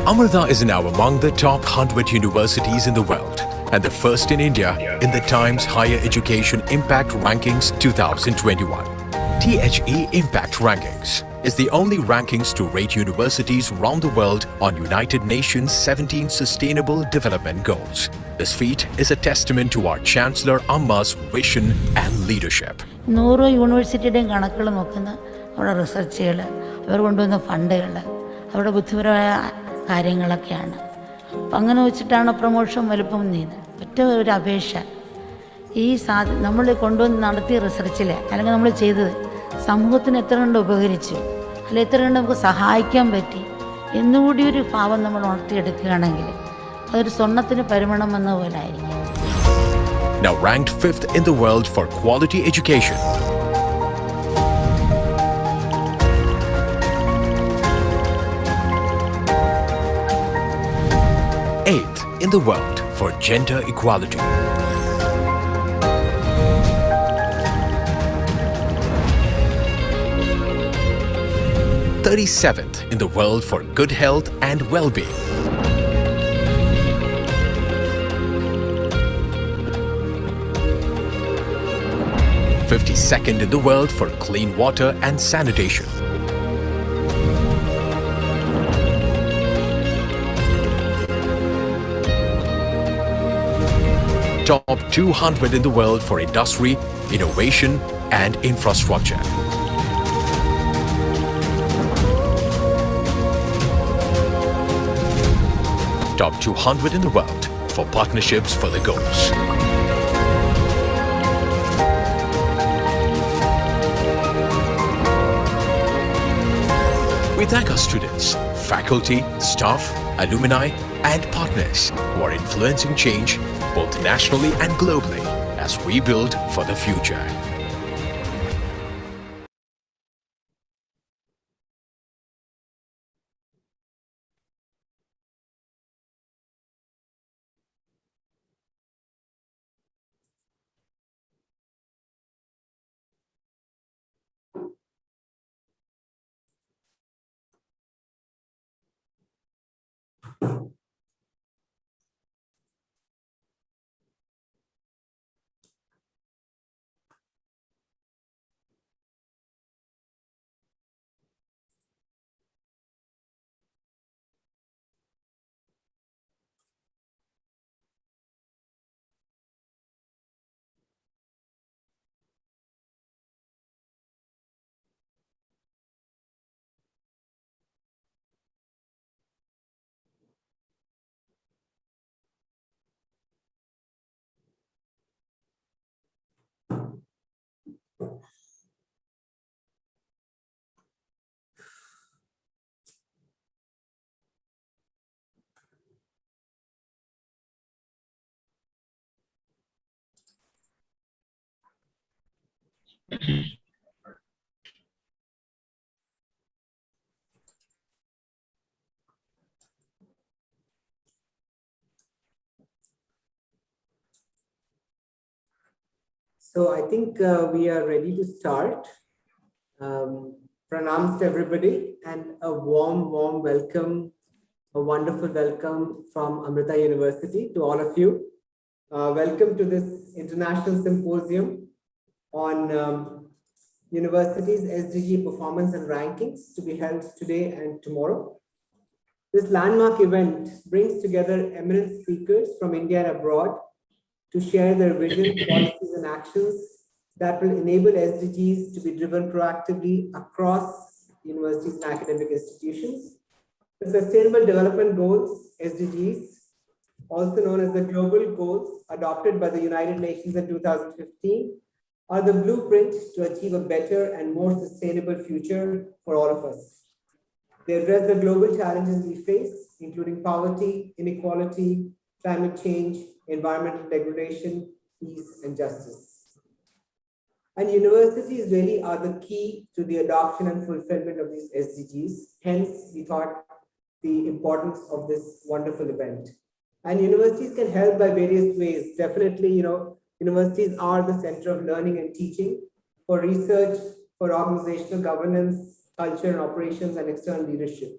Amrita is now among the top 100 universities in the world and the first in India in the Times Higher Education Impact Rankings 2021. THE Impact Rankings is the only rankings to rate universities around the world on United Nations 17 Sustainable Development Goals. This feat is a testament to our Chancellor Amma's vision and leadership. 100 യൂണിവേഴ്സിറ്റിയുടെയും കണക്കുകൾ നോക്കുന്ന അവരുടെ റിസർച്ചുകൾ, അവർ കൊണ്ടുവന്ന ഫണ്ടുകൾ, അവരുടെ ബുദ്ധിപരമായ കാര്യങ്ങളൊക്കെയാണ്. അപ്പം അങ്ങനെ വെച്ചിട്ടാണ് പ്രൊമോഷൻ വലുപ്പം നീത്. ഒറ്റ ഒരു അപേക്ഷ, ഈ നമ്മൾ കൊണ്ടുവന്ന് നടത്തിയ റിസർച്ചിൽ അല്ലെങ്കിൽ നമ്മൾ ചെയ്തത് സമൂഹത്തിന് എത്ര കണ്ട് ഉപകരിച്ചു, അല്ലെങ്കിൽ എത്ര കണ്ട് നമുക്ക് സഹായിക്കാൻ പറ്റി എന്നുകൂടി ഒരു ഭാവം നമ്മൾ ഉണർത്തിയെടുക്കുകയാണെങ്കിൽ അതൊരു സ്വർണ്ണത്തിന് പരിമണം വന്ന പോലെ ആയിരിക്കും. Now ranked 5th in the world for quality education. Eighth in the world for gender equality. 37th in the world for good health and well-being. 52nd in the world for clean water and sanitation. Top 200 in the world for industry, innovation and infrastructure. Top 200 in the world for partnerships for the goals. We thank our students, faculty, staff, alumni, and partners who are influencing change both nationally and globally as we build for the future. So I think we are ready to start. Pranams to everybody and a warm welcome, a wonderful welcome from Amrita University to all of you. Welcome to this International Symposium on Universities SDG Performance and Rankings to be held today and tomorrow. This landmark event brings together eminent speakers from India and abroad to share their vision, policies, and actions that will enable SDGs to be driven proactively across universities and academic institutions. The Sustainable Development Goals, SDGs, also known as the Global Goals adopted by the United Nations in 2015, are the blueprint to achieve a better and more sustainable future for all of us. They address the global challenges we face, including poverty, inequality, climate change, environmental degradation, peace, and justice. And universities really are the key to the adoption and fulfillment of these SDGs. Hence, we thought the importance of this wonderful event. And universities can help by various ways. Definitely, universities are the center of learning and teaching for research, for organizational governance, culture and operations, and external leadership.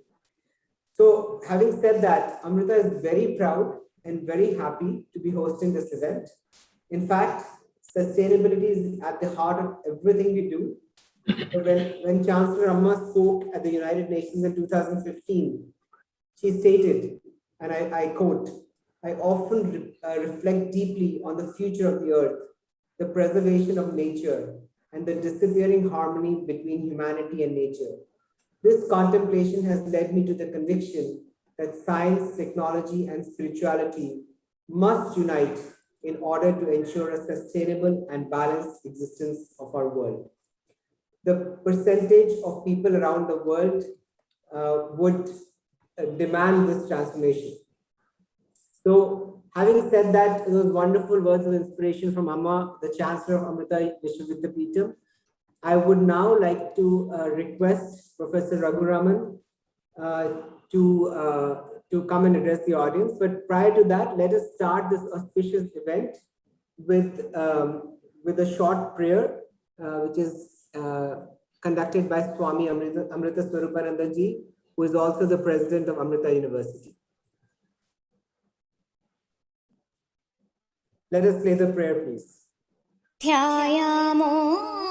So having said that, Amrita is very proud and very happy to be hosting this event. In fact, sustainability is at the heart of everything we do. When Chancellor Amma spoke at the United Nations in 2015, she stated, and I quote, I often reflect deeply on the future of the earth, the preservation of nature, and the disappearing harmony between humanity and nature. This contemplation has led me to the conviction that science, technology, and spirituality must unite in order to ensure a sustainable and balanced existence of our world. The percentage of people around the world would demand this transformation. So, having said that, those wonderful words of inspiration from Amma, the Chancellor of Amrita Vishwavidyapeetham, I would now like to request Professor Raghuraman to come and address the audience. But prior to that, let us start this auspicious event with a short prayer, which is conducted by Swami Amrita Swarupananda Ji, who is also the president of Amrita University. Let us play the prayer, please. Dhyayamo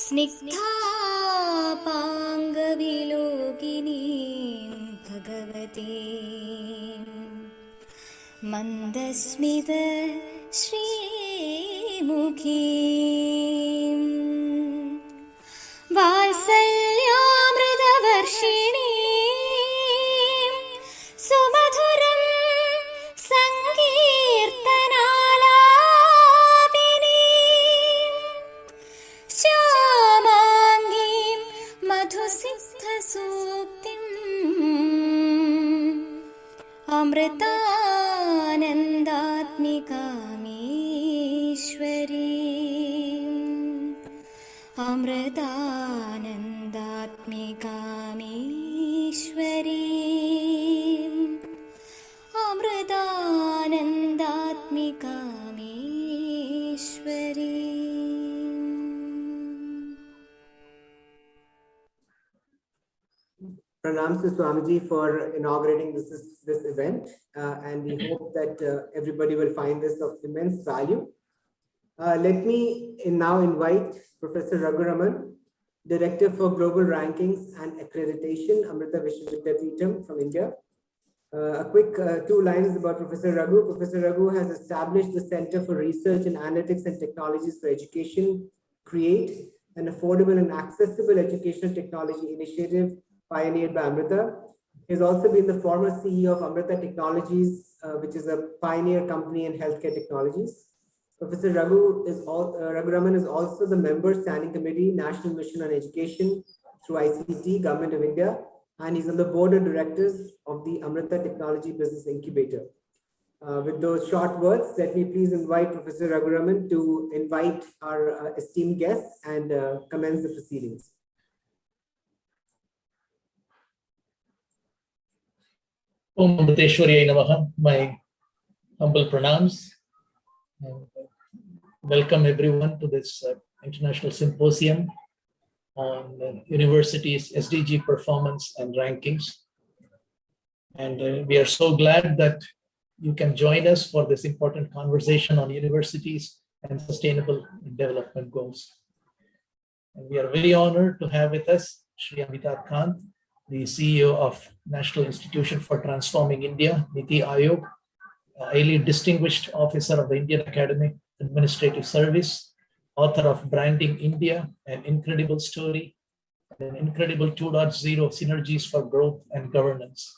स्निग्धापाङ्गविलोकिनीं भगवतीं मन्दस्मित श्रीमुखीं वात्सल्यामृतवर्षिणीं सुमधुरं सङ्कीर्तनालापिनीं श्यामाङ्गीं मधुसिद्धसूक्तिम् अमृतात्मिकामीश्वरीम् अमृतानन्दात्मिकामीश्वरीम् अमृतानन्दात्मिकामीश्वरीम्. Pranams to Swamiji for inaugurating this event, and we hope that everybody will find this of immense value. Let me now invite Professor Raghuraman, Director for Global Rankings and Accreditation, Amrita Vishwavidyapeetham from India. A quick 2 lines about Professor Raghu. Professor Raghu has established the Center for Research in Analytics and Technologies for Education, CREATE, an affordable and accessible educational technology initiative pioneered by Amrita. He has also been the former CEO of Amrita Technologies, which is a pioneer company in healthcare technologies. Professor Raghuraman is also the member standing committee, National Mission on Education through ICT, Government of India, and he's on the board of directors of the Amrita Technology Business Incubator. With those short words, let me please invite Professor Raghuraman to invite our esteemed guests and commence the proceedings. Om Amriteshwariyai Namaha, my humble pranams. Welcome everyone to this international symposium on universities' SDG performance and rankings. And we are so glad that you can join us for this important conversation on universities and sustainable development goals. And we are very honored to have with us Shri Amitabh Kant, the CEO of National Institution for Transforming India, Niti Aayog, a highly distinguished officer of the Indian Academic Administrative Service, author of Branding India, an incredible story, and an incredible 2.0 synergies for growth and governance.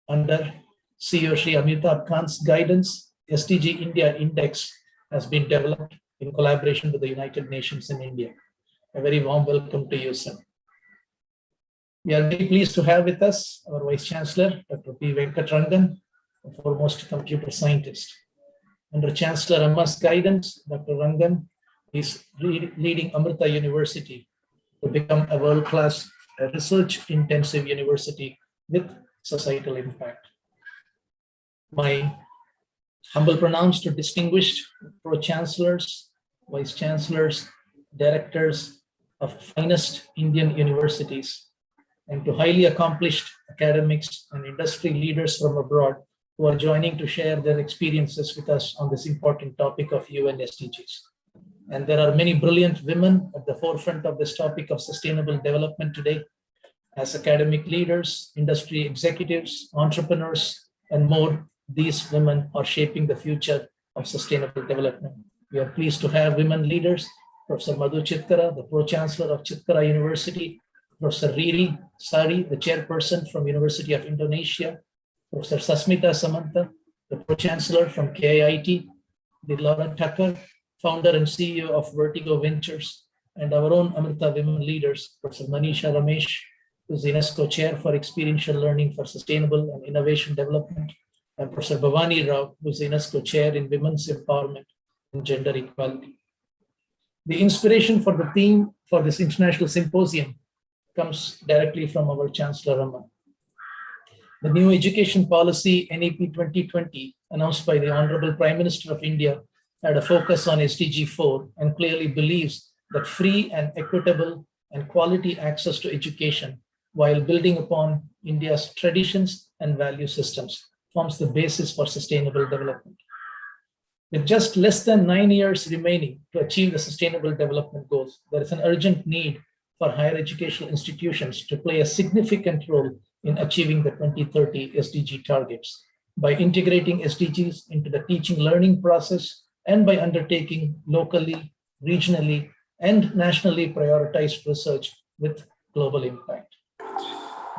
Under CEO Shri Amitabh Kant's guidance, SDG India Index has been developed in collaboration with the United Nations in India. A very warm welcome to you, sir. We are very pleased to have with us our Vice Chancellor, Dr. P. Venkatrangan, a foremost computer scientist. Under Chancellor Amma's guidance, Dr. Rangan is leading Amrita University to become a world-class research-intensive university with societal impact. My humble pronouns to distinguished pro-chancellors, vice-chancellors, directors of finest Indian universities, and to highly accomplished academics and industry leaders from abroad who are joining to share their experiences with us on this important topic of UN SDGs. And there are many brilliant women at the forefront of this topic of sustainable development today, as academic leaders, industry executives, entrepreneurs, and more. These women are shaping the future of sustainable development. We are pleased to have women leaders, Professor Madhu Chitkara, the Pro-Chancellor of Chitkara University, Professor Riri Sari, the Chairperson from University of Indonesia, Professor Sasmita Samantha, the Pro-Chancellor from KIT, the Laura Tucker, Founder and CEO of Vertigo Ventures, and our own Amrita women leaders, Professor Manisha Ramesh, who is the UNESCO Chair for Experiential Learning for Sustainable and Innovation Development, and Professor Bhavani Rao, who is the UNESCO Chair in Women's Empowerment and Gender Equality. The inspiration for the theme for this international symposium comes directly from our Chancellor Raman. The new education policy, NEP 2020, announced by the Honorable Prime Minister of India, had a focus on SDG 4 and clearly believes that free and equitable and quality access to education, while building upon India's traditions and value systems, forms the basis for sustainable development. With just less than 9 years remaining to achieve the sustainable development goals, there is an urgent need for higher educational institutions to play a significant role in achieving the 2030 SDG targets by integrating SDGs into the teaching learning process and by undertaking locally, regionally, and nationally prioritized research with global impact.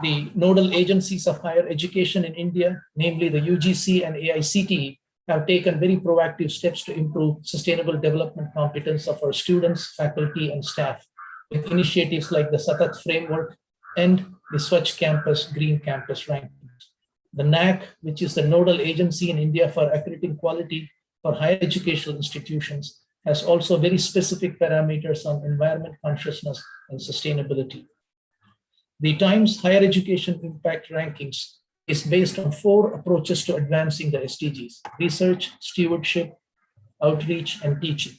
The nodal agencies of higher education in India, namely the UGC and AICTE, have taken very proactive steps to improve sustainable development competence of our students, faculty, and staff with initiatives like the Satat framework and the Swachh Campus, Green Campus rankings. The NAC, which is the nodal agency in India for accrediting quality for higher educational institutions, has also very specific parameters on environment consciousness and sustainability. The Times Higher Education Impact Rankings is based on 4 approaches to advancing the SDGs: research, stewardship, outreach, and teaching.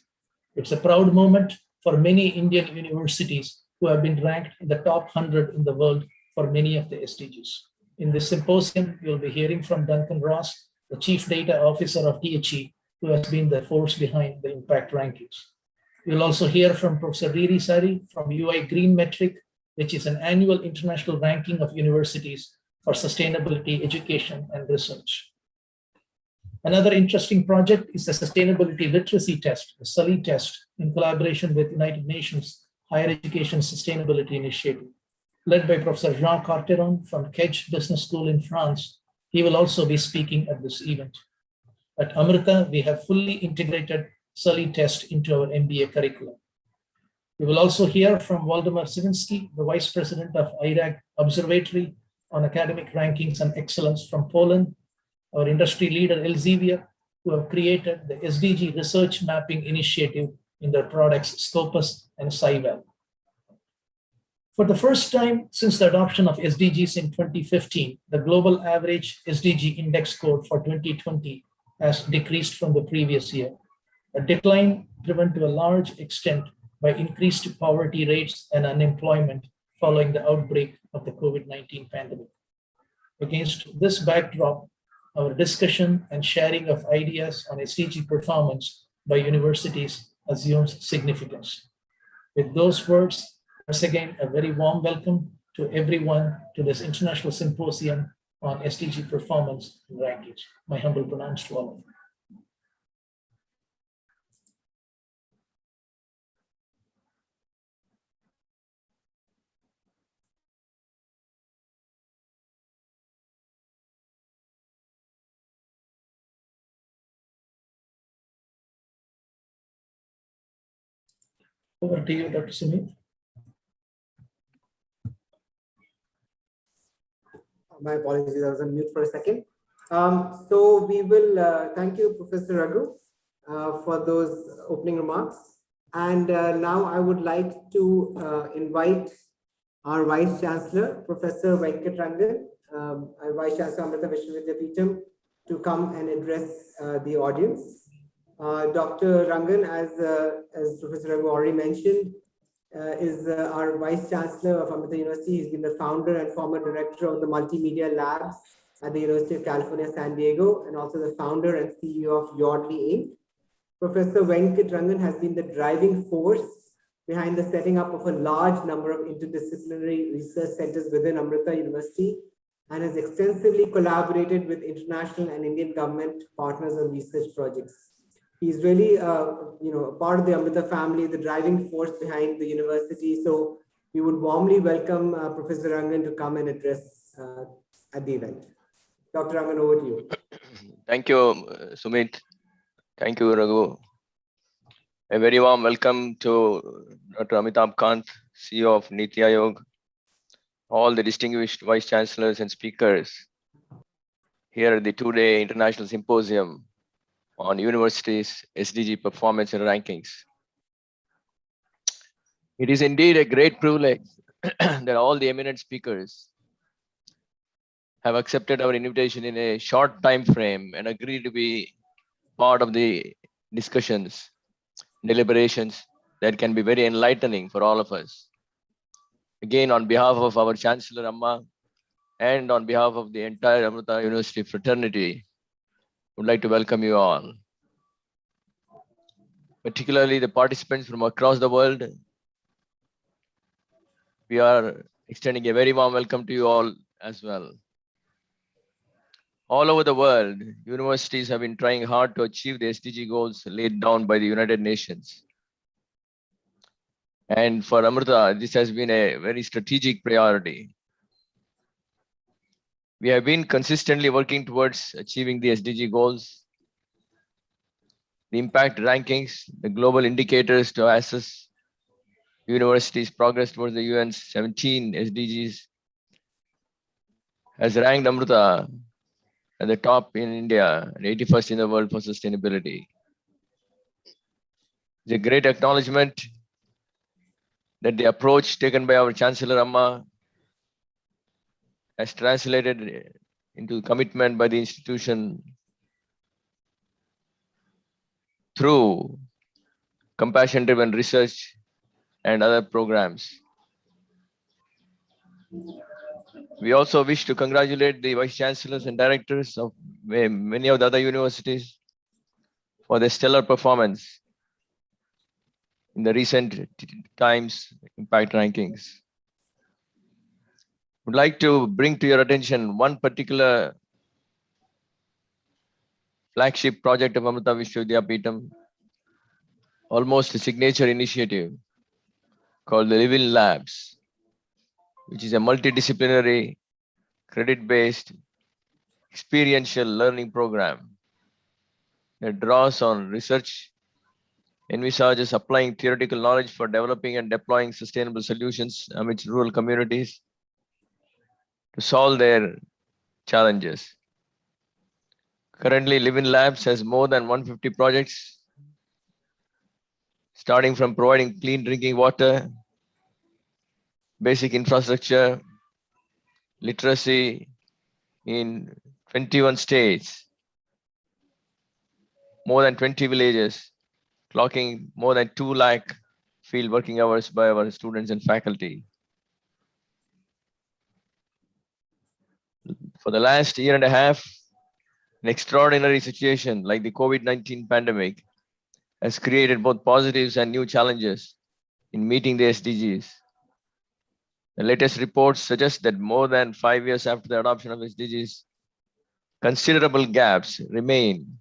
It's a proud moment for many Indian universities who have been ranked in the top 100 in the world for many of the SDGs. In this symposium, you'll be hearing from Duncan Ross, the Chief Data Officer of THE, who has been the force behind the impact rankings. You'll also hear from Professor Riri Sari from UI Green Metric, which is an annual international ranking of universities for sustainability, education, and research. Another interesting project is the Sustainability Literacy Test, the SULI test, in collaboration with United Nations Higher Education Sustainability Initiative, led by Professor Jean Carteron from Kedge Business School in France. He will also be speaking at this event. At Amrita, we have fully integrated SULI test into our MBA curriculum. We will also hear from Waldemar Siwiński, the Vice President of IRAG Observatory on Academic Rankings and Excellence from Poland, our industry leader Elzevia, who have created the SDG Research Mapping Initiative in their products Scopus and SciVal. For the first time since the adoption of SDGs in 2015, the global average SDG index score for 2020 has decreased from the previous year, a decline driven to a large extent by increased poverty rates and unemployment following the outbreak of the COVID-19 pandemic. Against this backdrop, our discussion and sharing of ideas on SDG performance by universities assumes significance. With those words, once again, a very warm welcome to everyone to this international symposium on SDG performance and rankings. My humble pronouns to all of you. Over to you, Dr. Sumit. My apologies, I was on mute for a second. So we will thank you, Professor Raghu, for those opening remarks. And now I would like to invite our Vice Chancellor, Professor Venkatrangan, our Vice Chancellor, Amrita Vishwavidyapeetham, to come and address the audience. Dr. Rangan, as Professor Raghu already mentioned, is our Vice Chancellor of Amrita University. He's been the founder and former director of the Multimedia Labs at the University of California, San Diego, and also the founder and CEO of Yardley Inc. Professor Venkat Rangan has been the driving force behind the setting up of a large number of interdisciplinary research centers within Amrita University and has extensively collaborated with international and Indian government partners on research projects. He's really, part of the Amrita family, the driving force behind the university. So we would warmly welcome Professor Rangan to come and address at the event. Dr. Rangan, over to you. Thank you, Sumit. Thank you, Raghu. A very warm welcome to Dr. Amitabh Kant, CEO of Niti Aayog, all the distinguished vice chancellors and speakers here at the two-day International Symposium on Universities, SDG Performance and Rankings. It is indeed a great privilege that all the eminent speakers have accepted our invitation in a short time frame and agreed to be part of the discussions, deliberations that can be very enlightening for all of us. Again, on behalf of our Chancellor Amma and on behalf of the entire Amrita University fraternity, I would like to welcome you all, particularly the participants from across the world. We are extending a very warm welcome to you all as well. All over the world, universities have been trying hard to achieve the SDG goals laid down by the United Nations. And for Amrita, this has been a very strategic priority. We have been consistently working towards achieving the SDG goals, the impact rankings, the global indicators to assess universities' progress towards the UN's 17 SDGs has ranked Amrita at the top in India and 81st in the world for sustainability. It's a great acknowledgement that the approach taken by our Chancellor Amma has translated into commitment by the institution through compassion-driven research and other programs. We also wish to congratulate the vice chancellors and directors of many of the other universities for their stellar performance in the recent times impact rankings. Would like to bring to your attention one particular flagship project of Amrita Vishwavidyapeetham, almost a signature initiative called the Living Labs, which is a multidisciplinary, credit-based, experiential learning program that draws on research, envisages applying theoretical knowledge for developing and deploying sustainable solutions amidst rural communities to solve their challenges. Currently, Living Labs has more than 150 projects, starting from providing clean drinking water, basic infrastructure, literacy in 21 states, more than 20 villages, clocking more than 2 lakh field working hours by our students and faculty. For the last year and a half, an extraordinary situation like the COVID-19 pandemic has created both positives and new challenges in meeting the SDGs. The latest reports suggest that more than 5 years after the adoption of SDGs, considerable gaps remain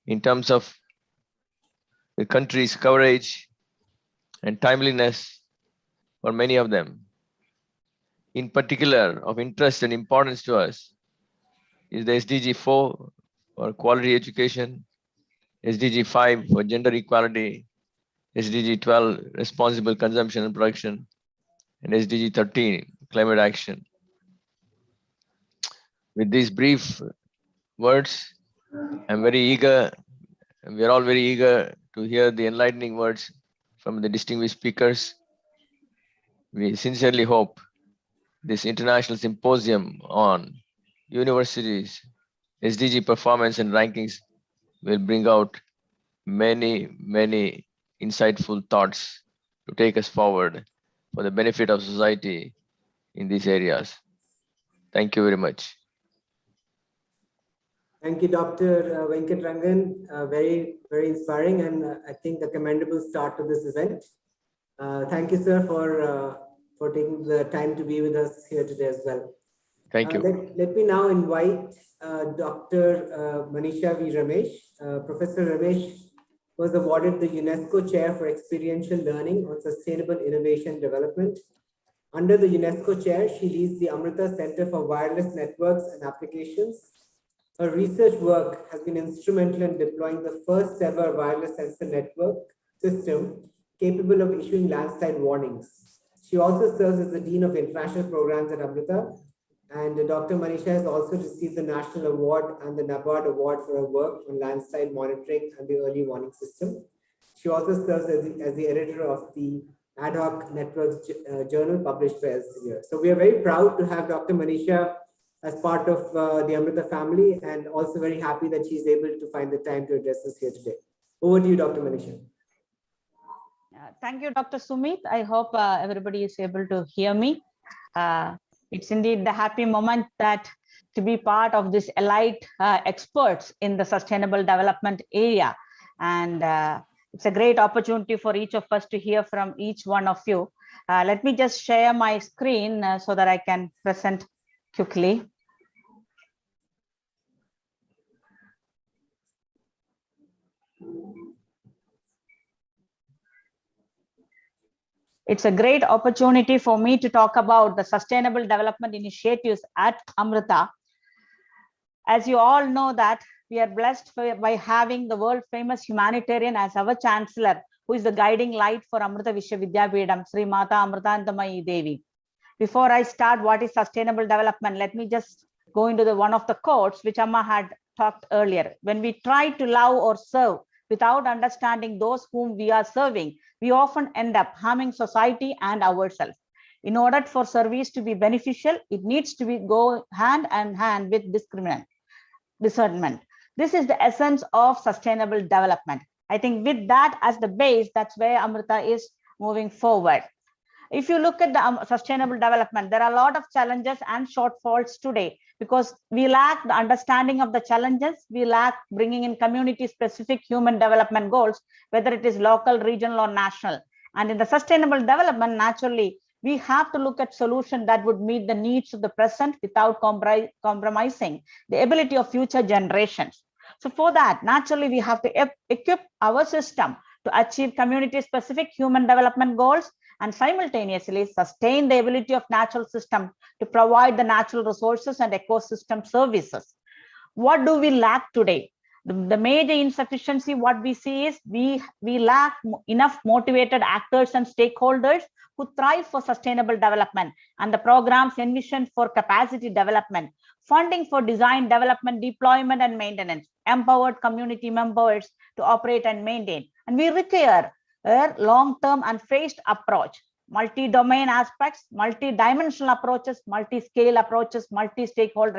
in terms of the country's coverage and timeliness for many of them. In particular, of interest and importance to us is the SDG 4 for quality education, SDG 5 for gender equality, SDG 12 responsible consumption and production, and SDG 13 climate action. With these brief words, I'm very eager, and we're all very eager to hear the enlightening words from the distinguished speakers. We sincerely hope this international symposium on universities, SDG performance and rankings will bring out many insightful thoughts to take us forward for the benefit of society in these areas. Thank you very much. Thank you, Dr. Venkat Rangan. Very inspiring, and I think a commendable start to this event. Thank you, sir, for taking the time to be with us here today as well. Thank you. Let me now invite Dr. Manisha V. Ramesh. Professor Ramesh was awarded the UNESCO Chair for Experiential Learning on Sustainable Innovation Development. Under the UNESCO Chair, she leads the Amrita Center for Wireless Networks and Applications. Her research work has been instrumental in deploying the first ever wireless sensor network system capable of issuing landslide warnings. She also serves as the Dean of International Programs at Amrita, and Dr. Manisha has also received the National Award and the NABARD Award for her work on landslide monitoring and the early warning system. She also serves as the editor of the Ad Hoc Networks Journal published by Elsevier. So we are very proud to have Dr. Manisha as part of the Amrita family, and also very happy that she's able to find the time to address us here today. Over to you, Dr. Manisha. Thank you, Dr. Sumit. I hope everybody is able to hear me. It's indeed the happy moment that to be part of this elite experts in the sustainable development area. And it's a great opportunity for each of us to hear from each one of you. Let me just share my screen so that I can present quickly. It's a great opportunity for me to talk about the sustainable development initiatives at Amrita. As you all know that we are blessed by having the world famous humanitarian as our chancellor, who is the guiding light for Amrita Vishwavidyapitham, Sri Mata Amritandamayi Devi. Before I start what is sustainable development, let me just go into one of the quotes which Amma had talked earlier. When we try to love or serve without understanding those whom we are serving, we often end up harming society and ourselves. In order for service to be beneficial, it needs to go hand in hand with discernment. This is the essence of sustainable development. I think with that as the base, that's where Amrita is moving forward. If you look at the sustainable development, there are a lot of challenges and shortfalls today because we lack the understanding of the challenges. We lack bringing in community-specific human development goals, whether it is local, regional, or national. And in the sustainable development, naturally, we have to look at solutions that would meet the needs of the present without compromising the ability of future generations. So for that, naturally, we have to equip our system to achieve community-specific human development goals and simultaneously sustain the ability of natural system to provide the natural resources and ecosystem services. What do we lack today? The major insufficiency, what we see is we lack enough motivated actors and stakeholders who thrive for sustainable development and the programs envisioned for capacity development, funding for design, development, deployment, and maintenance, empowered community members to operate and maintain. And we require a long-term and phased approach, multi-domain aspects, multi-dimensional approaches, multi-scale approaches, multi-stakeholder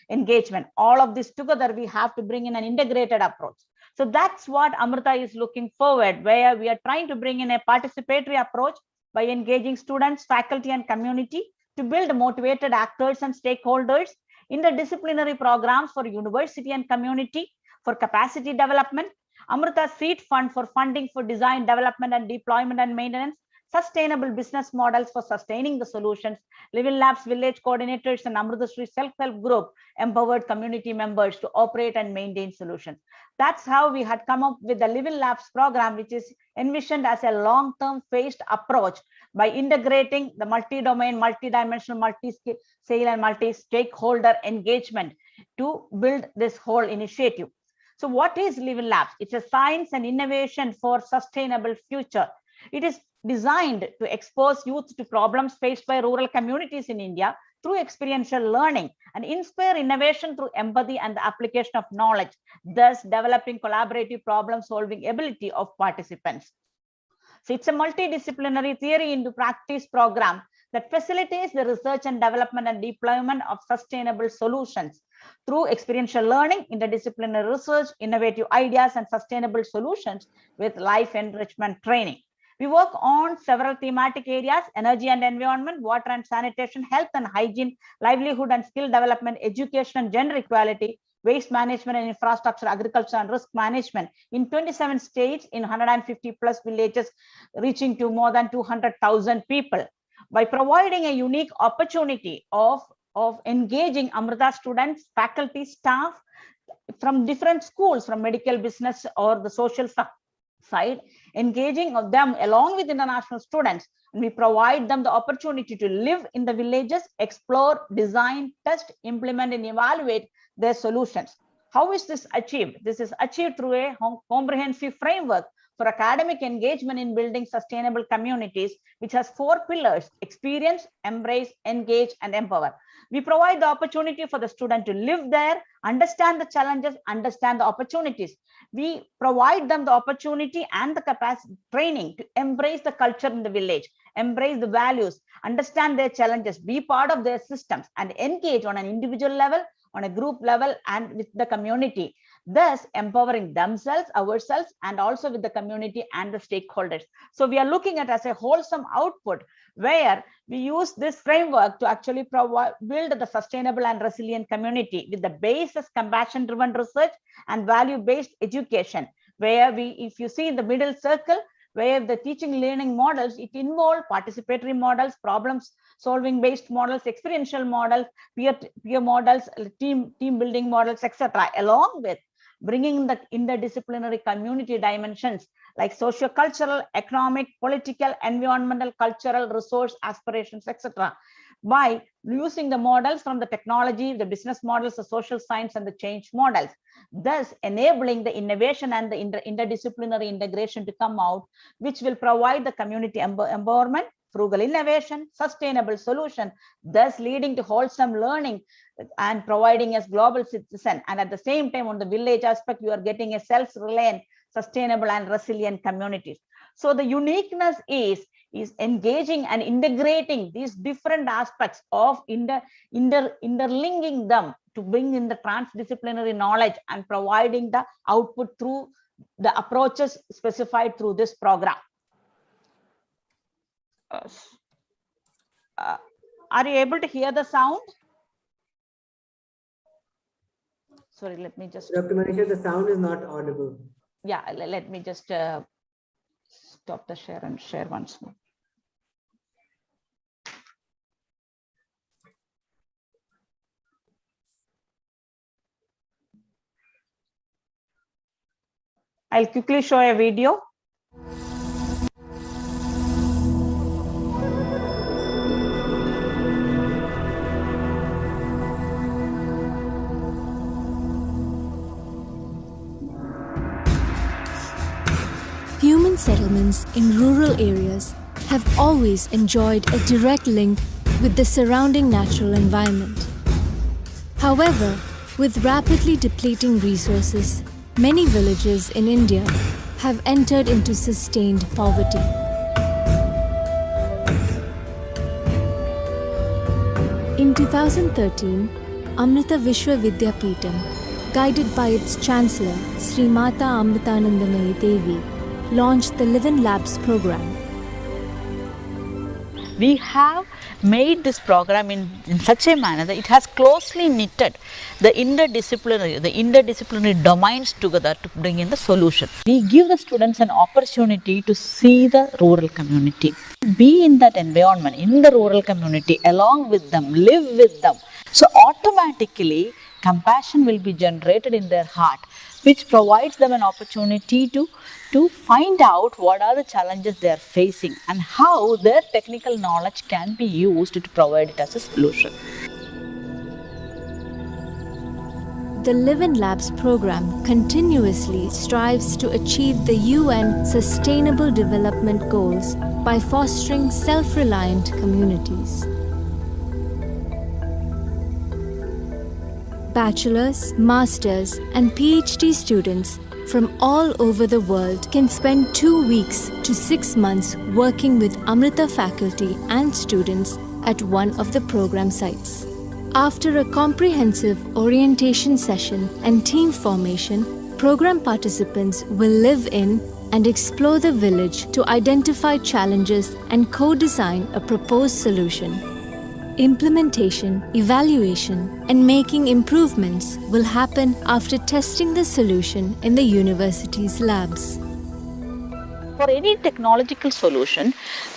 engagement. All of this together, we have to bring in an integrated approach. So that's what Amrita is looking forward, where we are trying to bring in a participatory approach by engaging students, faculty, and community to build motivated actors and stakeholders in the disciplinary programs for university and community for capacity development, Amrita Seed Fund for funding for design, development, and deployment and maintenance, sustainable business models for sustaining the solutions, Living Labs village coordinators and Amrita Shri self-help group empowered community members to operate and maintain solutions. That's how we had come up with the Living Labs program, which is envisioned as a long-term phased approach by integrating the multi-domain, multi-dimensional, multi-scale, and multi-stakeholder engagement to build this whole initiative. So what is Living Labs? It's a science and innovation for sustainable future. It is designed to expose youth to problems faced by rural communities in India through experiential learning and inspire innovation through empathy and the application of knowledge, thus developing collaborative problem-solving ability of participants. So it's a multidisciplinary theory into practice program that facilitates the research and development and deployment of sustainable solutions. through experiential learning, interdisciplinary research, innovative ideas, and sustainable solutions with life enrichment training. We work on several thematic areas: energy and environment, water and sanitation, health and hygiene, livelihood and skill development, education and gender equality, waste management and infrastructure, agriculture and risk management in 27 states in 150 plus villages, reaching to more than 200,000 people. By providing a unique opportunity of engaging Amrita students, faculty, staff from different schools, from medical, business, or the social side, engaging of them along with international students, and we provide them the opportunity to live in the villages, explore, design, test, implement, and evaluate their solutions. How is this achieved? This is achieved through a comprehensive framework for academic engagement in building sustainable communities, which has 4 pillars: experience, embrace, engage, and empower. We provide the opportunity for the student to live there, understand the challenges, understand the opportunities. We provide them the opportunity and the capacity training to embrace the culture in the village, embrace the values, understand their challenges, be part of their systems, and engage on an individual level, on a group level, and with the community, thus empowering themselves, ourselves, and also with the community and the stakeholders. So we are looking at as a wholesome output where we use this framework to actually build the sustainable and resilient community with the basis compassion-driven research and value-based education, where if you see in the middle circle, where the teaching learning models, it involved participatory models, problems solving based models, experiential models, peer models, team building models, etc., along with bringing the interdisciplinary community dimensions like socio-cultural, economic, political, environmental, cultural, resource, aspirations, etc., by using the models from the technology, the business models, the social science, and the change models, thus enabling the innovation and the interdisciplinary integration to come out, which will provide the community empowerment, frugal innovation, sustainable solution, thus leading to wholesome learning and providing us global citizen. And at the same time, on the village aspect, you are getting a self-reliant, sustainable, and resilient communities. So the uniqueness is engaging and integrating these different aspects of interlinking them to bring in the transdisciplinary knowledge and providing the output through the approaches specified through this program. Are you able to hear the sound? Sorry, let me just. Dr. Manisha, the sound is not audible. Yeah, let me just stop the share and share once more. I'll quickly show a video. Human settlements in rural areas have always enjoyed a direct link with the surrounding natural environment. However, with rapidly depleting resources, many villages in India have entered into sustained poverty. In 2013, Amrita Vishwa Vidyapeetham, guided by its Chancellor, Sri Mata Amritanandamayi Devi, launched the Live-in Labs program. We have made this program in such a manner that it has closely knitted the interdisciplinary domains together to bring in the solution. We give the students an opportunity to see the rural community, be in that environment, in the rural community, along with them, live with them. So automatically compassion will be generated in their heart, which provides them an opportunity to find out what are the challenges they are facing and how their technical knowledge can be used to provide it as a solution. The Live-in Labs program continuously strives to achieve the UN Sustainable Development Goals by fostering self-reliant communities. Bachelor's, master's, and PhD students from all over the world can spend 2 weeks to 6 months working with Amrita faculty and students at one of the program sites. After a comprehensive orientation session and team formation, program participants will live in and explore the village to identify challenges and co-design a proposed solution. Implementation, evaluation, and making improvements will happen after testing the solution in the university's labs. For any technological solution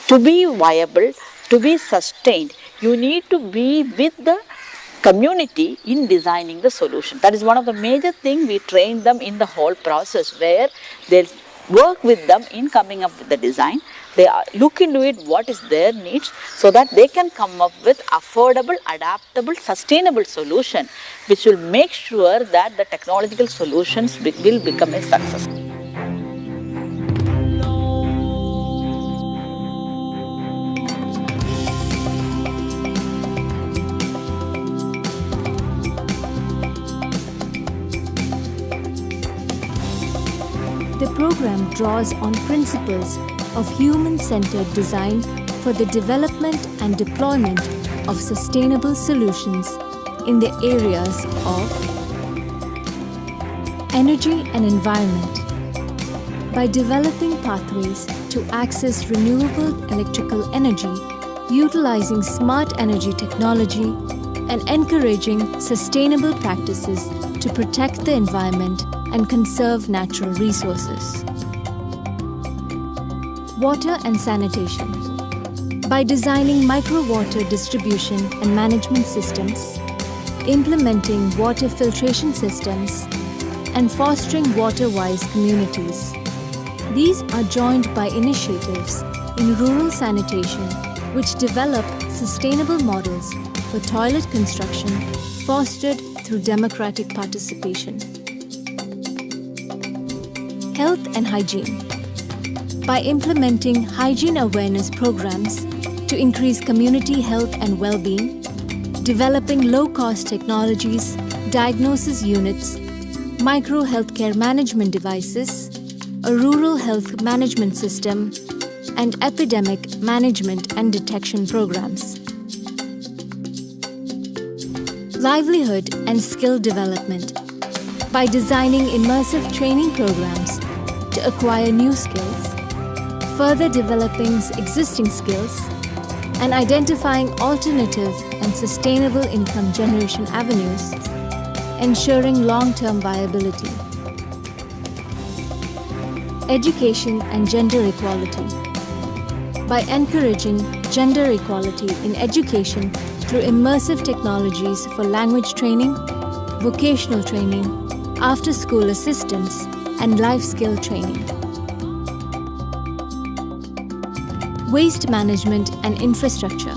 to be viable, to be sustained, you need to be with the community in designing the solution. That is one of the major things we train them in the whole process, where they work with them in coming up with the design. They look into it, what is their needs, so that they can come up with affordable, adaptable, sustainable solution, which will make sure that the technological solutions will become a success. The program draws on principles of human-centered design for the development and deployment of sustainable solutions in the areas of energy and environment. By developing pathways to access renewable electrical energy, utilizing smart energy technology, and encouraging sustainable practices to protect the environment and conserve natural resources. Water and sanitation. By designing micro-water distribution and management systems, implementing water filtration systems, and fostering water-wise communities. These are joined by initiatives in rural sanitation, which develop sustainable models for toilet construction fostered through democratic participation. Health and hygiene. By implementing hygiene awareness programs to increase community health and well-being, developing low-cost technologies, diagnosis units, micro healthcare management devices, a rural health management system, and epidemic management and detection programs. Livelihood and skill development. By designing immersive training programs to acquire new skills, further developing existing skills, and identifying alternative and sustainable income generation avenues, ensuring long-term viability. Education and gender equality. By encouraging gender equality in education through immersive technologies for language training, vocational training, after-school assistance, and life skill training. Waste management and infrastructure.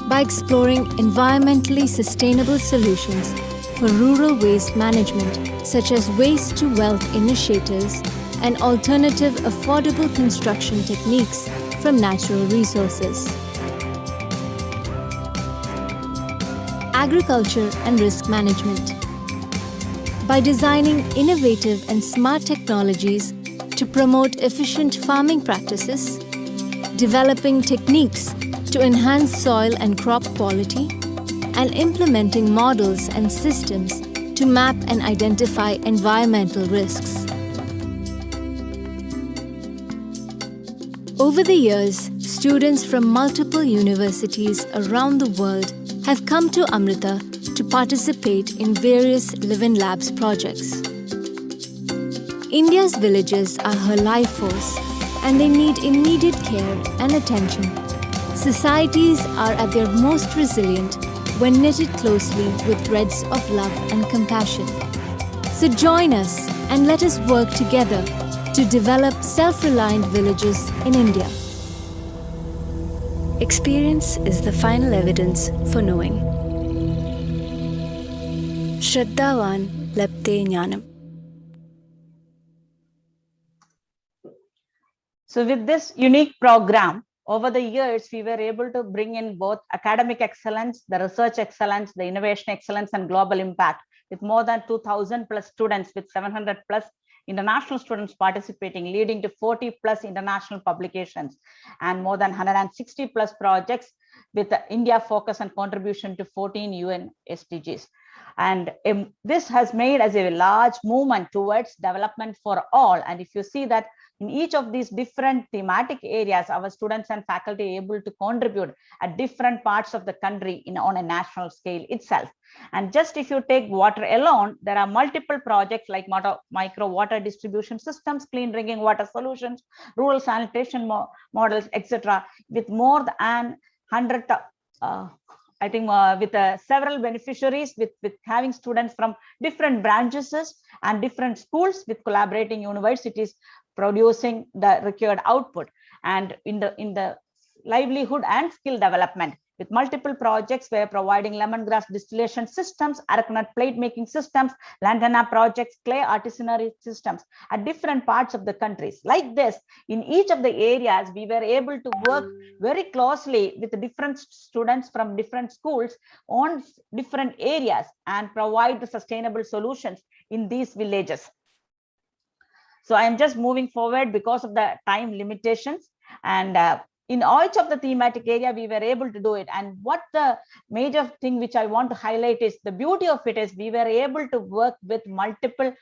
By exploring environmentally sustainable solutions for rural waste management, such as waste-to-wealth initiatives and alternative affordable construction techniques from natural resources. Agriculture and risk management. By designing innovative and smart technologies to promote efficient farming practices, developing techniques to enhance soil and crop quality, and implementing models and systems to map and identify environmental risks. Over the years, students from multiple universities around the world have come to Amrita to participate in various Live-in Labs projects. India's villages are her life force, and they need immediate care and attention. Societies are at their most resilient when knitted closely with threads of love and compassion. So join us and let us work together to develop self-reliant villages in India. Experience is the final evidence for knowing. Shraddhavan Lapte Jnanam. So with this unique program, over the years, we were able to bring in both academic excellence, the research excellence, the innovation excellence, and global impact with more than 2,000 plus students with 700 plus international students participating, leading to 40 plus international publications and more than 160 plus projects with the India focus and contribution to 14 UN SDGs. And this has made as a large movement towards development for all. And if you see that in each of these different thematic areas, our students and faculty are able to contribute at different parts of the country on a national scale itself. And just if you take water alone, there are multiple projects like micro water distribution systems, clean drinking water solutions, rural sanitation models, etc., with more than 100 with several beneficiaries, with having students from different branches and different schools, with collaborating universities producing the required output. And in the livelihood and skill development, with multiple projects, we're providing lemongrass distillation systems, arecanut plate making systems, lantana projects, clay artisanry systems at different parts of the countries. Like this, in each of the areas, we were able to work very closely with different students from different schools on different areas and provide the sustainable solutions in these villages. So I am just moving forward because of the time limitations, and in each of the thematic area, we were able to do it. And what the major thing which I want to highlight is the beauty of it is we were able to work with multiple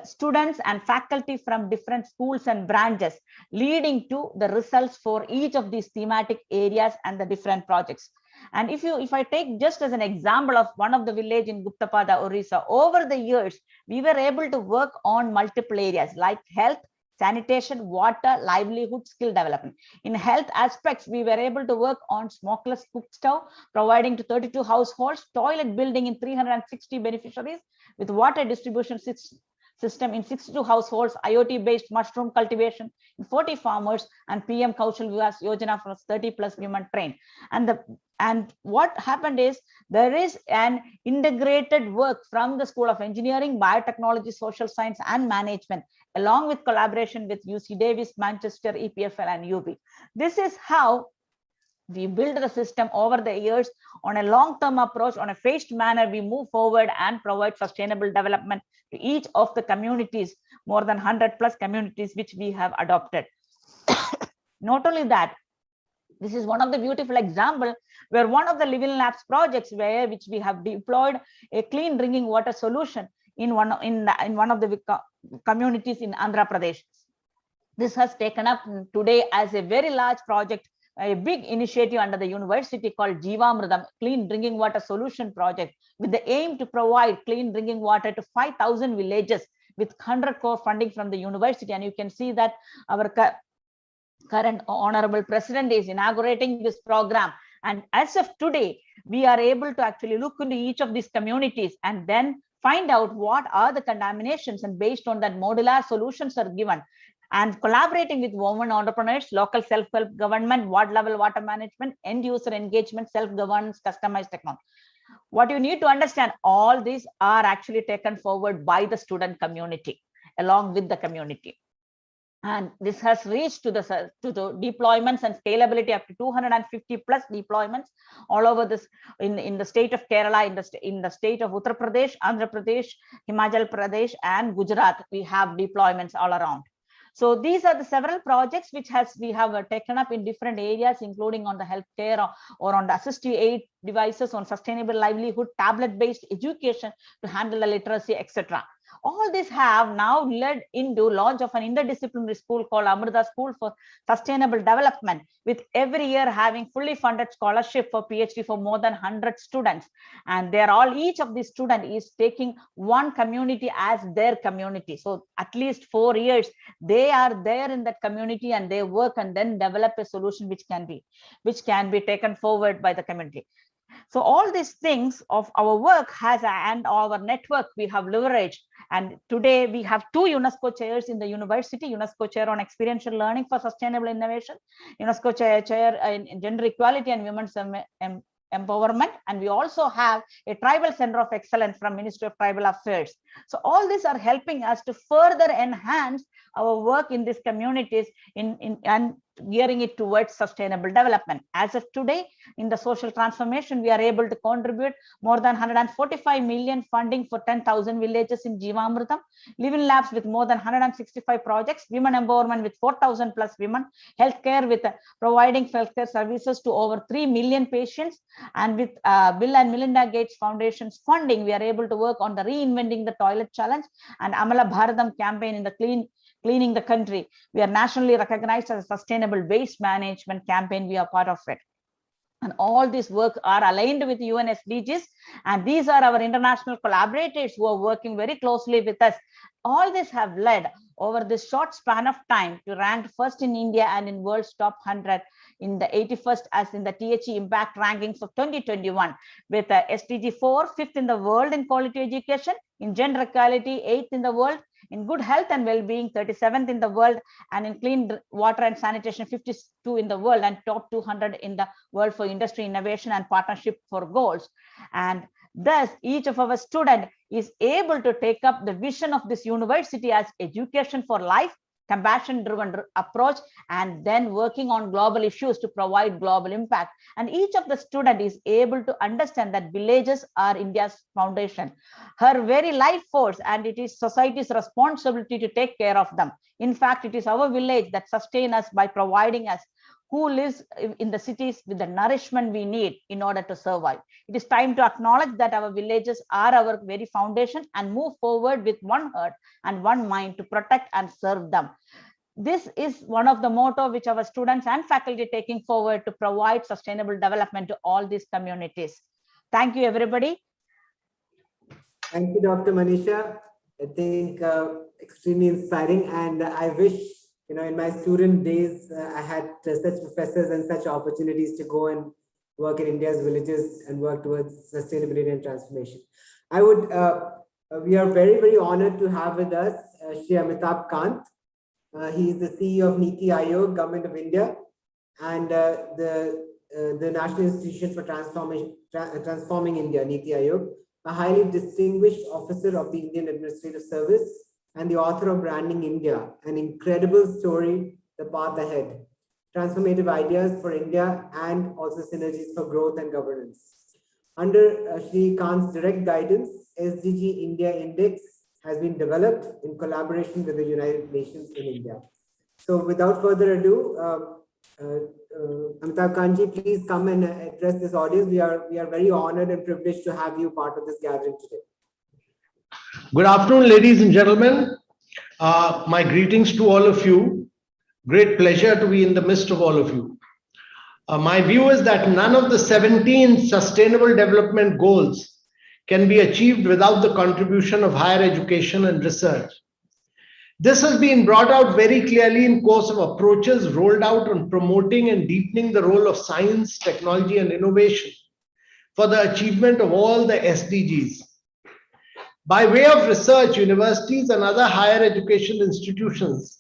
students and faculty from different schools and branches, leading to the results for each of these thematic areas and the different projects. And if I take just as an example of one of the village in Guptapada, Orissa, over the years, we were able to work on multiple areas like health, sanitation, water, livelihood, skill development. In health aspects, we were able to work on smokeless cook stove, providing to 32 households, toilet building in 360 beneficiaries, with water distribution system in 62 households, IoT-based mushroom cultivation in 40 farmers, and PM Kaushal Vikas Yojana for 30 plus women trained. And what happened is there is an integrated work from the School of Engineering, Biotechnology, Social Science and Management, along with collaboration with UC Davis, Manchester, EPFL and UB. This is how we build the system over the years on a long-term approach. On a phased manner, we move forward and provide sustainable development to each of the communities, more than 100 plus communities which we have adopted. Not only that, this is one of the beautiful example where one of the Living Labs projects which we have deployed a clean drinking water solution in one of the communities in Andhra Pradesh. This has taken up today as a very large project, a big initiative under the university called Jeevamridam Clean Drinking Water Solution Project, with the aim to provide clean drinking water to 5,000 villages with 100 crore funding from the university. And you can see that our current honorable president is inaugurating this program. And as of today, we are able to actually look into each of these communities and then find out what are the contaminations, and based on that, modular solutions are given. And collaborating with women entrepreneurs, local self-help government, ward level water management, end user engagement, self-governance, customized technology. What you need to understand, all these are actually taken forward by the student community along with the community. And this has reached to the deployments and scalability up to 250 plus deployments all over this in the state of Kerala, in the state of Uttar Pradesh, Andhra Pradesh, Himachal Pradesh, and Gujarat. We have deployments all around. So these are the several projects which we have taken up in different areas, including on the healthcare or on the assistive aid devices, on sustainable livelihood, tablet-based education to handle the literacy, etc. All these have now led into launch of an interdisciplinary school called Amrita School for Sustainable Development, with every year having fully funded scholarship for PhD for more than 100 students. And each of these students is taking one community as their community. So at least 4 years, they are there in that community and they work and then develop a solution which can be taken forward by the community. So all these things of our work and our network we have leveraged. And today we have 2 UNESCO chairs in the university: UNESCO chair on experiential learning for sustainable innovation, UNESCO chair in gender equality and women's empowerment. And we also have a tribal center of excellence from Ministry of Tribal Affairs. So all these are helping us to further enhance our work in these communities and gearing it towards sustainable development. As of today, in the social transformation, we are able to contribute more than 145 million funding for 10,000 villages in Jivamrutam, living labs with more than 165 projects, women empowerment with 4,000 plus women, healthcare with providing healthcare services to over 3 million patients, and with Bill and Melinda Gates Foundation's funding, we are able to work on the reinventing the toilet challenge and Amala Bharatam campaign in the cleaning the country. We are nationally recognized as a sustainable waste management campaign. We are part of it. And all this work are aligned with UN SDGs. And these are our international collaborators who are working very closely with us. All this have led over this short span of time to rank first in India and in world's top 100 in the 81st as in the THE impact rankings of 2021, with SDG 4, 5th in the world in quality education, in gender equality, 8th in the world, in good health and well-being, 37th in the world, and in clean water and sanitation, 52 in the world, and top 200 in the world for industry innovation and partnership for goals. And thus, each of our students is able to take up the vision of this university as education for life, compassion-driven approach, and then working on global issues to provide global impact. And each of the student is able to understand that villages are India's foundation, her very life force, and it is society's responsibility to take care of them. In fact, it is our village that sustain us by providing us who lives in the cities with the nourishment we need in order to survive. It is time to acknowledge that our villages are our very foundation and move forward with one heart and one mind to protect and serve them. This is one of the motto which our students and faculty taking forward to provide sustainable development to all these communities. Thank you, everybody. Thank you, Dr. Manisha. I think extremely inspiring, and I wish, in my student days, I had such professors and such opportunities to go and work in India's villages and work towards sustainability and transformation. We are very, very honored to have with us Shri Amitabh Kant. He is the CEO of Niti Aayog, Government of India, and the National Institution for Transforming India, Niti Aayog, a highly distinguished officer of the Indian Administrative Service, and the author of Branding India, an incredible story, The Path Ahead, transformative ideas for India and also synergies for growth and governance. Under Shri Kant's direct guidance, SDG India Index has been developed in collaboration with the United Nations in India. So without further ado, Amitabh Kantji, please come and address this audience. We are very honored and privileged to have you part of this gathering today. Good afternoon, ladies and gentlemen. My greetings to all of you. Great pleasure to be in the midst of all of you. My view is that none of the 17 sustainable development goals can be achieved without the contribution of higher education and research. This has been brought out very clearly in course of approaches rolled out on promoting and deepening the role of science, technology, and innovation for the achievement of all the SDGs. By way of research, universities and other higher education institutions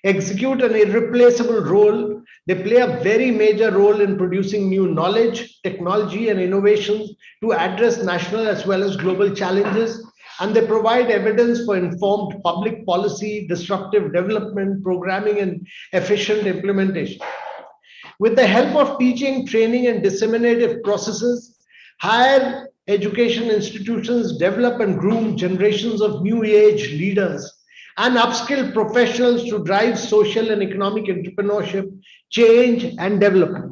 execute an irreplaceable role. They play a very major role in producing new knowledge, technology, and innovations to address national as well as global challenges, and they provide evidence for informed public policy, disruptive development, programming, and efficient implementation. With the help of teaching, training, and disseminative processes, higher education institutions develop and groom generations of new age leaders and upskill professionals to drive social and economic entrepreneurship, change, and development.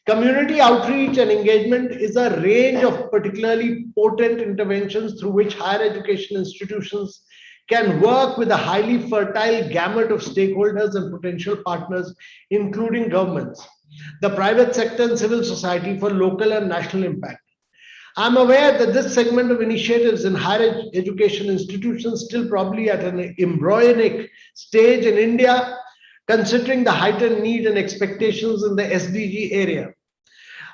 Community outreach and engagement is a range of particularly potent interventions through which higher education institutions can work with a highly fertile gamut of stakeholders and potential partners, including governments, the private sector, and civil society for local and national impact. I'm aware that this segment of initiatives in higher education institutions still probably at an embryonic stage in India, considering the heightened need and expectations in the SDG area.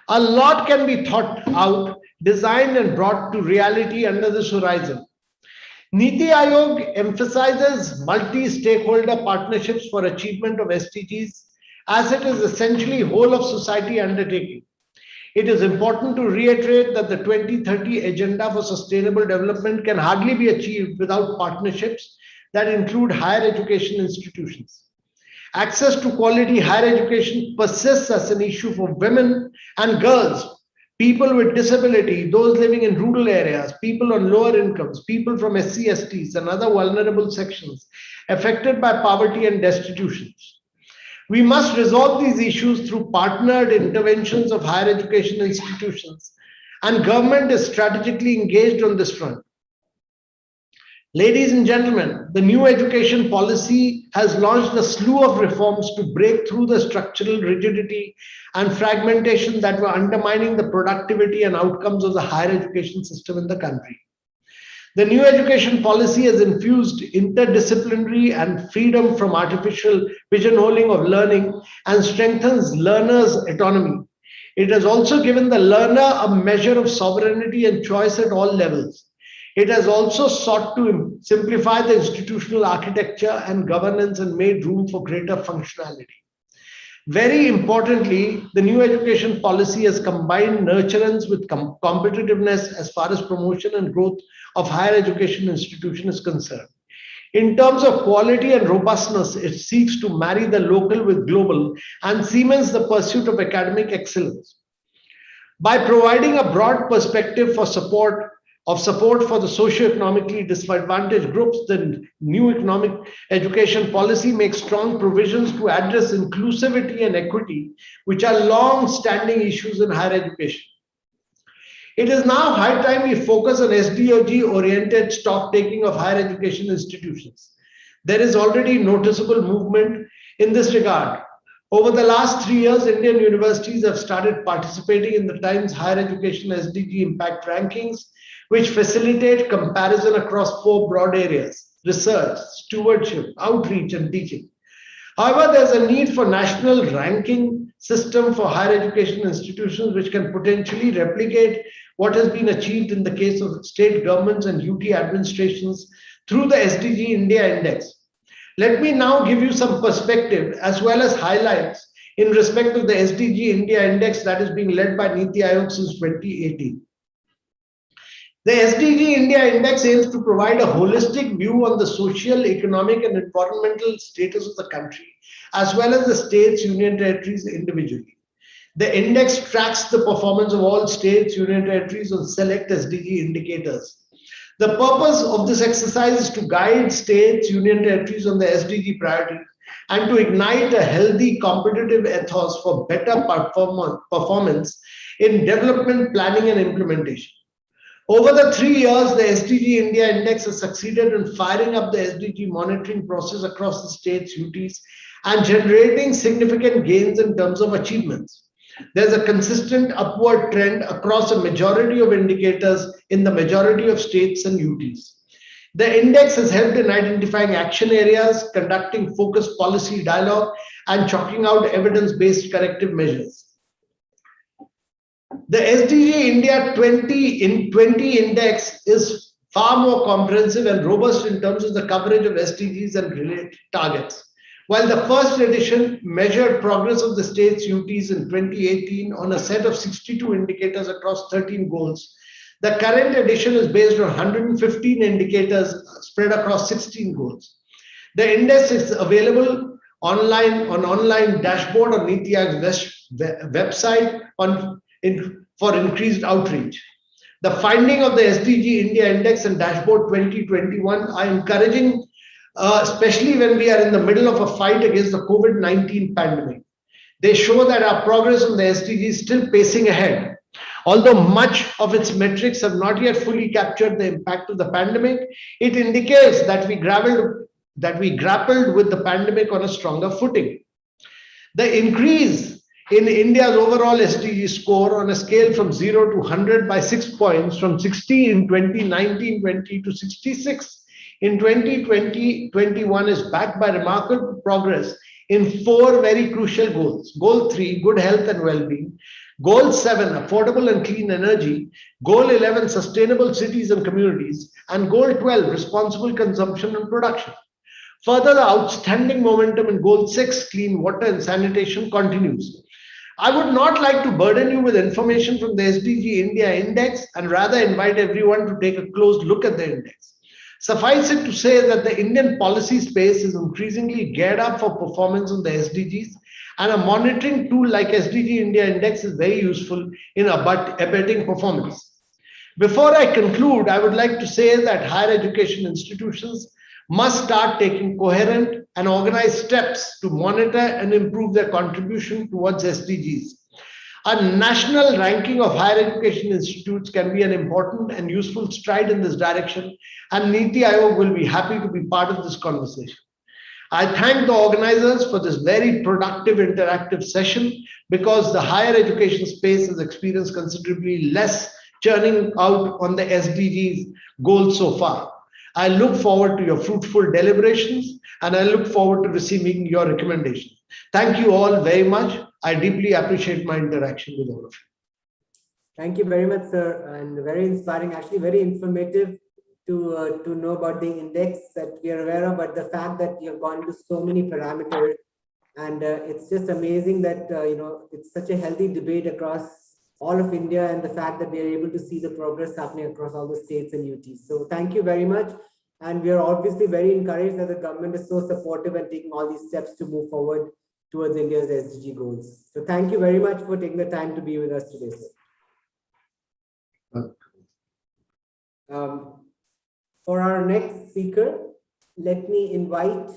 A lot can be thought out, designed, and brought to reality under this horizon. Niti Aayog emphasizes multi-stakeholder partnerships for achievement of SDGs, as it is essentially whole of society undertaking. It is important to reiterate that the 2030 Agenda for Sustainable Development can hardly be achieved without partnerships that include higher education institutions. Access to quality higher education persists as an issue for women and girls, people with disability, those living in rural areas, people on lower incomes, people from SC/STs and other vulnerable sections affected by poverty and destitution. We must resolve these issues through partnered interventions of higher education institutions, and government is strategically engaged on this front. Ladies and gentlemen, the new education policy has launched a slew of reforms to break through the structural rigidity and fragmentation that were undermining the productivity and outcomes of the higher education system in the country. The new education policy has infused interdisciplinary and freedom from artificial pigeonholing of learning and strengthens learners' autonomy. It has also given the learner a measure of sovereignty and choice at all levels. It has also sought to simplify the institutional architecture and governance and made room for greater functionality. Very importantly, the new education policy has combined nurturance with competitiveness as far as promotion and growth of higher education institution is concerned. In terms of quality and robustness, it seeks to marry the local with global and cements the pursuit of academic excellence. By providing a broad perspective for support for the socio-economically disadvantaged groups, the new economic education policy makes strong provisions to address inclusivity and equity, which are long-standing issues in higher education. It is now high time we focus on SDG-oriented stock-taking of higher education institutions. There is already noticeable movement in this regard. Over the last 3 years, Indian universities have started participating in the Times Higher Education SDG Impact Rankings, which facilitate comparison across 4 broad areas: research, stewardship, outreach, and teaching. However, there's a need for national ranking system for higher education institutions, which can potentially replicate what has been achieved in the case of state governments and UT administrations through the SDG India Index. Let me now give you some perspective as well as highlights in respect of the SDG India Index that is being led by Niti Aayog since 2018. The SDG India Index aims to provide a holistic view on the social, economic, and environmental status of the country, as well as the states, union territories individually. The index tracks the performance of all states, union territories on select SDG indicators. The purpose of this exercise is to guide states, union territories on the SDG priorities and to ignite a healthy competitive ethos for better performance in development, planning, and implementation. Over the 3 years, the SDG India Index has succeeded in firing up the SDG monitoring process across the states, UTs, and generating significant gains in terms of achievements. There's a consistent upward trend across a majority of indicators in the majority of states and UTs. The index has helped in identifying action areas, conducting focused policy dialogue, and chalking out evidence-based corrective measures. The SDG India 2020 index is far more comprehensive and robust in terms of the coverage of SDGs and related targets. While the first edition measured progress of the states UTs in 2018 on a set of 62 indicators across 13 goals, the current edition is based on 115 indicators spread across 16 goals. The index is available online on online dashboard on Niti Aayog's website for increased outreach. The finding of the SDG India Index and Dashboard 2021 are encouraging, especially when we are in the middle of a fight against the COVID-19 pandemic. They show that our progress on the SDG is still pacing ahead. Although much of its metrics have not yet fully captured the impact of the pandemic, it indicates that we grappled with the pandemic on a stronger footing. The increase in India's overall SDG score on a scale from 0 to 100 by 6 points, from 60 in 2019-20 to 66 in 2020-21 is backed by remarkable progress in 4 very crucial goals. Goal 3, good health and well-being. Goal 7, affordable and clean energy. Goal 11, sustainable cities and communities. And Goal 12, responsible consumption and production. Further, the outstanding momentum in Goal 6, clean water and sanitation, continues. I would not like to burden you with information from the SDG India Index and rather invite everyone to take a close look at the index. Suffice it to say that the Indian policy space is increasingly geared up for performance on the SDGs, and a monitoring tool like SDG India Index is very useful in abetting performance. Before I conclude, I would like to say that higher education institutions must start taking coherent and organized steps to monitor and improve their contribution towards SDGs. A national ranking of higher education institutes can be an important and useful stride in this direction, and Niti Aayog will be happy to be part of this conversation. I thank the organizers for this very productive interactive session, because the higher education space has experienced considerably less churning out on the SDGs goals so far. I look forward to your fruitful deliberations, and I look forward to receiving your recommendations. Thank you all very much. I deeply appreciate my interaction with all of you. Thank you very much, sir, and very inspiring, actually very informative to know about the index that we are aware of, but the fact that you've gone to so many parameters, and it's just amazing that it's such a healthy debate across all of India, and the fact that we are able to see the progress happening across all the states and UTs. So thank you very much. And we are obviously very encouraged that the government is so supportive and taking all these steps to move forward towards India's SDG goals. So thank you very much for taking the time to be with us today, sir. For our next speaker, let me invite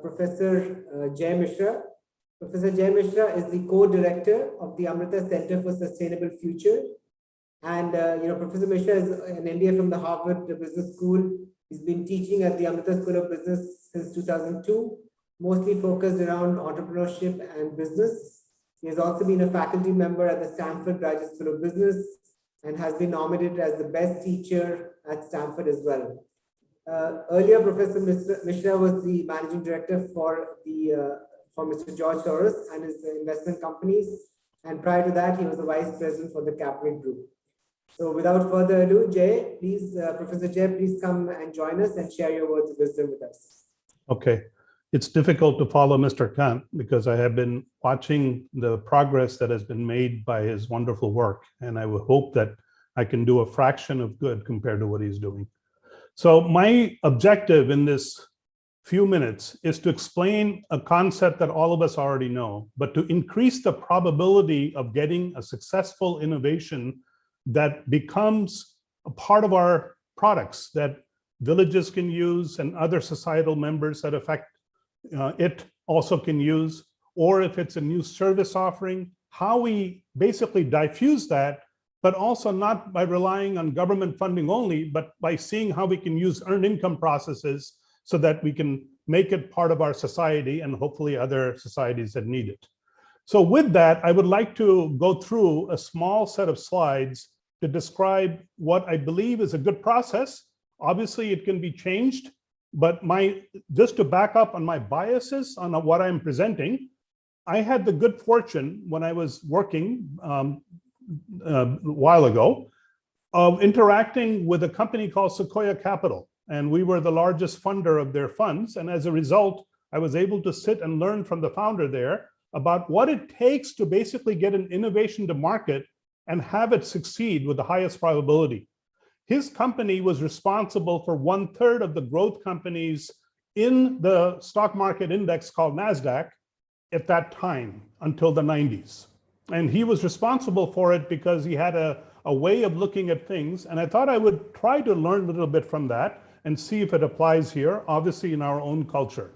Professor Jay Mishra. Professor Jay Mishra is the co-director of the Amrita Center for Sustainable Future. And Professor Mishra is an MBA from the Harvard Business School. He's been teaching at the Amrita School of Business since 2002, mostly focused around entrepreneurship and business. He has also been a faculty member at the Stanford Graduate School of Business and has been nominated as the best teacher at Stanford as well. Earlier, Professor Mishra was the managing director for Mr. George Soros and his investment companies. And prior to that, he was the vice president for the Capital Group. So without further ado, Jay, please, Professor Jay, please come and join us and share your words of wisdom with us. Okay. It's difficult to follow Mr. Kant because I have been watching the progress that has been made by his wonderful work. And I would hope that I can do a fraction of good compared to what he's doing. So my objective in this few minutes is to explain a concept that all of us already know, but to increase the probability of getting a successful innovation that becomes a part of our products that villages can use and other societal members that affect it also can use, or if it's a new service offering, how we basically diffuse that, but also not by relying on government funding only, but by seeing how we can use earned income processes so that we can make it part of our society and hopefully other societies that need it. So with that, I would like to go through a small set of slides to describe what I believe is a good process. Obviously, it can be changed, but just to back up on my biases on what I'm presenting, I had the good fortune when I was working a while ago of interacting with a company called Sequoia Capital, and we were the largest funder of their funds. And as a result, I was able to sit and learn from the founder there about what it takes to basically get an innovation to market and have it succeed with the highest probability. His company was responsible for 1/3 of the growth companies in the stock market index called NASDAQ at that time until the 90s. And he was responsible for it because he had a way of looking at things. And I thought I would try to learn a little bit from that and see if it applies here, obviously in our own culture.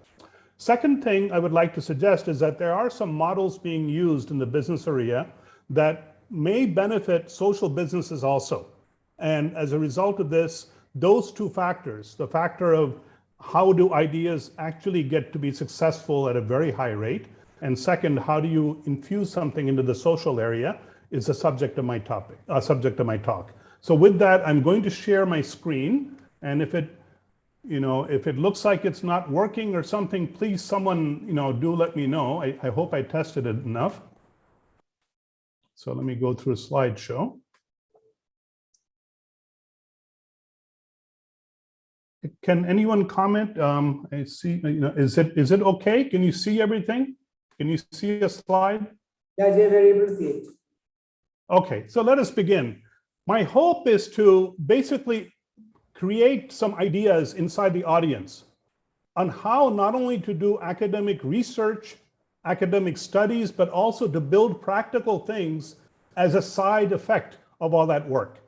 Second thing I would like to suggest is that there are some models being used in the business area that may benefit social businesses also. And as a result of this, those two factors, the factor of how do ideas actually get to be successful at a very high rate, and second, how do you infuse something into the social area, is the subject of my talk. So with that, I'm going to share my screen, and if it looks like it's not working or something, please someone do let me know. I hope I tested it enough. So let me go through a slideshow. Can anyone comment? I see. Is it okay? Can you see everything? Can you see a slide? Yeah, Jay, we're able to see it. Okay, so let us begin. My hope is to basically create some ideas inside the audience on how not only to do academic research, academic studies, but also to build practical things as a side effect of all that work.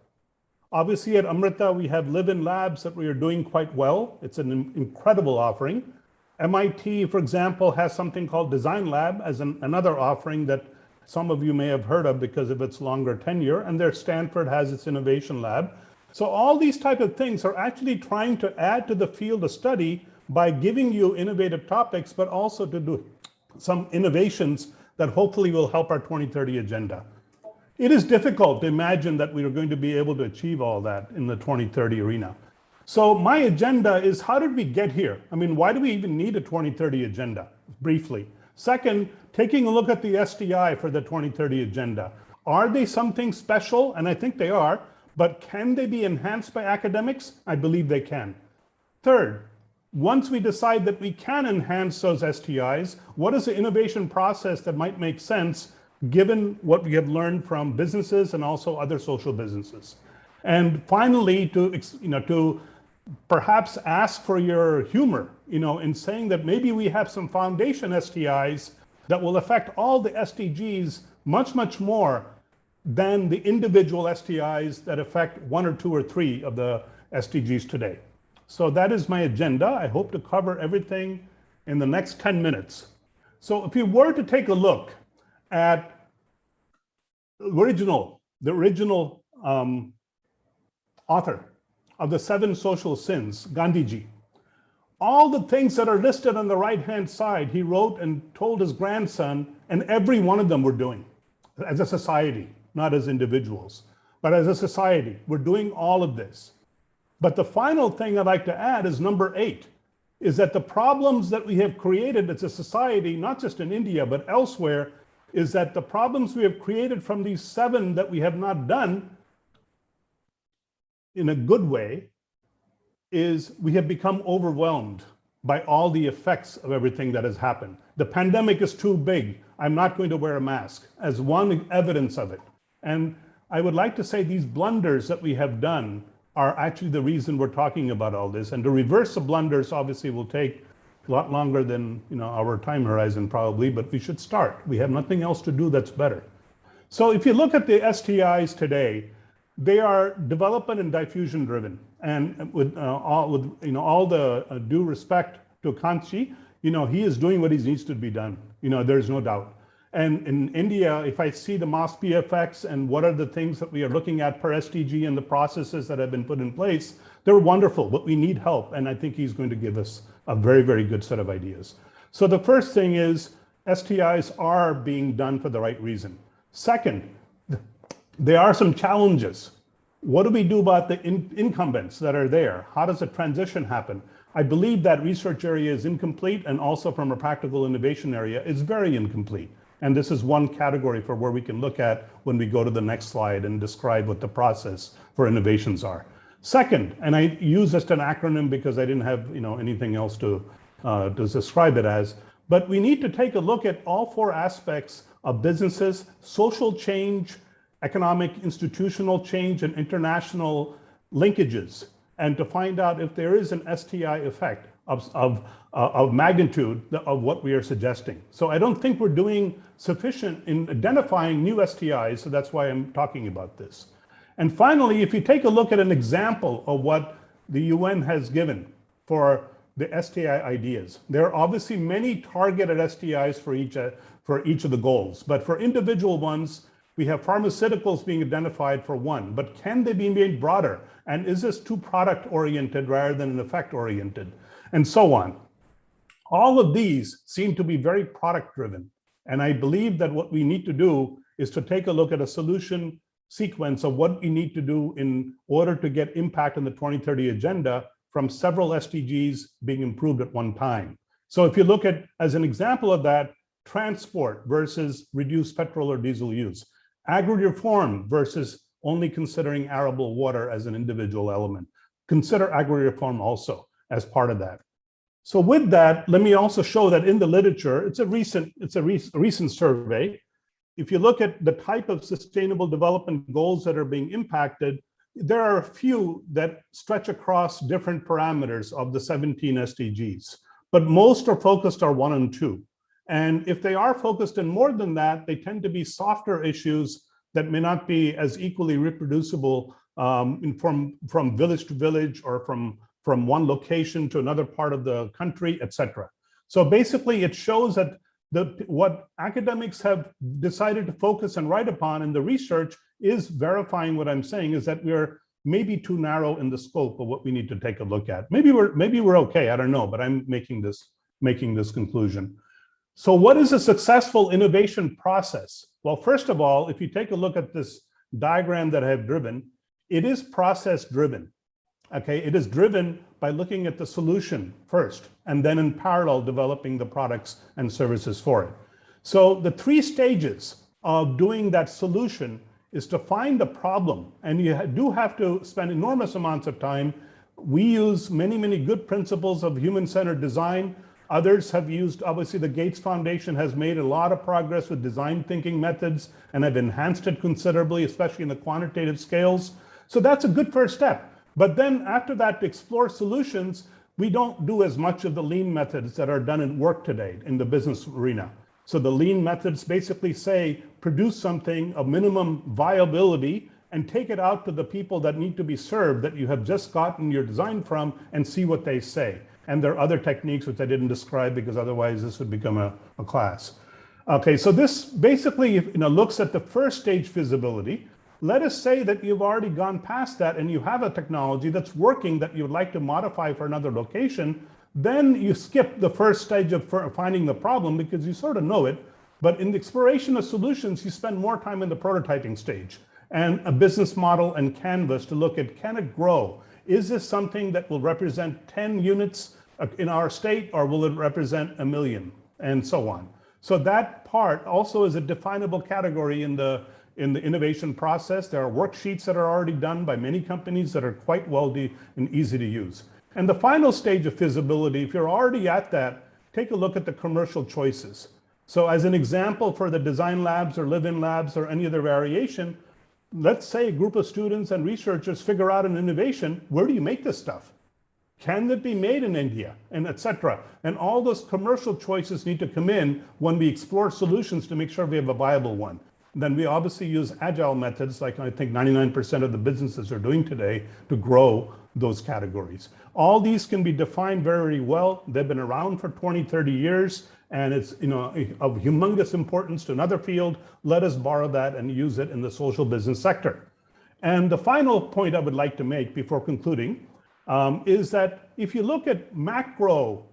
Obviously at Amrita, we have live-in labs that we are doing quite well. It's an incredible offering. MIT, for example, has something called Design Lab as another offering that some of you may have heard of because of its longer tenure, and there Stanford has its Innovation Lab. So all these type of things are actually trying to add to the field of study by giving you innovative topics, but also to do some innovations that hopefully will help our 2030 agenda. It is difficult to imagine that we are going to be able to achieve all that in the 2030 arena. So my agenda is, how did we get here? I mean, why do we even need a 2030 agenda? Briefly. Second, taking a look at the SDI for the 2030 agenda. Are they something special? And I think they are, but can they be enhanced by academics? I believe they can. Third, once we decide that we can enhance those STIs, what is the innovation process that might make sense given what we have learned from businesses and also other social businesses? And finally, to perhaps ask for your humor, in saying that maybe we have some foundation STIs that will affect all the SDGs much, much more than the individual STIs that affect one or two or three of the SDGs today. So that is my agenda. I hope to cover everything in the next 10 minutes. So if you were to take a look at the original author of the 7 social sins, Gandhiji, all the things that are listed on the right-hand side, he wrote and told his grandson, and every one of them we're doing as a society, not as individuals, but as a society. We're doing all of this. But the final thing I'd like to add is number 8, is that the problems that we have created as a society, not just in India, but elsewhere, is that the problems we have created from these 7 that we have not done in a good way is we have become overwhelmed by all the effects of everything that has happened. The pandemic is too big. I'm not going to wear a mask as one evidence of it. And I would like to say these blunders that we have done are actually the reason we're talking about all this. And to reverse the blunders obviously will take a lot longer than our time horizon probably, but we should start. We have nothing else to do that's better. So if you look at the STIs today, they are development and diffusion driven. And with all the due respect to Kanchi, he is doing what he needs to be done. There's no doubt. And in India, if I see the mass PFX and what are the things that we are looking at per SDG and the processes that have been put in place, they're wonderful, but we need help. And I think he's going to give us a very, very good set of ideas. So the first thing is STIs are being done for the right reason. Second, there are some challenges. What do we do about the incumbents that are there? How does the transition happen? I believe that research area is incomplete, and also from a practical innovation area, it's very incomplete. And this is one category for where we can look at when we go to the next slide and describe what the process for innovations are. Second, and I use just an acronym because I didn't have anything else to describe it as, but we need to take a look at all 4 aspects of businesses, social change, economic institutional change, and international linkages, and to find out if there is an STI effect of magnitude of what we are suggesting. So I don't think we're doing sufficient in identifying new STIs, so that's why I'm talking about this. And finally, if you take a look at an example of what the UN has given for the STI ideas, there are obviously many targeted STIs for each of the goals, but for individual ones, we have pharmaceuticals being identified for one, but can they be made broader? And is this too product oriented rather than an effect oriented? And so on. All of these seem to be very product driven. And I believe that what we need to do is to take a look at a solution sequence of what we need to do in order to get impact on the 2030 agenda from several SDGs being improved at one time. So if you look at, as an example of that, transport versus reduced petrol or diesel use, agri-reform versus only considering arable water as an individual element. Consider agri-reform also as part of that. So with that, let me also show that in the literature, it's a recent survey. If you look at the type of sustainable development goals that are being impacted, there are a few that stretch across different parameters of the 17 SDGs, but most are focused on 1 and 2. And if they are focused in more than that, they tend to be softer issues that may not be as equally reproducible from village to village or from one location to another part of the country, etc. So basically, it shows that what academics have decided to focus and write upon in the research is verifying what I'm saying, is that we're maybe too narrow in the scope of what we need to take a look at. Maybe we're okay, I don't know, but I'm making this conclusion. So what is a successful innovation process? Well, first of all, if you take a look at this diagram that I have driven, it is process driven. Okay, it is driven by looking at the solution first, and then in parallel developing the products and services for it. So the 3 stages of doing that solution is to find the problem, and you do have to spend enormous amounts of time. We use many, many good principles of human-centered design. Others have used, obviously the Gates Foundation has made a lot of progress with design thinking methods and have enhanced it considerably, especially in the quantitative scales. So that's a good first step. But then after that, to explore solutions, we don't do as much of the lean methods that are done in work today in the business arena. So the lean methods basically say, produce something of minimum viability and take it out to the people that need to be served that you have just gotten your design from and see what they say. And there are other techniques which I didn't describe because otherwise this would become a class. Okay, so this basically looks at the first stage feasibility. Let us say that you've already gone past that and you have a technology that's working that you would like to modify for another location. Then you skip the first stage of finding the problem because you sort of know it. But in the exploration of solutions, you spend more time in the prototyping stage and a business model and canvas to look at, can it grow? Is this something that will represent 10 units in our state, or will it represent 1 million, and so on? So that part also is a definable category in the innovation process. There are worksheets that are already done by many companies that are quite wealthy and easy to use. And the final stage of feasibility, if you're already at that, take a look at the commercial choices. So as an example for the design labs or live-in labs or any other variation, let's say a group of students and researchers figure out an innovation. Where do you make this stuff? Can it be made in India, and etc.? And all those commercial choices need to come in when we explore solutions to make sure we have a viable one. Then we obviously use agile methods, like I think 99% of the businesses are doing today, to grow those categories. All these can be defined very well. They've been around for 20, 30 years, and it's of humongous importance to another field. Let us borrow that and use it in the social business sector. And the final point I would like to make before concluding is that if you look at macro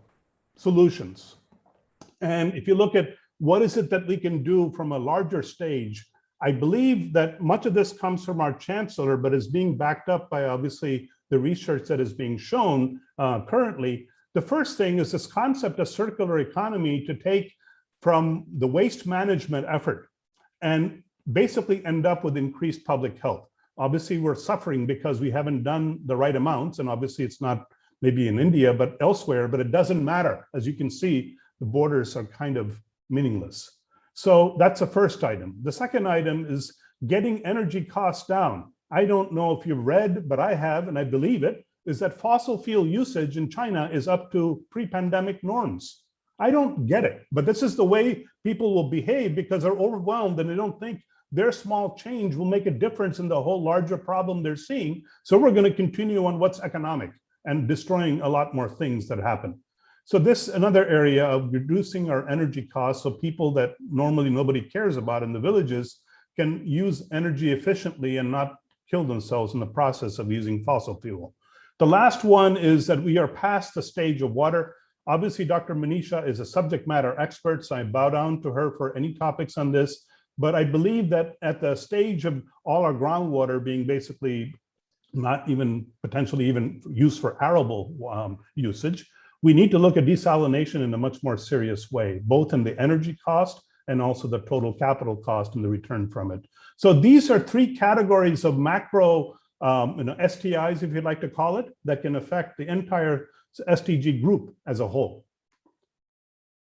solutions, and if you look at what is it that we can do from a larger stage, I believe that much of this comes from our chancellor, but is being backed up by obviously the research that is being shown currently. The first thing is this concept of circular economy to take from the waste management effort and basically end up with increased public health. Obviously, we're suffering because we haven't done the right amounts, and obviously it's not maybe in India, but elsewhere, but it doesn't matter. As you can see, the borders are kind of meaningless. So that's the first item. The second item is getting energy costs down. I don't know if you've read, but I have, and I believe it, is that fossil fuel usage in China is up to pre-pandemic norms. I don't get it, but this is the way people will behave because they're overwhelmed and they don't think their small change will make a difference in the whole larger problem they're seeing. So we're going to continue on what's economic and destroying a lot more things that happen. So this another area of reducing our energy costs so people that normally nobody cares about in the villages can use energy efficiently and not kill themselves in the process of using fossil fuel. The last one is that we are past the stage of water. Obviously, Dr. Manisha is a subject matter expert, so I bow down to her for any topics on this. But I believe that at the stage of all our groundwater being basically not even potentially even used for arable usage, we need to look at desalination in a much more serious way, both in the energy cost and also the total capital cost and the return from it. So these are 3 categories of macro STIs, if you'd like to call it, that can affect the entire SDG group as a whole.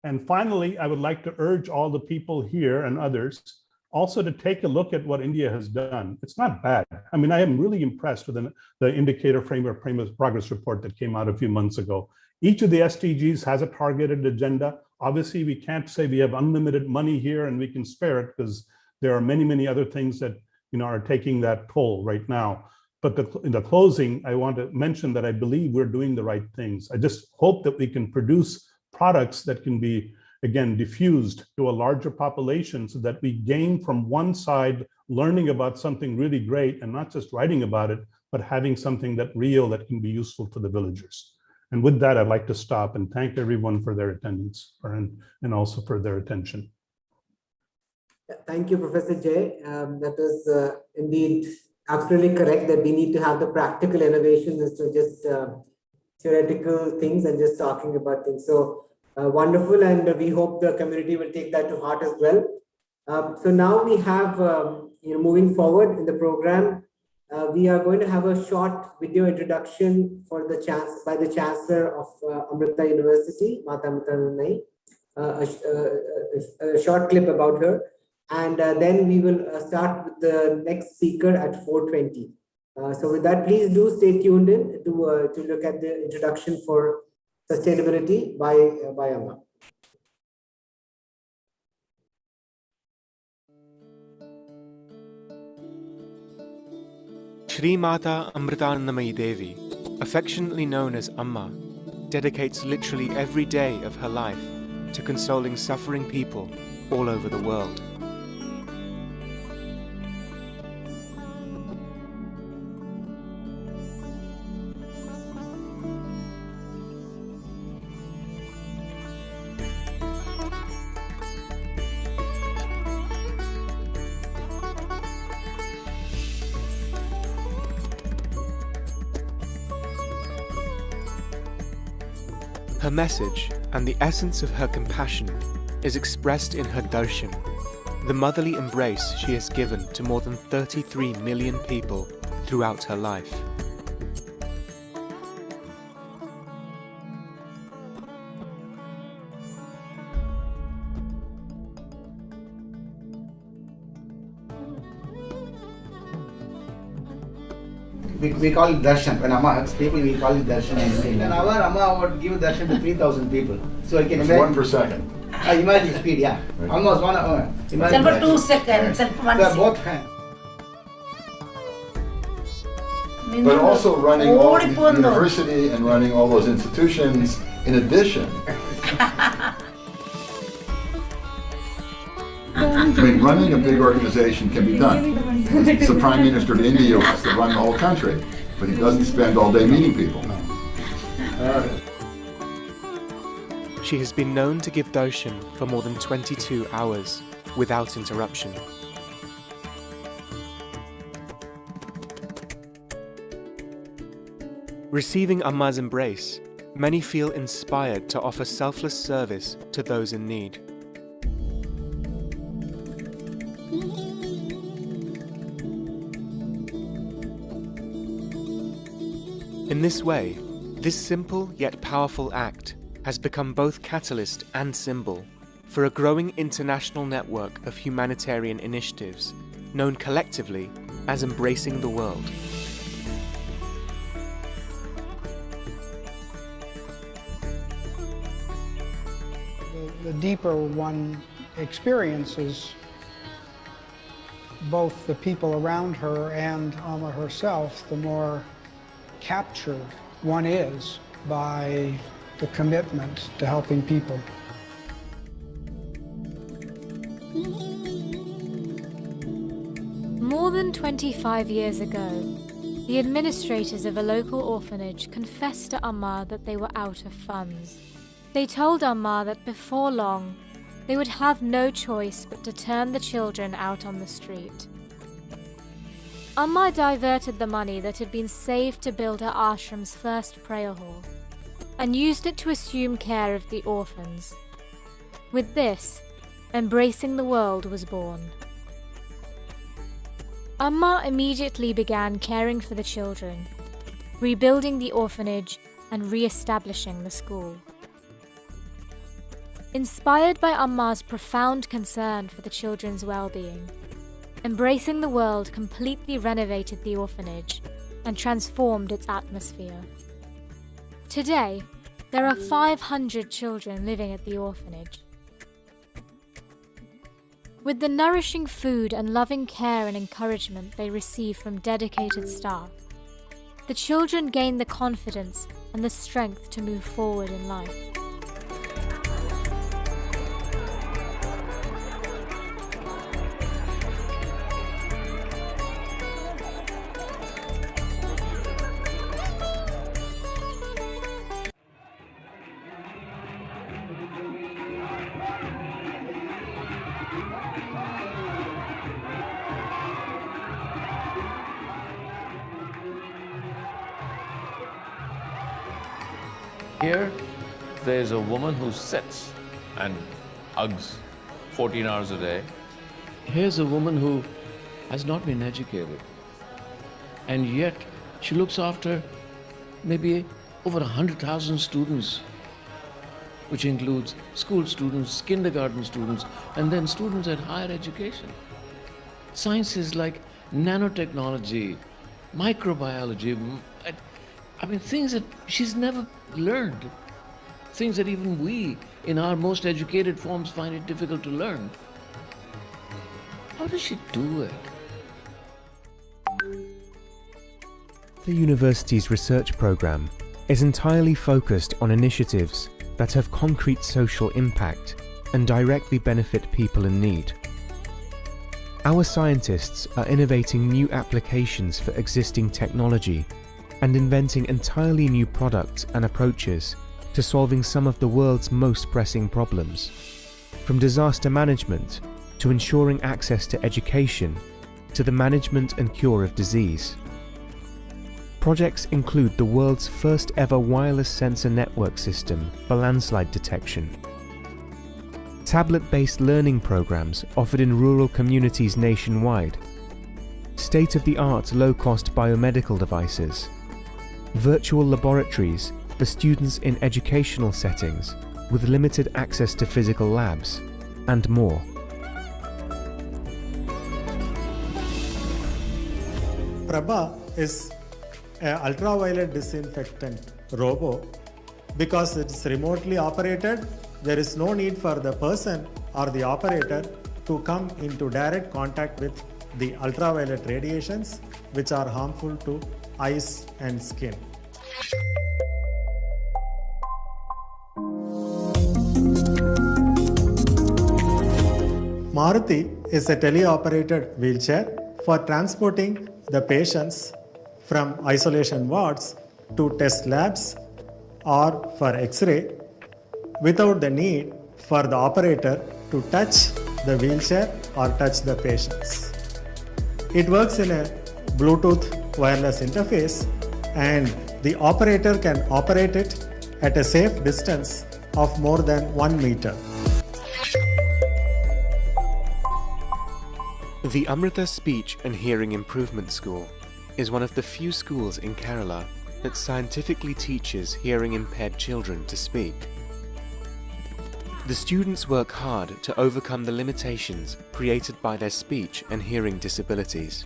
And finally, I would like to urge all the people here and others also to take a look at what India has done. It's not bad. I mean, I am really impressed with the indicator framework progress report that came out a few months ago. Each of the SDGs has a targeted agenda. Obviously, we can't say we have unlimited money here and we can spare it, because there are many, many other things that are taking that toll right now. But in the closing, I want to mention that I believe we're doing the right things. I just hope that we can produce products that can be, again, diffused to a larger population, so that we gain from one side learning about something really great and not just writing about it, but having something that real that can be useful to the villagers. And with that, I'd like to stop and thank everyone for their attendance and also for their attention. Thank you, Professor Jay. That is indeed absolutely correct, that we need to have the practical innovations instead of just theoretical things and just talking about things. So wonderful, and we hope the community will take that to heart as well. So now we have, moving forward in the program, we are going to have a short video introduction by the Chancellor of Amrita University, Mata Amrita Nai, a short clip about her. And then we will start with the next speaker at 4:20. So with that, please do stay tuned in to look at the introduction for sustainability by Amma. Shri Mata Amritanandamayi Devi, affectionately known as Amma, dedicates literally every day of her life to consoling suffering people all over the world. Her message and the essence of her compassion is expressed in her darshan, the motherly embrace she has given to more than 33 million people throughout her life. We call it darshan. When Amma hugs people, we call it darshan. And our Amma would give darshan to 3,000 people. So I can It's imagine. 1 per second. Imagine speed, yeah. Right. Almost 1 hour. It's about 2 seconds. It's 1 So second. both hands. But also running all the university and running all those institutions in addition. I mean, running a big organization can be done. The Prime Minister of India wants to run the whole country, but he doesn't spend all day meeting people. She has been known to give darshan for more than 22 hours without interruption. Receiving Amma's embrace, many feel inspired to offer selfless service to those in need. In this way, this simple yet powerful act has become both catalyst and symbol for a growing international network of humanitarian initiatives known collectively as Embracing the World. The deeper one experiences both the people around her and Amma herself, the more captured one is by the commitment to helping people. More than 25 years ago, the administrators of a local orphanage confessed to Amma that they were out of funds. They told Amma that before long, they would have no choice but to turn the children out on the street. Amma diverted the money that had been saved to build her ashram's first prayer hall and used it to assume care of the orphans. With this, Embracing the World was born. Amma immediately began caring for the children, rebuilding the orphanage and re-establishing the school. Inspired by Amma's profound concern for the children's well-being, Embracing the World completely renovated the orphanage and transformed its atmosphere. Today, there are 500 children living at the orphanage. With the nourishing food and loving care and encouragement they receive from dedicated staff, the children gain the confidence and the strength to move forward in life. Here, there's a woman who sits and hugs 14 hours a day. Here's a woman who has not been educated, and yet she looks after maybe over 100,000 students, which includes school students, kindergarten students, and then students at higher education. Sciences like nanotechnology, microbiology, I mean, things that she's never learned, things that even we, in our most educated forms, find it difficult to learn. How does she do it? The university's research program is entirely focused on initiatives that have concrete social impact and directly benefit people in need. Our scientists are innovating new applications for existing technology and inventing entirely new products and approaches to solving some of the world's most pressing problems, from disaster management to ensuring access to education to the management and cure of disease. Projects include the world's first ever wireless sensor network system for landslide detection, tablet-based learning programs offered in rural communities nationwide, state-of-the-art low-cost biomedical devices, virtual laboratories for students in educational settings with limited access to physical labs, and more. Prabha is an ultraviolet disinfectant robot. Because it's remotely operated, there is no need for the person or the operator to come into direct contact with the ultraviolet radiations, which are harmful to eyes and skin. Maruti is a teleoperated wheelchair for transporting the patients from isolation wards to test labs or for X-ray without the need for the operator to touch the wheelchair or touch the patients. It works in a Bluetooth wireless interface, and the operator can operate it at a safe distance of more than 1 meter. The Amrita Speech and Hearing Improvement School is one of the few schools in Kerala that scientifically teaches hearing impaired children to speak. The students work hard to overcome the limitations created by their speech and hearing disabilities.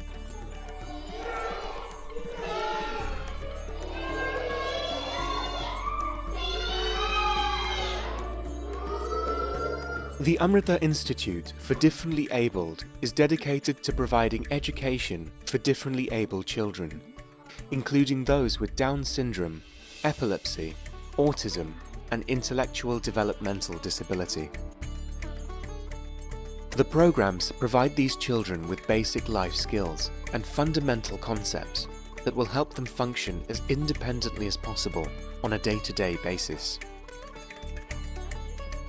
The Amrita Institute for Differently Abled is dedicated to providing education for differently abled children, including those with Down syndrome, epilepsy, autism, and intellectual developmental disability. The programs provide these children with basic life skills and fundamental concepts that will help them function as independently as possible on a day-to-day basis.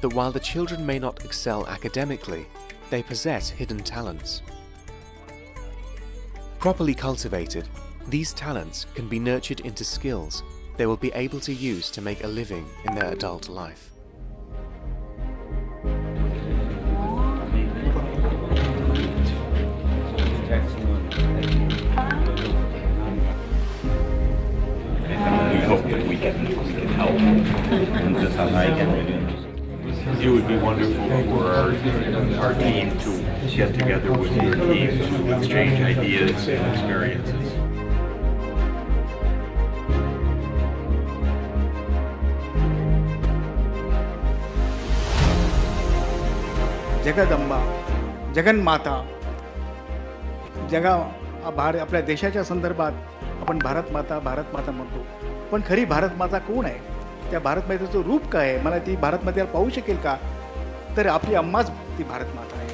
That while the children may not excel academically, they possess hidden talents. Properly cultivated, these talents can be nurtured into skills they will be able to use to make a living in their adult life. We hope that we can help. And that's how I can. it would be wonderful for our team to get together with your team to exchange ideas and experiences. Jagdamba जगन्माता आपल्या देशाच्या संदर्भात आपण भारत माता म्हणतो, पण खरी भारत माता कोण आहे? त्या भारत मातेचं रूप काय आहे? मला ती भारत मातेला पाहू शकेल का? तर आपली अम्माच ती भारत माता आहे.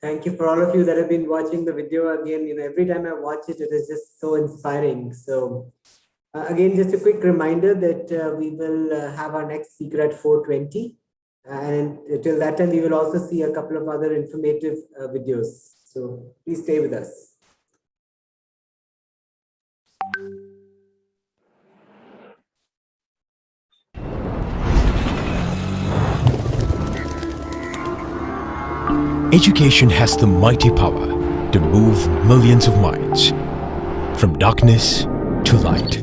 Thank you for all of you that have been watching the video. Again, every time I watch it, it is just so inspiring. So again, just a quick reminder that we will have our next speaker at 4:20. And till that time, we will also see a couple of other informative videos. So please stay with us. Education has the mighty power to move millions of minds from darkness to light,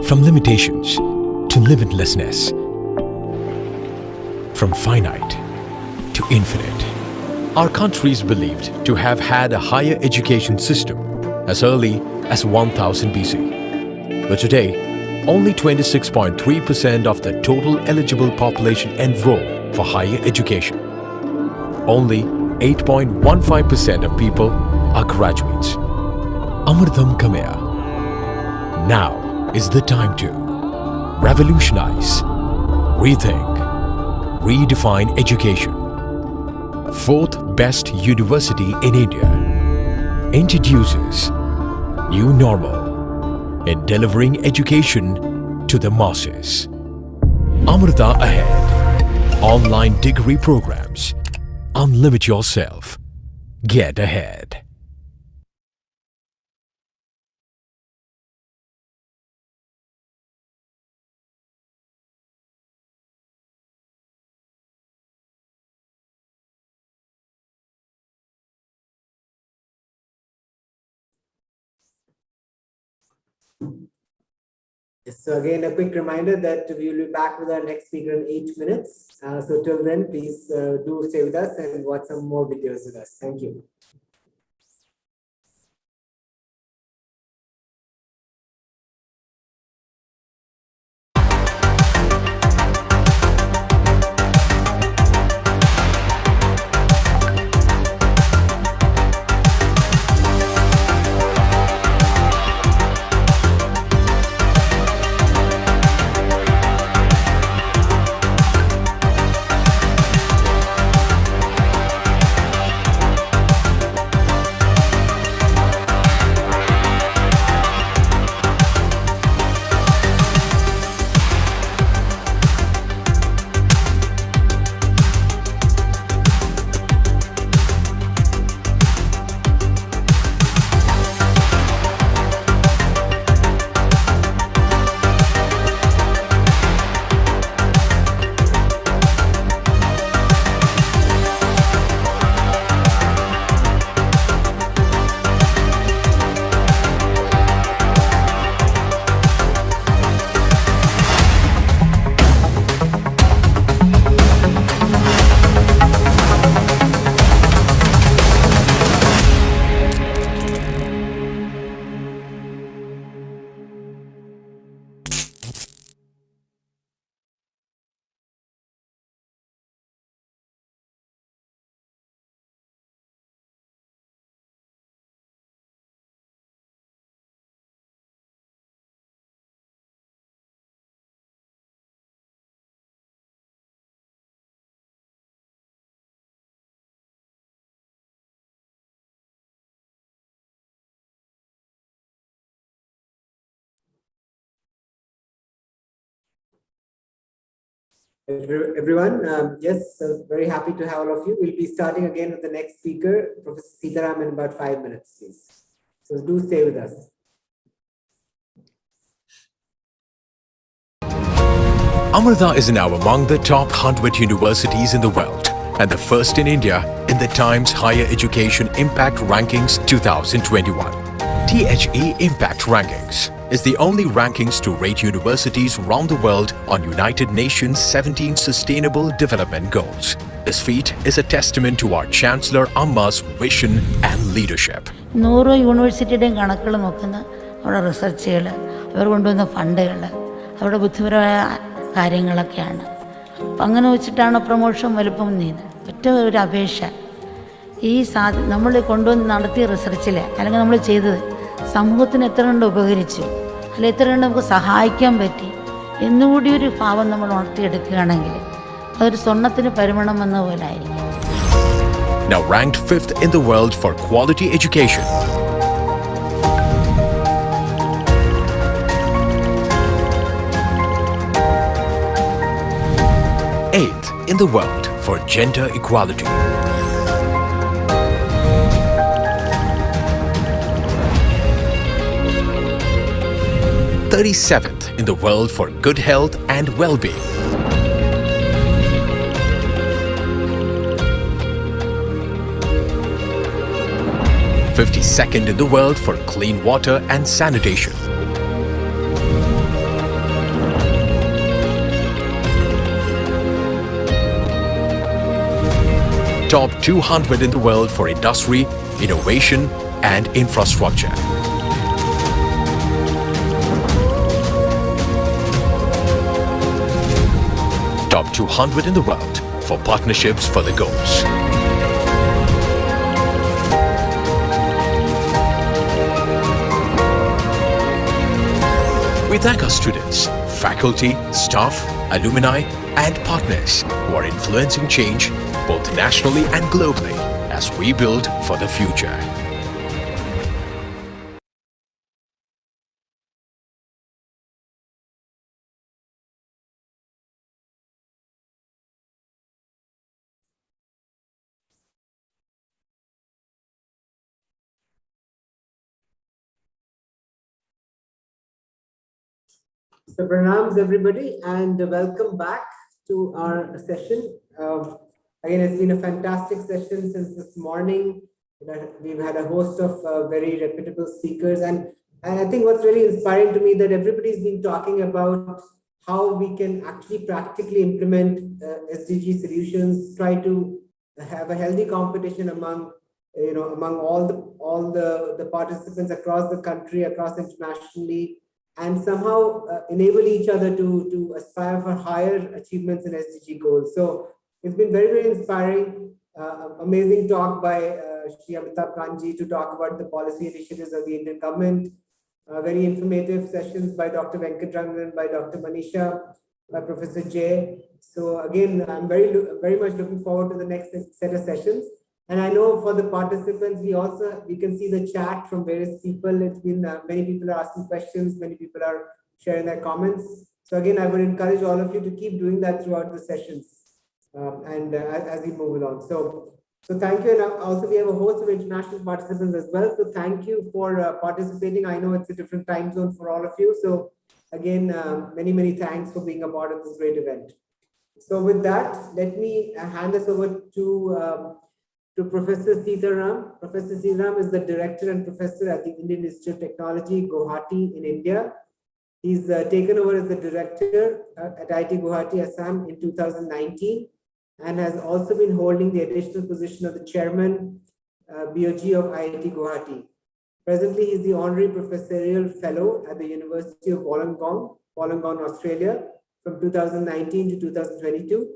from limitations to limitlessness, from finite to infinite. Our country is believed to have had a higher education system as early as 1000 BC. But today, only 26.3% of the total eligible population enroll for higher education. Only 8.15% of people are graduates. Amritam Kamea. Now is the time to revolutionize, rethink, redefine education. Fourth best university in India introduces new normal in delivering education to the masses. Amrita Ahead. Online degree programs. Unlimit yourself. Get ahead. So again, a quick reminder that we will be back with our next speaker in 8 minutes. So till then, please do stay with us and watch some more videos with us. Thank you. everyone. Yes, very happy to have all of you. We'll be starting again with the next speaker, Professor Sitaram, in about 5 minutes, please. So do stay with us. Amrita is now among the top 100 universities in the world and the first in India in the Times Higher Education Impact Rankings 2021. THE Impact Rankings is the only rankings to rate universities around the world on United Nations 17 Sustainable Development Goals. This feat is a testament to our Chancellor Amma's vision and leadership. 100 യൂണിവേഴ്സിറ്റിയുടെയും കണക്കുകൾ നോക്കുന്ന അവരുടെ റിസർച്ചുകൾ, അവർ കൊണ്ടുവന്ന ഫണ്ടുകൾ, അവരുടെ ബുദ്ധിപരമായ കാര്യങ്ങളൊക്കെയാണ്. അപ്പം അങ്ങനെ വെച്ചിട്ടാണ് പ്രൊമോഷൻ വലുപ്പം നീത്. ഒറ്റ ഒരു അപേക്ഷ, ഈ നമ്മൾ കൊണ്ടുവന്ന് നടത്തിയ റിസർച്ചിൽ അല്ലെങ്കിൽ നമ്മൾ ചെയ്തത് സമൂഹത്തിന് എത്ര കണ്ട് ഉപകരിച്ചു, അല്ല എത്ര കണ്ട് നമുക്ക് സഹായിക്കാൻ പറ്റി എന്നുകൂടി ഒരു ഭാവം നമ്മൾ ഉണർത്തിയെടുക്കുകയാണെങ്കിൽ അതൊരു സ്വർണ്ണത്തിന് പരിമണം വന്ന പോലെ ആയിരിക്കും. Now ranked 5th in the world for quality education. Eighth in the world for gender equality. 37th in the world for good health and well-being. 52nd in the world for clean water and sanitation. Top 200 in the world for industry, innovation and infrastructure. Top 200 in the world for partnerships for the goals. We thank our students, faculty, staff, alumni, and partners who are influencing change both nationally and globally as we build for the future. So pranams everybody and welcome back to our session. Again, it's been a fantastic session since this morning. We've had a host of very reputable speakers, and I think what's really inspiring to me that everybody's been talking about how we can actually practically implement SDG solutions, try to have a healthy competition among all the participants across the country, across internationally, and somehow enable each other to aspire for higher achievements in SDG goals. So it's been very, very inspiring. Amazing talk by Shri Amitabh Kanji to talk about the policy initiatives of the Indian government. Very informative sessions by Dr. Venkatrangan, by Dr. Manisha, by Professor Jay. So again, I'm very much looking forward to the next set of sessions. And I know for the participants, we can see the chat from various people. It's been many people are asking questions, many people are sharing their comments. So again, I would encourage all of you to keep doing that throughout the sessions as we move along. So thank you. And also we have a host of international participants as well. So thank you for participating. I know it's a different time zone for all of you. So again, many, many thanks for being a part of this great event. So with that, let me hand this over to Professor Sitaram. Professor Sitaram is the Director and Professor at the Indian Institute of Technology, Guwahati in India. He's taken over as the Director at IIT Guwahati, Assam in 2019 and has also been holding the additional position of the Chairman, BOG of IIT Guwahati. Presently, he's the Honorary Professorial Fellow at the University of Wollongong, Australia from 2019 to 2022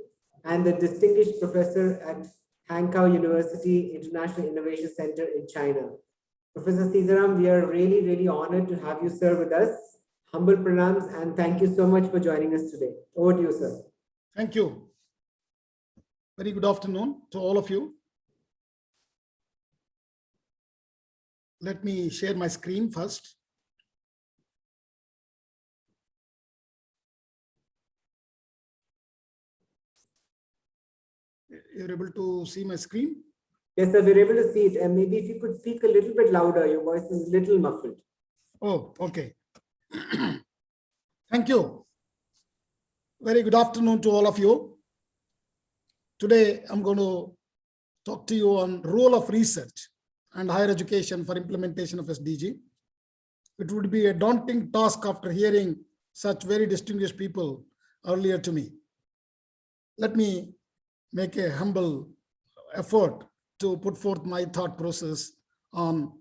and the Distinguished Professor at Hankow University International Innovation Center in China. Professor Sitaram, we are really, really honored to have you, sir, with us. Humble pranams and thank you so much for joining us today. Over to you, sir. Thank you. Very good afternoon to all of you. Let me share my screen first. you're able to see my screen? Yes, sir, we're able to see it. And maybe if you could speak a little bit louder, your voice is a little muffled. Oh, okay. Thank you. Very good afternoon to all of you. Today, I'm going to talk to you on role of research and higher education for implementation of SDG. It would be a daunting task after hearing such very distinguished people earlier to me. Let me make a humble effort to put forth my thought process on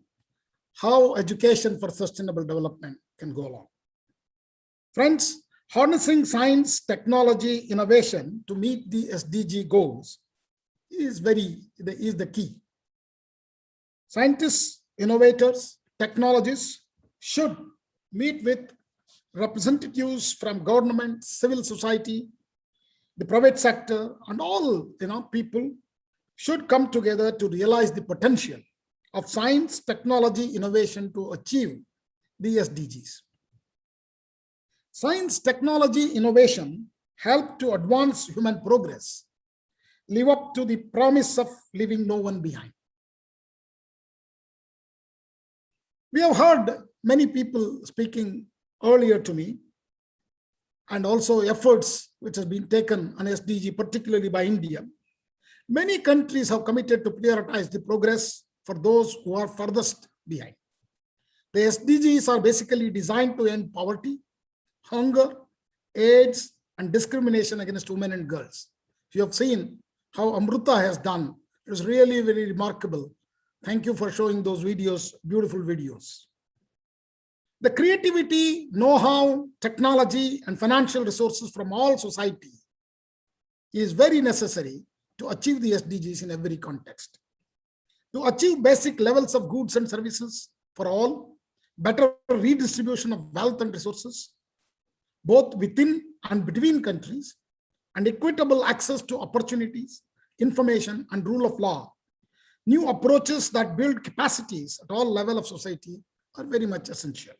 how education for sustainable development can go along. Friends, harnessing science, technology, innovation to meet the SDG goals is the key. Scientists, innovators, technologists should meet with representatives from government, civil society, the private sector, and all people should come together to realize the potential of science, technology, innovation to achieve the SDGs. Science, technology, innovation help to advance human progress, live up to the promise of leaving no one behind. We have heard many people speaking earlier to me, and also efforts which have been taken on SDG, particularly by India. Many countries have committed to prioritize the progress for those who are furthest behind. The SDGs are basically designed to end poverty, hunger, AIDS, and discrimination against women and girls. You have seen how Amrita has done. It was really very remarkable. Thank you for showing those videos, beautiful videos. The creativity, know-how, technology, and financial resources from all society is very necessary to achieve the SDGs in every context. To achieve basic levels of goods and services for all, better redistribution of wealth and resources, both within and between countries, and equitable access to opportunities, information, and rule of law, new approaches that build capacities at all levels of society are very much essential.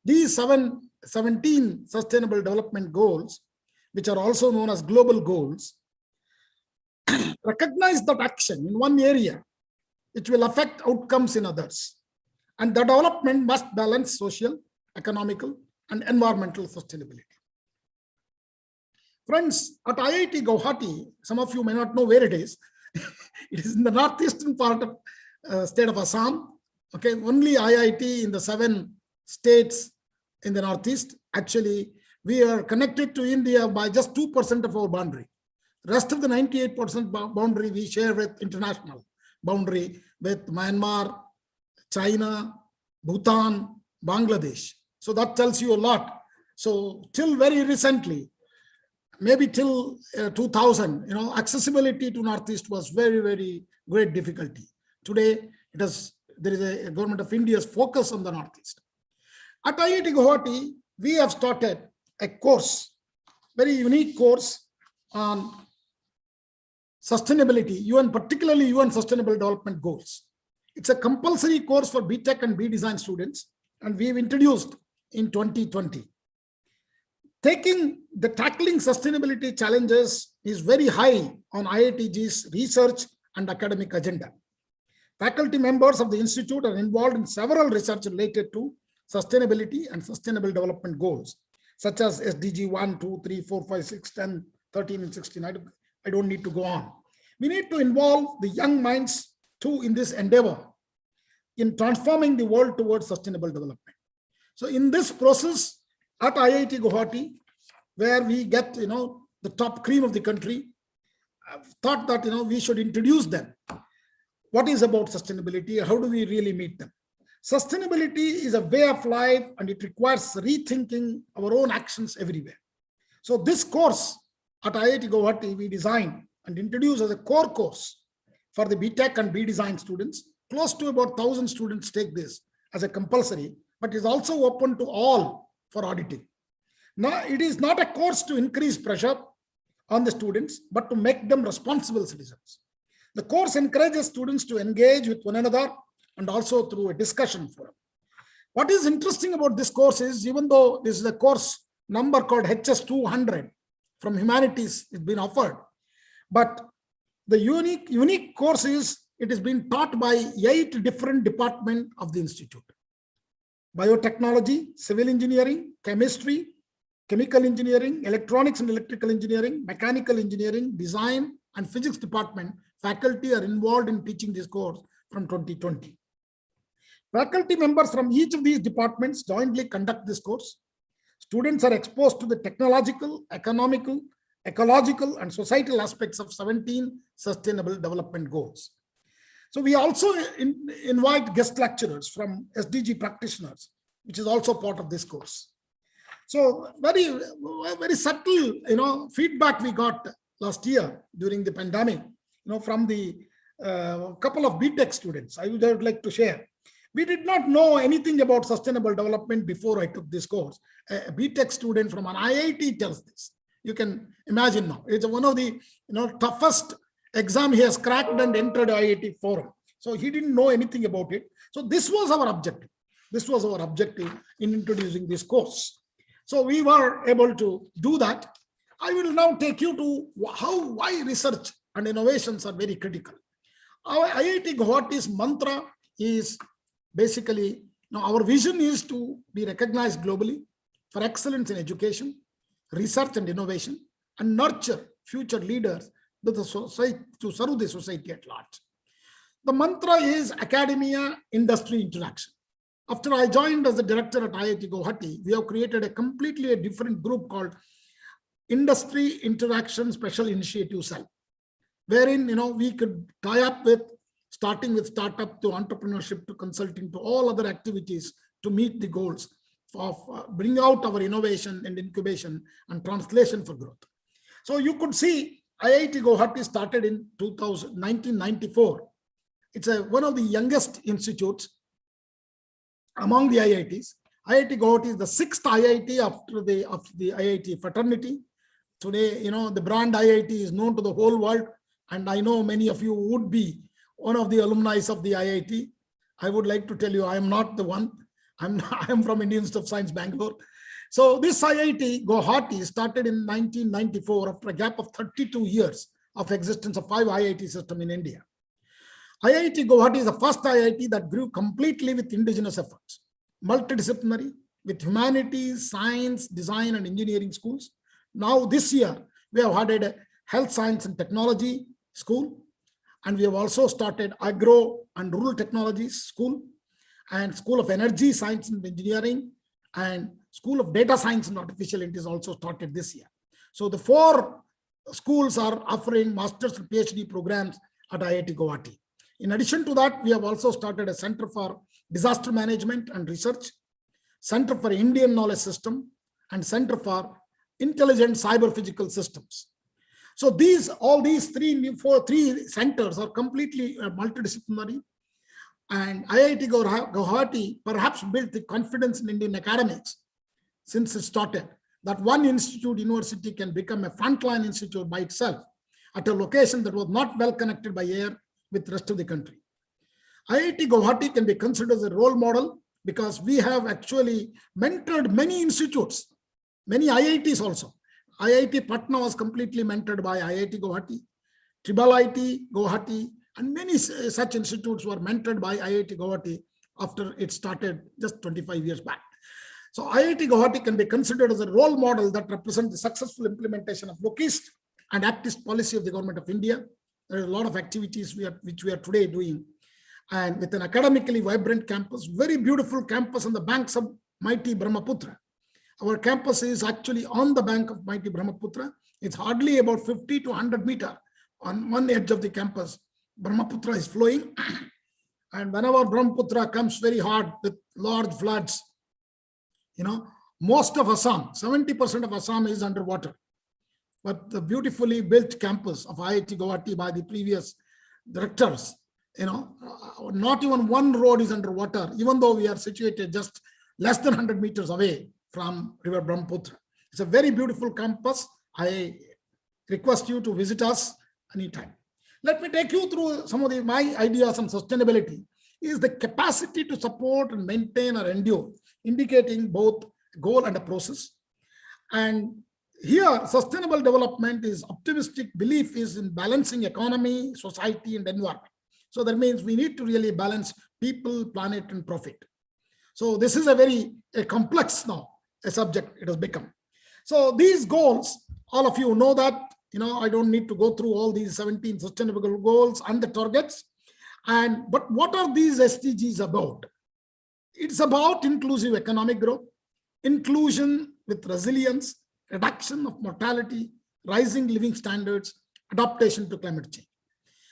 These 17 Sustainable Development Goals, which are also known as global goals, recognize that action in one area which will affect outcomes in others. And the development must balance social, economical, and environmental sustainability. Friends, at IIT Guwahati, some of you may not know where it is. It is in the northeastern part of state of Assam. Okay, only IIT in the 7 states in the northeast. Actually, we are connected to India by just 2% of our boundary. Rest of the 98% boundary we share with international boundary with Myanmar, China, Bhutan, Bangladesh. So that tells you a lot. So till very recently, maybe till 2000, accessibility to Northeast was very, very great difficulty. Today, there is a government of India's focus on the Northeast. At IIT Guwahati, we have started a course, very unique course on sustainability, particularly UN Sustainable Development Goals. It's a compulsory course for BTech and B Design students, and we've introduced in 2020. Tackling sustainability challenges is very high on IITG's research and academic agenda. Faculty members of the institute are involved in several research related to sustainability and sustainable development goals, such as SDG 1, 2, 3, 4, 5, 6, 10, 13, and 16. I don't need to go on. We need to involve the young minds too in this endeavor in transforming the world towards sustainable development. So in this process at IIT Guwahati, where we get the top cream of the country, I've thought that we should introduce them. What is about sustainability? How do we really meet them? Sustainability is a way of life, and it requires rethinking our own actions everywhere. So this course at IIT Guwahati we designed and introduced as a core course for the BTech and B Design students. Close to about 1,000 students take this as a compulsory, but is also open to all for auditing. Now, it is not a course to increase pressure on the students, but to make them responsible citizens. The course encourages students to engage with one another and also through a discussion forum. What is interesting about this course is, even though this is a course number called HS200 from humanities, it's been offered, but The unique course is, it is being taught by 8 different departments of the institute: biotechnology, civil engineering, chemistry, chemical engineering, electronics and electrical engineering, mechanical engineering, design, and physics department. Faculty are involved in teaching this course from 2020. Faculty members from each of these departments jointly conduct this course. Students are exposed to the technological, economical, ecological, and societal aspects of 17 Sustainable Development Goals. So we also invite guest lecturers from SDG practitioners, which is also part of this course. So very subtle, feedback we got last year during the pandemic, from the couple of BTech students. I would like to share. We did not know anything about sustainable development before I took this course. A BTech student from an IIT tells this. You can imagine now. It's one of the toughest exam he has cracked and entered IIT forum. So he didn't know anything about it. So this was our objective. This was our objective in introducing this course. So we were able to do that. I will now take you to why research and innovations are very critical. Our IIT Guwahati's mantra is basically, our vision is to be recognized globally for excellence in education, research and innovation, and nurture future leaders to serve the society at large. The mantra is academia-industry interaction. After I joined as the director at IIT Guwahati, we have created a completely different group called Industry Interaction Special Initiative Cell, wherein we could tie up with, starting with startup to entrepreneurship to consulting to all other activities to meet the goals of bring out our innovation and incubation and translation for growth. So you could see IIT Guwahati started in 1994. It's one of the youngest institutes among the IITs. IIT Guwahati is the 6th IIT after the IIT fraternity. Today, the brand IIT is known to the whole world, and I know many of you would be one of the alumni of the IIT. I would like to tell you, I am not the one. I'm from Indian Institute of Science, Bangalore. So this IIT Guwahati started in 1994 after a gap of 32 years of existence of 5 IIT systems in India. IIT Guwahati is the first IIT that grew completely with indigenous efforts, multidisciplinary, with humanities, science, design, and engineering schools. Now this year, we have added a health science and technology school, and we have also started agro and rural technologies school, and School of Energy, Science and Engineering, and School of Data Science and Artificial Intelligence also started this year. So the 4 schools are offering master's and PhD programs at IIT Guwahati. In addition to that, we have also started a Center for Disaster Management and Research, Center for Indian Knowledge System, and Center for Intelligent Cyber Physical Systems. So all these three centers are completely multidisciplinary. And IIT Guwahati perhaps built the confidence in Indian academics since it started, that one university can become a frontline institute by itself at a location that was not well connected by air with the rest of the country. IIT Guwahati can be considered as a role model because we have actually mentored many institutes, many IITs also. IIT Patna was completely mentored by IIT Guwahati, Tribal IT Guwahati, and many such institutes were mentored by IIT Guwahati after it started just 25 years back. So IIT Guwahati can be considered as a role model that represents the successful implementation of Lokist and Actist policy of the Government of India. There are a lot of activities which we are today doing. And with an academically vibrant campus, very beautiful campus on the banks of mighty Brahmaputra. Our campus is actually on the bank of mighty Brahmaputra. It's hardly about 50 to 100 meters on one edge of the campus. Brahmaputra is flowing. And whenever Brahmaputra comes very hard with large floods, most of Assam, 70% of Assam is underwater. But the beautifully built campus of IIT Guwahati by the previous directors, not even one road is underwater, even though we are situated just less than 100 meters away from River Brahmaputra. It's a very beautiful campus. I request you to visit us anytime. Let me take you through some of my ideas on sustainability. Is the capacity to support and maintain or endure, indicating both goal and a process. And here, sustainable development is optimistic belief is in balancing economy, society, and environment. So that means we need to really balance people, planet, and profit. So this is a very complex now, a subject it has become. So these goals, all of you know that, I don't need to go through all these 17 sustainable goals and the targets. But what are these SDGs about? It's about inclusive economic growth, inclusion with resilience, reduction of mortality, rising living standards, adaptation to climate change.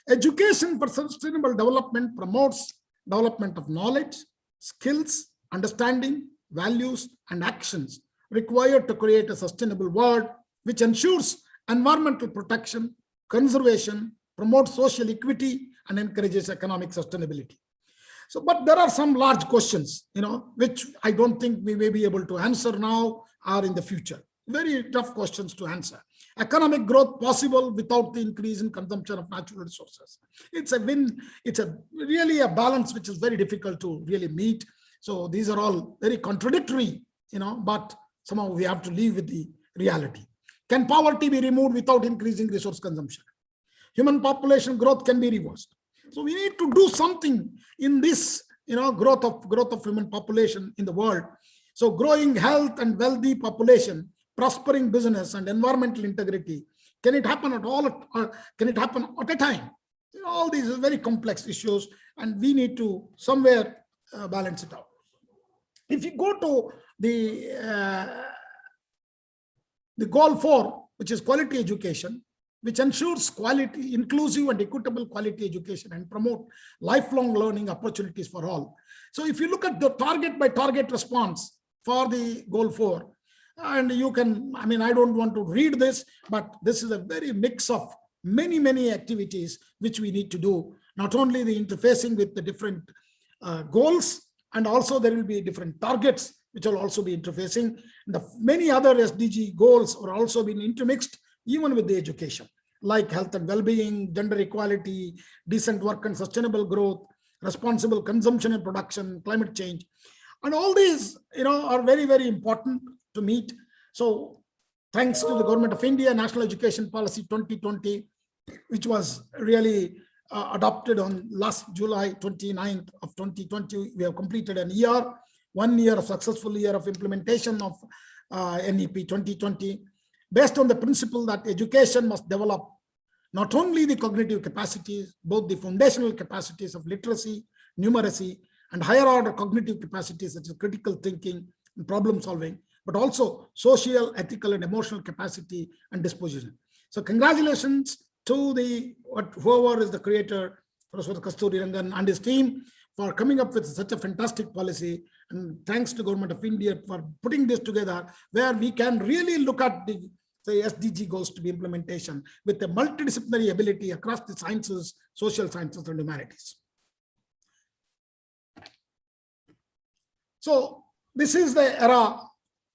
Education for sustainable development promotes development of knowledge, skills, understanding, values, and actions required to create a sustainable world, which ensures environmental protection, conservation, promotes social equity, and encourages economic sustainability. So, but there are some large questions, which I don't think we may be able to answer now or in the future. Very tough questions to answer. Economic growth possible without the increase in consumption of natural resources. It's a win. It's really a balance which is very difficult to really meet. So these are all very contradictory, but somehow we have to live with the reality. Can poverty be removed without increasing resource consumption? Human population growth can be reversed. So we need to do something in this, growth of human population in the world. So growing health and wealthy population, prospering business, and environmental integrity, can it happen at all, or can it happen at a time? All these are very complex issues, and we need to somewhere balance it out. If you go to the goal 4, which is quality education, which ensures quality, inclusive and equitable quality education and promote lifelong learning opportunities for all. So if you look at the target by target response for the goal 4, and you can, I don't want to read this, but this is a very mix of many activities which we need to do, not only the interfacing with the different goals, and also there will be different targets which will also be interfacing. The many other SDG goals are also being intermixed even with the education, like health and well-being, gender equality, decent work and sustainable growth, responsible consumption and production, climate change. And all these, are very important to meet. So thanks to the Government of India, National Education Policy 2020, which was really adopted on last July 29th of 2020, we have completed 1 year of successful year of implementation of NEP 2020, based on the principle that education must develop not only the cognitive capacities, both the foundational capacities of literacy, numeracy, and higher order cognitive capacities such as critical thinking and problem solving, but also social, ethical, and emotional capacity and disposition. So congratulations to whoever is the creator, Professor Kasturi Rangan and his team, for coming up with such a fantastic policy. And thanks to Government of India for putting this together, where we can really look at the SDG goals to be implementation with a multidisciplinary ability across the sciences, social sciences, and humanities. So this is the era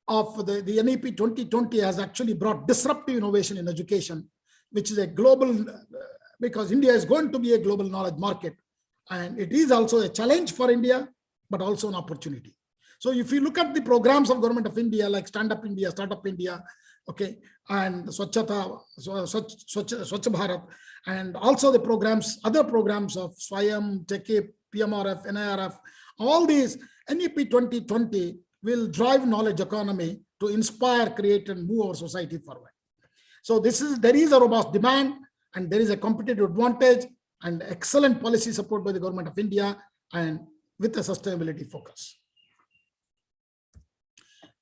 of the NEP 2020 has actually brought disruptive innovation in education, which is a global, because India is going to be a global knowledge market. And it is also a challenge for India, but also an opportunity. So if you look at the programs of Government of India, like Stand Up India, Startup India, okay, and Swachh Bharat, and also the programs, other programs of Swayam, Teke, PMRF, NIRF, all these, NEP 2020 will drive knowledge economy to inspire, create, and move our society forward. So there is a robust demand, and there is a competitive advantage, and excellent policy support by the Government of India, and with a sustainability focus.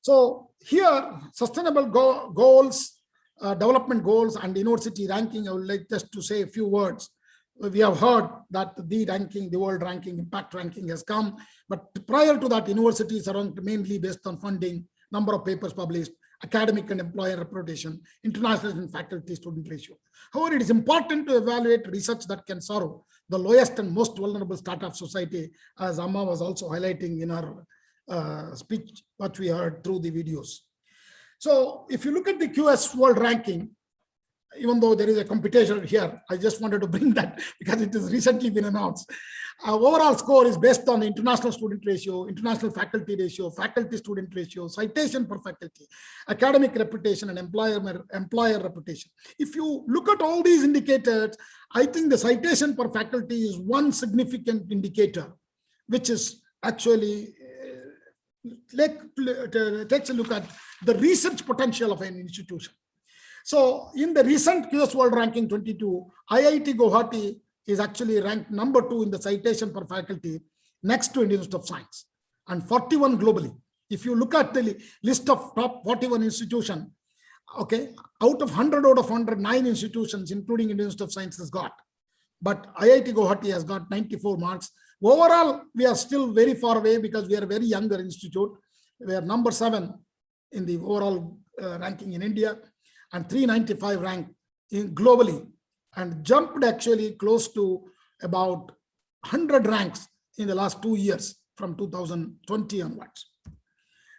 So here, sustainable goals, development goals, and university ranking, I would like just to say a few words. We have heard that the ranking, the world ranking, impact ranking has come, but prior to that, universities are ranked mainly based on funding, number of papers published, academic and employer reputation, international and faculty student ratio. However, it is important to evaluate research that can serve the lowest and most vulnerable strata of society, as Amma was also highlighting in her speech, what we heard through the videos. So if you look at the QS world ranking, even though there is a competition here, I just wanted to bring that because it has recently been announced. Our overall score is based on the international student ratio, international faculty ratio, faculty student ratio, citation per faculty, academic reputation, and employer reputation. If you look at all these indicators, I think the citation per faculty is one significant indicator, which is actually takes a look at the research potential of an institution. So in the recent QS World Ranking 22, IIT Guwahati is actually ranked number 2 in the citation per faculty, next to Indian Institute of Science, and 41 globally. If you look at the list of top 41 institutions, okay, out of 100 out of 109 institutions, including Indian Institute of Science, has got. But IIT Guwahati has got 94 marks. Overall, we are still very far away because we are a very younger institute. We are number 7 in the overall ranking in India, and 395 ranked in globally, and jumped actually close to about 100 ranks in the last 2 years from 2020 onwards.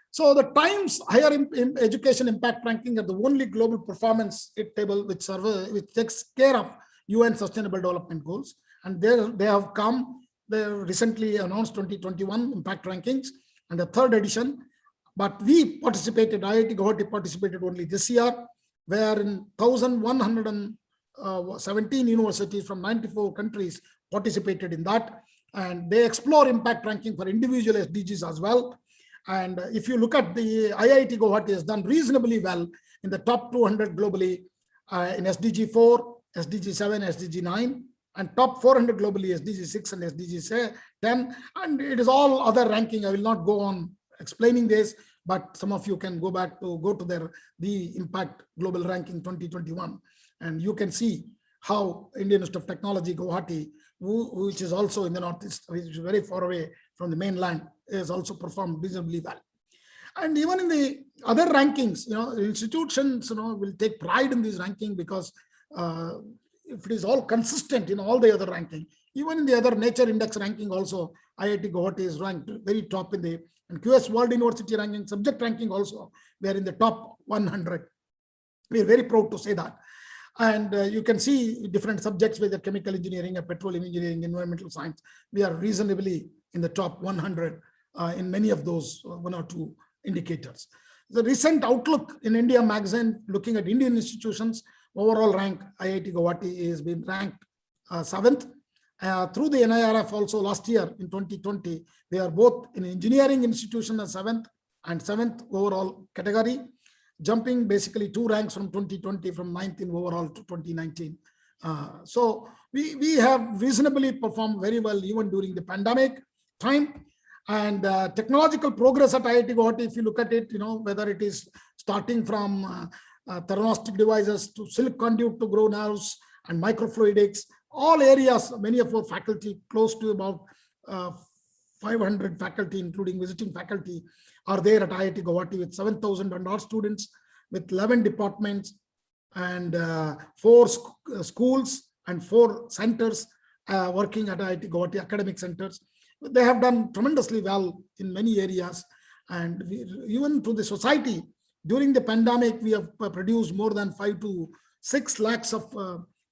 So the Times Higher Education Impact Ranking are the only global performance table which takes care of UN Sustainable Development Goals, and they have come. They recently announced 2021 impact rankings and the 3rd edition, but we participated. IIT Guwahati participated only this year, where in 1,117 universities from 94 countries participated in that, and they explore impact ranking for individual SDGs as well. And if you look at the IIT Guwahati has done reasonably well in the top 200 globally in SDG 4, SDG 7, SDG 9, and top 400 globally SDG 6 and SDG 10. And it is all other ranking. I will not go on explaining this, but some of you can go to the Impact Global Ranking 2021, and you can see how Indian Institute of Technology Guwahati, which is also in the Northeast, which is very far away from the mainland, is also performed reasonably well. And even in the other rankings, institutions, will take pride in this ranking because if it is all consistent in all the other ranking, even in the other nature index ranking also, IIT Guwahati is ranked very top in the, and QS World University ranking, subject ranking also, we are in the top 100. We are very proud to say that. And you can see different subjects, whether chemical engineering, or petroleum engineering, environmental science, we are reasonably in the top 100 in many of those 1 or 2 indicators. The recent Outlook in India magazine, looking at Indian institutions, overall rank, IIT Guwahati has been ranked 7th. Through the NIRF also last year in 2020, they are both in engineering institution as 7th and 7th overall category, jumping basically 2 ranks from 2020, from 9th in overall to 2019. So we have reasonably performed very well even during the pandemic time. And technological progress at IIT Guwahati, if you look at it, whether it is starting from theranostic devices to silk conduit to grow nerves and microfluidics, all areas, many of our faculty, close to about 500 faculty, including visiting faculty, are there at IIT Guwahati with 7,000 and odd students, with 11 departments and 4 schools and 4 centers working at IIT Guwahati, academic centers. They have done tremendously well in many areas. And even to the society, during the pandemic, we have produced more than 5 to 6 lakhs of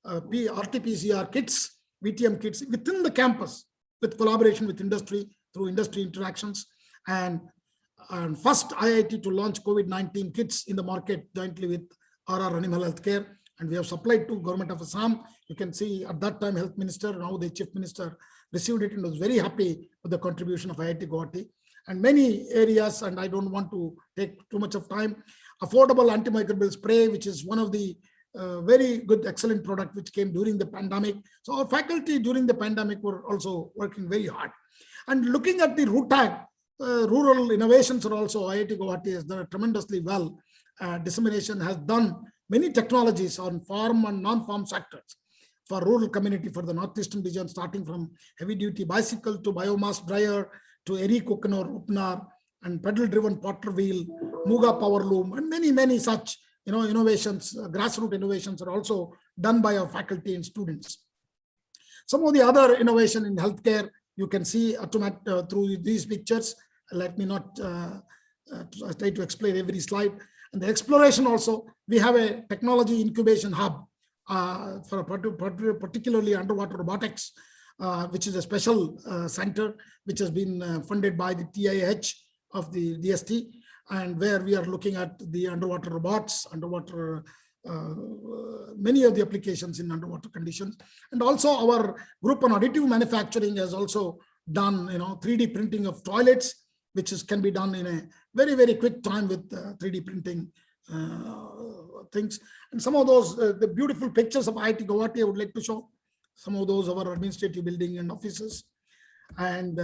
RT-PCR kits, VTM kits within the campus, with collaboration with industry, through industry interactions. And first IIT to launch COVID-19 kits in the market jointly with RR Animal Healthcare. And we have supplied to Government of Assam. You can see at that time, Health Minister, now the Chief Minister, received it and was very happy with the contribution of IIT Guwahati. And many areas, and I don't want to take too much of time, affordable antimicrobial spray, which is one of the very good, excellent product which came during the pandemic. So our faculty during the pandemic were also working very hard. And looking at the RUTAG, rural innovations are also, IIT Guwahati has done tremendously well. Dissemination has done many technologies on farm and non-farm sectors for rural community for the Northeastern region, starting from heavy duty bicycle to biomass dryer to Eri Kokonor Upnar and pedal driven potter wheel, Muga power loom, and many such innovations, grassroots innovations are also done by our faculty and students. Some of the other innovation in healthcare, you can see through these pictures. Let me not I try to explain every slide. And the exploration also, we have a technology incubation hub for particularly underwater robotics, which is a special center which has been funded by the TIH of the DST, and where we are looking at the underwater robots, many of the applications in underwater conditions. And also our group on additive manufacturing has also done 3D printing of toilets, which can be done in a very, very quick time with 3D printing things. And some of those, the beautiful pictures of IIT Guwahati, I would like to show. Some of those of our administrative building and offices. And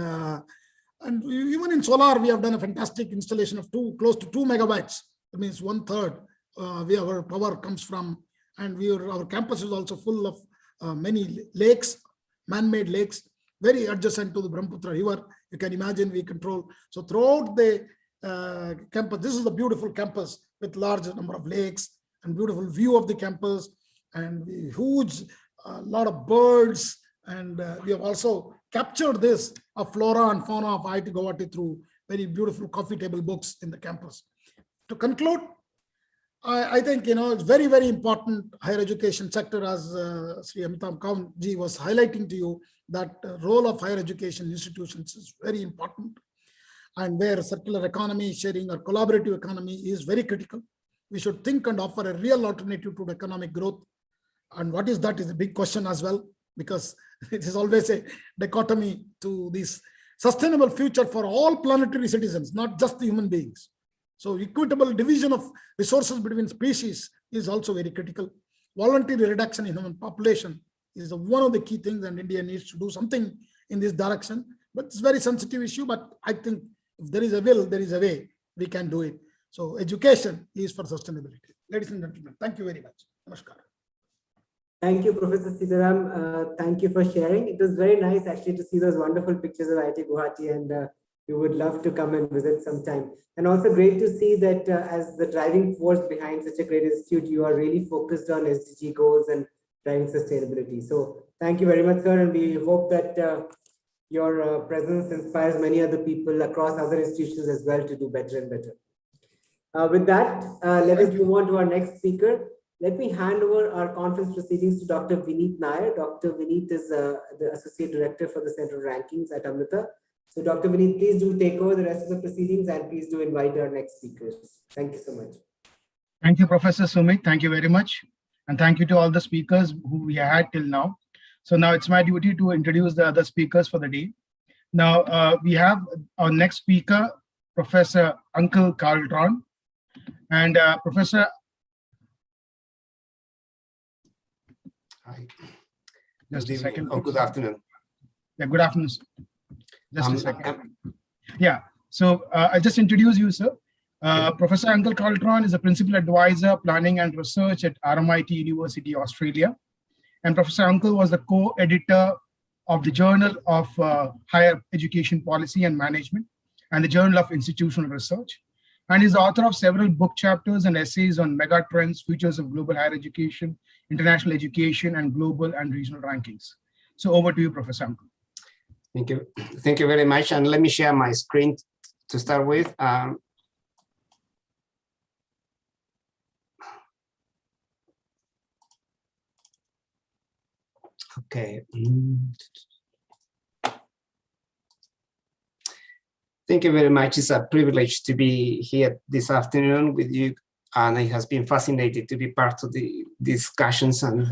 even in solar, we have done a fantastic installation of close to 2 megabytes. That means 1/3 our power comes from, and our campus is also full of many lakes, man-made lakes, very adjacent to the Brahmaputra River. You can imagine we control. So throughout the campus, this is a beautiful campus with large number of lakes and beautiful view of the campus and huge lot of birds. And we have also captured this of flora and fauna of IIT Guwahati through very beautiful coffee table books in the campus. To conclude, I think it's very, very important higher education sector, as Sri Amitabh Kant ji was highlighting to you, that role of higher education institutions is very important, and where circular economy, sharing or collaborative economy is very critical. We should think and offer a real alternative to economic growth. And what is that is a big question as well, because it is always a dichotomy to this sustainable future for all planetary citizens, not just the human beings. So equitable division of resources between species is also very critical. Voluntary reduction in human population is one of the key things, and India needs to do something in this direction. But it's a very sensitive issue, but I think if there is a will, there is a way we can do it. So education is for sustainability. Ladies and gentlemen, thank you very much. Namaskar. Thank you, Professor Sitaram. Thank you for sharing. It was very nice actually to see those wonderful pictures of IIT Guwahati, and we would love to come and visit sometime. And also great to see that as the driving force behind such a great institute, you are really focused on SDG goals and driving sustainability. So thank you very much, sir. And we hope that your presence inspires many other people across other institutions as well to do better and better. With that, let us move on to our next speaker. Let me hand over our conference proceedings to Dr. Vineet Nair. Dr. Vineet is the Associate Director for the Center of Rankings at Amrita. So Dr. Vineet, please do take over the rest of the proceedings, and please do invite our next speakers. Thank you so much. Thank you, Professor Sumit. Thank you very much. And thank you to all the speakers who we had till now. So now it's my duty to introduce the other speakers for the day. Now we have our next speaker, Professor Uncle Carltron. And Professor... Hi. Just a second. Oh, good afternoon. Yeah, good afternoon, sir. Just a second. Yeah, so I'll just introduce you, sir. Professor Uncle Carltron is a Principal Advisor, Planning and Research at RMIT University, Australia. And Professor Uncle was the co-editor of the Journal of Higher Education Policy and Management and the Journal of Institutional Research. And is the author of several book chapters and essays on megatrends, futures of global higher education, international education, and global and regional rankings. So over to you, Professor Uncle. Thank you. Thank you very much. And let me share my screen to start with. Okay. Thank you very much. It's a privilege to be here this afternoon with you, and it has been fascinating to be part of the discussions and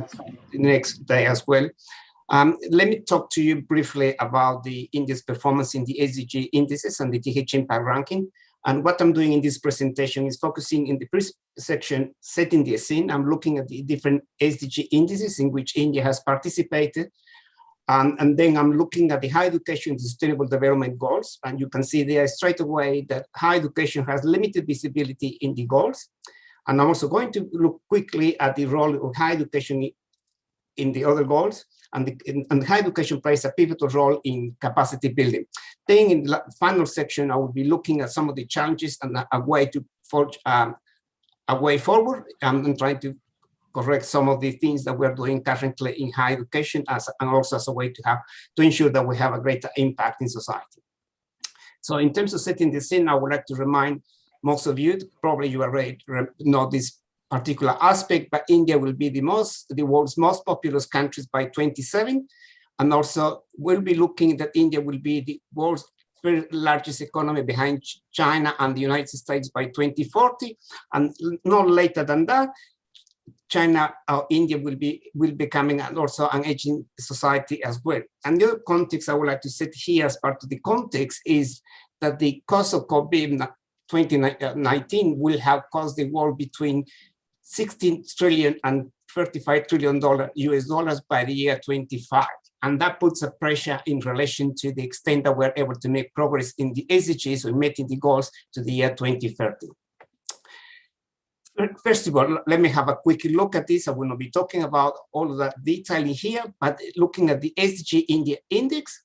the next day as well. Let me talk to you briefly about the India's performance in the SDG indices and the TH impact ranking. And what I'm doing in this presentation is focusing in the first section, setting the scene. I'm looking at the different SDG indices in which India has participated. And then I'm looking at the higher education and sustainable development goals. And you can see there straight away that higher education has limited visibility in the goals. And I'm also going to look quickly at the role of higher education in the other goals. And higher education plays a pivotal role in capacity building. Then in the final section, I will be looking at some of the challenges and a way to forge a way forward and trying to correct some of the things that we're doing currently in higher education and also as a way to ensure that we have a greater impact in society. So in terms of setting the scene, I would like to remind Most of you, probably you already know this particular aspect, but India will be the world's most populous countries by 2027. And also we'll be looking that India will be the world's third largest economy behind China and the United States by 2040. And not later than that, China or India will be becoming also an aging society as well. And the other context I would like to set here as part of the context is that the cost of COVID-19 will have cost the world between 16 trillion and $35 trillion US dollars by the year 25. And that puts a pressure in relation to the extent that we're able to make progress in the SDGs or meeting the goals to the year 2030. First of all, let me have a quick look at this. I will not be talking about all of that detail here, but looking at the SDG India Index,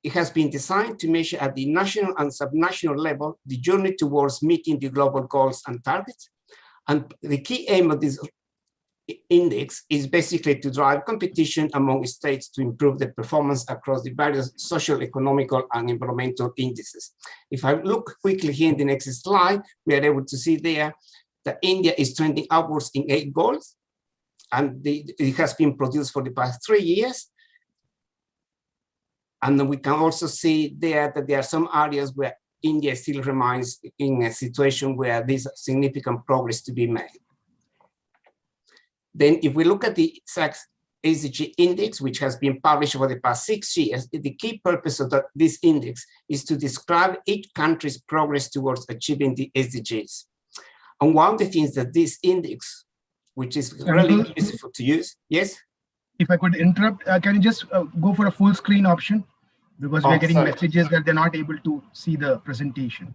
it has been designed to measure at the national and subnational level the journey towards meeting the global goals and targets. And the key aim of this index is basically to drive competition among states to improve the performance across the various social, economical, and environmental indices. If I look quickly here in the next slide, we are able to see there that India is trending upwards in 8 goals, and it has been produced for the past 3 years. And we can also see there that there are some areas where India still remains in a situation where there's significant progress to be made. Then if we look at the SDG index, which has been published over the past 6 years, the key purpose of this index is to describe each country's progress towards achieving the SDGs. And one of the things that this index, which is really useful to use, yes? If I could interrupt, can you just go for a full screen option? Because we're getting messages that they're not able to see the presentation.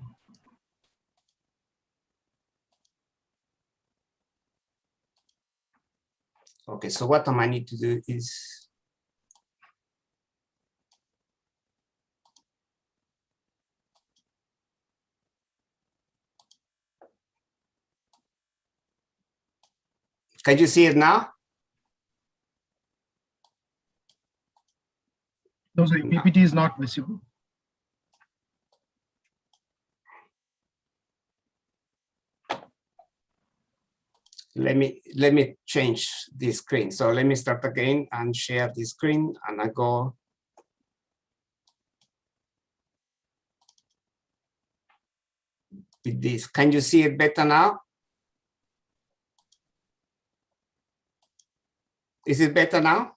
Okay, so what I need to do is, can you see it now? No, sorry, PPT is not visible. Let me change the screen. So let me start again and share the screen, and I go. With this, can you see it better now? Is it better now?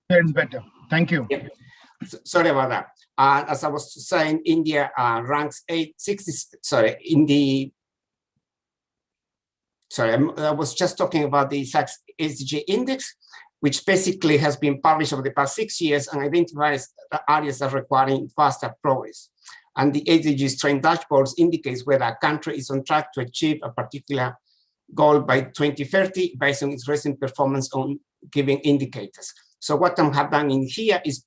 Yeah, it's better. Thank you. Yeah. Sorry about that. As I was saying, India ranks 860. Sorry, in the. Sorry, I was just talking about the SDG index, which basically has been published over the past 6 years and identifies areas that are requiring faster progress. And the SDG's trend dashboards indicates whether a country is on track to achieve a particular goal by 2030 based on its recent performance on giving indicators. So what I have done in here is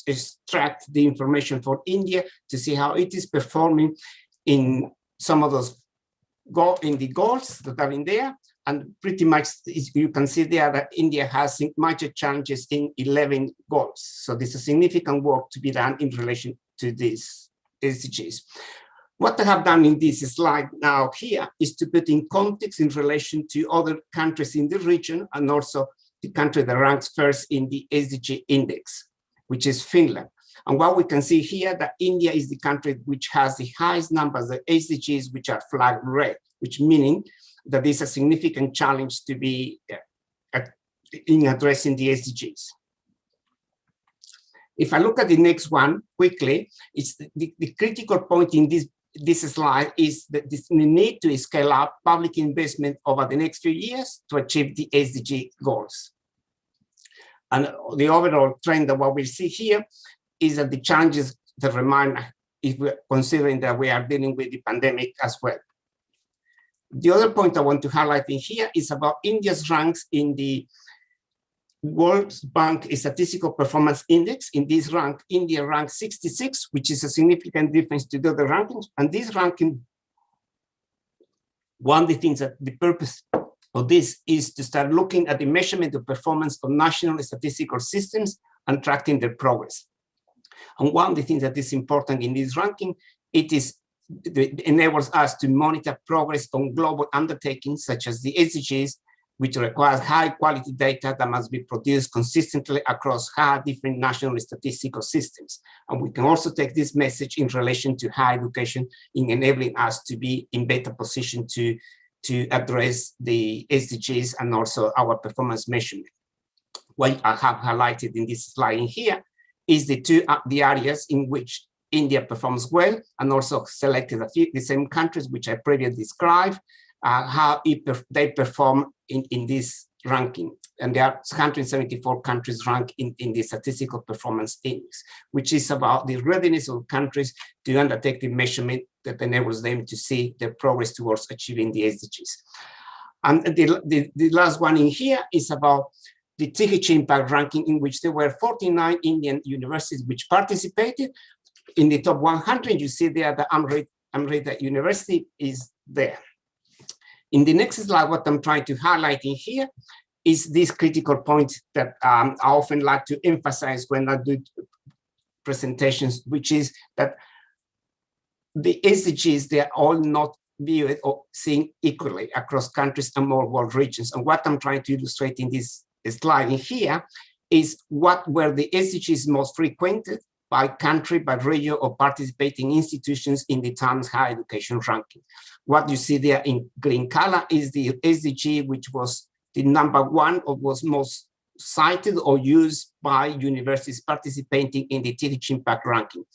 extract the information for India to see how it is performing in some of those goals that are in there, and pretty much you can see there that India has major challenges in 11 goals. So there's a significant work to be done in relation to these SDGs. What I have done in this slide now here is to put in context in relation to other countries in the region, and also the country that ranks first in the SDG index, which is Finland. And what we can see here that India is the country which has the highest numbers of SDGs which are flagged red, which meaning that there's a significant challenge to be in addressing the SDGs. If I look at the next one quickly, it's the critical point in this slide is that the need to scale up public investment over the next few years to achieve the SDG goals. And the overall trend of what we see here is that the challenges that remain, if we're considering that we are dealing with the pandemic as well. The other point I want to highlight in here is about India's ranks in the World Bank Statistical Performance Index. In this rank, India ranks 66, which is a significant difference to the other rankings. And this ranking, one of the things that the purpose of this is to start looking at the measurement of performance of national statistical systems and tracking their progress. And one of the things that is important in this ranking, it is enables us to monitor progress on global undertakings such as the SDGs, which requires high quality data that must be produced consistently across different national statistical systems. And we can also take this message in relation to higher education in enabling us to be in better position to address the SDGs and also our performance measurement. What I have highlighted in this slide in here is the areas in which India performs well, and also selected the same countries which I previously described, how they perform in this ranking. And there are 174 countries ranked in the Statistical Performance Index, which is about the readiness of countries to undertake the measurement that enables them to see their progress towards achieving the SDGs. And the last one in here is about the THG impact ranking, in which there were 49 Indian universities which participated. In the top 100, you see there the Amrita University is there. In the next slide, what I'm trying to highlight in here is this critical point that I often like to emphasize when I do presentations, which is that the SDGs, they're all not viewed or seen equally across countries and more world regions. And what I'm trying to illustrate in this slide in here is what were the SDGs most frequented by country, by region, or participating institutions in the Times Higher Education ranking. What you see there in green color is the SDG, which was the #1 or was most cited or used by universities participating in the THG impact ranking.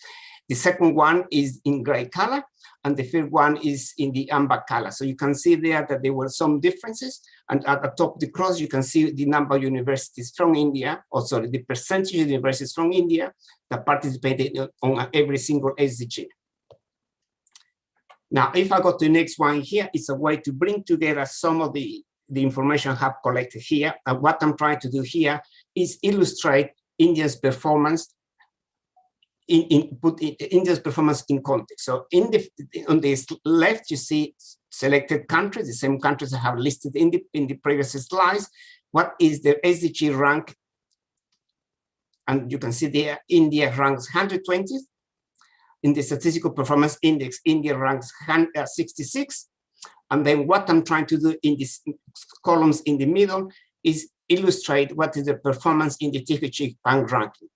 The second one is in gray color, and the third one is in the amber color. So you can see there that there were some differences. And at the top of the cross, you can see the number of universities from India, or sorry, the percentage of universities from India that participated on every single SDG. Now, if I go to the next one here, it's a way to bring together some of the information I have collected here. And what I'm trying to do here is illustrate India's performance put India's performance in context. So on this left, you see selected countries, the same countries I have listed in the previous slides. What is the SDG rank? And you can see there, India ranks 120th. In the Statistical Performance Index, India ranks 66. And then what I'm trying to do in these columns in the middle is illustrate what is the performance in the THG bank ranking.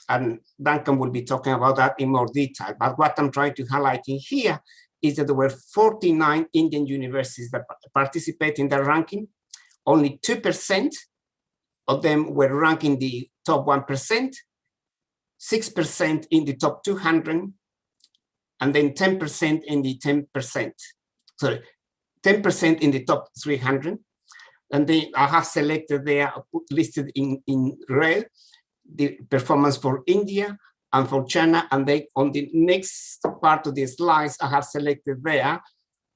And Duncan will be talking about that in more detail. But what I'm trying to highlight in here is that there were 49 Indian universities that participate in the ranking. Only 2% of them were ranked in the top 1%, 6% in the top 200, and then 10% in the 10%. Sorry, 10% in the top 300. And then I have selected there, listed in red, the performance for India and for China. And then on the next part of the slides, I have selected there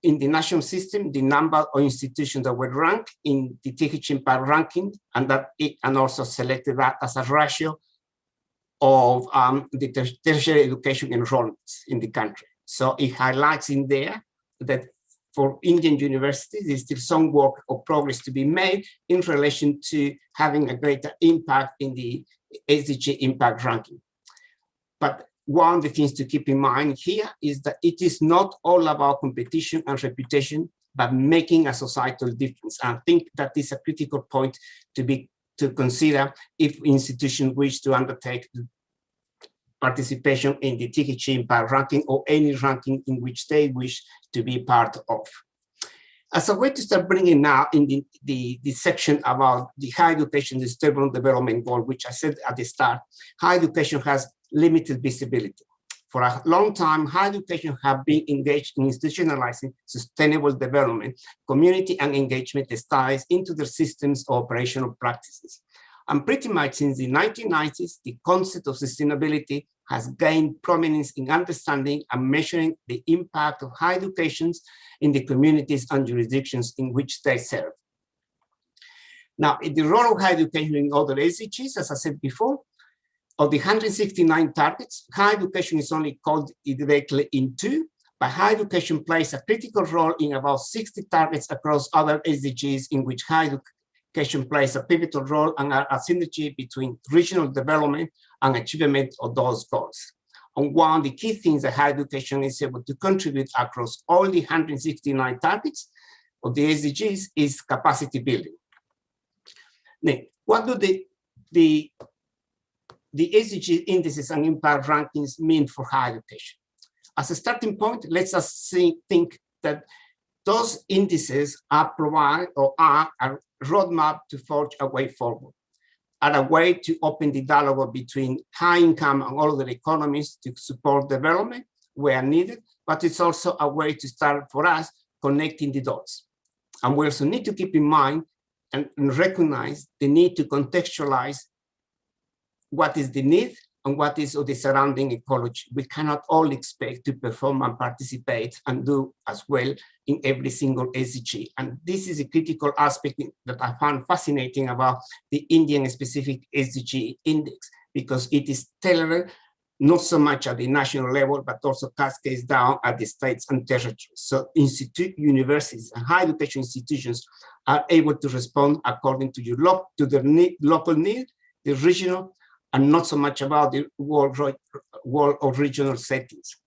in the national system, the number of institutions that were ranked in the THG impact ranking, and also selected that as a ratio of the tertiary education enrollments in the country. So it highlights in there that for Indian universities, there's still some work or progress to be made in relation to having a greater impact in the SDG impact ranking. But one of the things to keep in mind here is that it is not all about competition and reputation, but making a societal difference. And I think that is a critical point to consider if institutions wish to undertake participation in the THG impact ranking or any ranking in which they wish to be part of. As a way to start bringing now in the section about the higher education sustainable development goal, which I said at the start, higher education has limited visibility. For a long time, higher education have been engaged in institutionalizing sustainable development, community and engagement styles into their systems or operational practices. And pretty much since the 1990s, the concept of sustainability has gained prominence in understanding and measuring the impact of higher education in the communities and jurisdictions in which they serve. Now, in the role of higher education in other SDGs, as I said before, of the 169 targets, higher education is only called directly in 2, but higher education plays a critical role in about 60 targets across other SDGs in which higher education plays a pivotal role and a synergy between regional development and achievement of those goals. And one of the key things that higher education is able to contribute across all the 169 targets of the SDGs is capacity building. Now, what do the SDG indices and impact rankings mean for higher education? As a starting point, let's just think that those indices are a roadmap to forge a way forward, are a way to open the dialogue between high income and all other economies to support development where needed, but it's also a way to start for us connecting the dots. And we also need to keep in mind and recognize the need to contextualize what is the need and what is of the surrounding ecology. We cannot all expect to perform and participate and do as well in every single SDG. And this is a critical aspect that I found fascinating about the Indian specific SDG index, because it is tailored not so much at the national level, but also cascades down at the states and territories. So universities and higher education institutions are able to respond according to the local need, the regional, and not so much about the world or regional settings.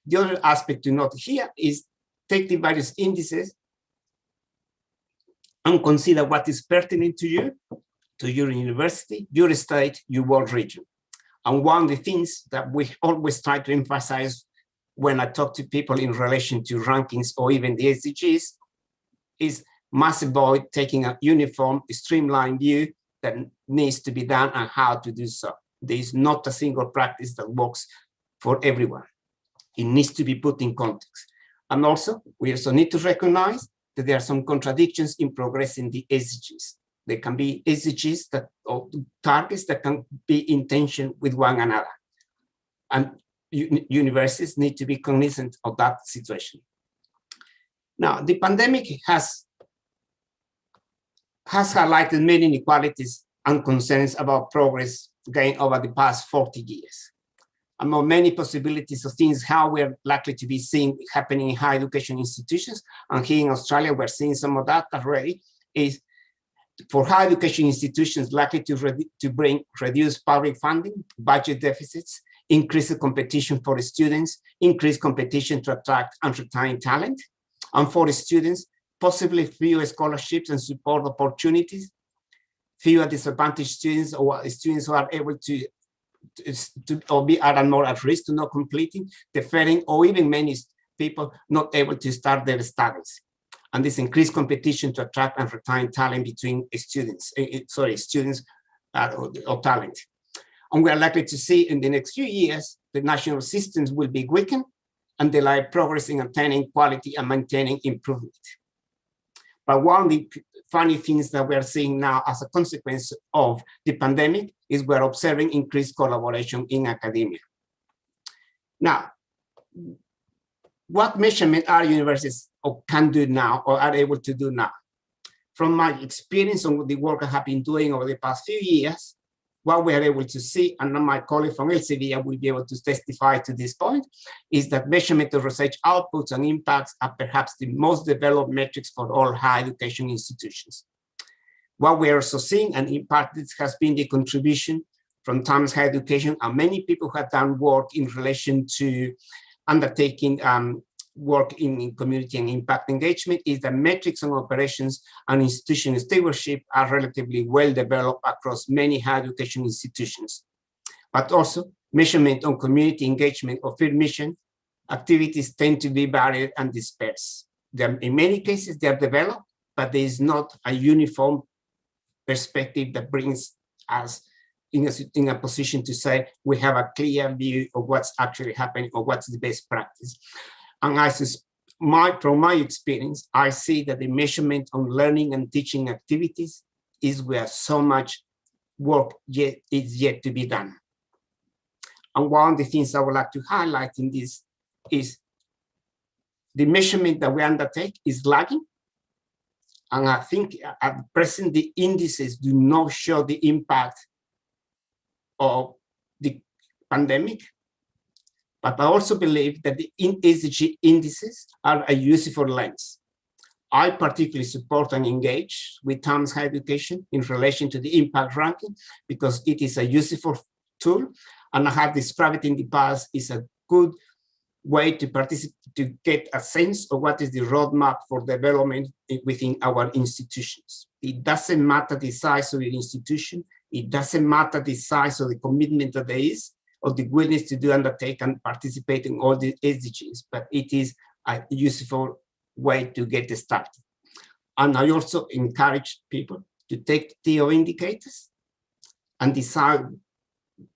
The other aspect to note here is take the various indices and consider what is pertinent to you, to your university, your state, your world region. And one of the things that we always try to emphasize when I talk to people in relation to rankings or even the SDGs is must avoid taking a uniform, streamlined view that needs to be done and how to do so. There is not a single practice that works for everyone. It needs to be put in context. And also, we also need to recognize that there are some contradictions in progressing the SDGs. There can be SDGs or targets that can be in tension with one another. And universities need to be cognizant of that situation. Now, the pandemic has highlighted many inequalities and concerns about progress gained over the past 40 years. Among many possibilities of things how we're likely to be seeing happening in higher education institutions, and here in Australia, we're seeing some of that already, is for higher education institutions likely to bring reduced public funding, budget deficits, increased competition for students, increased competition to attract and retain talent, and for students, possibly fewer scholarships and support opportunities, fewer disadvantaged students or students who are able to or are more at risk to not completing, deferring, or even many people not able to start their studies. And this increased competition to attract and retain talent between students, students or talent. And we are likely to see in the next few years, the national systems will be weakened and delay progress in attaining quality and maintaining improvement. But one of the funny things that we're seeing now as a consequence of the pandemic is we're observing increased collaboration in academia. Now, what measurement are universities or can do now or are able to do now? From my experience on the work I have been doing over the past few years, what we are able to see, and my colleague from Elsevier will be able to testify to this point, is that measurement of research outputs and impacts are perhaps the most developed metrics for all higher education institutions. What we are also seeing, and in part this has been the contribution from Times Higher Education, and many people who have done work in relation to undertaking work in community and impact engagement, is that metrics on operations and institutional stewardship are relatively well developed across many higher education institutions. But also measurement on community engagement or field mission activities tend to be varied and dispersed. In many cases, they are developed, but there is not a uniform perspective that brings us in a position to say we have a clear view of what's actually happening or what's the best practice. And from my experience, I see that the measurement on learning and teaching activities is where so much work is yet to be done. And one of the things I would like to highlight in this is the measurement that we undertake is lagging. And I think at present, the indices do not show the impact of the pandemic. But I also believe that the SDG indices are a useful lens. I particularly support and engage with Times Higher Education in relation to the impact ranking because it is a useful tool. and I have described it in the past, is a good way to participate, to get a sense of what is the roadmap for development within our institutions. It doesn't matter the size of your institution. It doesn't matter the size of the commitment that there is, or the willingness to do, undertake, and participate in all the SDGs, but it is a useful way to get started. And I also encourage people to take TO indicators and decide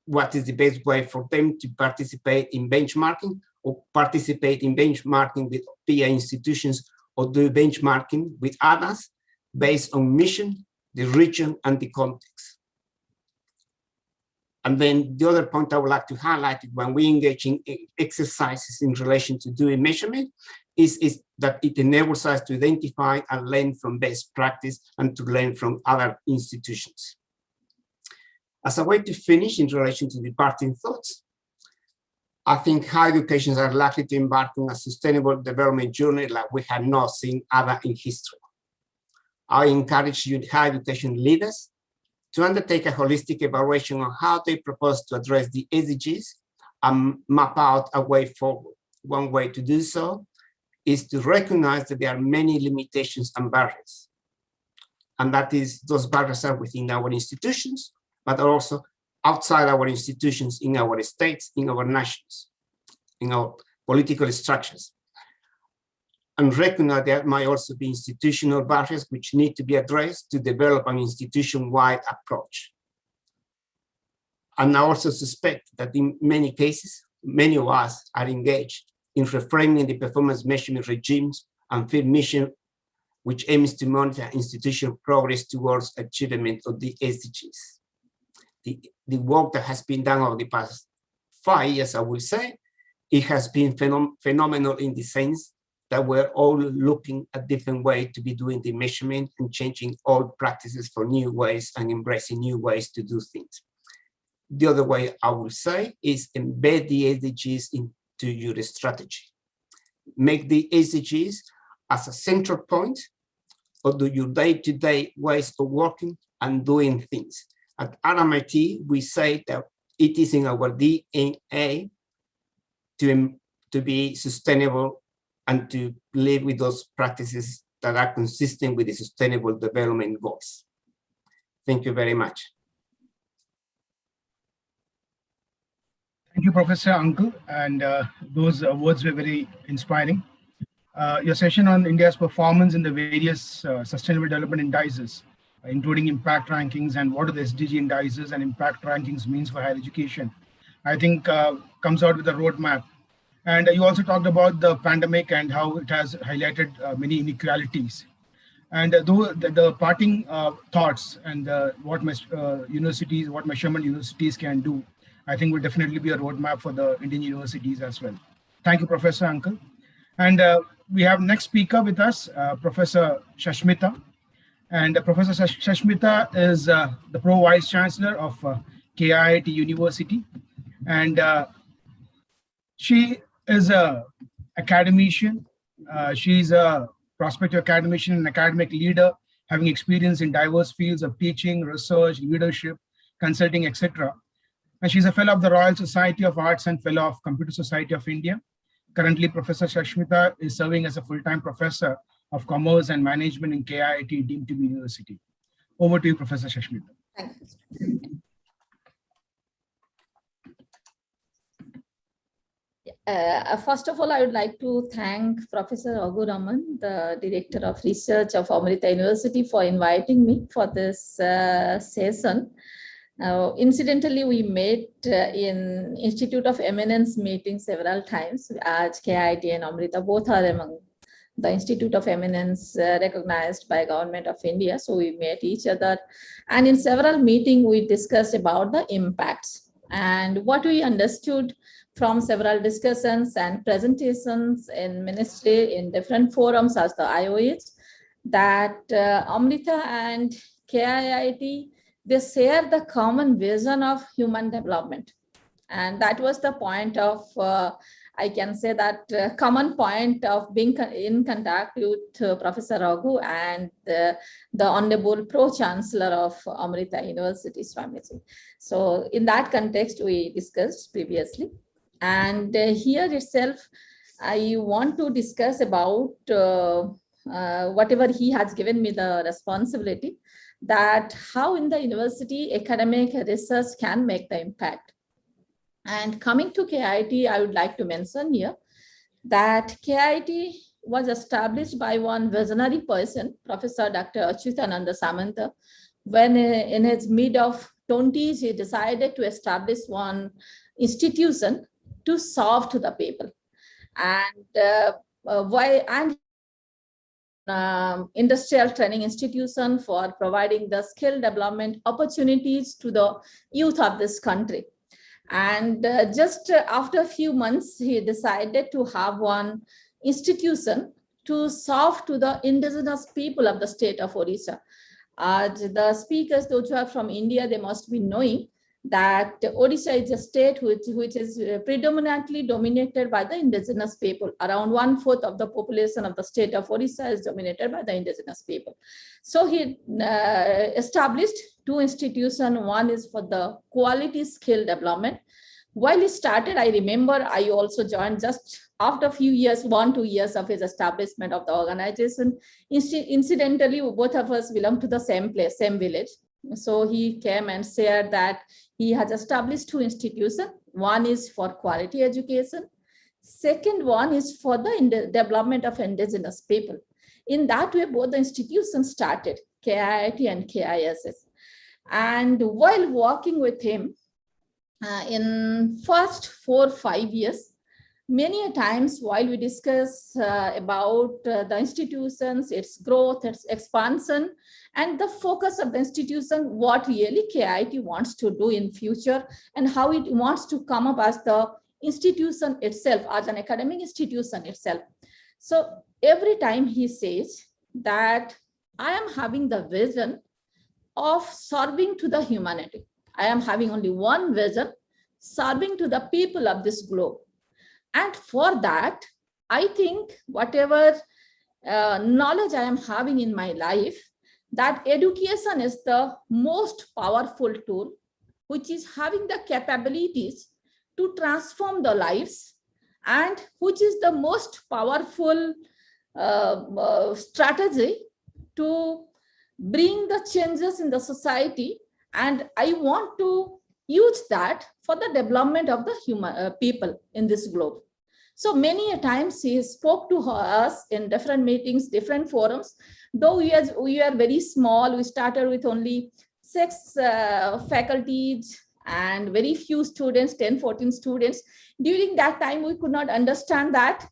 what is the best way for them to participate in benchmarking, or participate in benchmarking with peer institutions, or do benchmarking with others based on mission, the region, and the context. And then the other point I would like to highlight when we engage in exercises in relation to doing measurement is that it enables us to identify and learn from best practice and to learn from other institutions. As a way to finish in relation to the parting thoughts, I think higher educations are likely to embark on a sustainable development journey like we have not seen other in history. I encourage you, higher education leaders, to undertake a holistic evaluation on how they propose to address the SDGs and map out a way forward. One way to do so is to recognize that there are many limitations and barriers. And that is, those barriers are within our institutions, but also outside our institutions, in our states, in our nations, in our political structures. And recognize there might also be institutional barriers which need to be addressed to develop an institution-wide approach. And I also suspect that in many cases, many of us are engaged in reframing the performance measurement regimes and field mission, which aims to monitor institutional progress towards achievement of the SDGs. The work that has been done over the past 5 years, I will say, it has been phenomenal in the sense that we're all looking at different ways to be doing the measurement and changing old practices for new ways and embracing new ways to do things. The other way I will say is embed the SDGs into your strategy. Make the SDGs as a central point of your day-to-day ways of working and doing things. At RMIT, we say that it is in our DNA to be sustainable and to live with those practices that are consistent with the Sustainable Development Goals. Thank you very much. Thank you, Professor Uncle, and those words were very inspiring. Your session on India's performance in the various sustainable development indices, including impact rankings and what are the SDG indices and impact rankings means for higher education, I think comes out with a roadmap. And you also talked about the pandemic and how it has highlighted many inequalities. And the parting thoughts and what universities, what measurement universities can do, I think will definitely be a roadmap for the Indian universities as well. Thank you, Professor Uncle. And we have next speaker with us, Professor Shashmita. And Professor Shashmita is the Pro Vice Chancellor of KIIT University. And she is a academician. She's a prospective academician and academic leader, having experience in diverse fields of teaching, research, leadership, consulting, etc. And she's a fellow of the Royal Society of Arts and fellow of Computer Society of India. Currently, Professor Shashmita is serving as a full-time professor of commerce and management in KIIT deemed to be university. Over to you, Professor Shashmita. Thank you. First of all, I would like to thank Professor Raghu Raman, the Director of Research of Amrita University, for inviting me for this session. Incidentally, we met in Institute of Eminence meeting several times, as KIIT and Amrita both are among the Institute of Eminence recognized by Government of India. So we met each other, and in several meetings we discussed about the impacts. And what we understood from several discussions and presentations in ministry in different forums as the IOH, that Amrita and KIIT, they share the common vision of human development. And that was the point of I can say that common point of being in contact with Professor Raghu and the Honorable Pro-Chancellor of Amrita University, Swamiji. So in that context, we discussed previously. And here itself, I want to discuss about whatever he has given me the responsibility, that how in the university academic research can make the impact. And coming to KIT, I would like to mention here that KIT was established by one visionary person, Professor Dr. Achyutananda Samanta, when in his mid of 20s, he decided to establish one institution to serve to the people. And industrial training institution for providing the skill development opportunities to the youth of this country. And just after a few months, he decided to have one institution to serve to the indigenous people of the state of Odisha. The speakers, those who are from India, they must be knowing that Odisha is a state which is predominantly dominated by the indigenous people. Around 1/4 of the population of the state of Odisha is dominated by the indigenous people. So he established two institutions. One is for the quality skill development. While he started, I remember I also joined just after a few years, 1-2 years of his establishment of the organization. Incidentally, both of us belong to the same place, same village. So he came and said that he has established two institutions. One is for quality education. Second one is for the development of indigenous people. In that way, both the institutions started, KIT and KISS. And while working with him in first 4 or 5 years, many times while we discuss about the institutions, its growth, its expansion, and the focus of the institution, what really KIT wants to do in future and how it wants to come up as the institution itself, as an academic institution itself. So every time he says that I am having the vision of serving to the humanity. I am having only one vision, serving to the people of this globe. And for that, I think whatever knowledge I am having in my life, that education is the most powerful tool, which is having the capabilities to transform the lives, and which is the most powerful strategy to bring the changes in the society. And I want to use that for the development of the human people in this globe. So many a times he spoke to us in different meetings, different forums. Though we are very small, we started with only 6 faculties and very few students, 10, 14 students. During that time, we could not understand that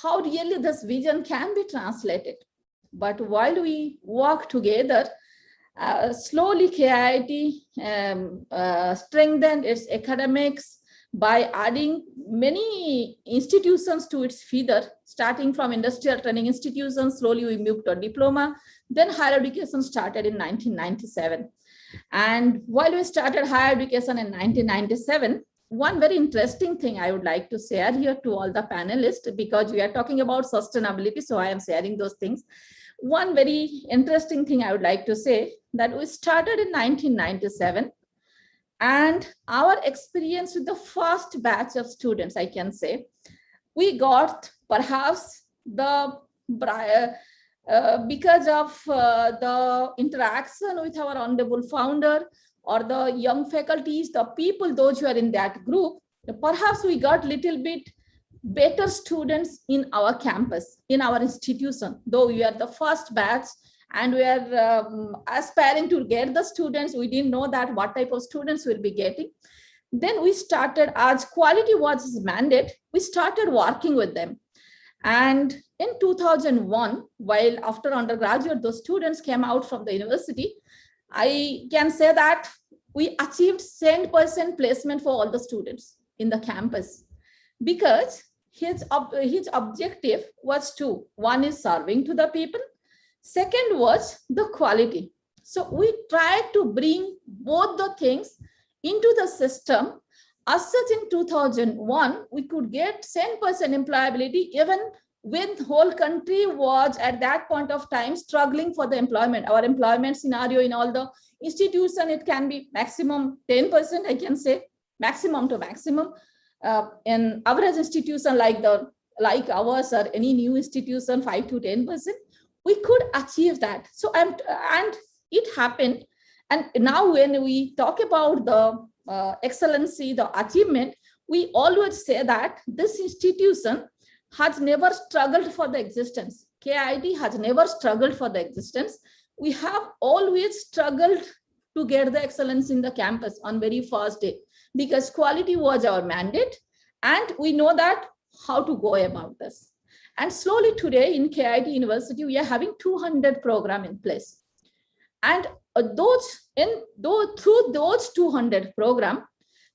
how really this vision can be translated. But while we work together, slowly KIT strengthened its academics by adding many institutions to its feeder, starting from industrial training institutions. Slowly we moved to diploma. Then higher education started in 1997. And while we started higher education in 1997, one very interesting thing I would like to share here to all the panelists, because we are talking about sustainability, so I am sharing those things. One very interesting thing I would like to say, that we started in 1997, and our experience with the first batch of students, I can say, we got perhaps the because of the interaction with our honorable founder or the young faculties, the people, those who are in that group, perhaps we got little bit better students in our campus, in our institution. Though we are the first batch and we are aspiring to get the students, we didn't know that what type of students we'll be getting. Then we started, as quality was mandate, we started working with them. And in 2001, while after undergraduate, those students came out from the university, I can say that we achieved 100% placement for all the students in the campus, because his objective was two. One is serving to the people. Second was the quality. So we tried to bring both the things into the system As such, in 2001, we could get 10% employability, even when the whole country was at that point of time struggling for the employment. Our employment scenario in all the institutions, it can be maximum 10%, I can say, maximum to maximum. In average institution like ours or any new institution, 5 to 10%, we could achieve that. So, and it happened. And now when we talk about the excellency, the achievement, we always say that this institution has never struggled for the existence. KIT has never struggled for the existence. We have always struggled to get the excellence in the campus on very first day, because quality was our mandate, and we know that how to go about this. And slowly today in KIT University, we are having 200 programs in place. And through those 200 programs,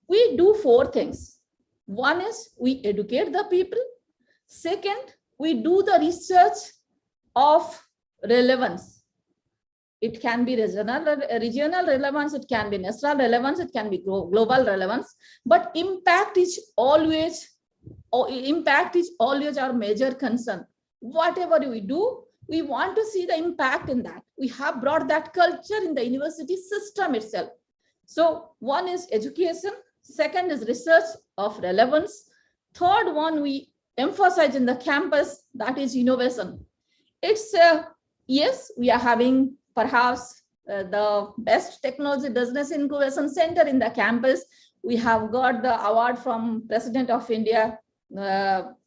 we do 4 things. One is we educate the people. Second, we do the research of relevance. It can be regional relevance, it can be national relevance, it can be global relevance, but impact is always our major concern. Whatever we do, we want to see the impact in that. We have brought that culture in the university system itself. So one is education, second is research of relevance, third one we emphasize in the campus, that is innovation. It's yes, we are having perhaps the best technology business incubation center in the campus. We have got the award from President of India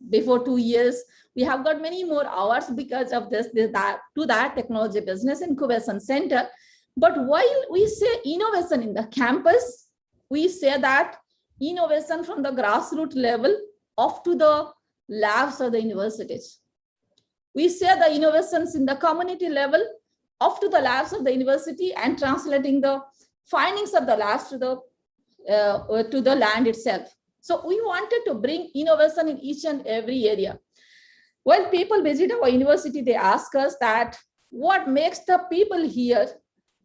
before 2 years. We have got many more awards because of that technology business incubation center. But while we say innovation in the campus, we say that innovation from the grassroots level up to the labs of the universities. We say the innovations in the community level up to the labs of the university and translating the findings of the labs to the land itself. So we wanted to bring innovation in each and every area. When people visit our university, they ask us that what makes the people here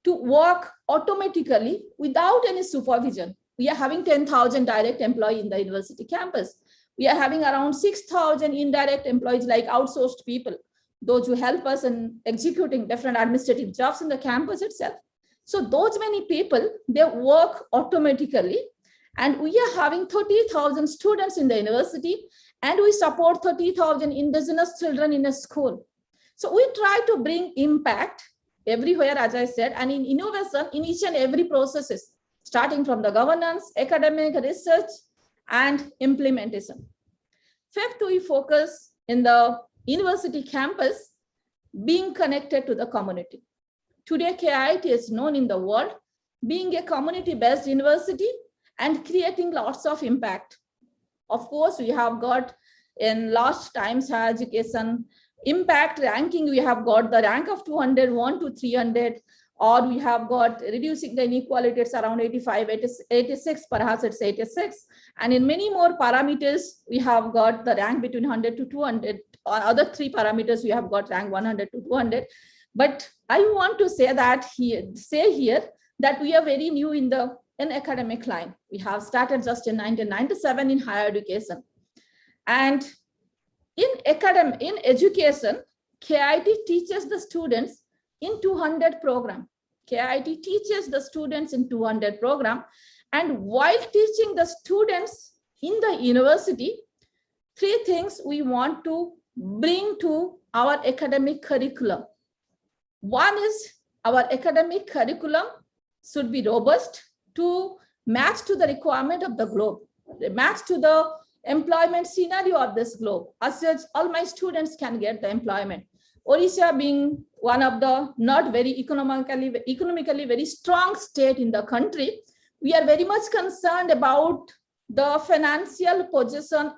to work automatically without any supervision. We are having 10,000 direct employees in the university campus. We are having around 6,000 indirect employees, like outsourced people, those who help us in executing different administrative jobs in the campus itself. So those many people, they work automatically, and we are having 30,000 students in the university, and we support 30,000 indigenous children in a school. So we try to bring impact everywhere, as I said, and in innovation in each and every processes, starting from the governance, academic, research, and implementation. Fifth, we focus in the university campus being connected to the community. Today, KIT is known in the world being a community-based university and creating lots of impact. Of course, we have got in last times higher education impact ranking, we have got the rank of 201 to 300, or we have got reducing the inequality, it's around 85, 86, perhaps it's 86. And in many more parameters, we have got the rank between 100 to 200, or other 3 parameters, we have got rank 100 to 200. But I want to say that here that we are very new in academic line. We have started just in 1997 in higher education. And in education, KIT teaches the students in 200 program. KIT teaches the students in 200 program. And while teaching the students in the university, 3 things we want to bring to our academic curriculum. One is our academic curriculum should be robust to match to the requirement of the globe, match to the employment scenario of this globe. As such, all my students can get the employment. Odisha being one of the not very economically very strong state in the country, we are very much concerned about the financial position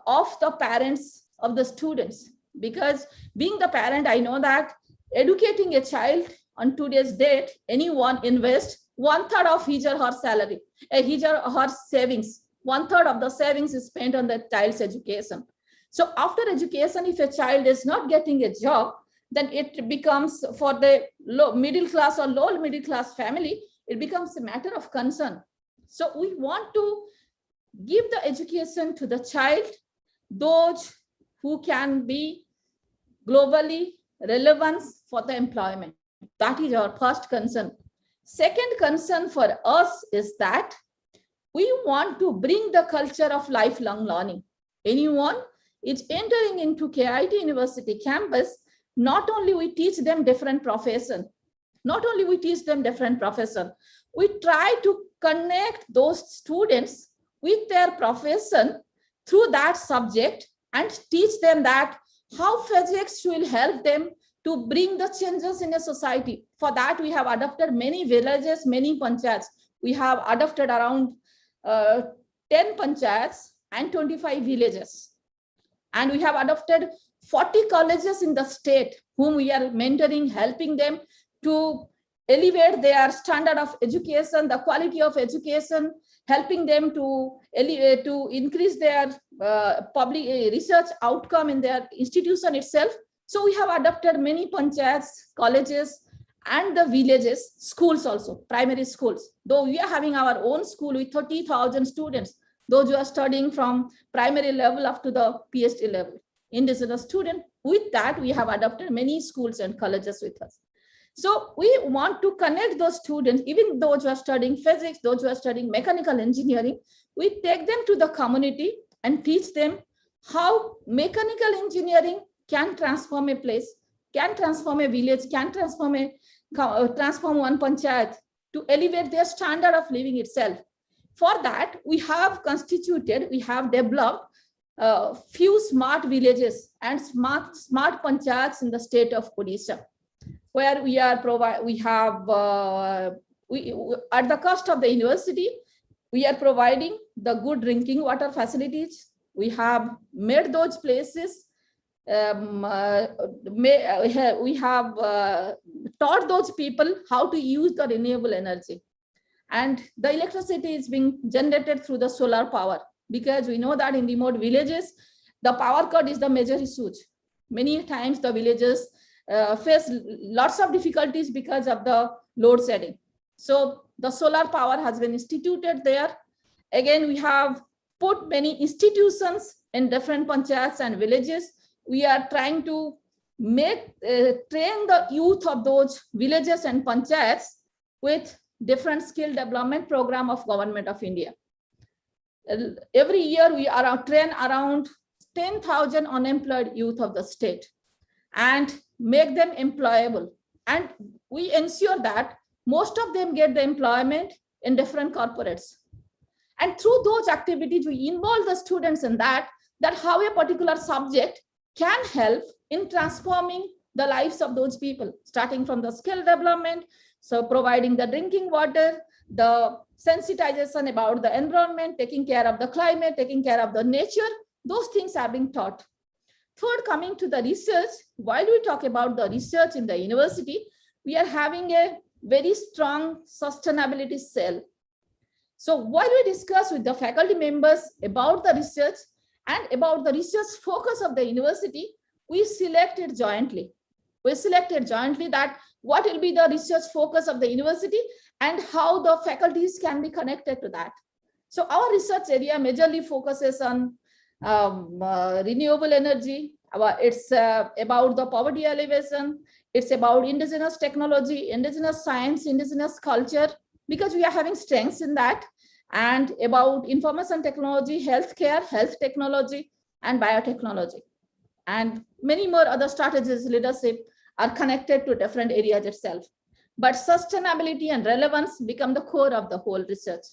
of the parents of the students. Because being the parent, I know that educating a child on today's date, anyone invests 1/3 of his or her salary, his or her savings. 1/3 of the savings is spent on the child's education. So after education, if a child is not getting a job, then it becomes, for the low middle class or low middle class family, it becomes a matter of concern. So we want to give the education to the child, those who can be globally relevant for the employment. That is our first concern. Second concern for us is that we want to bring the culture of lifelong learning. Anyone is entering into KIT University campus, not only we teach them different profession, we try to connect those students with their profession through that subject and teach them that how physics will help them to bring the changes in a society. For that, we have adopted many villages, many panchayats. We have adopted around 10 panchayats and 25 villages. And we have adopted 40 colleges in the state whom we are mentoring, helping them to elevate their standard of education, the quality of education, helping them to increase their public research outcome in their institution itself. So we have adopted many panchayats, colleges, and the villages, schools also, primary schools. Though we are having our own school with 30,000 students, those who are studying from primary level up to the PhD level, indigenous student. With that, we have adopted many schools and colleges with us. So we want to connect those students, even those who are studying physics, those who are studying mechanical engineering, we take them to the community and teach them how mechanical engineering can transform a place, can transform a village, can transform one panchayat to elevate their standard of living itself. For that, we have developed few smart villages and smart panchayats in the state of Odisha, where we are at the cost of the university, we are providing the good drinking water facilities. We have made those places. We have taught those people how to use the renewable energy. And the electricity is being generated through the solar power, because we know that in remote villages, the power cut is the major issue. Many times the villages face lots of difficulties because of the load shedding. So the solar power has been instituted there. Again, we have put many institutions in different panchayats and villages. We are trying to train the youth of those villages and panchayats with different skill development program of Government of India. Every year we are train around 10,000 unemployed youth of the state and make them employable. And we ensure that most of them get the employment in different corporates. And through those activities, we involve the students in that how a particular subject can help in transforming the lives of those people, starting from the skill development, so providing the drinking water, the sensitization about the environment, taking care of the climate, taking care of the nature, those things are being taught. Third, coming to the research, while we talk about the research in the university, we are having a very strong sustainability cell. So while we discuss with the faculty members about the research and about the research focus of the university, we selected jointly. That what will be the research focus of the university and how the faculties can be connected to that. So our research area majorly focuses on renewable energy. It's about the poverty elevation. It's about indigenous technology, indigenous science, indigenous culture, because we are having strengths in that, and about information technology, healthcare, health technology, and biotechnology. And many more other strategies, leadership are connected to different areas itself. But sustainability and relevance become the core of the whole research.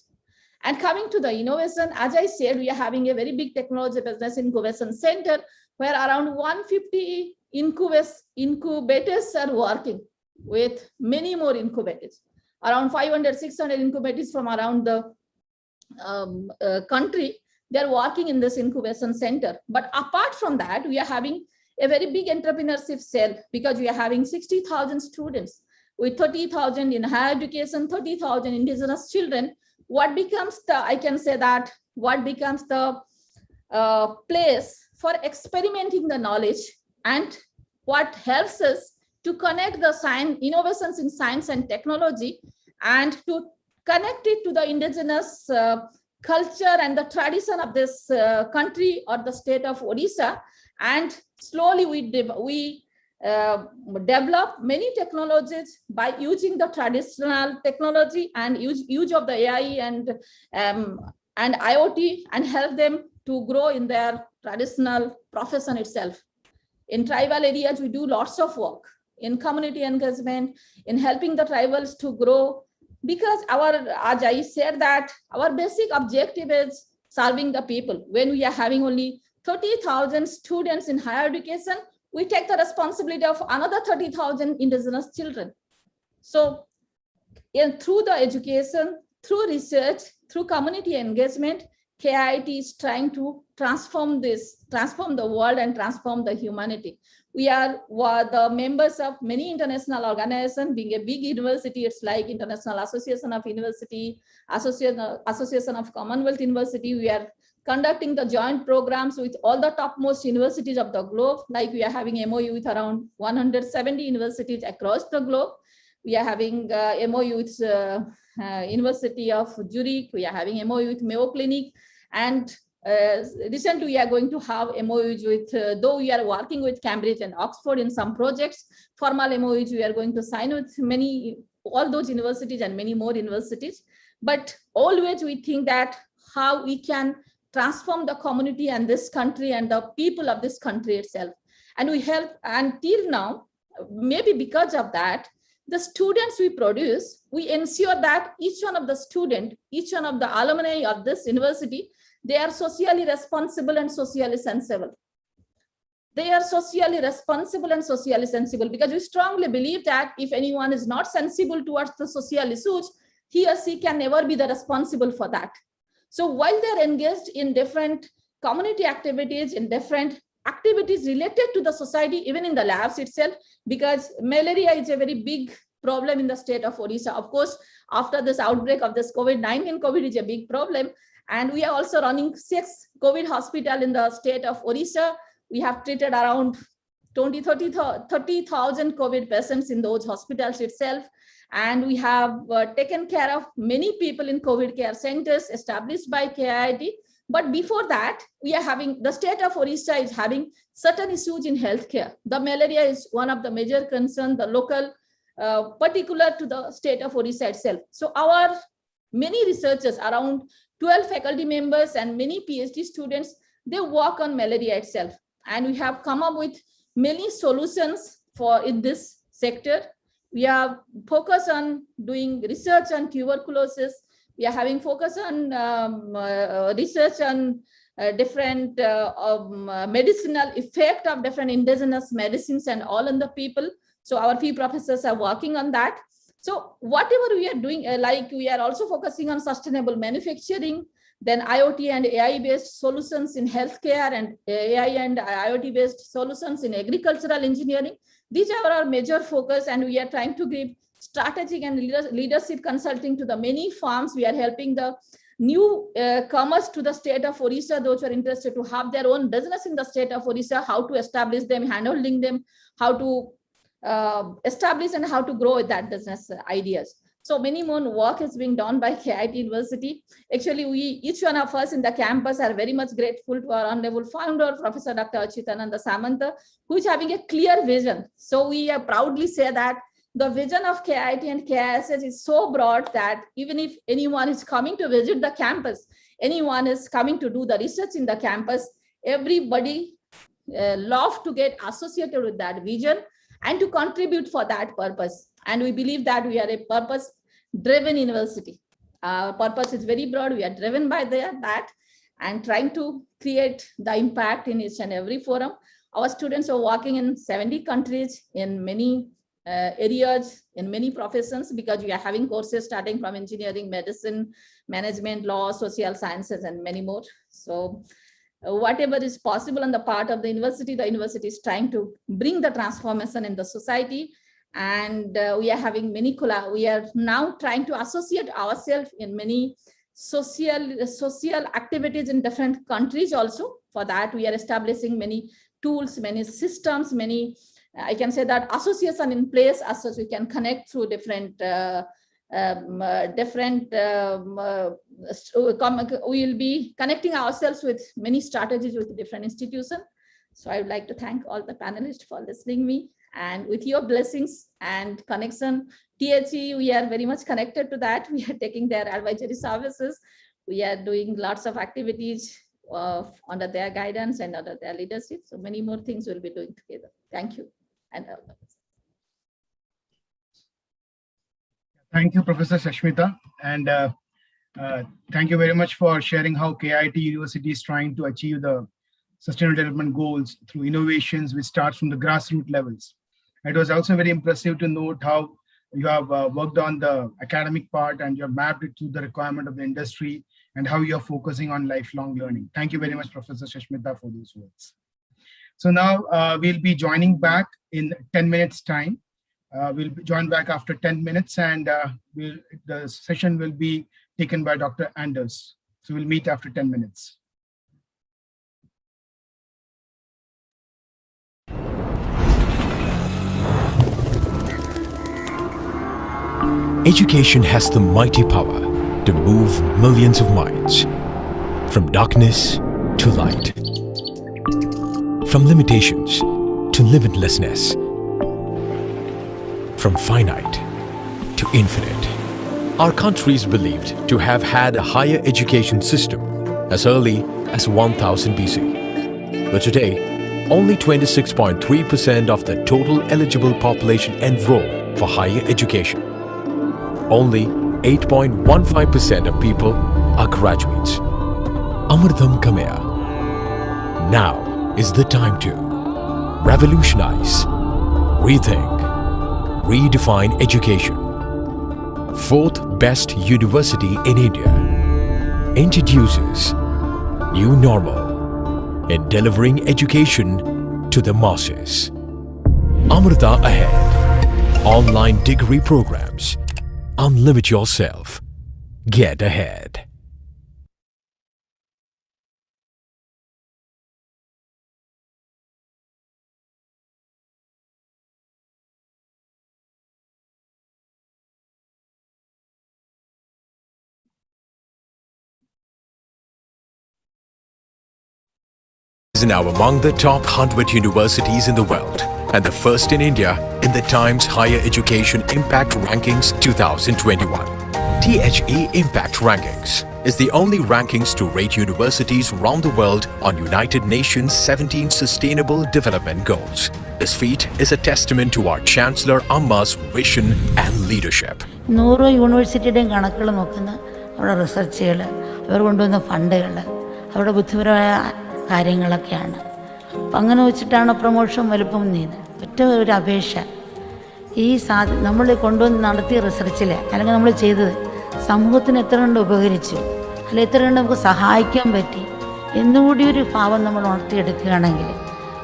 And coming to the innovation, as I said, we are having a very big technology business incubation center where around 150 incubators are working with many more incubators. Around 500, 600 incubators from around the country, they're working in this incubation center. But apart from that, we are having a very big entrepreneurship cell, because we are having 60,000 students with 30,000 in higher education, 30,000 indigenous children. What becomes the place for experimenting the knowledge, and what helps us to connect the innovations in science and technology, and to connected to the indigenous culture and the tradition of this country or the state of Odisha. And slowly we develop many technologies by using the traditional technology and use of the AI and IoT, and help them to grow in their traditional profession itself. In tribal areas, we do lots of work in community engagement, in helping the tribals to grow, because as I said, that our basic objective is serving the people. When we are having only 30,000 students in higher education, we take the responsibility of another 30,000 indigenous children. So through the education, through research, through community engagement, KIIT is trying to transform the world and transform the humanity. We are the members of many international organizations. Being a big university, it's like International Association of University, Association of Commonwealth University. We are conducting the joint programs with all the topmost universities of the globe. Like we are having MOU with around 170 universities across the globe. We are having MOU with University of Zurich. We are having MOU with Mayo Clinic. And recently we are going to have MOUs with, though we are working with Cambridge and Oxford in some projects, formal MOUs we are going to sign with all those universities and many more universities. But always we think that how we can transform the community and this country and the people of this country itself. And we help until now, maybe because of that, the students we produce, we ensure that each one of the student, each one of the alumni of this university, they are socially responsible and socially sensible. They are socially responsible and socially sensible, because we strongly believe that if anyone is not sensible towards the social issues, he or she can never be the responsible for that. So while they're engaged in different community activities, in different activities related to the society, even in the labs itself, because malaria is a very big problem in the state of Odisha. Of course, after this outbreak of this COVID-19, COVID is a big problem. And we are also running 6 COVID hospitals in the state of Odisha. We have treated around 30,000 COVID patients in those hospitals itself. And we have taken care of many people in COVID care centers established by KIIT. But before that, we are having, the state of Odisha is having certain issues in healthcare. The malaria is one of the major concerns, the local, particular to the state of Odisha itself. So our many researchers, around 12 faculty members and many PhD students, they work on malaria itself. And we have come up with many solutions in this sector. We are focused on doing research on tuberculosis. We are having focus on research on different medicinal effect of different indigenous medicines and all in the people. So our few professors are working on that. So whatever we are doing, like we are also focusing on sustainable manufacturing, then IoT and AI-based solutions in healthcare, and AI and IoT-based solutions in agricultural engineering. These are our major focus, and we are trying to give strategic and leadership consulting to the many farms. We are helping the new comers to the state of Odisha, those who are interested to have their own business in the state of Odisha, how to establish them, handling them, how to establish and how to grow with that business ideas. So many more work is being done by KIIT University. Actually, each one of us in the campus are very much grateful to our honorable founder, Professor Dr. Achitananda Samanta, who is having a clear vision. So we proudly say that the vision of KIIT and KISS is so broad that even if anyone is coming to visit the campus, anyone is coming to do the research in the campus, everybody love to get associated with that vision and to contribute for that purpose. And we believe that we are a purpose-driven university. Our purpose is very broad. We are driven by that and trying to create the impact in each and every forum. Our students are working in 70 countries, in many areas, in many professions, because we are having courses starting from engineering, medicine, management, law, social sciences, and many more. So whatever is possible on the part of the university is trying to bring the transformation in the society. And we are having many, we are now trying to associate ourselves in many social activities in different countries also. For that, we are establishing many tools, many systems, many, I can say that association in place, as such we can connect through different different, we will be connecting ourselves with many strategies with different institutions. So I would like to thank all the panelists for listening me, and with your blessings and connection, THE, we are very much connected to that. We are taking their advisory services. We are doing lots of activities under their guidance and under their leadership. So many more things we'll be doing together. Thank you. And Thank you, Professor Shashmita. And thank you very much for sharing how KIT University is trying to achieve the Sustainable Development Goals through innovations which starts from the grassroots levels. It was also very impressive to note how you have worked on the academic part and you have mapped it to the requirement of the industry and how you are focusing on lifelong learning. Thank you very much, Professor Shashmita, for those words. So now we'll be joining back in 10 minutes time. We'll join back after 10 minutes and the session will be taken by Dr. Anders. So we'll meet after 10 minutes. Education has the mighty power to move millions of minds, from darkness to light, from limitations to limitlessness, from finite to infinite. Our country is believed to have had a higher education system as early as 1000 BC. But today, only 26.3% of the total eligible population enroll for higher education. Only 8.15% of people are graduates. Amritam Kamea. Now is the time to revolutionize, rethink, redefine education. Fourth best university in India introduces new normal in delivering education to the masses. Amrita Ahead. Online degree programs. Unlimit yourself. Get ahead. Is now among the top 100 universities in the world and the first in India in the Times Higher Education Impact Rankings 2021. THE Impact Rankings is the only rankings to rate universities around the world on United Nations 17 Sustainable Development Goals. This feat is a testament to our Chancellor Amma's vision and leadership. 100 യൂണിവേഴ്സിറ്റിയുടെയും കണക്കുകൾ നോക്കുന്ന അവരുടെ റിസർച്ചുകൾ, അവർ കൊണ്ടുവന്ന ഫണ്ടുകൾ, അവരുടെ ബുദ്ധിപരമായ കാര്യങ്ങളൊക്കെയാണ്. അപ്പം അങ്ങനെ വെച്ചിട്ടാണ് പ്രൊമോഷൻ വലുപ്പം നീത്. ഒറ്റ ഒരു അപേക്ഷ, ഈ നമ്മൾ കൊണ്ടുവന്ന് നടത്തിയ റിസർച്ചിൽ അല്ലെങ്കിൽ നമ്മൾ ചെയ്തത് സമൂഹത്തിന് എത്ര കണ്ട് ഉപകരിച്ചു, അല്ലെങ്കിൽ എത്ര കണ്ട് നമുക്ക് സഹായിക്കാൻ പറ്റി എന്നുകൂടി ഒരു ഭാവം നമ്മൾ ഉണർത്തിയെടുക്കുകയാണെങ്കിൽ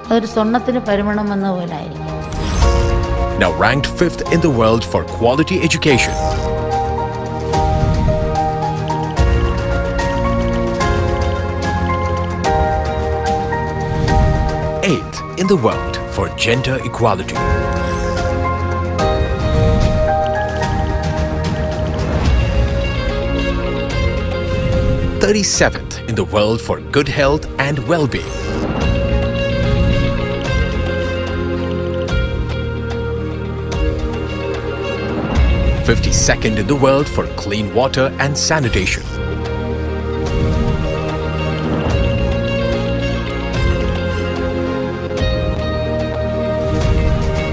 അതൊരു സ്വർണ്ണത്തിന് പരിമണം എന്ന പോലെ ആയിരിക്കും. Now ranked 5th in the world for quality education. Eighth in the world for gender equality. (37th in the world for good health and well-being. 52nd in the world for clean water and sanitation.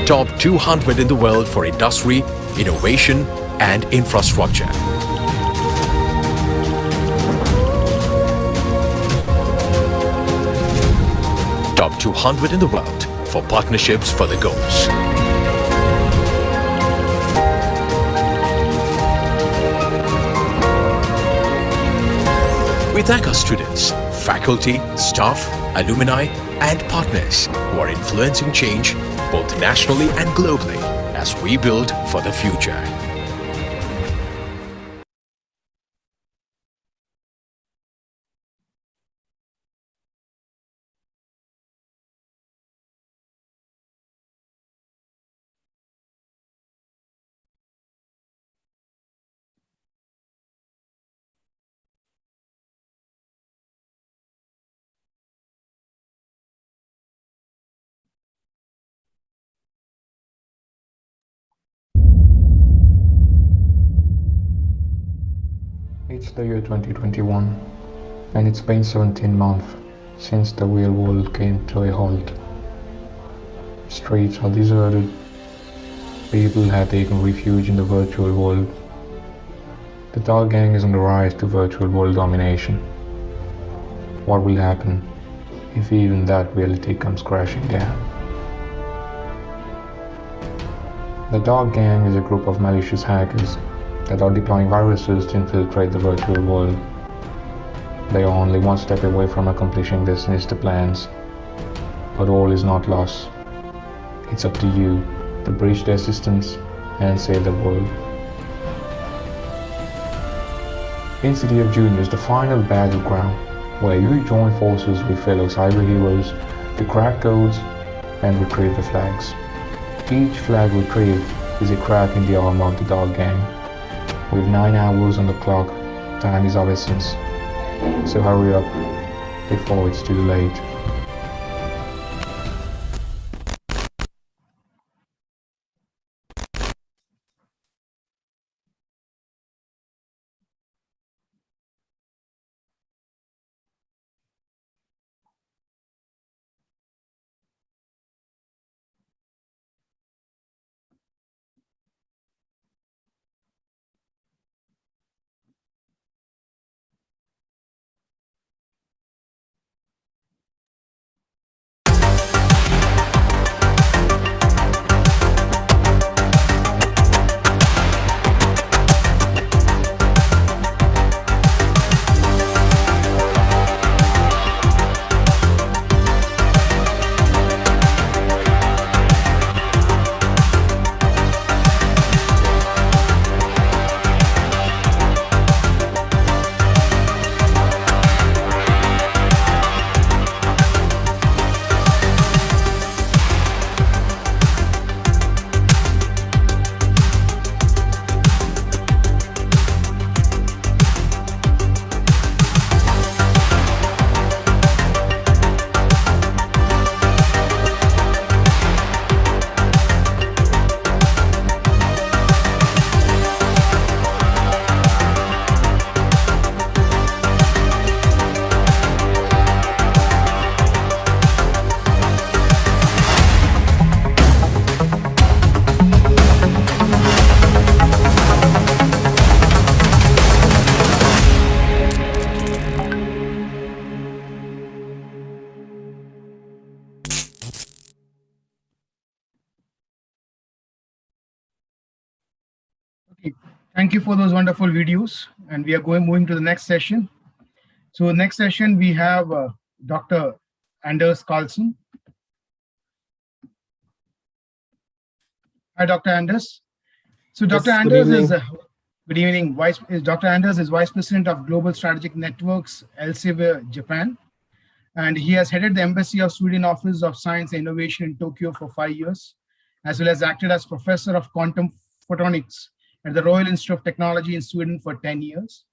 Top 200 in the world for industry, innovation and infrastructure. Top 200 in the world for partnerships for the goals. We thank our students, faculty, staff, alumni, and partners who are influencing change both nationally and globally as we build for the future. It's the year 2021, and it's been 17 months since the real world came to a halt. Streets are deserted. People have taken refuge in the virtual world. The dark gang is on the rise to virtual world domination. What will happen if even that reality comes crashing down? The dark gang is a group of malicious hackers that are deploying viruses to infiltrate the virtual world. They are only one step away from accomplishing their sinister plans, but all is not lost. It's up to you to breach their systems and save the world. City of June is the final battleground where you join forces with fellow cyber heroes to crack codes and retrieve the flags. Each flag retrieved is a crack in the armor of the dark gang. With 9 hours on the clock, time is of essence. So hurry up before it's too late. Thank you for those wonderful videos. And we are moving to the next session. So next session, we have Dr. Anders Carlson. Hi, Dr. Anders. So Dr. Yes, Anders good is, good evening. Dr. Anders is Vice President of Global Strategic Networks, Elsevier, Japan. And he has headed the Embassy of Sweden Office of Science and Innovation in Tokyo for 5 years, as well as acted as Professor of Quantum Photonics at the Royal Institute of Technology in Sweden for 10 years.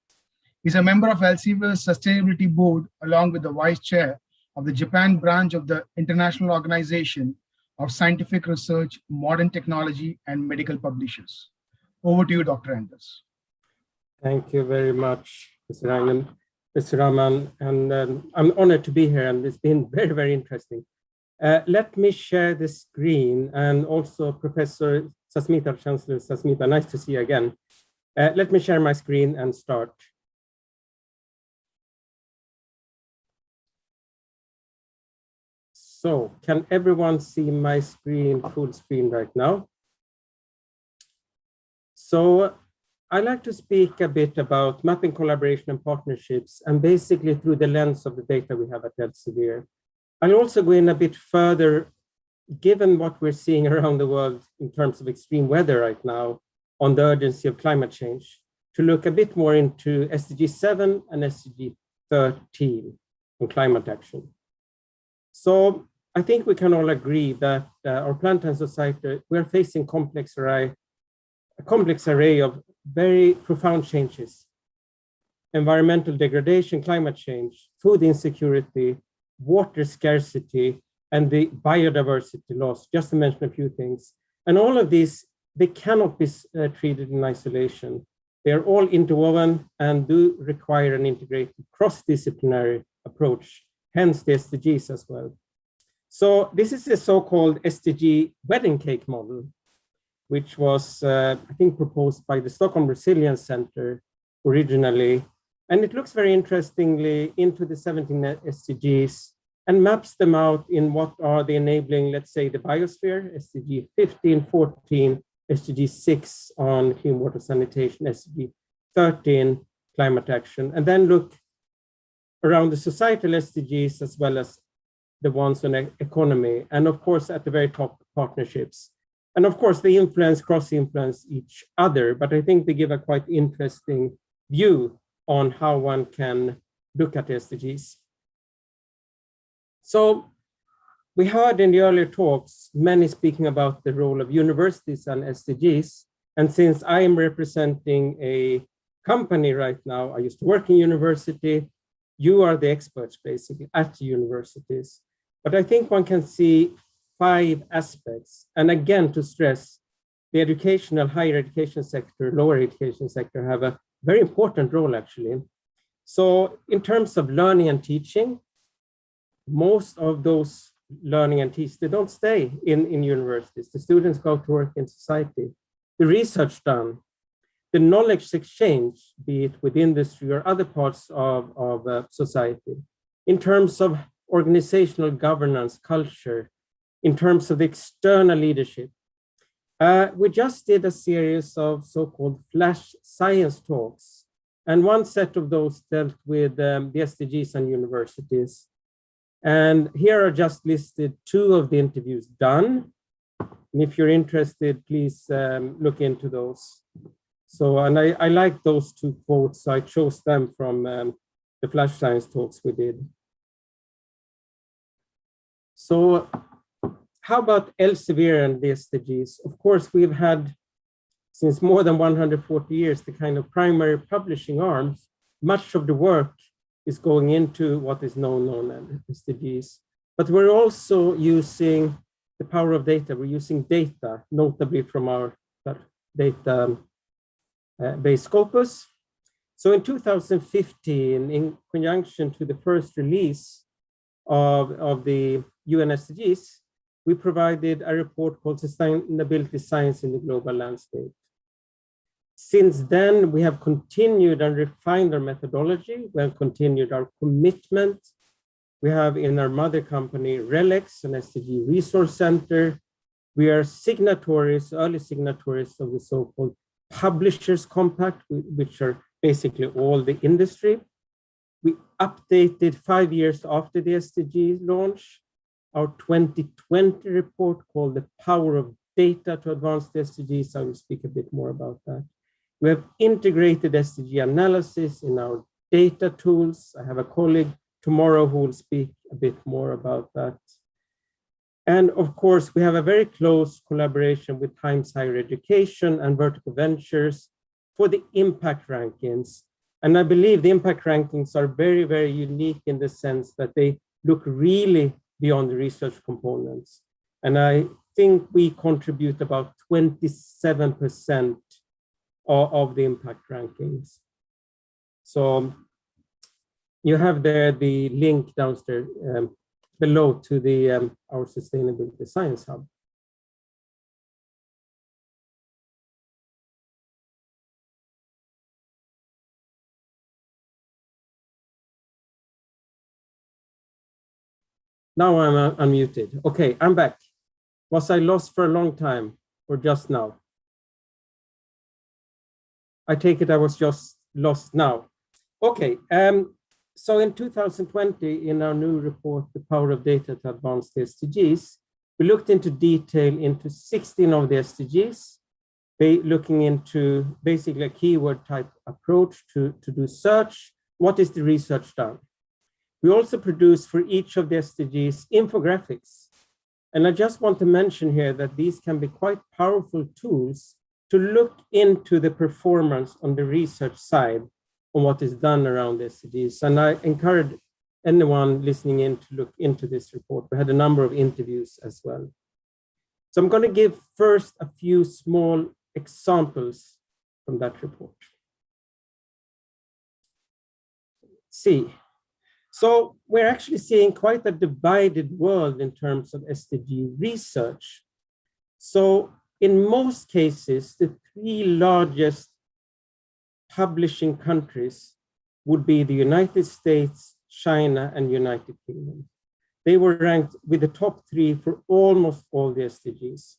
He's a member of Elsevier's Sustainability Board, along with the Vice Chair of the Japan branch of the International Organization of Scientific Research, Modern Technology, and Medical Publishers. Over to you, Dr. Anders. Thank you very much, Mr. Raman, and I'm honored to be here, and it's been very, very interesting. Let me share the screen, and also Professor Sasmita, Chancellor Sasmita, nice to see you again. Let me share my screen and start. So, can everyone see my screen, full screen right now? So, I'd like to speak a bit about mapping collaboration and partnerships, and basically through the lens of the data we have at Elsevier. I'll also go in a bit further, given what we're seeing around the world in terms of extreme weather right now, on the urgency of climate change, to look a bit more into SDG 7 and SDG 13 on climate action. So I think we can all agree that our planet and society, we're facing a complex array of very profound changes: environmental degradation, climate change, food insecurity, water scarcity, and the biodiversity loss, just to mention a few things. And all of these, they cannot be treated in isolation. They are all interwoven and do require an integrated cross-disciplinary approach, hence the SDGs as well. So this is the so-called SDG wedding cake model, which was, I think, proposed by the Stockholm Resilience Center originally. And it looks very interestingly into the 17 SDGs and maps them out in what are the enabling, let's say, the biosphere, SDG 15, 14, SDG 6 on clean water sanitation, SDG 13, climate action, and then look around the societal SDGs as well as the ones on economy, and of course, at the very top, partnerships. And of course, they cross-influence each other, but I think they give a quite interesting view on how one can look at SDGs. So we heard in the earlier talks, many speaking about the role of universities and SDGs. And since I am representing a company right now, I used to work in university, you are the experts basically at universities. But I think one can see 5 aspects. And again, to stress, the educational, higher education sector, lower education sector have a very important role actually. So in terms of learning and teaching, most of those learning and teach, they don't stay in universities. The students go to work in society. The research done, the knowledge exchange, be it with industry or other parts of society, in terms of organizational governance, culture, in terms of external leadership. We just did a series of so-called flash science talks, and one set of those dealt with the SDGs and universities. And here are just listed 2 of the interviews done. And if you're interested, please look into those. So, and I like those 2 quotes, so I chose them from the flash science talks we did. So how about Elsevier and the SDGs? Of course, we've had, since more than 140 years, the kind of primary publishing arms. Much of the work is going into what is known as SDGs. But we're also using the power of data. We're using data, notably from our data base Scopus. So in 2015, in conjunction to the first release of the UN SDGs, we provided a report called Sustainability Science in the Global Landscape. Since then, we have continued and refined our methodology. We have continued our commitment. We have in our mother company, RELEX, an SDG resource center. We are signatories, early signatories of the so-called Publishers Compact, which are basically all the industry. We updated 5 years after the SDG launch, our 2020 report called The Power of Data to Advance the SDGs. I will speak a bit more about that. We have integrated SDG analysis in our data tools. I have a colleague tomorrow who will speak a bit more about that. And of course, we have a very close collaboration with Times Higher Education and Vertical Ventures for the impact rankings. And I believe the impact rankings are very, very unique in the sense that they look really beyond the research components. And I think we contribute about 27% of the impact rankings. So you have there the link downstairs below to the our Sustainability Science Hub. Now I'm unmuted. Okay, I'm back. Was I lost for a long time or just now? I take it I was just lost now. Okay, so in 2020, in our new report, The Power of Data to Advance the SDGs, we looked into detail into 16 of the SDGs, looking into basically a keyword type approach to do search. What is the research done? We also produce for each of the SDGs infographics. And I just want to mention here that these can be quite powerful tools to look into the performance on the research side on what is done around SDGs. And I encourage anyone listening in to look into this report. We had a number of interviews as well. So I'm going to give first a few small examples from that report. see. So we're actually seeing quite a divided world in terms of SDG research. So in most cases, the three largest publishing countries would be the United States, China, and United Kingdom. They were ranked with the top three for almost all the SDGs.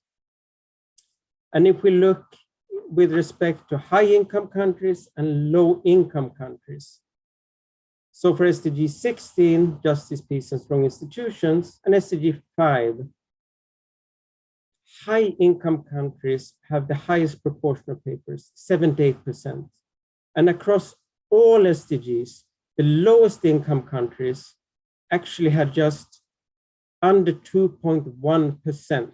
And if we look with respect to high-income countries and low-income countries, so for SDG 16, Justice, Peace, and Strong Institutions, and SDG 5, high-income countries have the highest proportion of papers, 78%. And across all SDGs, the lowest income countries actually had just under 2.1%.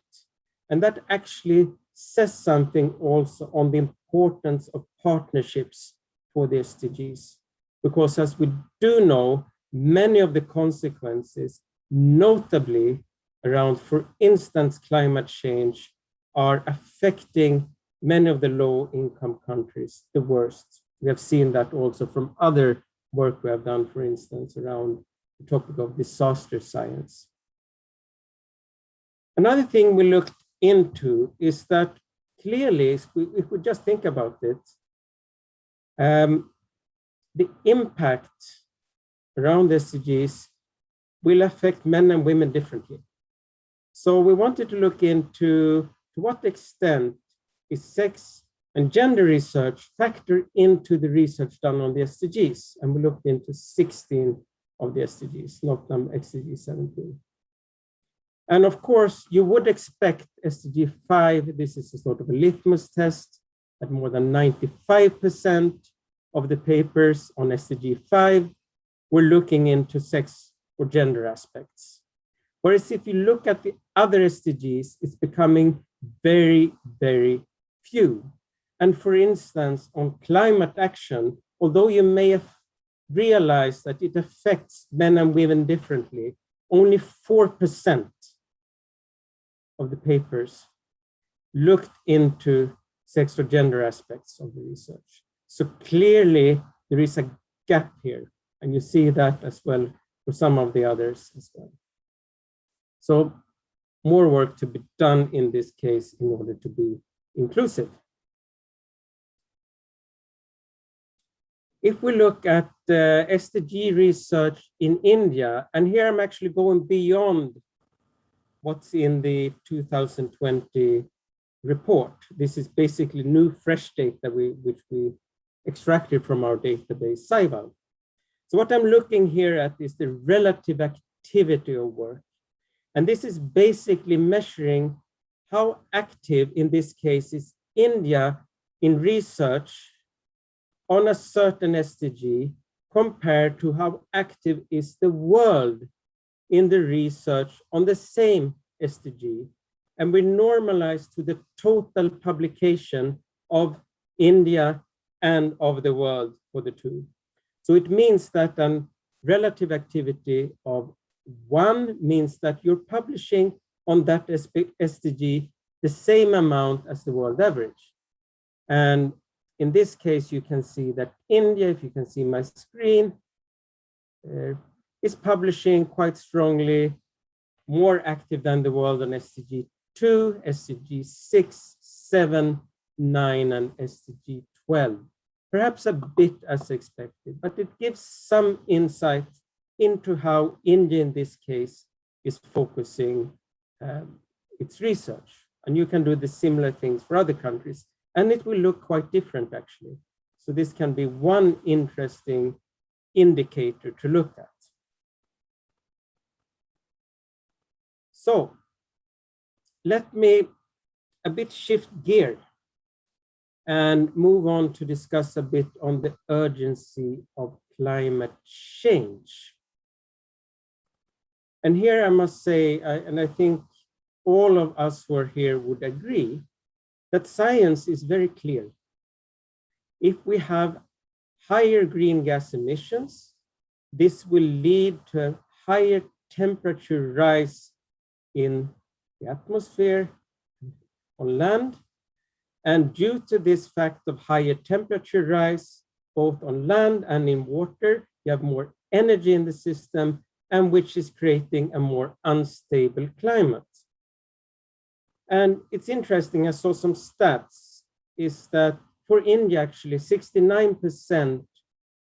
And that actually says something also on the importance of partnerships for the SDGs. Because as we do know, many of the consequences, notably around, for instance, climate change, are affecting many of the low-income countries the worst. We have seen that also from other work we have done, for instance, around the topic of disaster science. Another thing we looked into is that clearly, if we just think about it, the impact around SDGs will affect men and women differently. So we wanted to look into to what extent is sex and gender research factor into the research done on the SDGs. And we looked into 16 of the SDGs, not SDG 17. And of course, you would expect SDG 5, this is a sort of a litmus test, that more than 95% of the papers on SDG 5 were looking into sex or gender aspects. Whereas if you look at the other SDGs, it's becoming very, very few. And for instance, on climate action, although you may have realized that it affects men and women differently, only 4% of the papers looked into sex or gender aspects of the research. So clearly there is a gap here, and you see that as well for some of the others as well. So more work to be done in this case in order to be inclusive. If we look at SDG research in India, and here I'm actually going beyond what's in the 2020 report. This is basically new, fresh data which we extracted from our database, SciVal. So what I'm looking here at is the relative activity of work. And this is basically measuring how active, in this case, is India in research on a certain SDG compared to how active is the world in the research on the same SDG. And we normalize to the total publication of India and of the world for the two. So it means that a relative activity of 1 means that you're publishing on that SDG the same amount as the world average. And in this case, you can see that India, if you can see my screen, is publishing quite strongly, more active than the world on SDG 2, SDG 6, 7, 9, and SDG 12. Perhaps a bit as expected, but it gives some insight into how India, in this case, is focusing its research. And you can do the similar things for other countries, and it will look quite different, actually. So this can be one interesting indicator to look at. So let me a bit shift gear and move on to discuss a bit on the urgency of climate change. And here I must say, and I think all of us who are here would agree, that science is very clear. If we have higher green gas emissions, this will lead to a higher temperature rise in the atmosphere on land. And due to this fact of higher temperature rise, both on land and in water, you have more energy in the system, and which is creating a more unstable climate. And it's interesting, I saw some stats, is that for India, actually 69%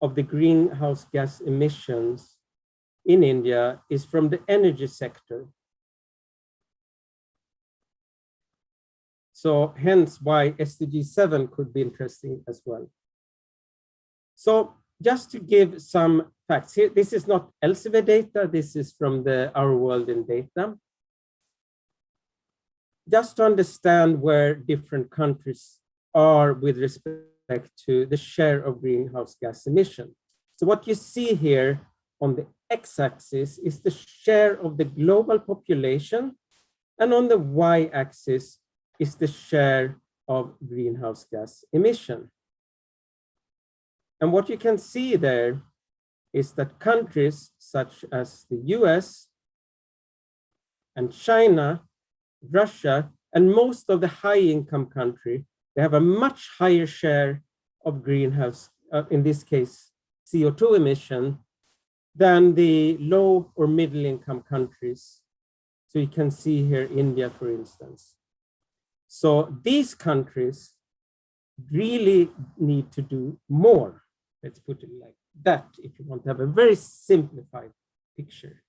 of the greenhouse gas emissions in India is from the energy sector. So hence why SDG 7 could be interesting as well. So just to give some facts here, this is not Elsevier data, this is from the Our World in Data. Just to understand where different countries are with respect to the share of greenhouse gas emission. So what you see here on the x-axis is the share of the global population, and on the y-axis is the share of greenhouse gas emission. And what you can see there is that countries such as the US and China, Russia, and most of the high-income countries, they have a much higher share of greenhouse, in this case, CO2 emission, than the low or middle-income countries. So you can see here India, for instance. So these countries really need to do more. Let's put it like that, if you want to have a very simplified picture.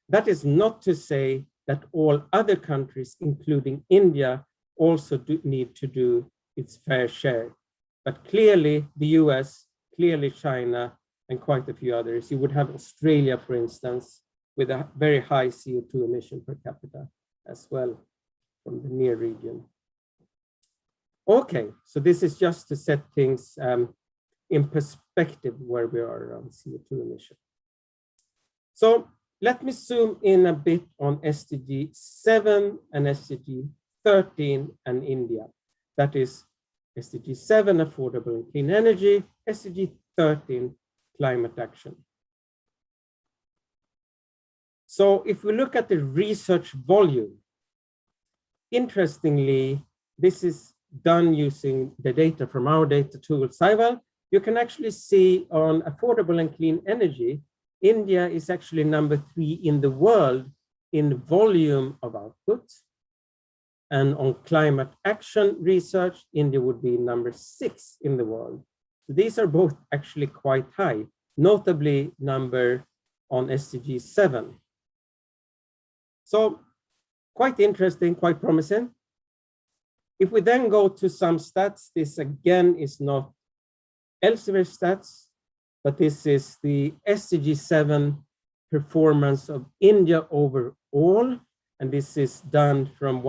That is not to say that all other countries, including India, also need to do its fair share. But clearly the US, clearly China, and quite a few others. You would have Australia, for instance, with a very high CO2 emission per capita as well from the near region. Okay, so this is just to set things in perspective where we are around CO2 emission. So let me zoom in a bit on SDG 7 and SDG 13 and India. That is SDG 7, affordable and clean energy, SDG 13, climate action. So if we look at the research volume, interestingly, this is done using the data from our data tool, Saival. You can actually see on affordable and clean energy, India is actually number 3 in the world in volume of output. And on climate action research, India would be number 6 in the world. So these are both actually quite high, notably number on SDG 7. So quite interesting, quite promising. If we then go to some stats, this again is not Elsevier stats, but this is the SDG 7 performance of India overall. And this is done from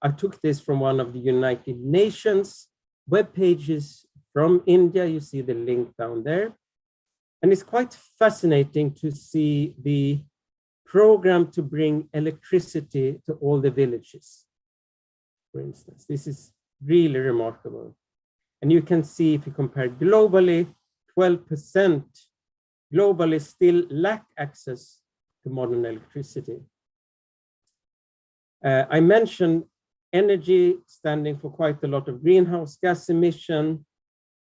I took this from one of the United Nations web pages from India. You see the link down there. And it's quite fascinating to see the program to bring electricity to all the villages, for instance. This is really remarkable. And you can see if you compare globally, 12% globally still lack access to modern electricity. I mentioned energy standing for quite a lot of greenhouse gas emission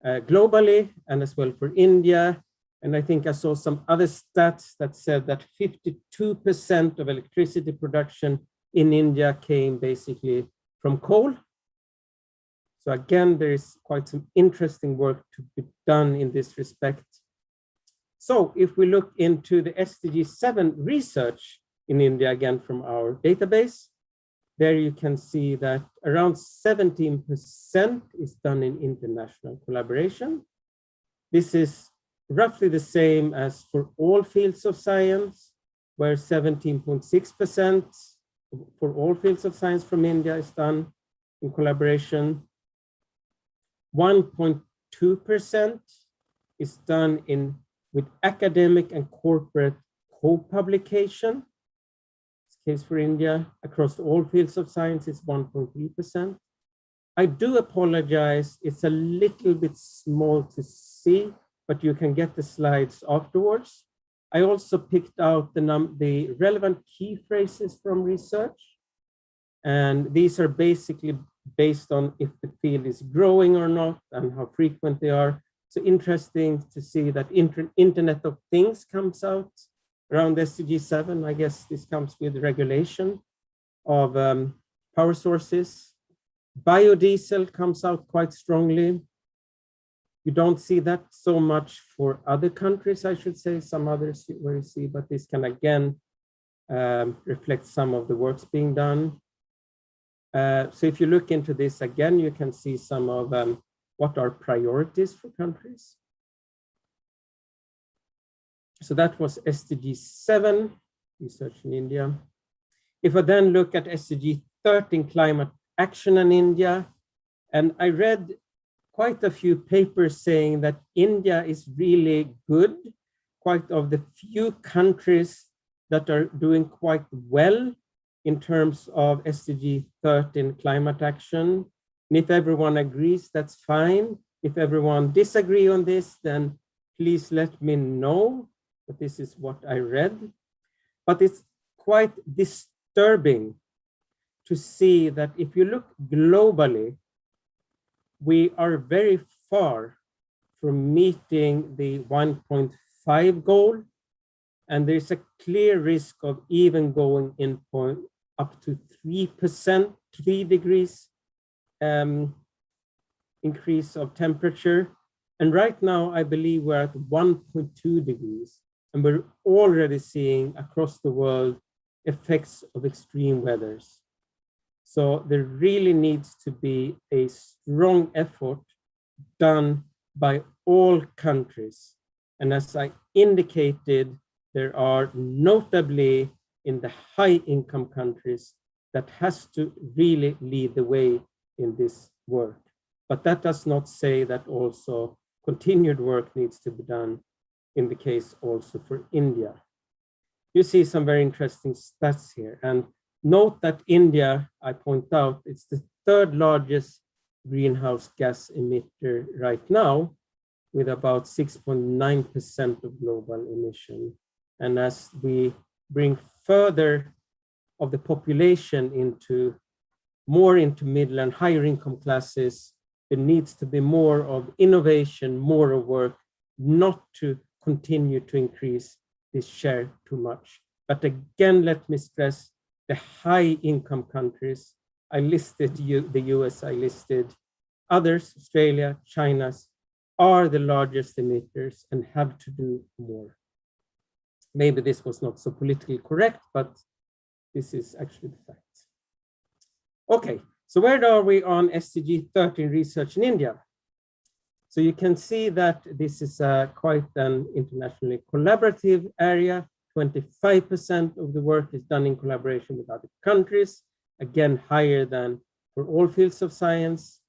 globally and as well for India. And I think I saw some other stats that said that 52% of electricity production in India came basically from coal. So again, there is quite some interesting work to be done in this respect. So if we look into the SDG 7 research in India, again from our database, there you can see that around 17% is done in international collaboration. This is roughly the same as for all fields of science, where 17.6% for all fields of science from India is done in collaboration. 1.2% is done with academic and corporate co-publication. Case for India, across all fields of science is 1.3%. I do apologize, it's a little bit small to see, but you can get the slides afterwards. I also picked out the relevant key phrases from research. And these are basically based on if the field is growing or not and how frequent they are. So interesting to see that Internet of Things comes out around SDG 7. I guess this comes with regulation of power sources. Biodiesel comes out quite strongly. You don't see that so much for other countries, I should say, some others where you see, but this can again reflect some of the works being done. So if you look into this again, you can see some of what are priorities for countries. So that was SDG 7, research in India. If I then look at SDG 13, climate action in India, and I read quite a few papers saying that India is really good, quite of the few countries that are doing quite well in terms of SDG 13 climate action. And if everyone agrees, that's fine. If everyone disagrees on this, then please let me know. But this is what I read. But it's quite disturbing to see that if you look globally, we are very far from meeting the 1.5 goal, and there's a clear risk of even going in point up to 3%, 3 degrees increase of temperature. And right now, I believe we're at 1.2 degrees, and we're already seeing across the world effects of extreme weathers. So there really needs to be a strong effort done by all countries. And as I indicated, there are notably in the high income countries that has to really lead the way in this work. But that does not say that also continued work needs to be done in the case also for India. You see some very interesting stats here. And note that India, I point out, it's the 3rd largest greenhouse gas emitter right now, with about 6.9% of global emission. And as we bring further of the population into more into middle and higher income classes, there needs to be more of innovation, more of work, not to continue to increase this share too much. But again, let me stress, the high income countries, I listed the US, I listed others, Australia, China, are the largest emitters and have to do more. Maybe this was not so politically correct, but this is actually the fact. Okay, so where are we on SDG 13 research in India? So you can see that this is quite an internationally collaborative area. 25% of the work is done in collaboration with other countries, again, higher than for all fields of science.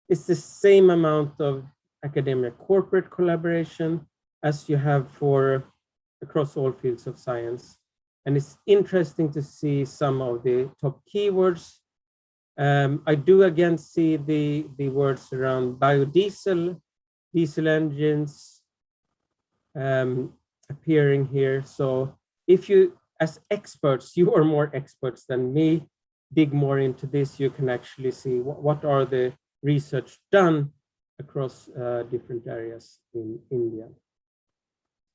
It's the same amount of academic corporate collaboration as you have for across all fields of science. And it's interesting to see some of the top keywords. I do again see the words around biodiesel, diesel engines appearing here. So if you, as experts, you are more experts than me, dig more into this, you can actually see what are the research done across different areas in India.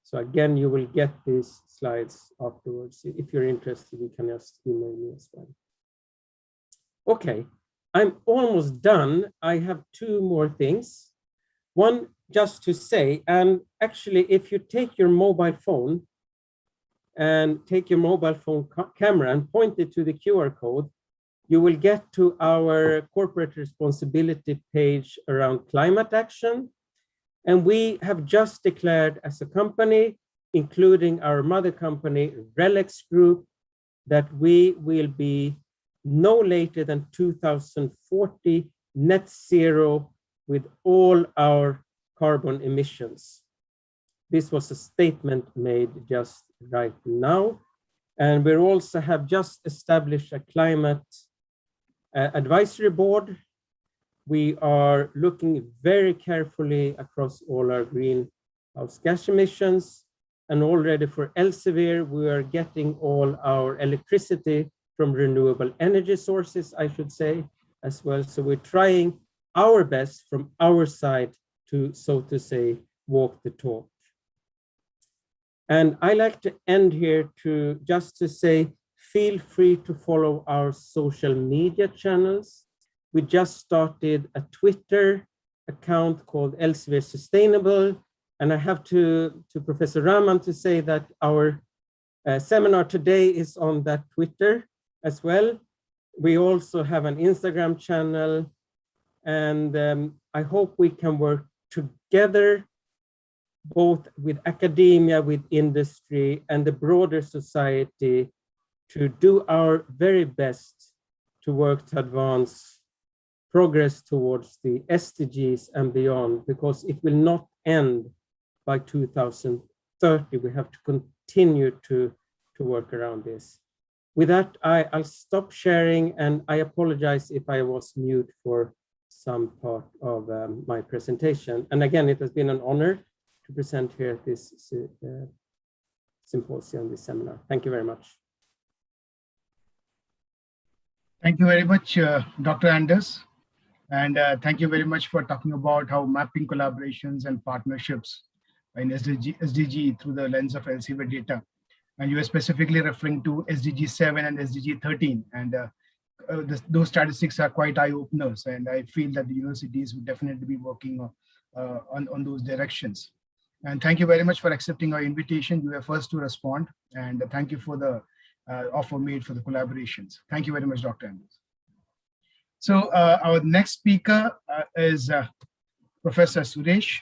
So again, you will get these slides afterwards. If you're interested, you can just email me as well. Okay, I'm almost done. I have 2 more things. One, just to say, and actually, if you take your mobile phone and take your mobile phone camera and point it to the QR code, you will get to our corporate responsibility page around climate action. And we have just declared as a company, including our mother company, Relex Group, that we will be no later than 2040 net zero with all our carbon emissions. This was a statement made just right now. And we also have just established a climate advisory board. We are looking very carefully across all our greenhouse gas emissions. And already for Elsevier, we are getting all our electricity from renewable energy sources, I should say, as well. So we're trying our best from our side to, so to say, walk the talk. And I like to end here just to say, feel free to follow our social media channels. We just started a Twitter account called Elsewhere Sustainable. And I have to Professor Raman to say that our seminar today is on that Twitter as well. We also have an Instagram channel, and I hope we can work together, both with academia, with industry, and the broader society, to do our very best to work to advance progress towards the SDGs and beyond, because it will not end by 2030. We have to continue to work around this. With that, I'll stop sharing, and I apologize if I was mute for some part of my presentation. And again, it has been an honor to present here at this symposium, this seminar. Thank you very much. Thank you very much, Dr. Anders. And thank you very much for talking about how mapping collaborations and partnerships in SDG through the lens of Elsevier data. And you are specifically referring to SDG 7 and SDG 13. And those statistics are quite eye-openers. And I feel that the universities will definitely be working on those directions. And thank you very much for accepting our invitation. You were first to respond. And thank you for the offer made for the collaborations. Thank you very much, Dr. Anders. So our next speaker is Professor Suresh.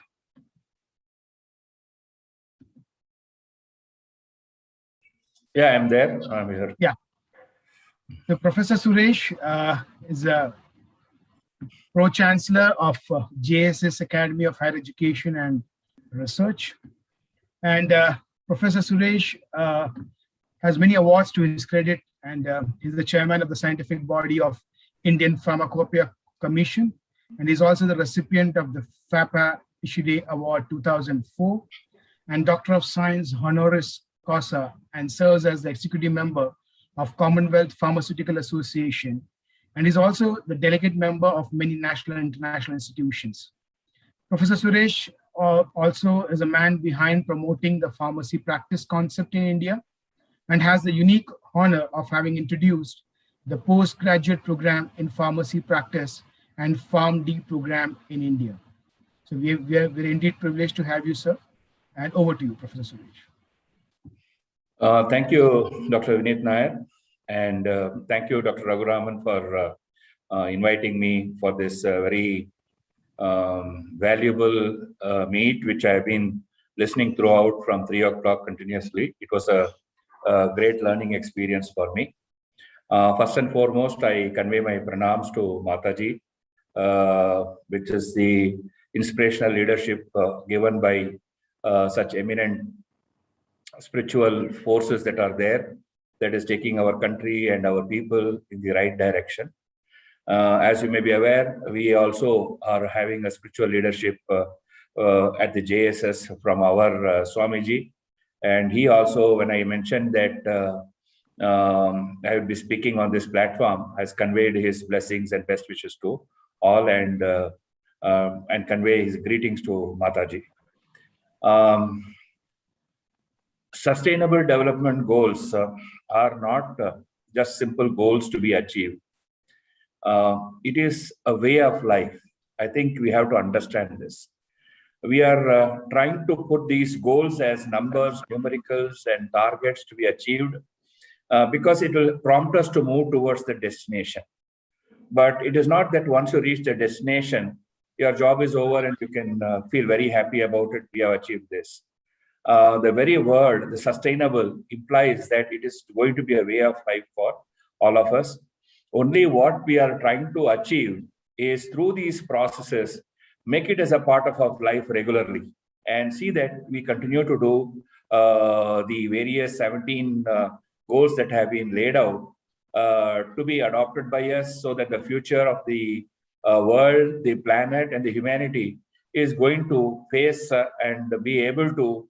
Yeah, I'm there. I'm here. Yeah. So Professor Suresh is a Pro-Chancellor of JSS Academy of Higher Education and Research. And Professor Suresh has many awards to his credit, and he's the chairman of the scientific body of Indian Pharmacopoeia Commission, and he's also the recipient of the FAPA Ishide Award 2004 and Doctor of Science honoris causa, and serves as the executive member of Commonwealth Pharmaceutical Association, and is also the delegate member of many national and international institutions. Professor Suresh also is a man behind promoting the pharmacy practice concept in India, and has the unique honor of having introduced the postgraduate program in pharmacy practice and PharmD program in India. So we're indeed privileged to have you, sir. And over to you, Professor Suresh. Thank you, Dr. Vinit Nair, and thank you, Dr. Raghuraman, for inviting me for this very valuable meet, which I have been listening throughout from 3 o'clock continuously. It was a great learning experience for me. First and foremost, I convey my pranams to Mataji, which is the inspirational leadership given by such eminent spiritual forces that are there, that is taking our country and our people in the right direction. As you may be aware, we also are having a spiritual leadership at the JSS from our Swamiji. And he also, when I mentioned that I will be speaking on this platform, has conveyed his blessings and best wishes to all, and convey his greetings to Mataji. Sustainable development goals are not just simple goals to be achieved. It is a way of life. I think we have to understand this. We are trying to put these goals as numbers, numericals, and targets to be achieved because it will prompt us to move towards the destination. But it is not that once you reach the destination, your job is over and you can feel very happy about it. We have achieved this. The very word, the sustainable, implies that it is going to be a way of life for all of us. Only what we are trying to achieve is through these processes, make it as a part of our life regularly, and see that we continue to do the various 17 goals that have been laid out to be adopted by us, so that the future of the world, the planet, and the humanity is going to face and be able to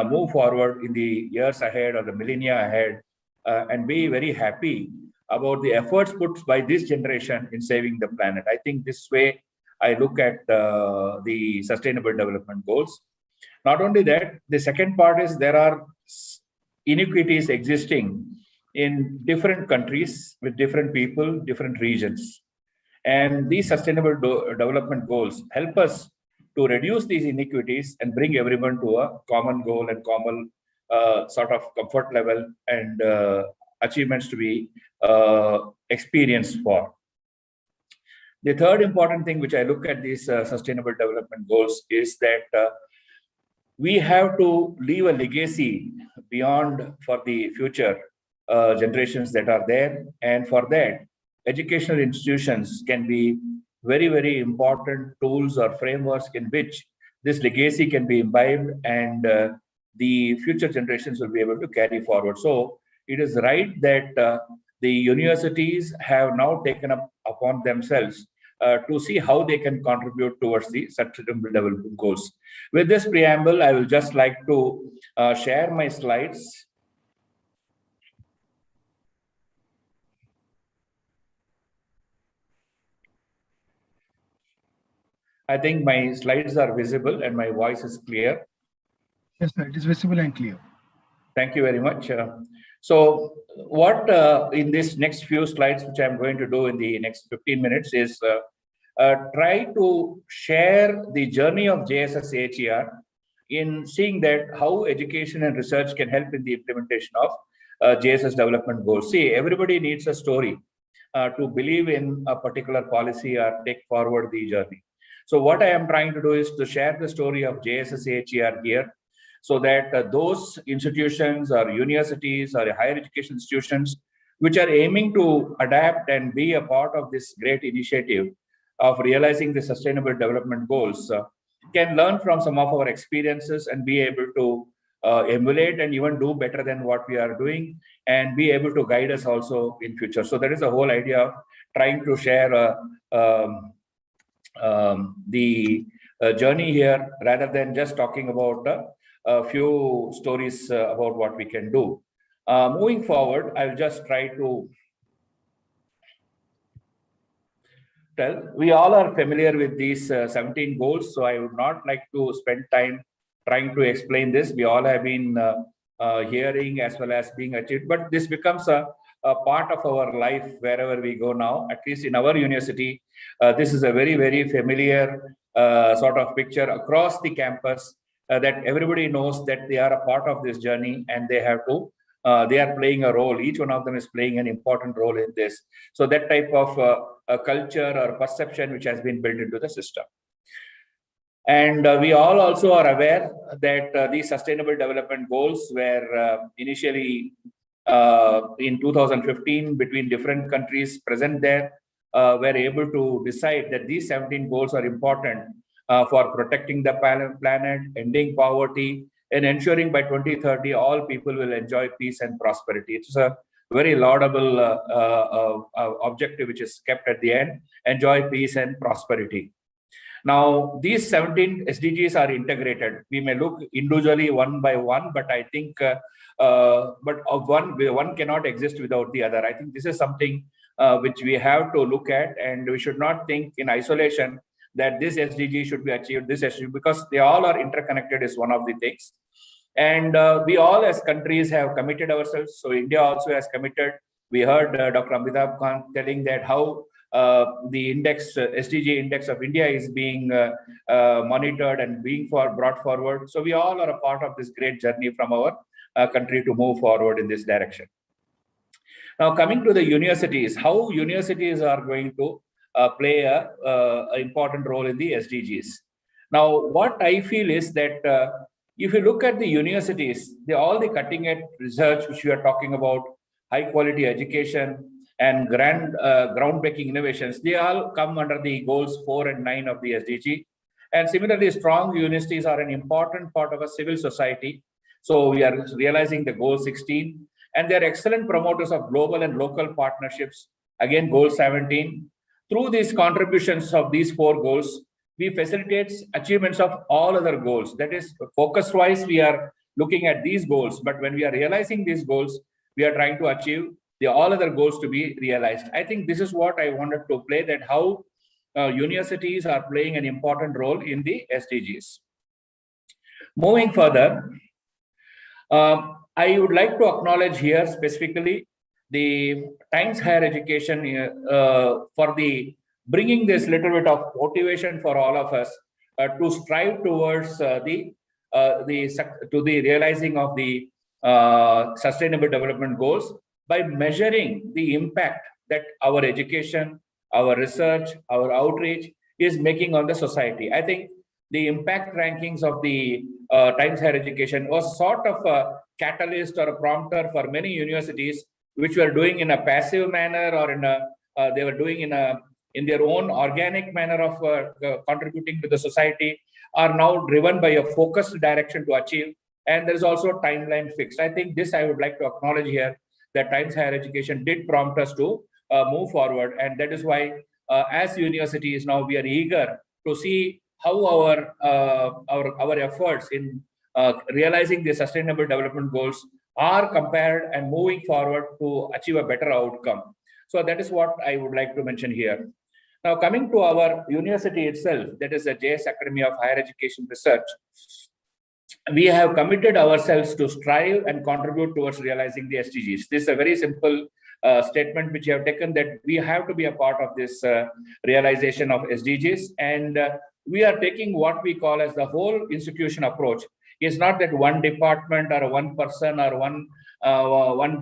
move forward in the years ahead or the millennia ahead, and be very happy about the efforts put by this generation in saving the planet. I think this way I look at the Sustainable Development Goals. Not only that, the second part is there are inequities existing in different countries with different people, different regions. And these Sustainable Development Goals help us to reduce these inequities and bring everyone to a common goal and common sort of comfort level and achievements to be experienced for. The third important thing which I look at these Sustainable Development Goals is that we have to leave a legacy beyond for the future generations that are there. And for that, educational institutions can be very, very important tools or frameworks in which this legacy can be imbibed and the future generations will be able to carry forward. So it is right that the universities have now taken up upon themselves to see how they can contribute towards the Sustainable Development Goals. With this preamble, I will just like to share my slides. I think my slides are visible and my voice is clear. Yes, sir, it is visible and clear. Thank you very much. So what in this next few slides, which I'm going to do in the next 15 minutes is try to share the journey of JSS-AHER in seeing that how education and research can help in the implementation of JSS development goals. See, everybody needs a story to believe in a particular policy or take forward the journey. So what I am trying to do is to share the story of JSS-AHER here, so that those institutions or universities or higher education institutions which are aiming to adapt and be a part of this great initiative of realizing the Sustainable Development Goals can learn from some of our experiences and be able to emulate and even do better than what we are doing and be able to guide us also in future. So that is the whole idea of trying to share the journey here rather than just talking about a few stories about what we can do. Moving forward, I'll just try to tell. We all are familiar with these 17 goals, so I would not like to spend time trying to explain this. We all have been hearing as well as being achieved, but this becomes a part of our life wherever we go now. At least in our university, this is a very, very familiar sort of picture across the campus that everybody knows that they are a part of this journey and they have to, they are playing a role. Each one of them is playing an important role in this. So that type of a culture or perception which has been built into the system. And we all also are aware that these Sustainable Development Goals were initially in 2015 between different countries present there, were able to decide that these 17 goals are important for protecting the planet, ending poverty, and ensuring by 2030 all people will enjoy peace and prosperity. It's a very laudable objective which is kept at the end: enjoy peace and prosperity. Now, these 17 SDGs are integrated. We may look individually one by one, but I think one cannot exist without the other. I think this is something which we have to look at, and we should not think in isolation that this SDG should be achieved, this SDG, because they all are interconnected is one of the things. And we all as countries have committed ourselves. So India also has committed. We heard Dr. Amitabh Khan telling that how the index, SDG index of India is being monitored and being brought forward. So we all are a part of this great journey from our country to move forward in this direction. Now, coming to the universities, how universities are going to play an important role in the SDGs. Now, what I feel is that if you look at the universities, all the cutting edge research which we are talking about, high quality education and groundbreaking innovations, they all come under the goals 4 and 9 of the SDG. And similarly, strong universities are an important part of a civil society. So we are realizing the goal 16, and they're excellent promoters of global and local partnerships. Again, goal 17. Through these contributions of these 4 goals, we facilitate achievements of all other goals. That is, focus-wise, we are looking at these goals, but when we are realizing these goals, we are trying to achieve the all other goals to be realized. I think this is what I wanted to play, that how universities are playing an important role in the SDGs. Moving further, I would like to acknowledge here specifically the Times Higher Education for the bringing this little bit of motivation for all of us to strive towards the realizing of the Sustainable Development Goals by measuring the impact that our education, our research, our outreach is making on the society. I think the impact rankings of the Times Higher Education was sort of a catalyst or a prompter for many universities, which were doing in a passive manner or they were doing in their own organic manner of contributing to the society, are now driven by a focused direction to achieve. And there is also a timeline fixed. I think this I would like to acknowledge here, that Times Higher Education did prompt us to move forward. And that is why as universities now we are eager to see how our efforts in realizing the Sustainable Development Goals are compared and moving forward to achieve a better outcome. So that is what I would like to mention here. Now, coming to our university itself, that is the JS Academy of Higher Education Research, we have committed ourselves to strive and contribute towards realizing the SDGs. This is a very simple statement which we have taken, that we have to be a part of this realization of SDGs. And we are taking what we call as the whole institution approach. It's not that one department or one person or one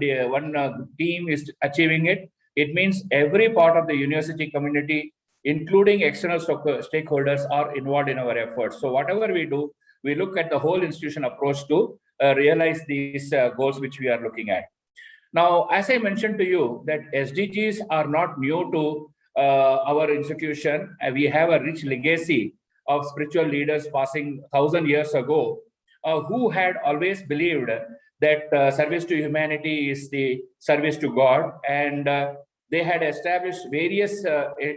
team is achieving it. It means every part of the university community, including external stakeholders, are involved in our efforts. So whatever we do, we look at the whole institution approach to realize these goals which we are looking at. Now, as I mentioned to you, that SDGs are not new to our institution. We have a rich legacy of spiritual leaders passing 1,000 years ago, who had always believed that service to humanity is the service to God, and they had established various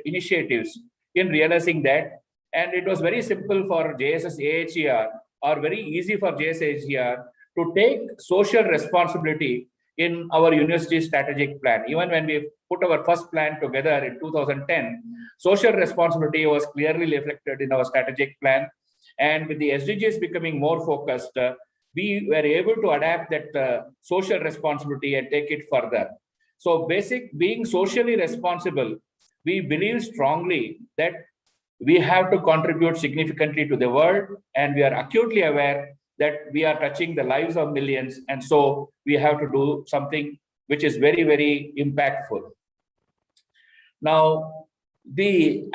initiatives in realizing that. And it was very simple for JSS AHER, or very easy for JSS AHER, to take social responsibility in our university strategic plan. Even when we put our first plan together in 2010, social responsibility was clearly reflected in our strategic plan. And with the SDGs becoming more focused, we were able to adapt that social responsibility and take it further. So being socially responsible, we believe strongly that we have to contribute significantly to the world, and we are acutely aware that we are touching the lives of millions, and so we have to do something which is very, very impactful. Now,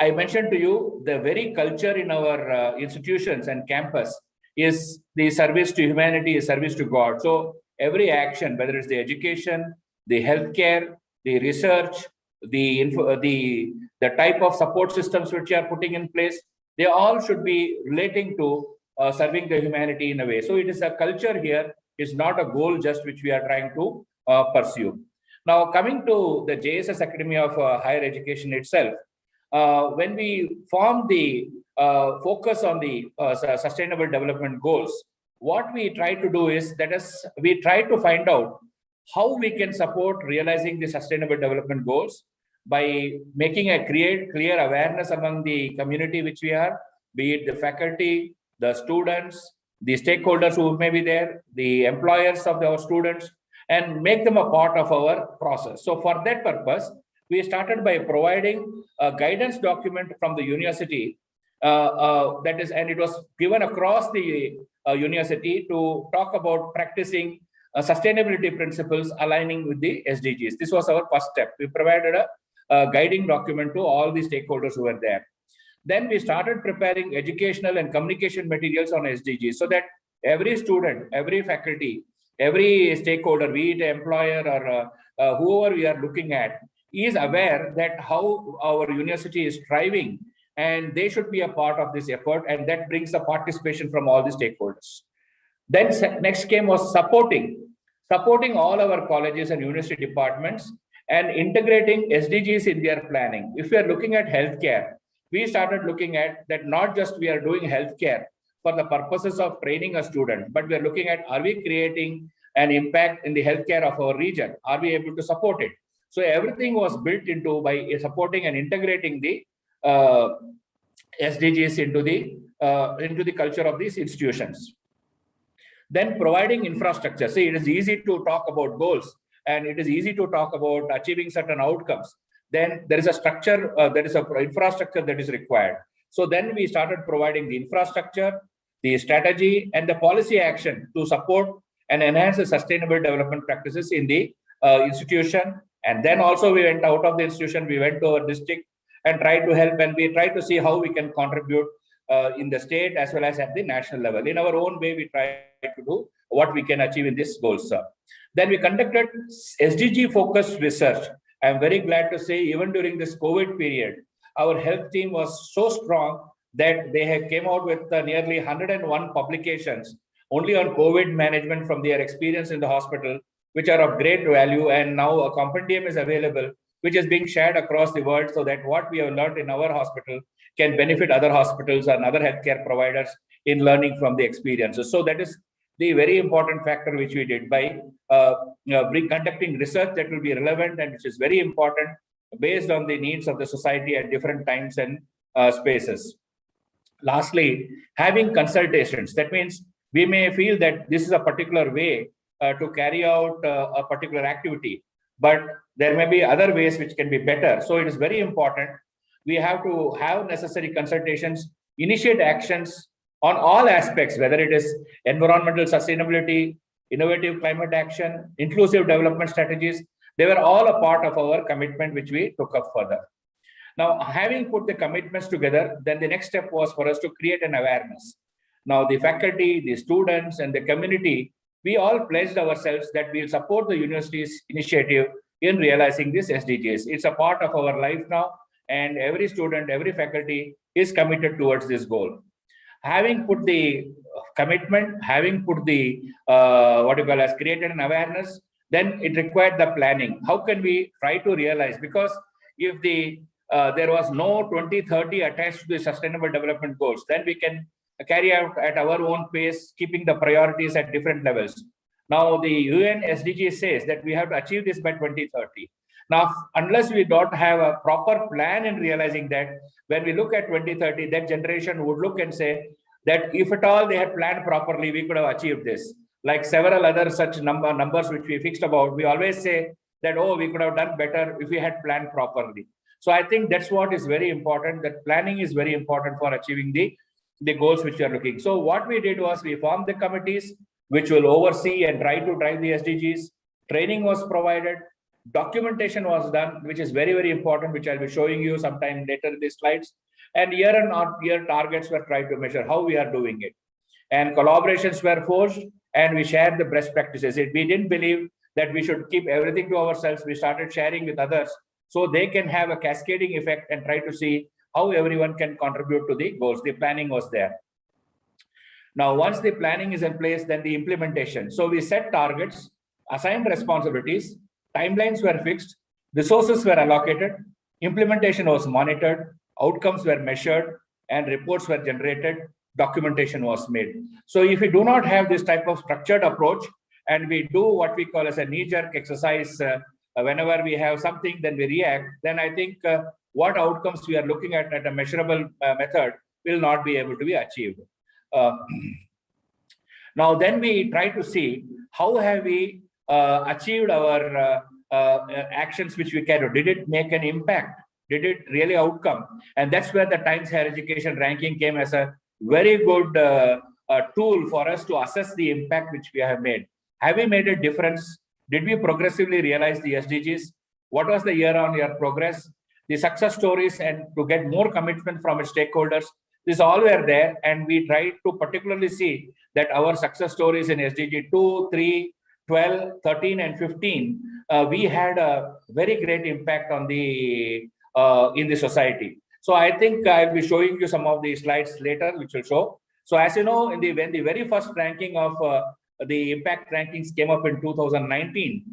I mentioned to you, the very culture in our institutions and campus is the service to humanity, is service to God. So every action, whether it's the education, the healthcare, the research, the type of support systems which you are putting in place, they all should be relating to serving the humanity in a way. So it is a culture here, it's not a goal just which we are trying to pursue. Now, coming to the JSS Academy of Higher Education itself, when we formed the focus on the Sustainable Development Goals, what we try to do is we try to find out how we can support realizing the Sustainable Development Goals by making a clear awareness among the community which we are, be it the faculty, the students, the stakeholders who may be there, the employers of our students, and make them a part of our process. So for that purpose, we started by providing a guidance document from the university, and it was given across the university to talk about practicing sustainability principles aligning with the SDGs. This was our first step. We provided a guiding document to all the stakeholders who were there. Then we started preparing educational and communication materials on SDGs, so that every student, every faculty, every stakeholder, be it employer or whoever we are looking at, is aware that how our university is striving, and they should be a part of this effort, and that brings a participation from all the stakeholders. Then next came was supporting all our colleges and university departments and integrating SDGs in their planning. If we are looking at healthcare, we started looking at that not just we are doing healthcare for the purposes of training a student, but we are looking at, are we creating an impact in the healthcare of our region? Are we able to support it? So everything was built into by supporting and integrating the SDGs into the culture of these institutions. Then providing infrastructure. See, it is easy to talk about goals and it is easy to talk about achieving certain outcomes. Then there is a structure, there is an infrastructure that is required. So then we started providing the infrastructure, the strategy, and the policy action to support and enhance the sustainable development practices in the institution. And then also we went out of the institution, we went to our district and tried to help, and we tried to see how we can contribute in the state as well as at the national level. In our own way, we tried to do what we can achieve in this goals. Then we conducted SDG focused research. I am very glad to say, even during this COVID period, our health team was so strong that they have came out with nearly 101 publications only on COVID management from their experience in the hospital, which are of great value. And now a compendium is available, which is being shared across the world, so that what we have learned in our hospital can benefit other hospitals and other healthcare providers in learning from the experiences. So that is the very important factor which we did by conducting research that will be relevant and which is very important based on the needs of the society at different times and spaces. Lastly, having consultations. That means we may feel that this is a particular way to carry out a particular activity, but there may be other ways which can be better. So it is very important. We have to have necessary consultations, initiate actions on all aspects, whether it is environmental sustainability, innovative climate action, inclusive development strategies. They were all a part of our commitment, which we took up further. Now, having put the commitments together, then the next step was for us to create an awareness. Now, the faculty, the students, and the community, we all pledged ourselves that we'll support the university's initiative in realizing this SDGs. It's a part of our life now, and every student, every faculty is committed towards this goal. Having put the commitment, having put the created an awareness, then it required the planning. How can we try to realize? Because if there was no 2030 attached to the sustainable development goals, then we can carry out at our own pace, keeping the priorities at different levels. Now, the UN SDG says that we have to achieve this by 2030. Now, unless we don't have a proper plan in realizing that, when we look at 2030, that generation would look and say that if at all they had planned properly, we could have achieved this. Like several other such numbers which we fixed about, we always say that, oh, we could have done better if we had planned properly. So I think that's what is very important, that planning is very important for achieving the goals which we are looking. So what we did was we formed the committees which will oversee and try to drive the SDGs. Training was provided, documentation was done, which is very, very important, which I'll be showing you sometime later in the slides. And year targets were tried to measure how we are doing it. And collaborations were forged, and we shared the best practices. We didn't believe that we should keep everything to ourselves. We started sharing with others so they can have a cascading effect and try to see how everyone can contribute to the goals. The planning was there. Now, once the planning is in place, then the implementation. So we set targets, assigned responsibilities, timelines were fixed, resources were allocated, implementation was monitored, outcomes were measured, and reports were generated, documentation was made. So if we do not have this type of structured approach, and we do what we call as a knee-jerk exercise, whenever we have something, then we react, then I think what outcomes we are looking at a measurable method will not be able to be achieved. Now, then we try to see how have we achieved our actions which we carried. Did it make an impact? Did it really outcome? And that's where the Times Higher Education ranking came as a very good tool for us to assess the impact which we have made. Have we made a difference? Did we progressively realize the SDGs? What was the year-on-year progress? The success stories, and to get more commitment from its stakeholders, this all were there, and we tried to particularly see that our success stories in SDG 2, 3, 12, 13, and 15, we had a very great impact on the in the society. So I think I'll be showing you some of the slides later, which will show. So as you know, when the very first ranking of the impact rankings came up in 2019,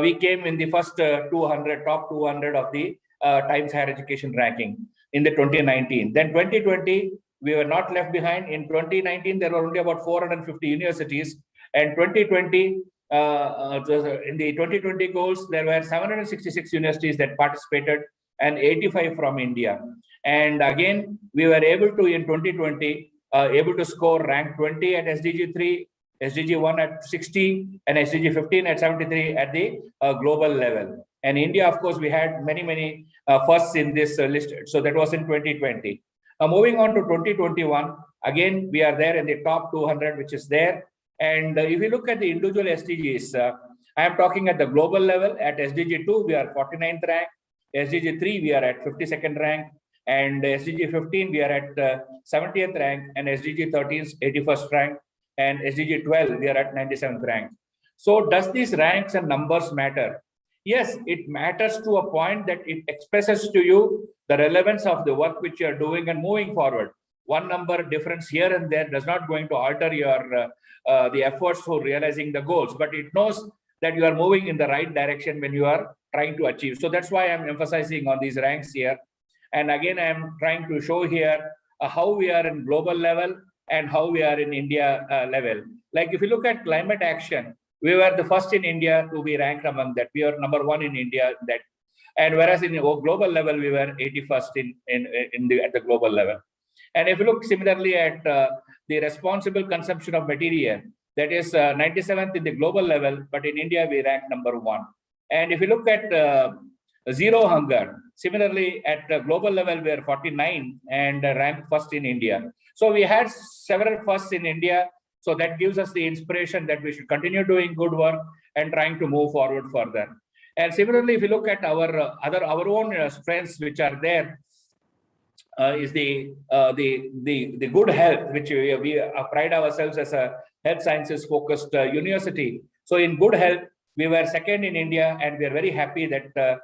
we came in the first top 200 of the Times Higher Education ranking in the 2019. Then 2020, we were not left behind. In 2019, there were only about 450 universities. And 2020, in the 2020 goals, there were 766 universities that participated. and 85 from India. And again, we were able to, in 2020, able to score rank 20 at SDG 3, SDG 1 at 60, and SDG 15 at 73 at the global level. And India, of course, we had many firsts in this list. So that was in 2020. Moving on to 2021, again, we are there in the top 200, which is there. And if you look at the individual SDGs, I am talking at the global level. At SDG 2, we are 49th rank. SDG 3, we are at 52nd rank. And SDG 15, we are at 70th rank. And SDG 13 is 81st rank. And SDG 12, we are at 97th rank. So does these ranks and numbers matter? Yes, it matters to a point that it expresses to you the relevance of the work which you are doing and moving forward. One number difference here and there does not going to alter your the efforts for realizing the goals, but it knows that you are moving in the right direction when you are trying to achieve. So that's why I'm emphasizing on these ranks here. And again, I'm trying to show here how we are in global level and how we are in India level. Like if you look at climate action, we were the first in India to be ranked among that. We are number 1 in India that, and whereas in global level we were 81st at the global level. And if you look similarly at the responsible consumption of material, that is 97th in the global level, but in India we rank number 1. And if you look at zero hunger, similarly at the global level we are 49 and ranked first in India. So we had several firsts in India. So that gives us the inspiration that we should continue doing good work and trying to move forward further. And similarly, if you look at our own strengths which are there, is the good health, which we pride ourselves as a health sciences focused university. So in good health, we were second in India, and we are very happy that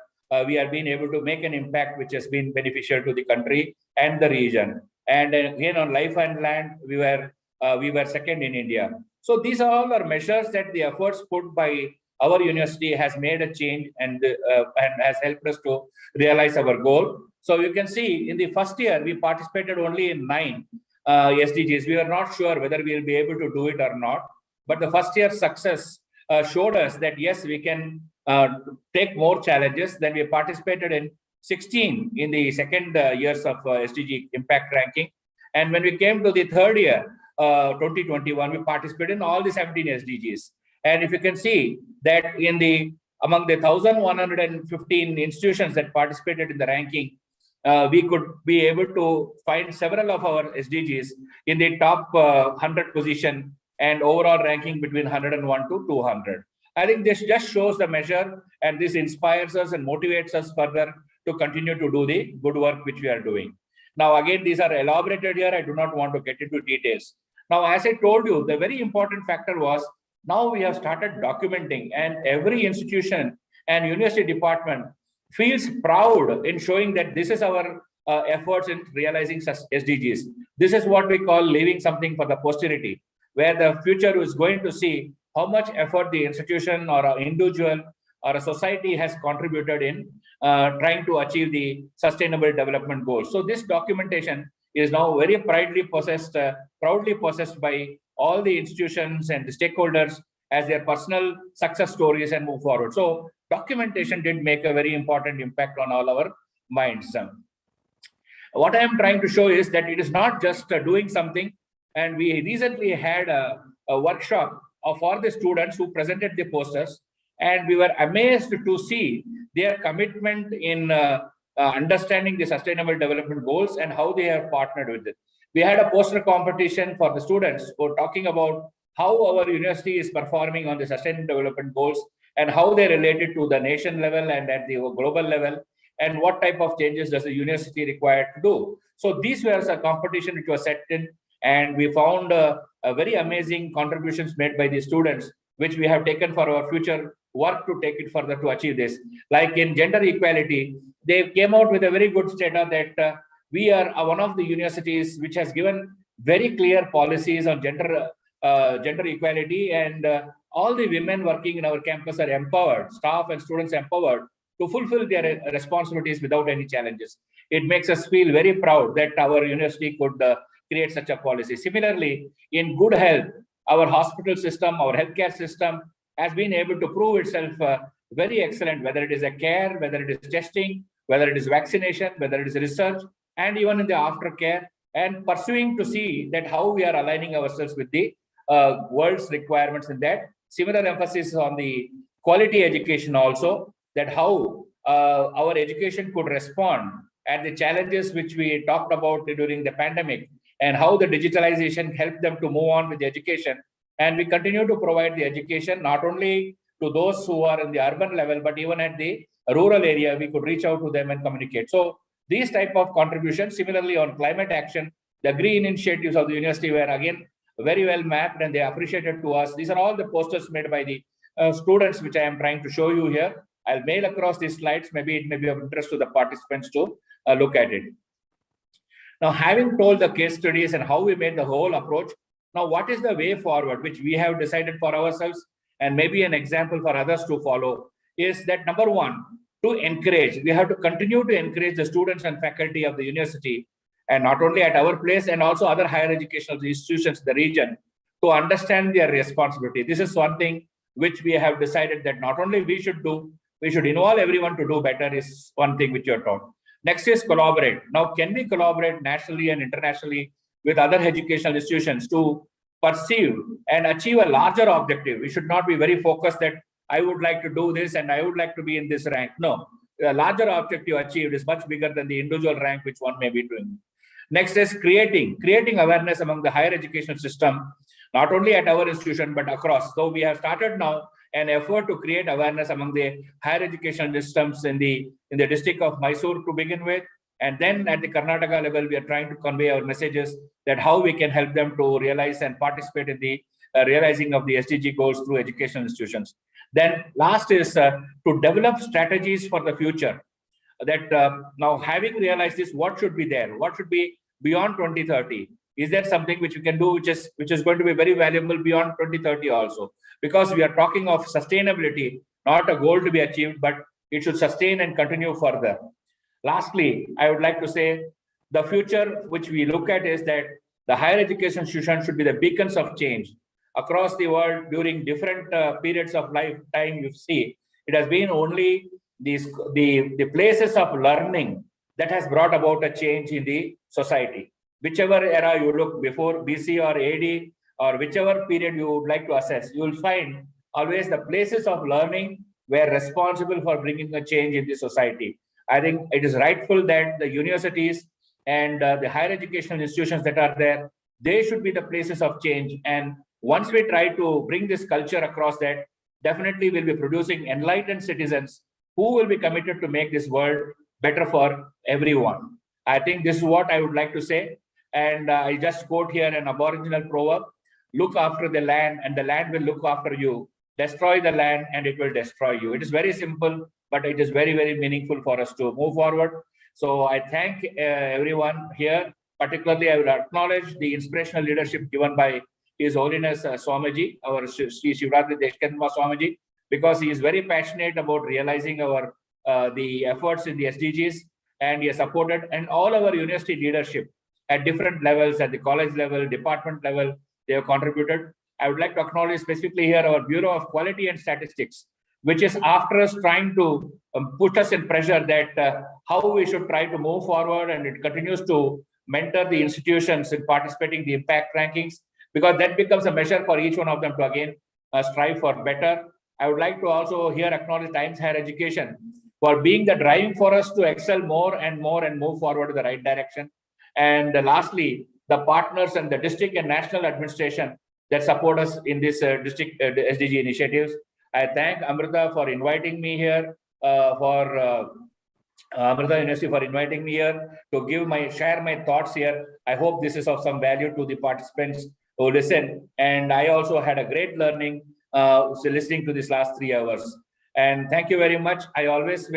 we have been able to make an impact which has been beneficial to the country and the region. And again, on life and land, we were second in India. So these are all our measures that the efforts put by our university has made a change and has helped us to realize our goal. So you can see in the first year, we participated only in 9 SDGs. We were not sure whether we will be able to do it or not. But the first year success showed us that, yes, we can take more challenges. Then we participated in 16 in the second years of SDG impact ranking. And when we came to the third year, 2021, we participated in all the 17 SDGs. And if you can see that among the 1,115 institutions that participated in the ranking, we could be able to find several of our SDGs in the top 100 position and overall ranking between 101 to 200. I think this just shows the measure, and this inspires us and motivates us further to continue to do the good work which we are doing. Now, again, these are elaborated here. I do not want to get into details. Now, as I told you, the very important factor was now we have started documenting, and every institution and university department feels proud in showing that this is our efforts in realizing such SDGs. This is what we call leaving something for the posterity, where the future is going to see how much effort the institution or an individual or a society has contributed in trying to achieve the sustainable development goals. So this documentation is now very proudly possessed by all the institutions and the stakeholders as their personal success stories and move forward. So documentation did make a very important impact on all our minds. What I am trying to show is that it is not just doing something. And we recently had a workshop for the students who presented the posters, and we were amazed to see their commitment in understanding the sustainable development goals and how they have partnered with it. We had a poster competition for the students who were talking about how our university is performing on the sustainable development goals and how they related to the nation level and at the global level, and what type of changes does the university require to do. So these were a competition which was set in, and we found a very amazing contributions made by the students, which we have taken for our future work to take it further to achieve this. Like in gender equality, they came out with a very good data that we are one of the universities which has given very clear policies on gender equality, and all the women working in our campus are empowered, staff and students empowered to fulfill their responsibilities without any challenges. It makes us feel very proud that our university could create such a policy. Similarly, in good health, our hospital system, our healthcare system has been able to prove itself very excellent, whether it is a care, whether it is testing, whether it is vaccination, whether it is research, and even in the aftercare, and pursuing to see that how we are aligning ourselves with the world's requirements in that. Similar emphasis on the quality education also, that how our education could respond and the challenges which we talked about during the pandemic, and how the digitalization helped them to move on with the education. And we continue to provide the education not only to those who are in the urban level, but even at the rural area, we could reach out to them and communicate. So these type of contributions, similarly on climate action, the green initiatives of the university were again very well mapped and they appreciated to us. These are all the posters made by the students, which I am trying to show you here. I'll mail across these slides. Maybe it may be of interest to the participants to look at it. Now, having told the case studies and how we made the whole approach, now what is the way forward, which we have decided for ourselves and maybe an example for others to follow, is that number one, to encourage. We have to continue to encourage the students and faculty of the university, and not only at our place and also other higher educational institutions in the region, to understand their responsibility. This is one thing which we have decided that not only we should do, we should involve everyone to do better, is one thing which you are taught. Next is collaborate. Now, can we collaborate nationally and internationally with other educational institutions to perceive and achieve a larger objective? We should not be very focused that I would like to do this and I would like to be in this rank. No, a larger objective achieved is much bigger than the individual rank which one may be doing. Next is creating awareness among the higher education system, not only at our institution, but across. So we have started now an effort to create awareness among the higher education systems in the district of Mysore to begin with. And then at the Karnataka level, we are trying to convey our messages that how we can help them to realize and participate in the realizing of the SDG goals through educational institutions. Then last is to develop strategies for the future. That now having realized this, what should be there? What should be beyond 2030? Is there something which we can do which is going to be very valuable beyond 2030 also? Because we are talking of sustainability, not a goal to be achieved, but it should sustain and continue further. Lastly, I would like to say the future which we look at is that the higher education institutions should be the beacons of change across the world during different periods of lifetime. You see, it has been only the places of learning that has brought about a change in the society. Whichever era you look, before BC or AD, or whichever period you would like to assess, you will find always the places of learning were responsible for bringing a change in the society. I think it is rightful that the universities and the higher educational institutions that are there, they should be the places of change. And once we try to bring this culture across, that definitely will be producing enlightened citizens who will be committed to make this world better for everyone. I think this is what I would like to say. And I just quote here an Aboriginal proverb: look after the land and the land will look after you. Destroy the land and it will destroy you. It is very simple, but it is very, very meaningful for us to move forward. So I thank everyone here. Particularly, I will acknowledge the inspirational leadership given by His Holiness Swamiji, our Sri Shivratri Deshkandma Swamiji, because he is very passionate about realizing our the efforts in the SDGs, and he has supported, and all our university leadership at different levels, at the college level, department level, they have contributed. I would like to acknowledge specifically here our Bureau of Quality and Statistics, which is after us trying to put us in pressure that how we should try to move forward, and it continues to mentor the institutions in participating in the impact rankings, because that becomes a measure for each one of them to again strive for better. I would like to also here acknowledge Times Higher Education for being the driving for us to excel more and more and move forward in the right direction. And lastly, the partners and the district and national administration that support us in this district SDG initiatives. I thank Amrita for inviting me here, Amrita University for inviting me here to share my thoughts here. I hope this is of some value to the participants who listen. And I also had a great learning listening to this last 3 hours. And thank you very much. I always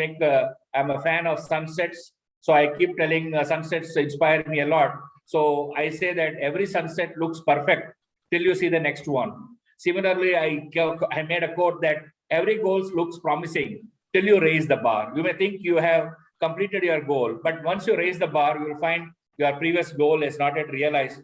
I'm a fan of sunsets. So I keep telling sunsets inspire me a lot. So I say that every sunset looks perfect till you see the next one. Similarly, I made a quote that every goal looks promising till you raise the bar. You may think you have completed your goal, but once you raise the bar, you will find your previous goal is not yet realized.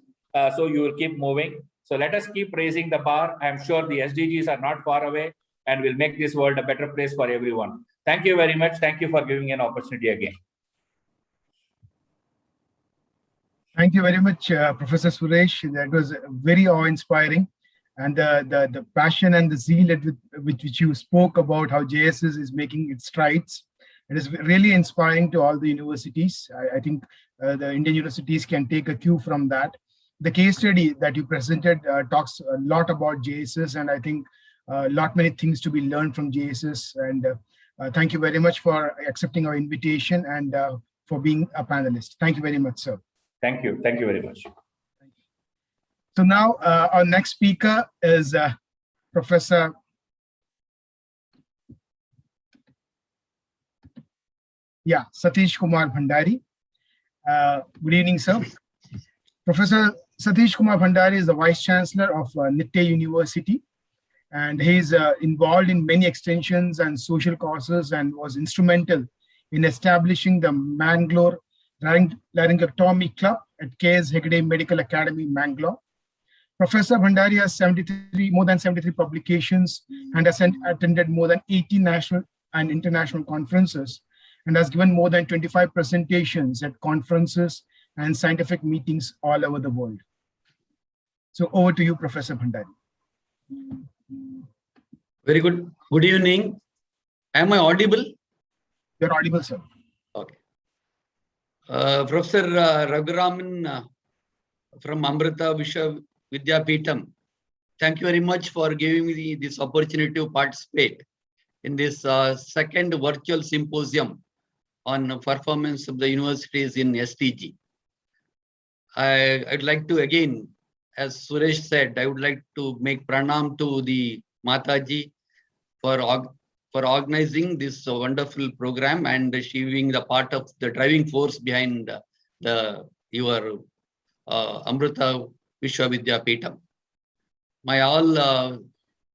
So you will keep moving. So let us keep raising the bar. I'm sure the SDGs are not far away and will make this world a better place for everyone. Thank you very much. Thank you for giving an opportunity again. Thank you very much, Professor Suresh. That was very awe-inspiring. And the passion and the zeal with which you spoke about how JSS is making its strides. It is really inspiring to all the universities. I think the Indian universities can take a cue from that. The case study that you presented talks a lot about JSS, and I think many things to be learned from JSS. And thank you very much for accepting our invitation and for being a panelist. Thank you very much, sir. Thank you. Thank you very much. So now our next speaker is Professor Satish Kumar Bhandari. Good evening, sir. Professor Satish Kumar Bhandari is the Vice Chancellor of Nitte University, and he is involved in many extensions and social causes and was instrumental in establishing the Mangalore Laryngectomy Club at K.S. Hegde Medical Academy, Mangalore. Professor Bhandari has more than 73 publications and has attended more than 80 national and international conferences and has given more than 25 presentations at conferences and scientific meetings all over the world. So over to you, Professor Bhandari. Very good. Good evening. Am I audible? You're audible, sir. Okay. Professor Raghuraman from Amrita Vidyapeetham, thank you very much for giving me this opportunity to participate in this second virtual symposium on performance of the universities in SDG. I'd like to, again, as Suresh said, I would like to make pranam to the Mataji for organizing this wonderful program and she being the part of the driving force behind your Amrita Vidyapeetham. My all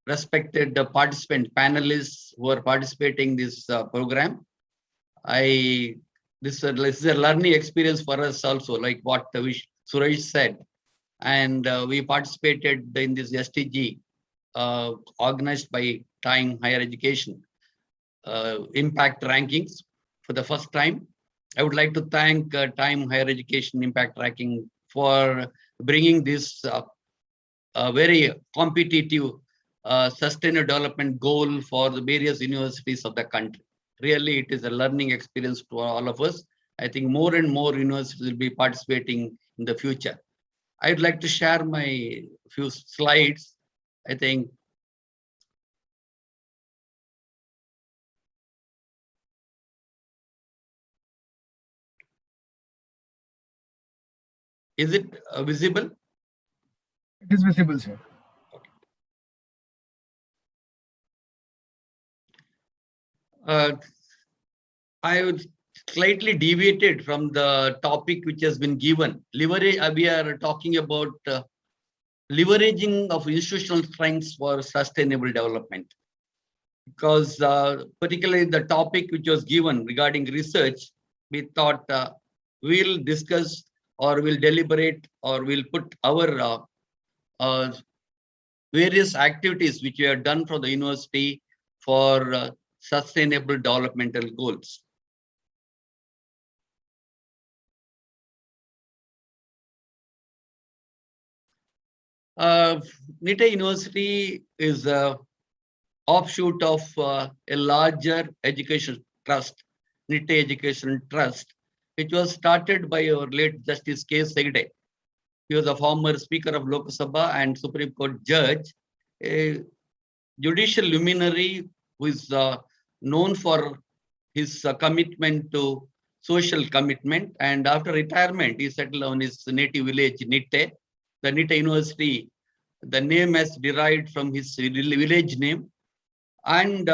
respected participant panelists who are participating in this program. This is a learning experience for us also, like what Suresh said. And we participated in this SDG organized by Time Higher Education Impact Rankings for the first time. I would like to thank Time Higher Education Impact Ranking for bringing this very competitive sustainable development goal for the various universities of the country. Really, it is a learning experience to all of us. I think more and more universities will be participating in the future. I'd like to share my few slides. I think is it visible? It is visible, sir. I would slightly deviated from the topic which has been given. We are talking about leveraging of institutional strengths for sustainable development. Because particularly the topic which was given regarding research, we thought we'll discuss or we'll deliberate or we'll put our various activities which we have done for the university for sustainable developmental goals. Nitte University is an offshoot of a larger education trust, Nitte Education Trust, which was started by our late Justice K.S. Hegde. He was a former Speaker of Lok Sabha and Supreme Court judge, a judicial luminary who is known for his commitment to social commitment. And after retirement, he settled on his native village, Nitte. The Nitte University, the name has derived from his village name. And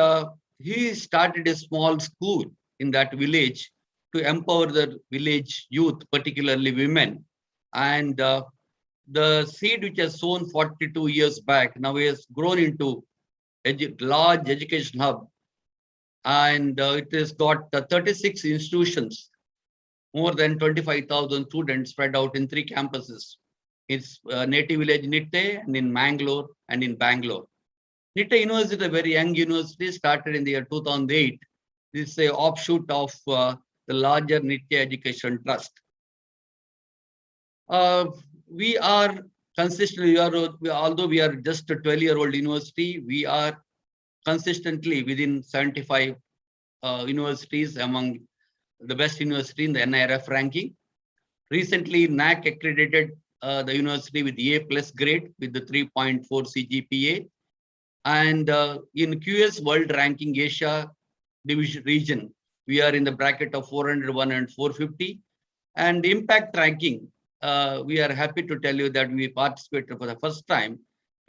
he started a small school in that village to empower the village youth, particularly women. And the seed which has sown 42 years back now has grown into a large education hub. And it has got 36 institutions, more than 25,000 students spread out in 3 campuses. Its native village Nitte and in Mangalore and in Bangalore. Nitte University is a very young university, started in the year 2008 This is a offshoot of the larger Nitya Education Trust. We are consistently, although we are just a 12-year-old university, we are consistently within 75 universities among the best university in the NIRF ranking. Recently, NAC accredited the university with A+ grade with the 3.4 CGPA. And in QS World Ranking Asia division region, we are in the bracket of 401 and 450. And Impact Ranking, we are happy to tell you that we participated for the first time.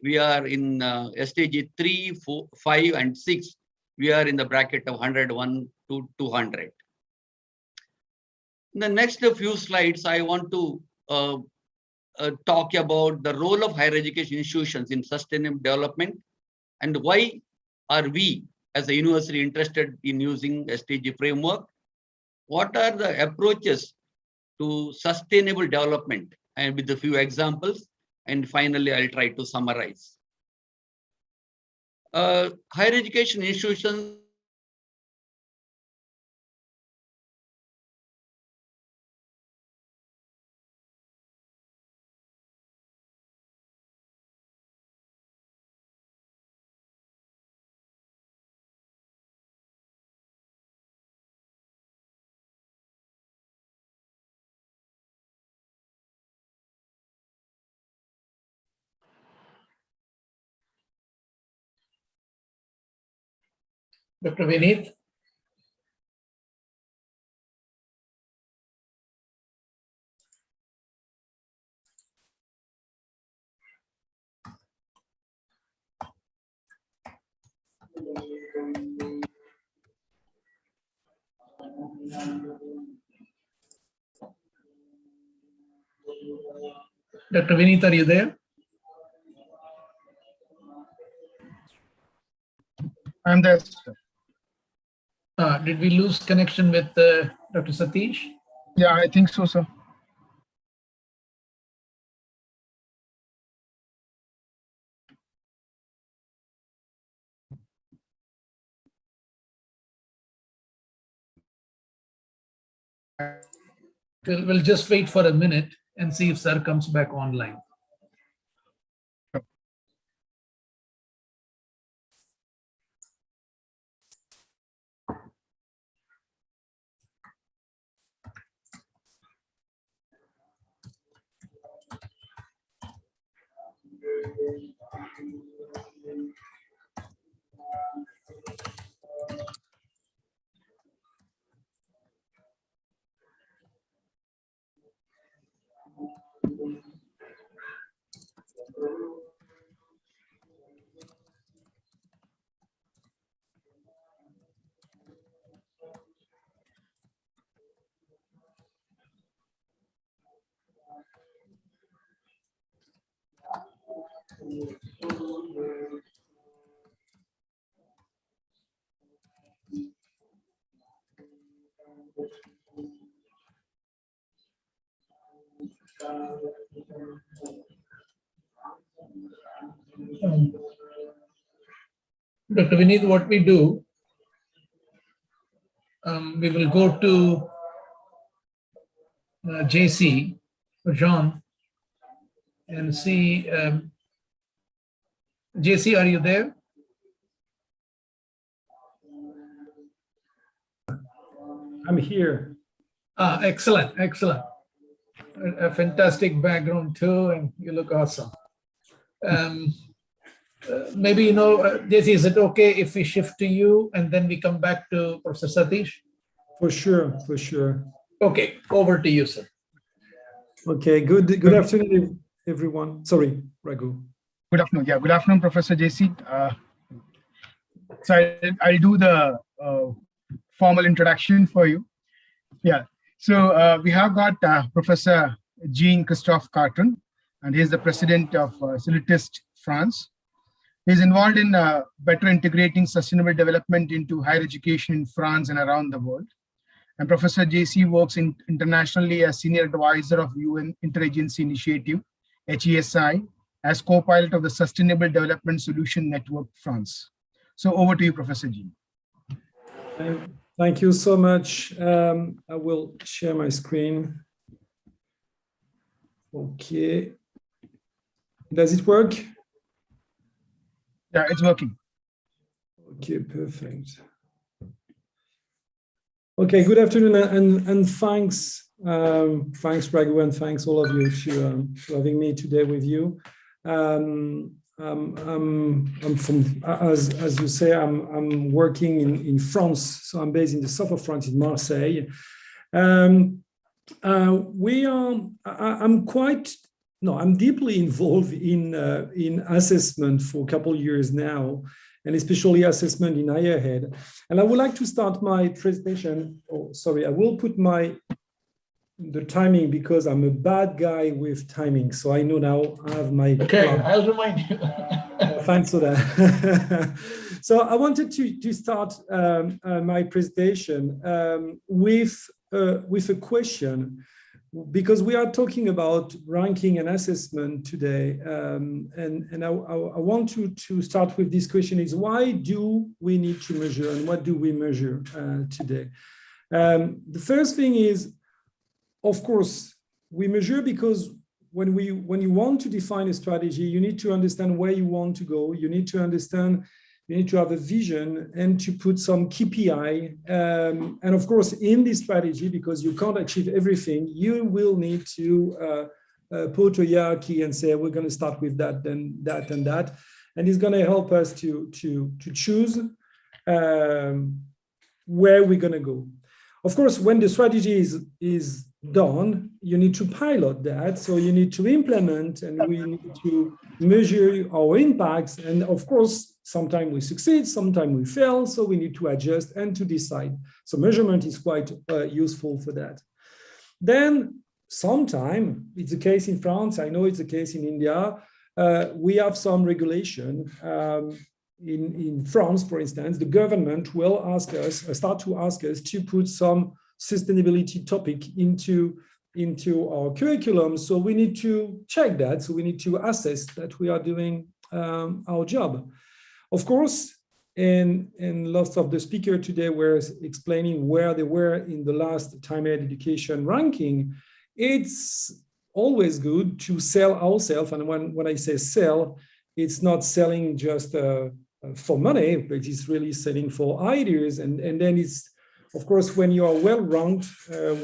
We are in SDG 3, 4, 5, and 6. We are in the bracket of 101 to 200. In the next few slides, I want to talk about the role of higher education institutions in sustainable development and why are we as a university interested in using SDG framework. What are the approaches to sustainable development, and with a few examples, and finally I'll try to summarize. Higher education institutions Dr. Vineet. Dr. Vineet, are you there? I'm there. Did we lose connection with Dr. Satish? Yeah, I think so, sir. We'll just wait for a minute and see if sir comes back online. Dr. Vineet, what we do, we will go to JC, or John, and see, JC, are you there? I'm here. Excellent, excellent. A fantastic background too, and you look awesome. Maybe, you know, JC, is it okay if we shift to you and then we come back to Professor Satish? For sure, for sure. Okay, over to you, sir. Okay, good afternoon, everyone. Sorry, Raghu. Good afternoon. Yeah, good afternoon, Professor JC. So I'll do the formal introduction for you. Yeah, so we have got Professor Jean-Christophe Carton, and he's the president of Syltist France. He's involved in better integrating sustainable development into higher education in France and around the world. And Professor JC works internationally as senior advisor of UN Interagency Initiative, HESI, as co-pilot of the Sustainable Development Solution Network France. So over to you, Professor G. Thank you so much. I will share my screen. Okay. Does it work? Yeah, it's working. Okay, perfect. Okay, good afternoon, and thanks, thanks Raghu, and thanks all of you for having me today with you. I'm from, as you say, I'm working in France, so I'm based in the south of France, in Marseille. I'm deeply involved in assessment for a couple of years now, and especially assessment in higher ed. And I would like to start my presentation. Oh, sorry, I will put the timing because I'm a bad guy with timing. So I know now I have my. Okay, I'll remind you. Thanks for that. So I wanted to start my presentation with a question, because we are talking about ranking and assessment today, and I want to start with this question: is why do we need to measure, and what do we measure today? The first thing is, of course, we measure because when you want to define a strategy, you need to understand where you want to go. You need to understand. You need to have a vision and to put some KPI. And of course, in this strategy, because you can't achieve everything, you will need to put a hierarchy and say, we're going to start with that, then that, and that. And it's going to help us to choose where we're going to go. Of course, when the strategy is done, you need to pilot that. So you need to implement, and we need to measure our impacts. And of course, sometimes we succeed, sometimes we fail. So we need to adjust and to decide. So measurement is quite useful for that. Then sometimes, it's the case in France, I know it's the case in India, we have some regulation. In France, for instance, the government will start to ask us to put some sustainability topic into our curriculum. So we need to check that. So we need to assess that we are doing our job. Of course, and lots of the speakers today were explaining where they were in the last time ed education ranking. It's always good to sell ourselves. And when I say sell, it's not selling just for money, but it's really selling for ideas. And then it's, of course, when you are well ranked,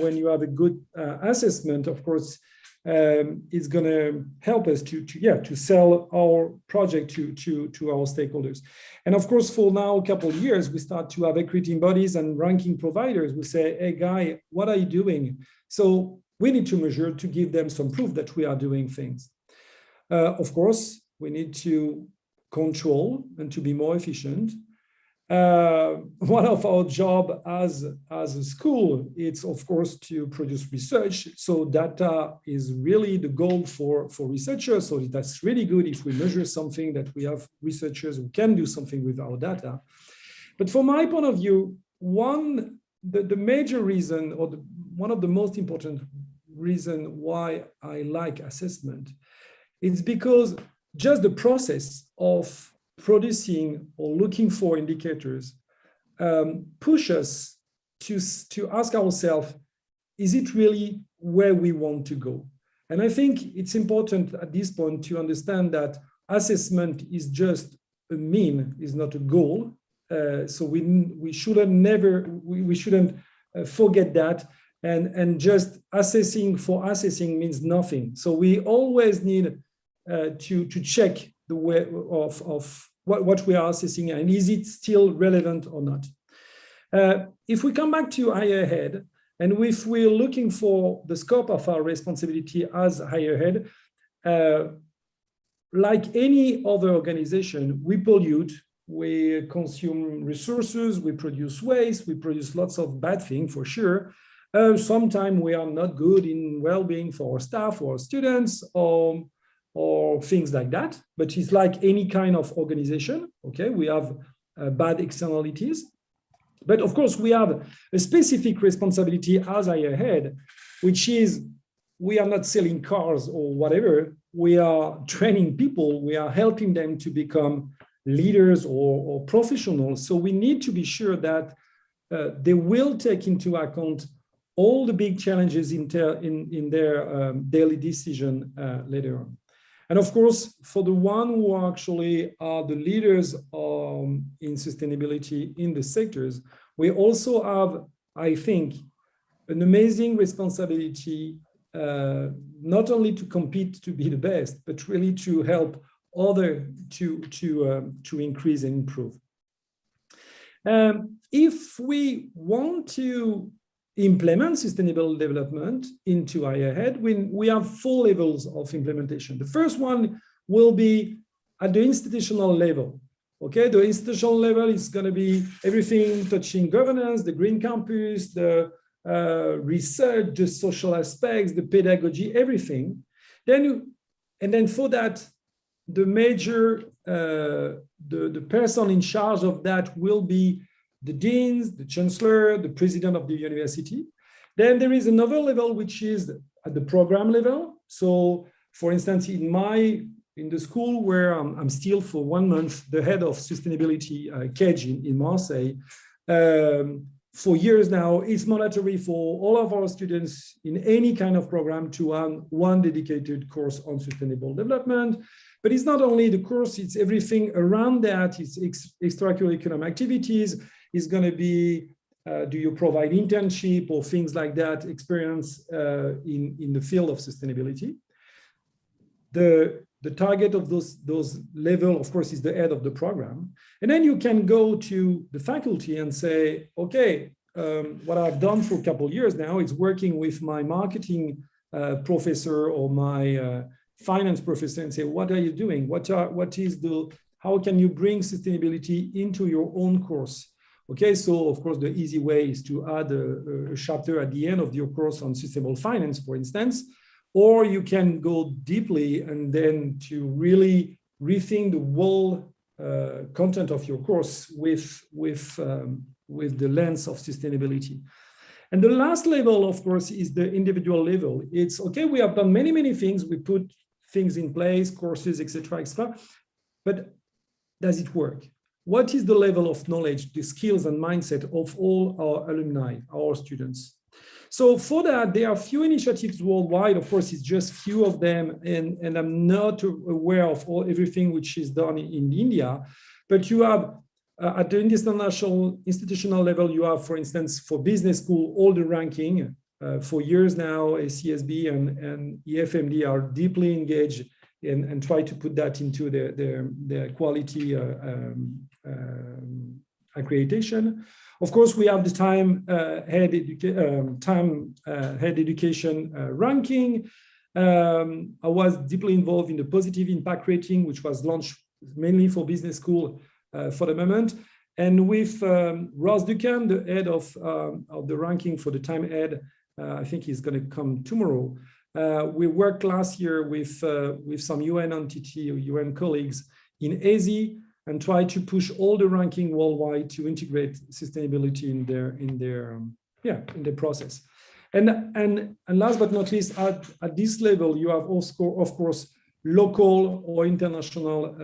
when you have a good assessment, of course, it's going to help us to sell our project to our stakeholders. And of course, for now, a couple of years, we start to have accrediting bodies and ranking providers. We say, hey, guy, what are you doing? So we need to measure to give them some proof that we are doing things. Of course, we need to control and to be more efficient. One of our job as a school, it's of course to produce research. So data is really the goal for researchers. So that's really good if we measure something that we have researchers who can do something with our data. But from my point of view, the major reason, or one of the most important reason why I like assessment, is because just the process of producing or looking for indicators push us to ask ourselves, is it really where we want to go? And I think it's important at this point to understand that assessment is just a mean, is not a goal. So we shouldn't forget that, and just assessing for assessing means nothing. So we always need to check the way of what we are assessing, and is it still relevant or not? If we come back to higher ed, and if we're looking for the scope of our responsibility as higher ed, like any other organization, we pollute, we consume resources, we produce waste, we produce lots of bad things for sure. Sometimes we are not good in well-being for our staff or students, or things like that, but it's like any kind of organization, okay? We have bad externalities, but of course we have a specific responsibility as higher ed, which is we are not selling cars or whatever, we are training people, we are helping them to become leaders or professionals. So we need to be sure that they will take into account all the big challenges in their daily decision later on. And of course, for the one who actually are the leaders in sustainability in the sectors, we also have, I think, an amazing responsibility, not only to compete to be the best, but really to help others to increase and improve. If we want to implement sustainable development into higher ed, we have 4 levels of implementation. The first one will be at the institutional level. Okay, the institutional level is going to be everything touching governance, the green campus, the research, the social aspects, the pedagogy, everything. Then for that, the major, the person in charge of that will be the deans, the chancellor, the president of the university. Then there is another level, which is at the program level. So for instance, in the school where I'm still for 1 month, the head of sustainability KEJ in Marseille, for years now, it's mandatory for all of our students in any kind of program to have one dedicated course on sustainable development. But it's not only the course, it's everything around that. It's extracurricular activities. It's going to be, do you provide internship or things like that, experience in the field of sustainability. The target of those level, of course, is the head of the program. And then you can go to the faculty and say, okay, what I've done for a couple of years now is working with my marketing professor or my finance professor and say, what are you doing? How can you bring sustainability into your own course? Okay, so of course, the easy way is to add a chapter at the end of your course on sustainable finance, for instance, or you can go deeply and then to really rethink the whole content of your course with the lens of sustainability. And the last level, of course, is the individual level. It's okay, we have done many things, we put things in place, courses, etc., but does it work? What is the level of knowledge, the skills and mindset of all our alumni, our students? So for that, there are few initiatives worldwide. Of course, it's just few of them, and I'm not aware of everything which is done in India, but you have at the institutional level, you have, for instance, for business school, all the ranking. For years now, CSB and EFMD are deeply engaged and try to put that into their quality accreditation. Of course, we have the time head education ranking. I was deeply involved in the positive impact rating, which was launched mainly for business school for the moment. And with Ross Ducan, the head of the ranking for the time head, I think he's going to come tomorrow. We worked last year with some UN entity or UN colleagues in ASI and try to push all the ranking worldwide to integrate sustainability in their process. And last but not least, at this level, you have also, of course, local or international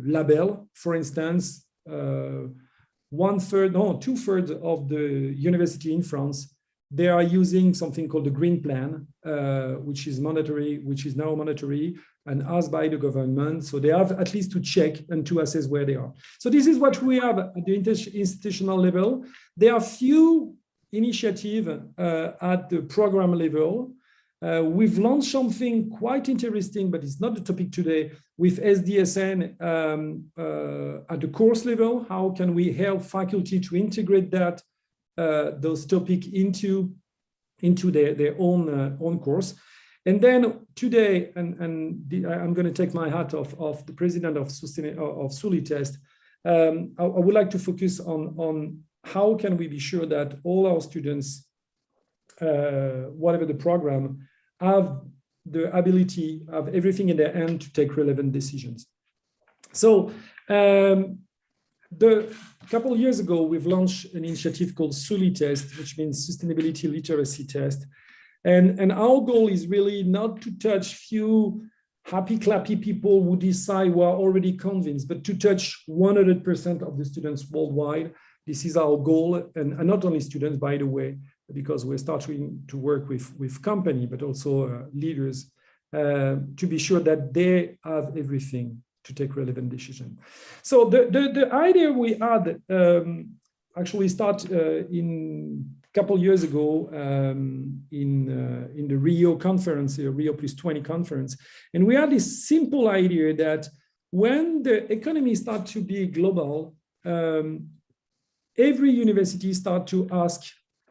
label. For instance, 2/3 of the university in France, they are using something called the Green Plan, which is now mandatory and asked by the government. So they have at least to check and to assess where they are. So this is what we have at the institutional level. There are few initiatives at the program level. We've launched something quite interesting, but it's not the topic today, with SDSN at the course level. How can we help faculty to integrate those topics into their own course? And then today, I'm going to take my hat off of the president of Sulitest. I would like to focus on how can we be sure that all our students, whatever the program, have the ability, have everything in their hand to take relevant decisions. So a couple of years ago, we've launched an initiative called Sulitest, which means Sustainability Literacy Test. And our goal is really not to touch few happy clappy people who decide who are already convinced, but to touch 100% of the students worldwide This is our goal, and not only students, by the way, because we're starting to work with company, but also leaders, to be sure that they have everything to take relevant decision. So the idea we had actually start in a couple years ago in the Rio conference, Rio +20 conference, and we had this simple idea that when the economy starts to be global, every university start to ask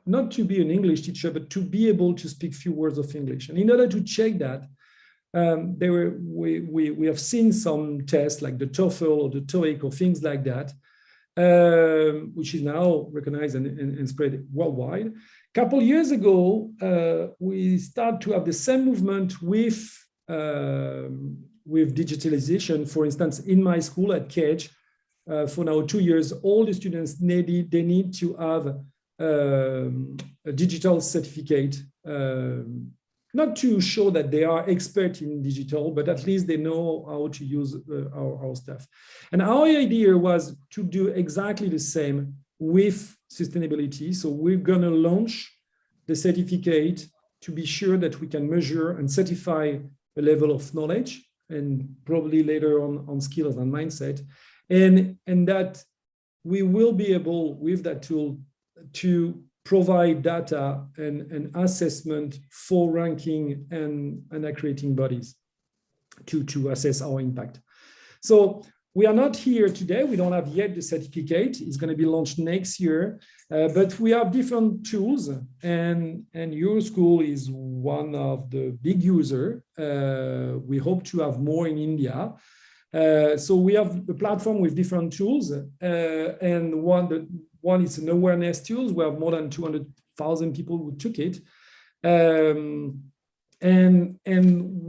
not to be an English teacher, but to be able to speak few words of English. And in order to check that, we have seen some tests like the TOEFL or the TOEIC or things like that, which is now recognized and spread worldwide. A couple years ago, we start to have the same movement with digitalization. For instance, in my school at Cage, for now 2 years, all the students need to have a digital certificate, not to show that they are expert in digital, but at least they know how to use our stuff. And our idea was to do exactly the same with sustainability. So we're gonna launch the certificate to be sure that we can measure and certify a level of knowledge, and probably later on skills and mindset, and that we will be able with that tool to provide data and assessment for ranking and accrediting bodies to assess our impact. So we are not here today. We don't have yet the certificate. It's going to be launched next year, but we have different tools, and your school is one of the big users. We hope to have more in India. So we have a platform with different tools, and one is an awareness tool. We have more than 200,000 people who took it, and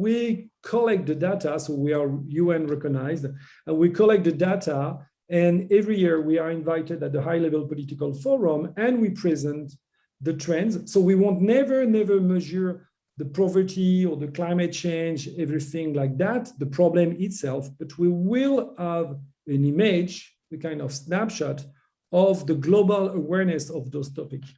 we collect the data. So we are UN recognized, and we collect the data. And every year we are invited at the high-level political forum, and we present the trends. So we won't never measure the poverty or the climate change, everything like that, the problem itself, but we will have an image, a kind of snapshot of the global awareness of those topics.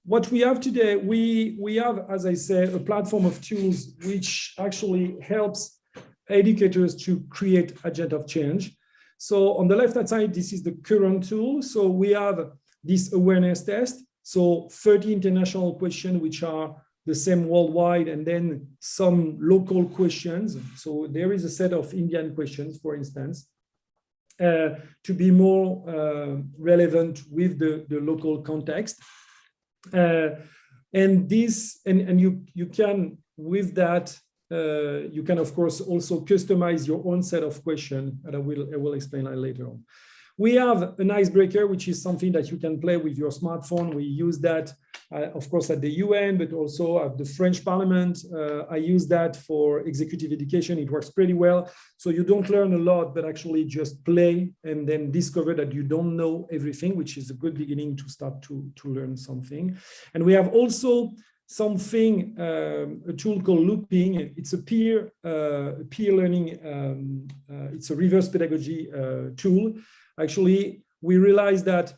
What we have today, we have, as I said, a platform of tools which actually helps educators to create agent of change. So on the left-hand side, this is the current tool. So we have this awareness test. So 30 international questions, which are the same worldwide, and then some local questions. So there is a set of Indian questions, for instance, to be more relevant with the local context. And this, and you can, with that, you can of course also customize your own set of questions, and I will explain that later on. We have an icebreaker, which is something that you can play with your smartphone. We use that, of course, at the UN, but also at the French Parliament. I use that for executive education. It works pretty well. So you don't learn a lot, but actually just play and then discover that you don't know everything, which is a good beginning to start to learn something. And we have also something, a tool called Looping. It's a peer learning, it's a reverse pedagogy tool. Actually, we realized that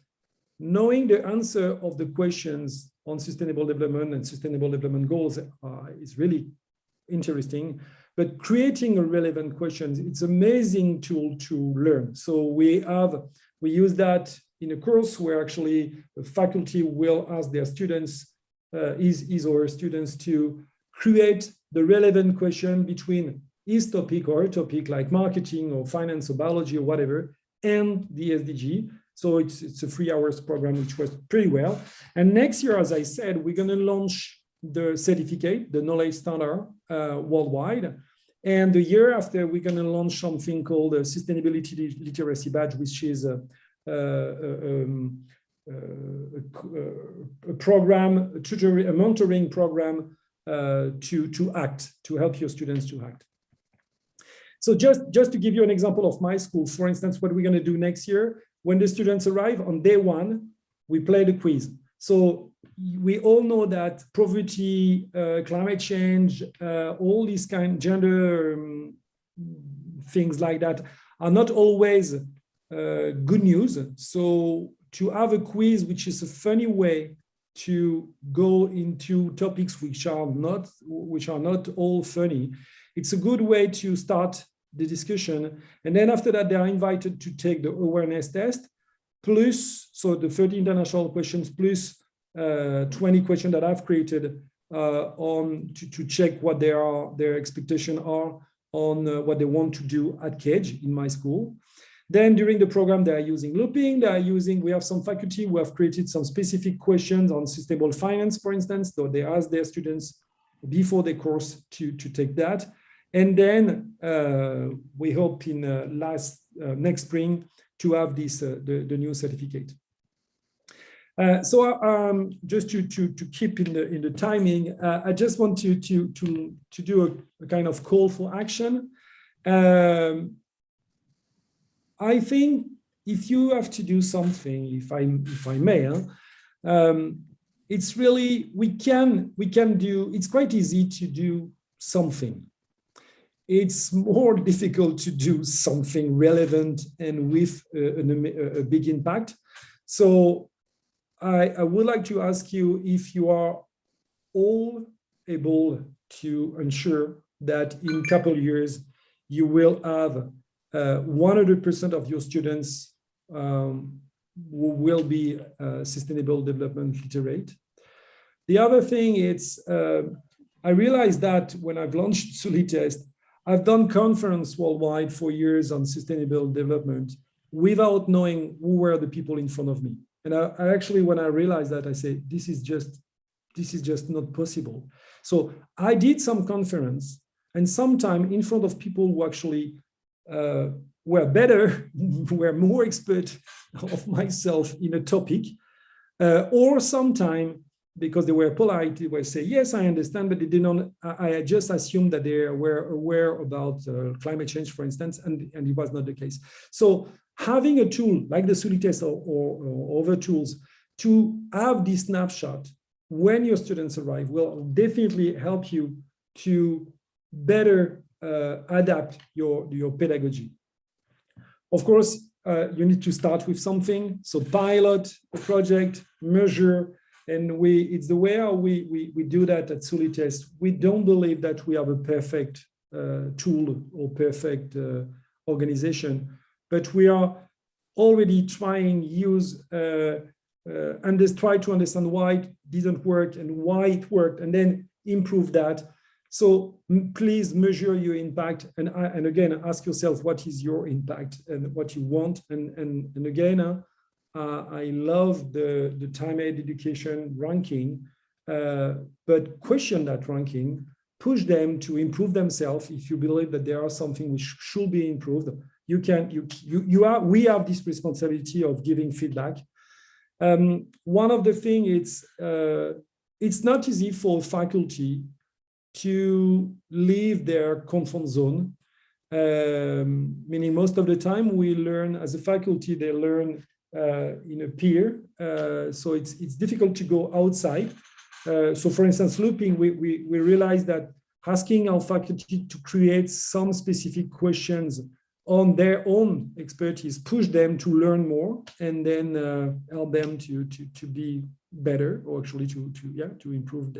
knowing the answer of the questions on sustainable development and sustainable development goals is really interesting, but creating a relevant questions, it's an amazing tool to learn. So we use that in a course where actually the faculty will ask their students, his or her students, to create the relevant question between his topic or her topic, like marketing or finance or biology or whatever, and the SDG. So it's a 3 hours program, which was pretty well. And next year, as I said, we're going to launch the certificate, the knowledge standard worldwide. And the year after, we're going to launch something called a sustainability literacy badge, which is a program, a mentoring program to help your students to act. So just to give you an example of my school, for instance, what we're going to do next year, when the students arrive on day one, we play the quiz. So we all know that poverty, climate change, all these kind of gender things like that are not always good news. So to have a quiz, which is a funny way to go into topics which are not all funny, it's a good way to start the discussion. And then after that, they are invited to take the awareness test, plus, so the 30 international questions, plus 20 questions that I've created to check what their expectations are on what they want to do at Cage in my school. Then during the program, they are using looping. We have some faculty who have created some specific questions on sustainable finance, for instance, so they ask their students before the course to take that. And then we hope in next spring to have this the new certificate. So just to keep in the timing, I just want to do a kind of call for action. I think if you have to do something, if I may, it's really we can do. It's quite easy to do something. It's more difficult to do something relevant and with a big impact. So I would like to ask you if you are all able to ensure that in a couple of years you will have 100% of your students who will be sustainable development literate. The other thing is, I realized that when I've launched Solitest, I've done conference worldwide for years on sustainable development without knowing who were the people in front of me. And I actually, when I realized that, I said, this is just not possible. So I did some conference, and sometime in front of people who actually were better, were more expert of myself in a topic, or sometime because they were polite, they would say, yes, I understand, but they did not, I just assumed that they were aware about climate change, for instance, and it was not the case. So having a tool like the Solitest or other tools to have this snapshot when your students arrive will definitely help you to better adapt your pedagogy. Of course, you need to start with something. So pilot a project, measure, and it's the way how we do that at Solitest. We don't believe that we have a perfect tool or perfect organization, but we are already trying try to understand why it didn't work and why it worked, and then improve that. So please measure your impact, and again, ask yourself what is your impact and what you want. And again, I love the time-aid education ranking, but question that ranking, push them to improve themselves. If you believe that there are something which should be improved, we have this responsibility of giving feedback. One of the things, it's not easy for faculty to leave their comfort zone, meaning most of the time we learn as a faculty, they learn in a peer, so it's difficult to go outside. So for instance, looping, we realized that asking our faculty to create some specific questions on their own expertise, push them to learn more, and then help them to be better, or actually to improve,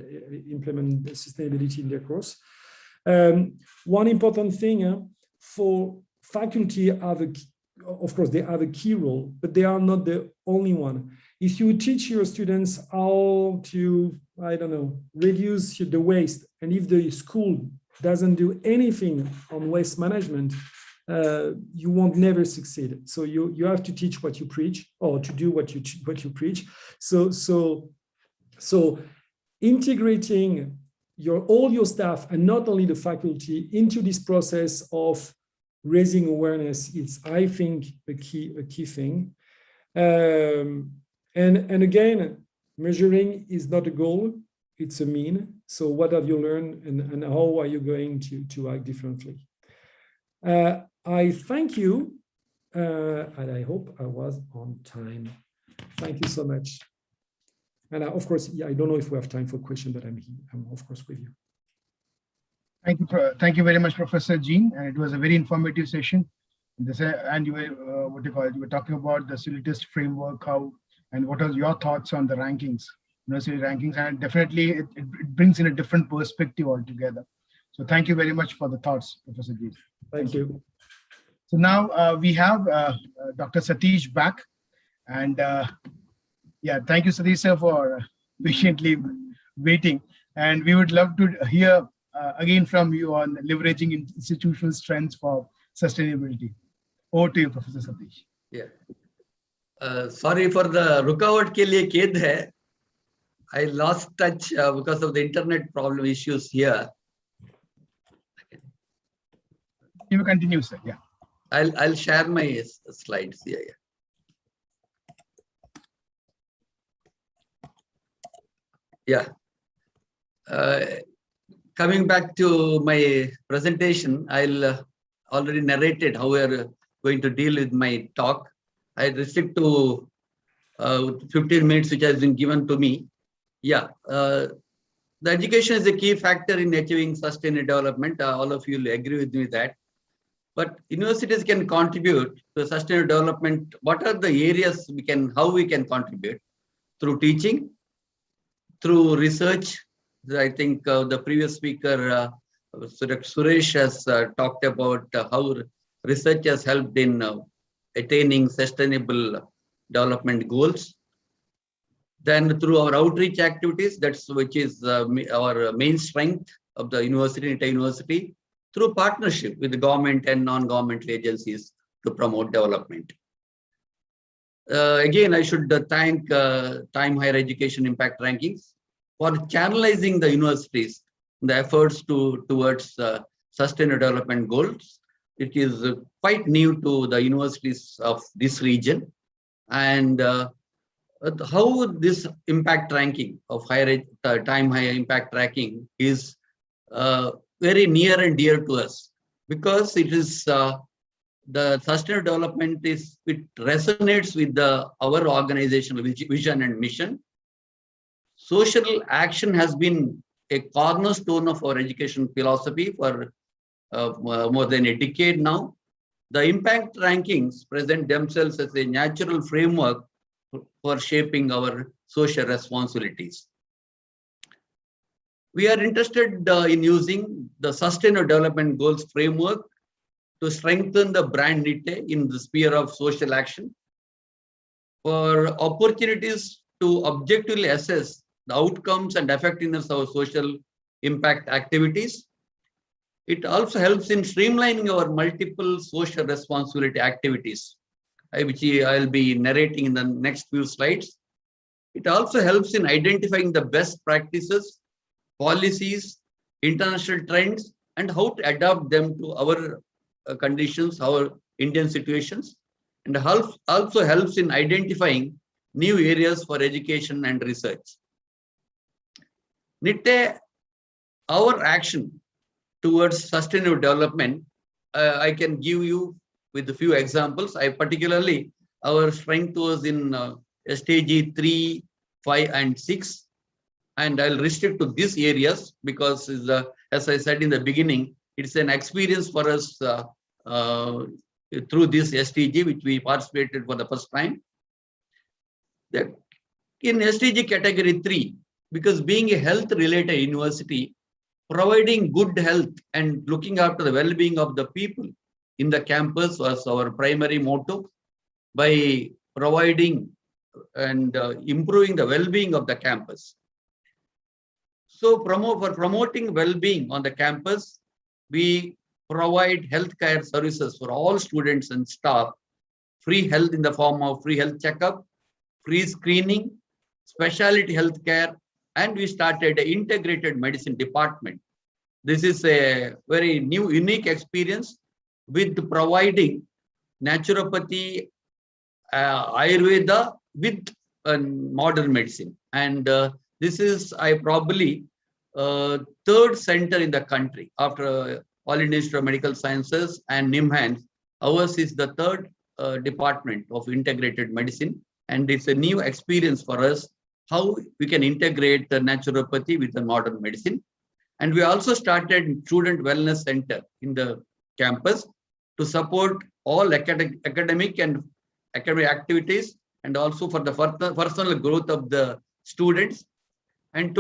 implement the sustainability in their course. One important thing for faculty of course, they have a key role, but they are not the only one. If you teach your students how to, I don't know, reduce the waste, and if the school doesn't do anything on waste management, you won't never succeed. So you have to teach what you preach, or to do what you preach. So integrating all your staff, and not only the faculty, into this process of raising awareness, it's, I think, a key thing. And again, measuring is not a goal, it's a mean. So what have you learned, and how are you going to act differently? I thank you, and I hope I was on time. Thank you so much. And of course, I don't know if we have time for questions, but I'm of course with you. Thank you very much, Professor Jean. And it was a very informative session. And you were what do you call it? You were talking about the Silitist framework, how and what are your thoughts on the rankings, university rankings, and definitely it brings in a different perspective altogether. So thank you very much for the thoughts, Professor G. Thank you. So now we have Dr. Satish back, and yeah, thank you, Satish sir, for patiently waiting. And we would love to hear again from you on leveraging institutional strengths for sustainability. Over to you, Professor Satish. Yeah. Sorry for the रुकावट के लिए खेद है. I lost touch because of the internet problem issues here. You may continue, sir. Yeah. I'll share my slides here. Yeah. Coming back to my presentation, I'll already narrated how we are going to deal with my talk. I restrict to 15 minutes, which has been given to me. Yeah. The education is a key factor in achieving sustainable development. All of you will agree with me that. But universities can contribute to sustainable development. What are the areas how we can contribute? Through teaching, through research. I think the previous speaker, Suresh, has talked about how research has helped in attaining sustainable development goals. Then through our outreach activities, which is our main strength of the university, inter-university, through partnership with the government and non-governmental agencies to promote development. Again, I should thank Time Higher Education Impact Rankings for channelizing the universities, the efforts towards sustainable development goals. It is quite new to the universities of this region. And how this impact ranking of Time Higher Impact Ranking is very near and dear to us, because it is the sustainable development it resonates with our organizational vision and mission. Social action has been a cornerstone of our education philosophy for more than a decade now. The impact rankings present themselves as a natural framework for shaping our social responsibilities. We are interested in using the Sustainable Development Goals framework to strengthen the brand NITE in the sphere of social action, for opportunities to objectively assess the outcomes and effectiveness of social impact activities. It also helps in streamlining our multiple social responsibility activities, which I'll be narrating in the next few slides. It also helps in identifying the best practices, policies, international trends, and how to adapt them to our conditions, our Indian situations, and also helps in identifying new areas for education and research. NITE, our action towards sustainable development, I can give you with a few examples. Particularly, our strength was in SDG 3, 5, and 6. And I'll restrict to these areas because, as I said in the beginning, it's an experience for us through this SDG, which we participated for the first time. In SDG category 3, because being a health-related university, providing good health and looking after the well-being of the people in the campus was our primary motto. By providing and improving the well-being of the campus. So for promoting well-being on the campus, we provide healthcare services for all students and staff, free health in the form of free health checkup, free screening, specialty healthcare, and we started an integrated medicine department. This is a very new, unique experience with providing naturopathy, Ayurveda with modern medicine. And this is probably third center in the country after All India Institute of Medical Sciences and NIMHANS. Ours is the third department of integrated medicine. And it's a new experience for us, how we can integrate the naturopathy with the modern medicine. And we also started Student Wellness Center in the campus to support all academic activities, and also for the personal growth of the students, and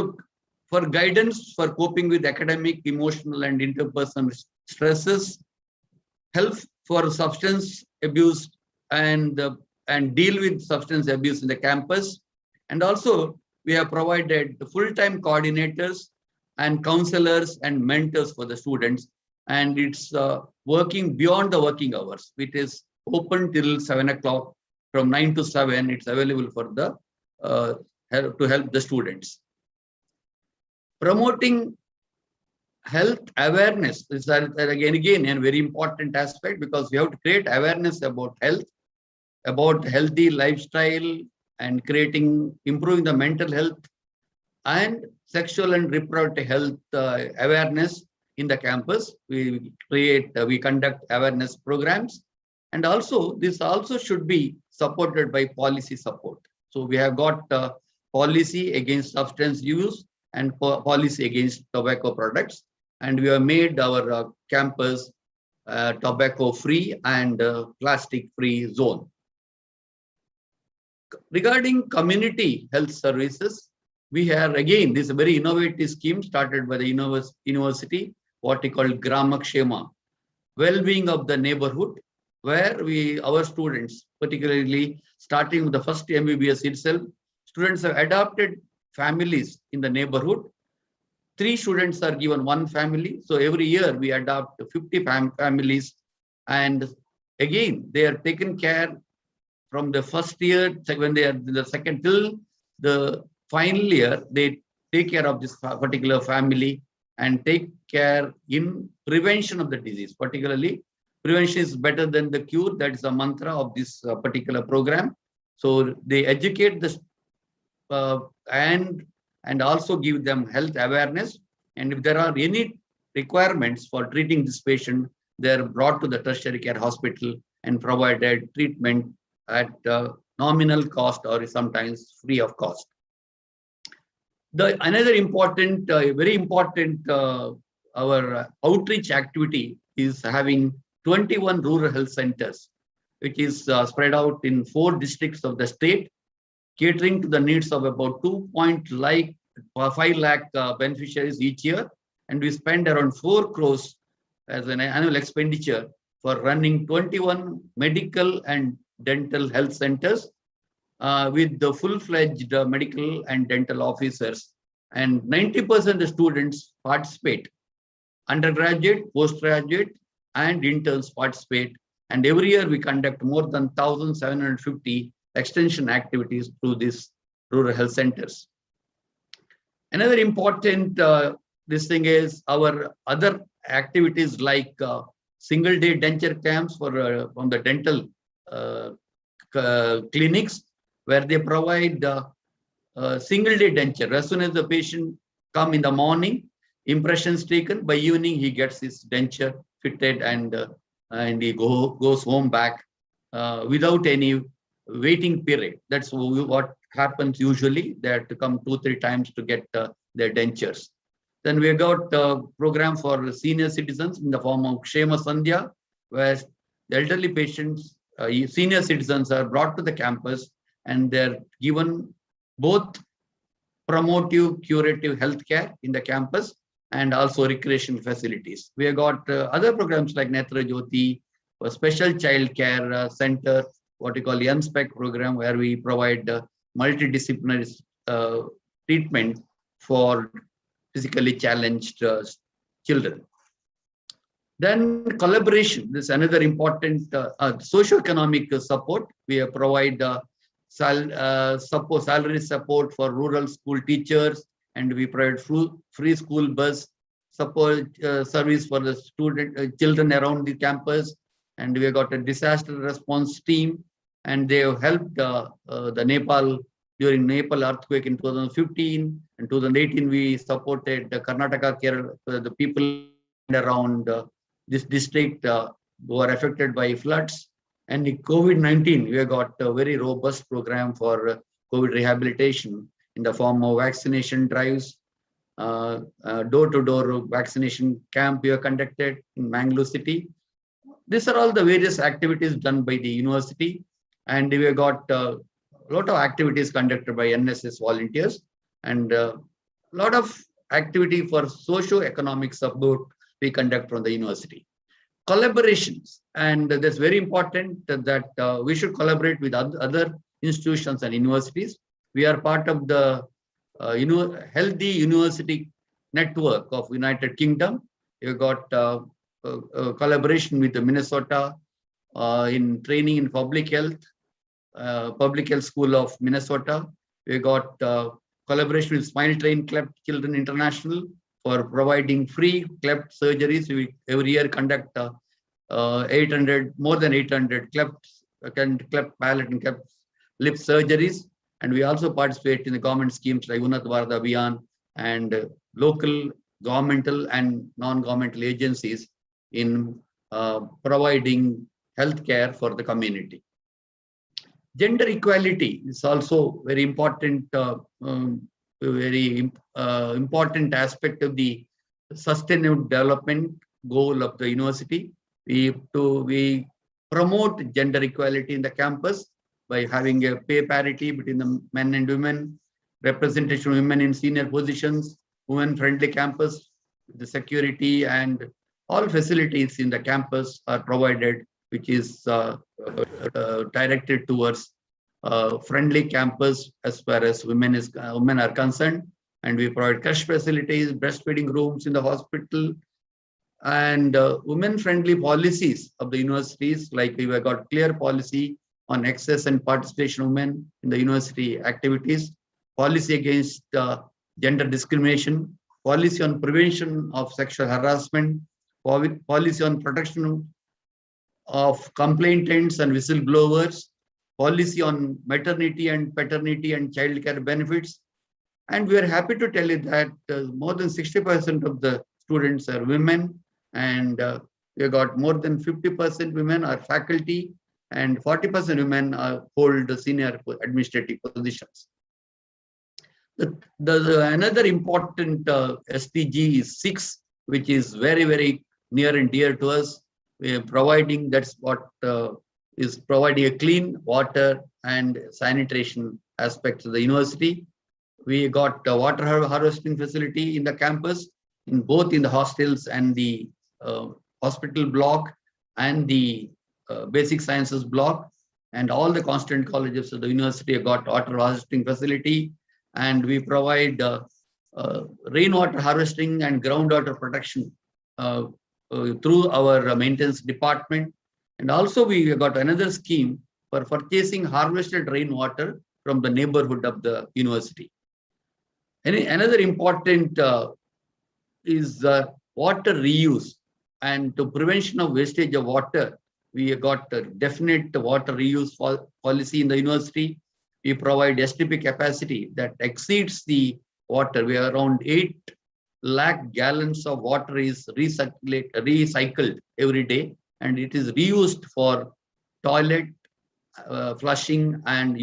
for guidance for coping with academic, emotional, and interpersonal stresses, help for substance abuse and deal with substance abuse in the campus. And also we have provided full-time coordinators and counselors and mentors for the students, and it's working beyond the working hours. It is open till 7 o'clock. From 9 to 7, it's available for the to help the students. Promoting health awareness is again a very important aspect, because we have to create awareness about health, about healthy lifestyle, and improving the mental health and sexual and reproductive health awareness in the campus. We conduct awareness programs, and also this also should be supported by policy support. So we have got policy against substance use and policy against tobacco products, and we have made our campus tobacco free and plastic free zone. Regarding community health services, we have again this very innovative scheme started by the university, what we call Gramakshema, well-being of the neighborhood, where our students, particularly starting with the first MBBS itself, students have adopted families in the neighborhood. 3 students are given 1 family. So every year we adopt 50 families, and again they are taken care from the first year, when they are in the second till the final year. They take care of this particular family and take care in prevention of the disease. Particularly, prevention is better than the cure. That is the mantra of this particular program. So they educate the and also give them health awareness. And if there are any requirements for treating this patient, they are brought to the tertiary care hospital and provided treatment at nominal cost or sometimes free of cost. Another important, very important, our outreach activity is having 21 rural health centers, which is spread out in 4 districts of the state, catering to the needs of about 2.5 lakh beneficiaries each year. And we spend around 4 crores as an annual expenditure for running 21 medical and dental health centers with the full-fledged medical and dental officers. And 90% of the students participate. Undergraduate, postgraduate, and interns participate. And every year we conduct more than 1,750 extension activities through these rural health centers. Another important this thing is our other activities like single-day denture camps for from the dental clinics, where they provide single-day denture. As soon as the patient come in the morning, impressions taken, by evening he gets his denture fitted, and he goes home back without any waiting period. That's what happens usually. They have to come 2-3 times to get their dentures. Then we got a program for senior citizens in the form of Kshema Sandhya, where the elderly patients, senior citizens are brought to the campus and they're given both promotive, curative healthcare in the campus and also recreational facilities. We have got other programs like Netra Jyoti, a special child care center, what we call the UNSPEC program, where we provide multidisciplinary treatment for physically challenged children. Then collaboration, this is another important socio-economic support. We provide salary support for rural school teachers, and we provide free school bus support service for the children around the campus. And we have got a disaster response team, and they have helped the Nepal during Nepal earthquake in 2015. In 2018, we supported the Karnataka, Kerala, the people around this district who are affected by floods. And in COVID-19, we have got a very robust program for COVID rehabilitation in the form of vaccination drives, door-to-door vaccination camp we have conducted in Mangalore city. These are all the various activities done by the university, and we have got a lot of activities conducted by NSS volunteers, and a lot of activity for socio-economic support we conduct from the university. Collaborations, and that's very important that we should collaborate with other institutions and universities. We are part of the healthy university network of United Kingdom. We've got collaboration with the Minnesota in training in public health school of Minnesota. We got collaboration with Spinal Train Cleft Children International for providing free cleft surgeries. We every year conduct more than 800 cleft palate and cleft lip surgeries, and we also participate in the government schemes like Unnat Bharat Abhiyan and local governmental and non-governmental agencies in providing healthcare for the community. Gender equality is also very important, important aspect of the sustainable development goal of the university. We promote gender equality in the campus by having a pay parity between the men and women, representation of women in senior positions, women-friendly campus, the security and all facilities in the campus are provided, which is directed towards friendly campus as far as women are concerned. And we provide cash facilities, breastfeeding rooms in the hospital, and women-friendly policies of the universities. Like we have got clear policy on access and participation of women in the university activities, policy against gender discrimination, policy on prevention of sexual harassment, policy on protection of complainants and whistleblowers, policy on maternity and paternity and childcare benefits. And we are happy to tell you that more than 60% of the students are women, and we have got more than 50% women are faculty, and 40% women hold senior administrative positions. Another important SDG is 6, which is very, very near and dear to us. We are providing, that's what is providing a clean water and sanitation aspects of the university. We got a water harvesting facility in the campus, in both in the hostels and the hospital block and the basic sciences block, and all the constant colleges of the university have got water harvesting facility, and we provide rainwater harvesting and groundwater protection through our maintenance department. And also we have got another scheme for purchasing harvested rainwater from the neighborhood of the university. Another important is water reuse, and to prevention of wastage of water, we have got a definite water reuse policy in the university. We provide STP capacity that exceeds the water. We are around 8 lakh gallons of water is recycled every day, and it is reused for toilet flushing and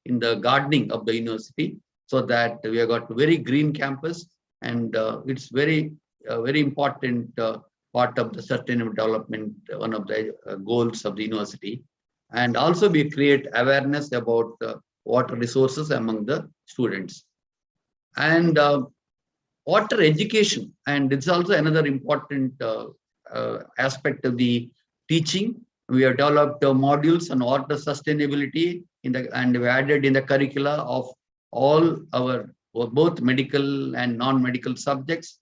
in the gardening of the university, so that we have got very green campus, and it's very important part of the sustainable development, one of the goals of the university. And also we create awareness about water resources among the students. And water education, and it's also another important aspect of the teaching. We have developed modules on water sustainability and we added in the curricula of all our both medical and non-medical subjects,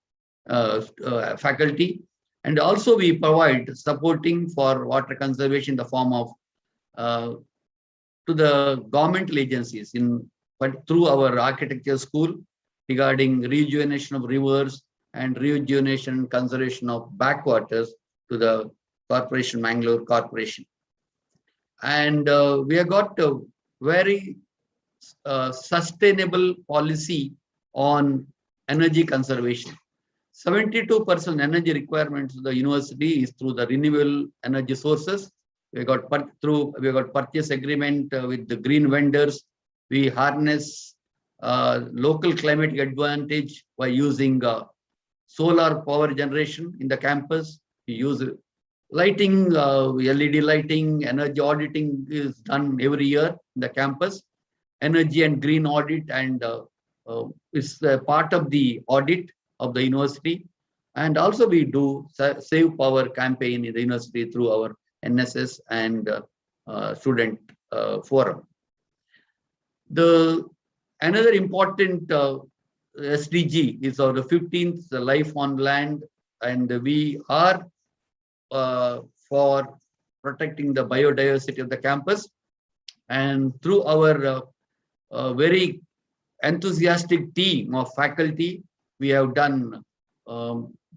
faculty. And also we provide supporting for water conservation in the form of to the governmental agencies through our architecture school regarding rejuvenation of rivers and rejuvenation and conservation of backwaters to the corporation, Mangalore Corporation. And we have got a very sustainable policy on energy conservation. 72% energy requirements of the university is through the renewable energy sources. We got purchase agreement with the green vendors. We harness local climatic advantage by using solar power generation in the campus. We use Lighting, LED lighting, energy auditing is done every year in the campus. Energy and green audit and is part of the audit of the university. And also we do Save Power campaign in the university through our NSS and student forum. Another important SDG is our 15th Life on Land, and we are for protecting the biodiversity of the campus. And through our very enthusiastic team of faculty, we have done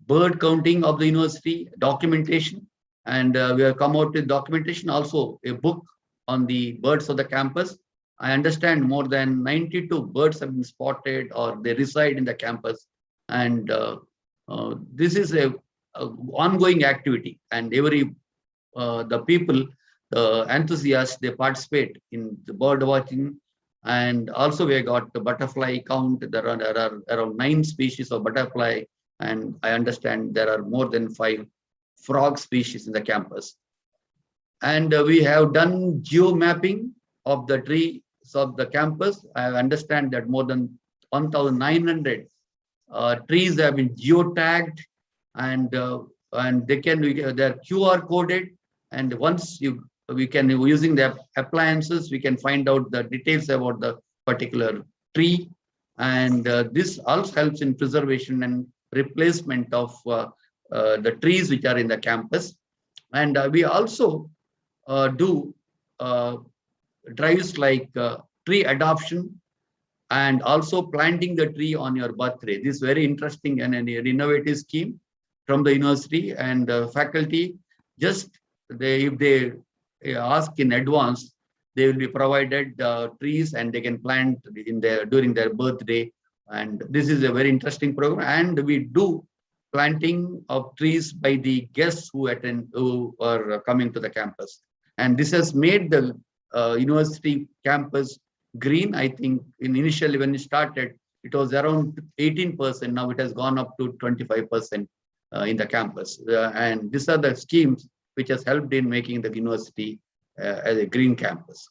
bird counting of the university, documentation, and we have come out with documentation, also a book on the birds of the campus. I understand more than 92 birds have been spotted or they reside in the campus. And this is a ongoing activity, and the people, the enthusiasts, they participate in the bird watching. And also we got the butterfly count. There are around 9 species of butterfly, and I understand there are more than 5 frog species in the campus. And we have done geo mapping of the trees of the campus. I understand that more than 1,900 trees have been geotagged, and they're QR coded. And once we can, using the appliances, we can find out the details about the particular tree. And this also helps in preservation and replacement of the trees which are in the campus. And we also do drives like tree adoption and also planting the tree on your birthday. This is very interesting and an innovative scheme from the university, and faculty, just if they ask in advance, they will be provided trees and they can plant during their birthday. And this is a very interesting program. And we do planting of trees by the guests who are coming to the campus. And this has made the university campus green. I think initially when it started, it was around 18%. Now it has gone up to 25% in the campus. And these are the schemes which has helped in making the university as a green campus.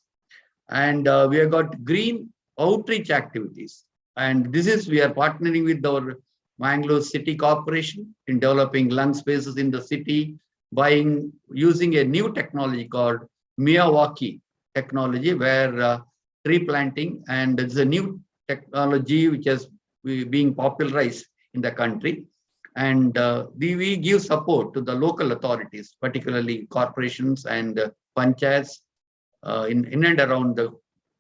And we have got green outreach activities. And this is, we are partnering with our Mangalore City Corporation in developing lung spaces in the city, using a new technology called Miyawaki technology, where tree planting, and it's a new technology which has being popularized in the country. And we give support to the local authorities, particularly corporations and panchayats in and around the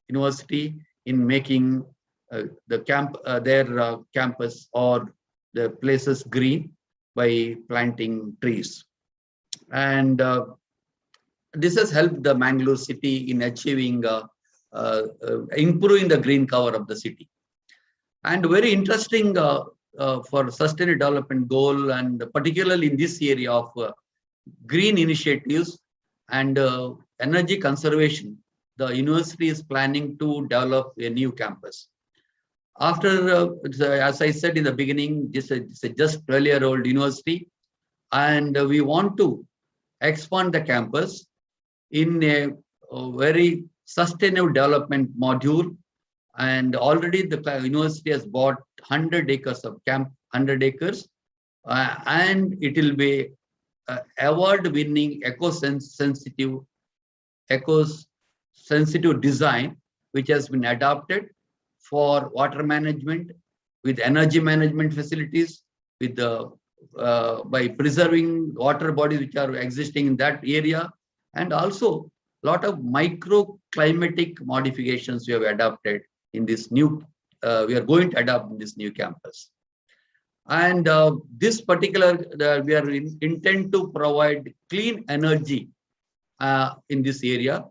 university, in making their campus or the places green by planting trees. And this has helped the Mangalore city in achieving improving the green cover of the city. And very interesting for sustainable development goal, and particularly in this area of green initiatives and energy conservation, the university is planning to develop a new campus. After, as I said in the beginning, it's a just 12-year-old university, and we want to expand the campus in a very sustainable development module. And already the university has bought 100 acres of camp, 100 acres, and it will be award-winning eco-sensitive design, which has been adopted for water management, with energy management facilities, with by preserving water bodies which are existing in that area, and also a lot of microclimatic modifications we have adopted in this new, we are going to adopt in this new campus. And this particular, we are intend to provide clean energy in this area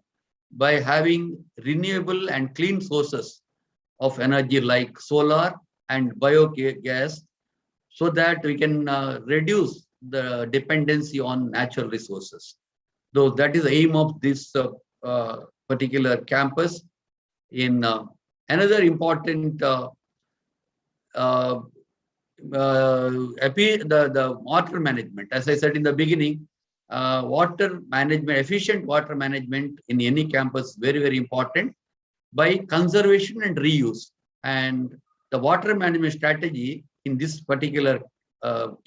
by having renewable and clean sources of energy like solar and biogas, so that we can reduce the dependency on natural resources. Though that is the aim of this particular campus. In another important the water management, as I said in the beginning, water management, efficient water management in any campus, very, very important, by conservation and reuse. And the water management strategy in this particular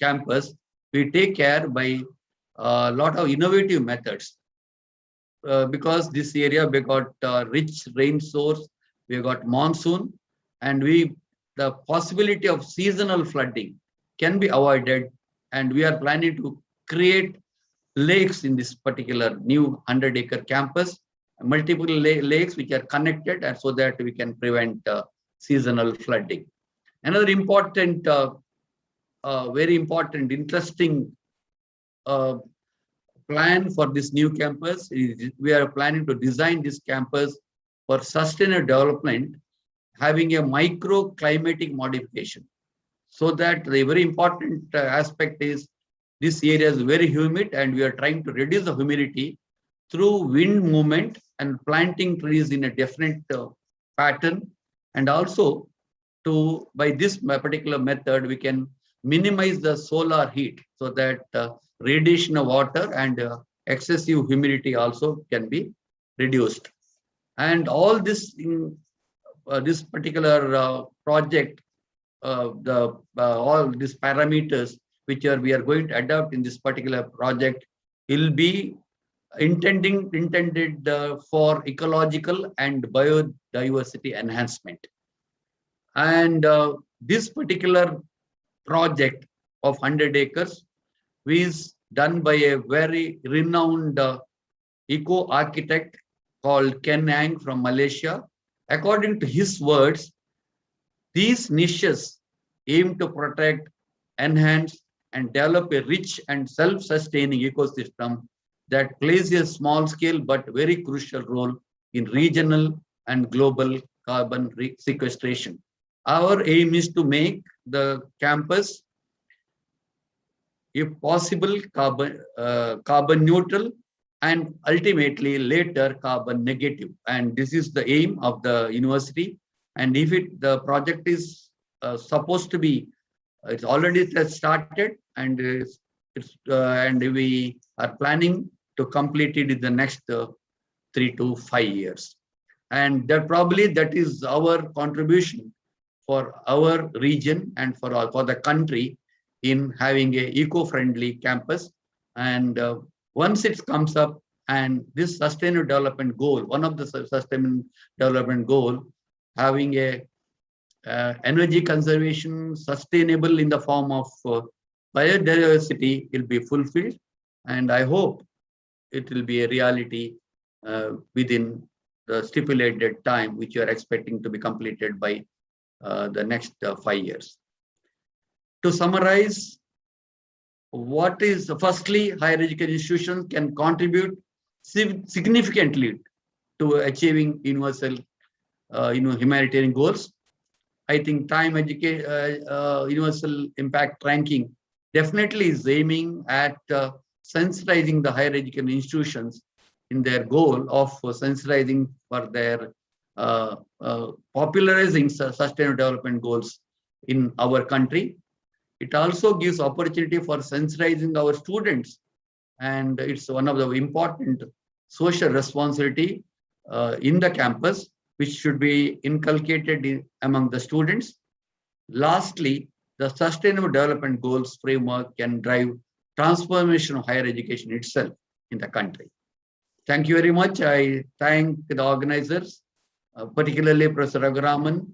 campus, we take care by a lot of innovative methods. Because this area, we got rich rain source, we got monsoon, and the possibility of seasonal flooding can be avoided. And we are planning to create lakes in this particular new 100-acre campus, multiple lakes which are connected, and so that we can prevent seasonal flooding. Another important, very important, interesting plan for this new campus is we are planning to design this campus for sustainable development, having a microclimatic modification. So that the very important aspect is this area is very humid, and we are trying to reduce the humidity through wind movement and planting trees in a different pattern. And also by this particular method, we can minimize the solar heat so that radiation of water and excessive humidity also can be reduced. And all this in this particular project, all these parameters which we are going to adopt in this particular project will be intended for ecological and biodiversity enhancement. And this particular project of 100 acres is done by a very renowned eco-architect called Ken Ang from Malaysia. According to his words, these niches aim to protect, enhance, and develop a rich and self-sustaining ecosystem that plays a small-scale but very crucial role in regional and global carbon sequestration. Our aim is to make the campus, if possible, carbon neutral, and ultimately later carbon negative. And this is the aim of the university. And if the project is supposed to be, it's already started, and and we are planning to complete it in the next 3 to 5 years. And that is our contribution for our region and for the country in having a eco-friendly campus. And once it comes up, and this sustainable development goal, one of the sustainable development goal, having a energy conservation, sustainable in the form of biodiversity, will be fulfilled. And I hope it will be a reality within the stipulated time, which you are expecting to be completed by the next 5 years. To summarize, what is, firstly, higher education institutions can contribute significantly to achieving universal humanitarian goals. I think Time Universal Impact Ranking definitely is aiming at sensitizing the higher education institutions in their goal of sensitizing for their popularizing sustainable development goals in our country. It also gives opportunity for sensitizing our students, and it's one of the important social responsibility in the campus, which should be inculcated among the students. Lastly, the Sustainable Development Goals framework can drive transformation of higher education itself in the country. Thank you very much. I thank the organizers, particularly Professor Raguraman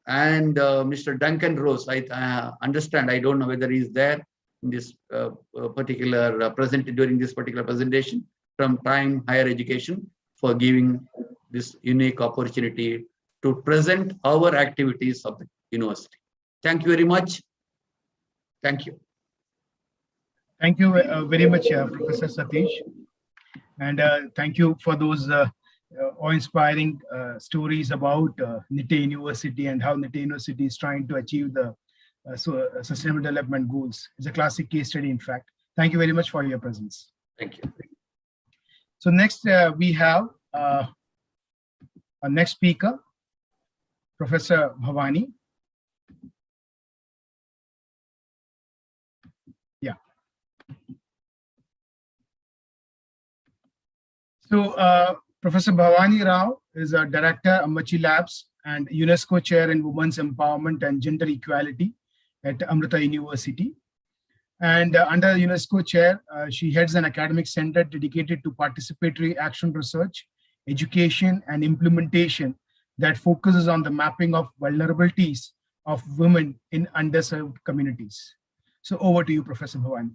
and Mr. Duncan Rose. I understand, I don't know whether he's there in this particular during this particular presentation from Time Higher Education, for giving this unique opportunity to present our activities of the university. Thank you very much. Thank you. Thank you very much, Professor Satish. And thank you for those awe-inspiring stories about NITE University and how NITE University is trying to achieve the Sustainable Development Goals. It's a classic case study, in fact. Thank you very much for your presence. Thank you. So next we have our next speaker, Professor Bhavani. Yeah. So Professor Bhavani Rao is a director, Ammachi Labs, and UNESCO chair in Women's Empowerment and Gender Equality at Amrita University. And under UNESCO chair, she heads an academic center dedicated to participatory action research, education, and implementation that focuses on the mapping of vulnerabilities of women in underserved communities. So over to you, Professor Bhavani.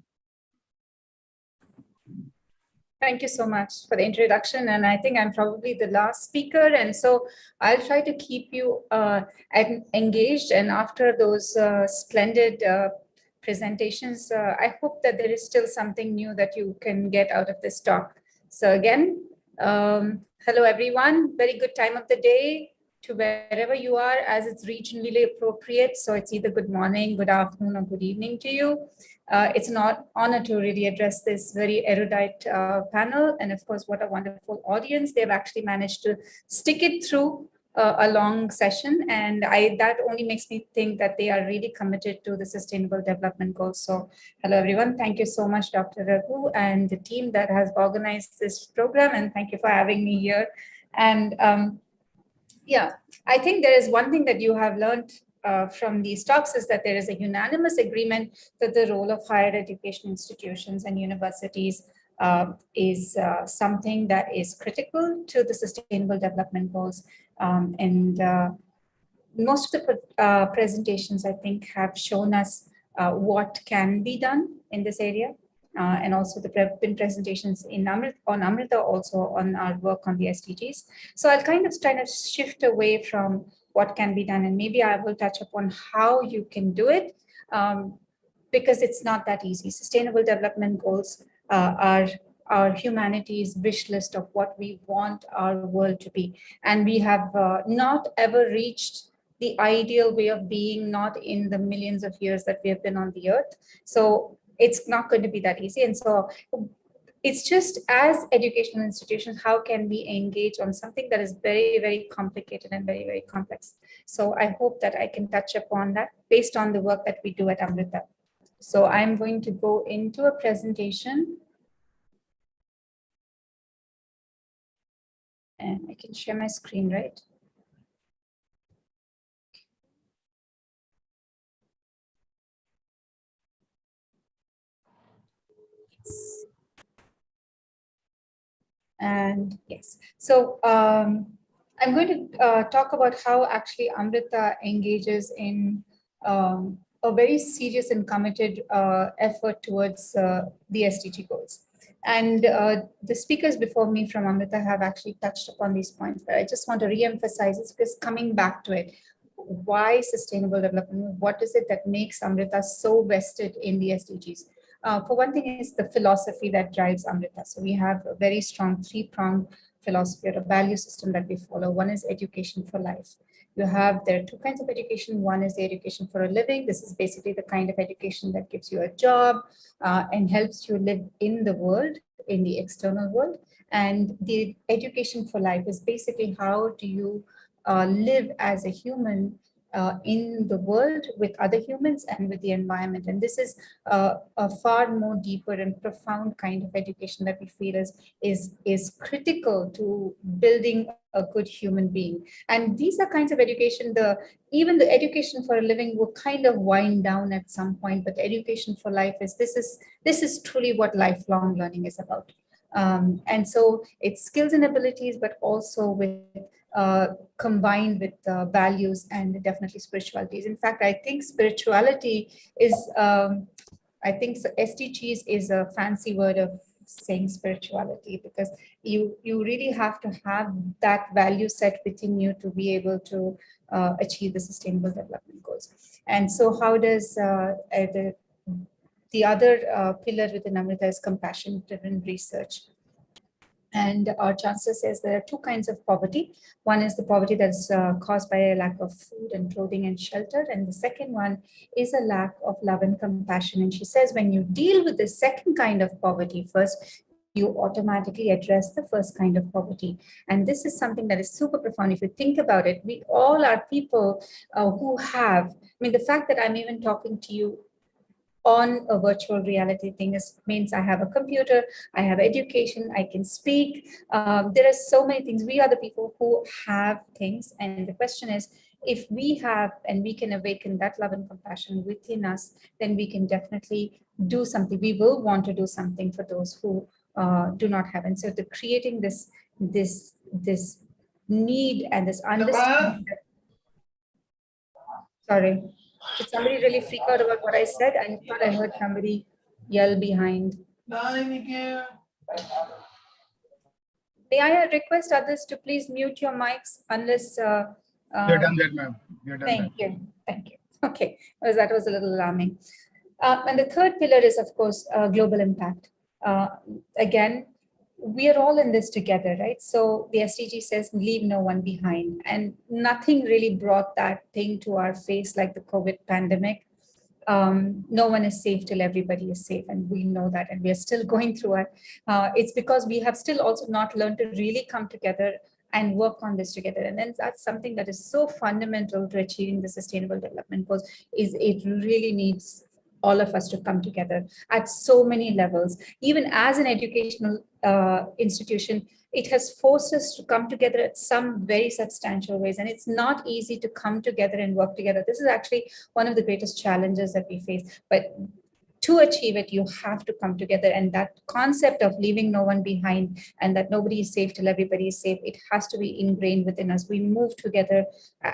Thank you so much for the introduction. And I think I'm probably the last speaker. And so I'll try to keep you engaged. And after those splendid presentations, I hope that there is still something new that you can get out of this talk. So again, hello, everyone. Very good time of the day to wherever you are, as it's regionally appropriate. So it's either good morning, good afternoon, or good evening to you. It's an honor to really address this very erudite panel. And of course, what a wonderful audience. They've actually managed to stick it through a long session. And that only makes me think that they are really committed to the Sustainable Development Goals. So hello, everyone. Thank you so much, Dr. Raghu, and the team that has organized this program. And thank you for having me here. And yeah, I think there is one thing that you have learned from these talks is that there is a unanimous agreement that the role of higher education institutions and universities is something that is critical to the Sustainable Development Goals. And most of the presentations, I think, have shown us what can be done in this area. And also the presentations on Amrita, also on our work on the SDGs. So I'll kind of shift away from what can be done, and maybe I will touch upon how you can do it, because it's not that easy. Sustainable Development Goals are humanity's wish list of what we want our world to be. And we have not ever reached the ideal way of being, not in the millions of years that we have been on the earth. So it's not going to be that easy. And so it's just, as educational institutions, how can we engage on something that is very, very complicated and very, very complex? So I hope that I can touch upon that based on the work that we do at Amrita. So I'm going to go into a presentation. And I can share my screen, right? And yes, so I'm going to talk about how actually Amrita engages in a very serious and committed effort towards the SDG goals. And the speakers before me from Amrita have actually touched upon these points, but I just want to re-emphasize it, because coming back to it, why sustainable development? What is it that makes Amrita so vested in the SDGs? For one thing is the philosophy that drives Amrita. So we have a very strong three-pronged philosophy or a value system that we follow. One is education for life. There are two kinds of education. One is the education for a living. This is basically the kind of education that gives you a job and helps you live in the world, in the external world. And the education for life is basically how do you live as a human in the world with other humans and with the environment. And this is a far more deeper and profound kind of education that we feel is critical to building a good human being. And these are kinds of education, even the education for a living will kind of wind down at some point, but the education for life this is truly what lifelong learning is about. And so it's skills and abilities, but also with combined with values and definitely spiritualities. In fact, I think spirituality is, I think SDGs is a fancy word of saying spirituality, because you really have to have that value set within you to be able to achieve the Sustainable Development Goals. And so how does the other pillar within Amrita is compassion-driven research. And our chancellor says there are two kinds of poverty. One is the poverty that's caused by a lack of food and clothing and shelter. And the second one is a lack of love and compassion. And she says when you deal with the second kind of poverty first, you automatically address the first kind of poverty. And this is something that is super profound. If you think about it, we all are people who have, I mean, the fact that I'm even talking to you on a virtual reality thing. This means I have a computer, I have education, I can speak. There are so many things. We are the people who have things. And the question is, if we have and we can awaken that love and compassion within us, then we can definitely do something. We will want to do something for those who do not have. And so the creating this need and this understanding. Sorry, did somebody really freak out about what I said? I thought I heard somebody yell behind. May I request others to please mute your mics unless... You're done that, ma'am. You're done Thank you. Thank you. Okay, well, that was a little alarming. And the third pillar is, of course, global impact. Again, we are all in this together, right? So the SDG says, leave no one behind. And nothing really brought that thing to our face like the COVID pandemic. No one is safe till everybody is safe. And we know that, and we are still going through it. It's because we have still also not learned to really come together and work on this together. And then that's something that is so fundamental to achieving the sustainable development goals, is it really needs all of us to come together at so many levels. Even as an educational institution, it has forced us to come together at some very substantial ways. And it's not easy to come together and work together. This is actually one of the greatest challenges that we face. But to achieve it, you have to come together. And that concept of leaving no one behind and that nobody is safe till everybody is safe, it has to be ingrained within us. We move together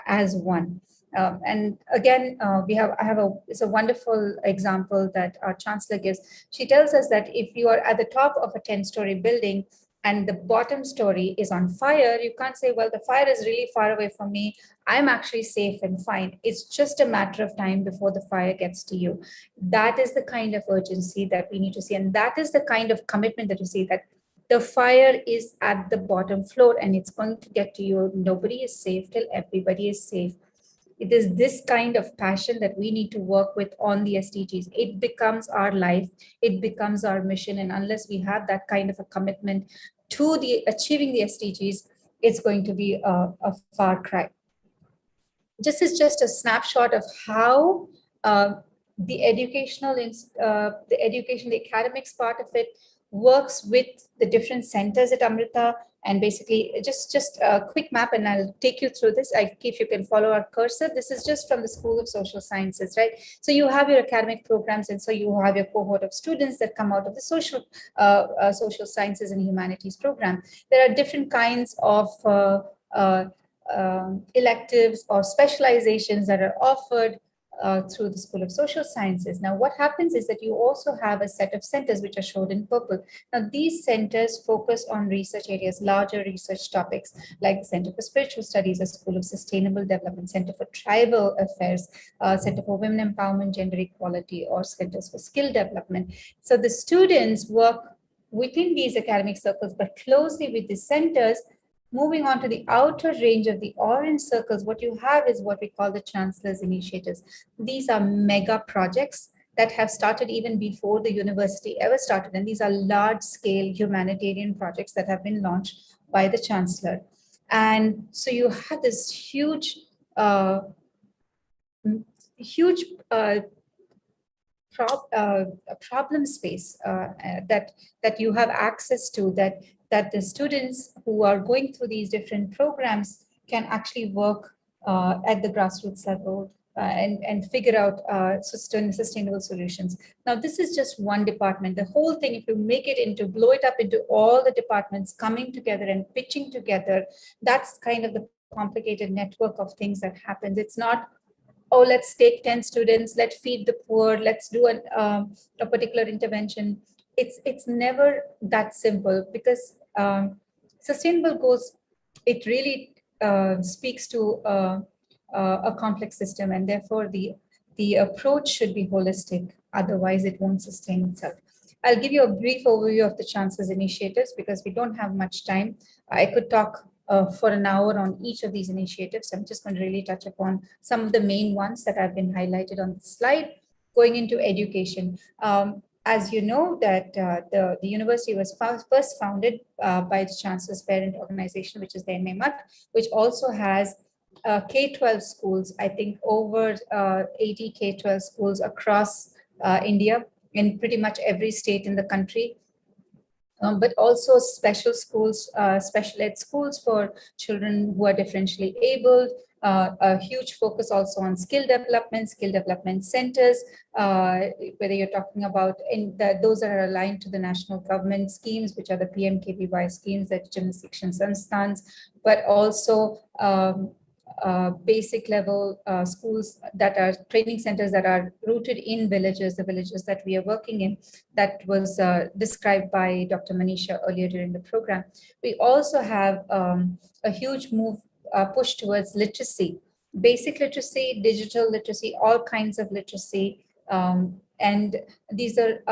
as one. And again, it's a wonderful example that our chancellor gives. She tells us that if you are at the top of a 10-story building and the bottom story is on fire, you can't say, well, the fire is really far away from me. I'm actually safe and fine. It's just a matter of time before the fire gets to you. That is the kind of urgency that we need to see. And that is the kind of commitment that you see, that the fire is at the bottom floor and it's going to get to you. Nobody is safe till everybody is safe. It is this kind of passion that we need to work with on the SDGs. It becomes our life, it becomes our mission. And unless we have that kind of a commitment to achieving the SDGs, it's going to be a far cry. This is just a snapshot of how the academics part of it works with the different centers at Amrita. And basically, just a quick map, and I'll take you through this. If you can follow our cursor, this is just from the School of Social Sciences, right? So you have your academic programs, and so you have your cohort of students that come out of the social sciences and humanities program. There are different kinds of electives or specializations that are offered through the School of Social Sciences. Now, what happens is that you also have a set of centers which are shown in purple. Now, these centers focus on research areas, larger research topics, like the Center for Spiritual Studies, the School of Sustainable Development, Center for Tribal Affairs, Center for Women Empowerment, Gender Equality, or Centers for Skill Development. So the students work within these academic circles, but closely with the centers. Moving on to the outer range of the orange circles, what you have is what we call the Chancellor's Initiatives. These are mega projects that have started even before the university ever started. And these are large-scale humanitarian projects that have been launched by the Chancellor. And so you have this huge problem space that you have access to, that the students who are going through these different programs can actually work at the grassroots level and figure out sustainable solutions. Now, this is just one department. The whole thing, if you blow it up into all the departments coming together and pitching together, that's kind of the complicated network of things that happens. It's not, oh, let's take 10 students, let's feed the poor, let's do a particular intervention. It's never that simple, because sustainable goals, it really speaks to a complex system, and therefore the approach should be holistic. Otherwise, it won't sustain itself. I'll give you a brief overview of the Chancellor's initiatives because we don't have much time. I could talk for an hour on each of these initiatives. I'm just going to really touch upon some of the main ones that have been highlighted on the slide. Going into education. As you know, that the university was first founded by the Chancellor's parent organization, which is the NMUT, which also has K-12 schools, I think over 80 K-12 schools across India, in pretty much every state in the country. But also special schools, special ed schools for children who are differentially abled, a huge focus also on skill development centers, whether you're talking about those that are aligned to the national government schemes, which are the PMKVY schemes, that Shikshan Sanstans, but also basic level schools that are training centers that are rooted in villages, the villages that we are working in, that was described by Dr. Manisha earlier during the program. We also have a huge push towards literacy, basic literacy, digital literacy, all kinds of literacy. And these are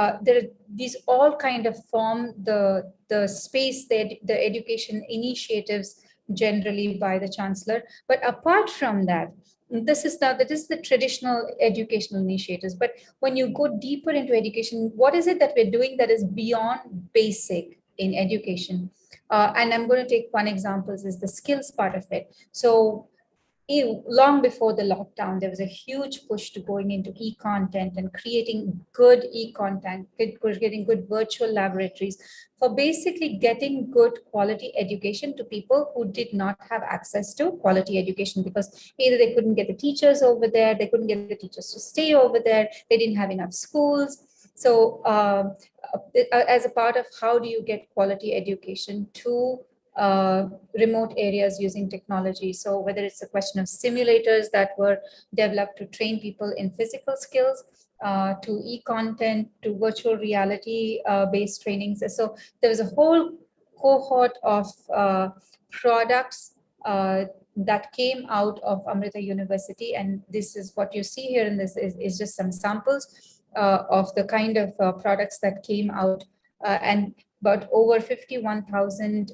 these all kind of form the space, the education initiatives generally by the Chancellor. But apart from that, this is the traditional educational initiatives. But when you go deeper into education, what is it that we're doing that is beyond basic in education? And I'm going to take one example, is the skills part of it. So long before the lockdown, there was a huge push to going into e-content and creating good e-content, getting good virtual laboratories for basically getting good quality education to people who did not have access to quality education, because either they couldn't get the teachers over there, they couldn't get the teachers to stay over there, they didn't have enough schools. So as a part of how do you get quality education to remote areas using technology. So whether it's a question of simulators that were developed to train people in physical skills, to e-content, to virtual reality based trainings. So there was a whole cohort of products that came out of Amrita University. And this is what you see here in this is just some samples of the kind of products that came out. And but over 51,000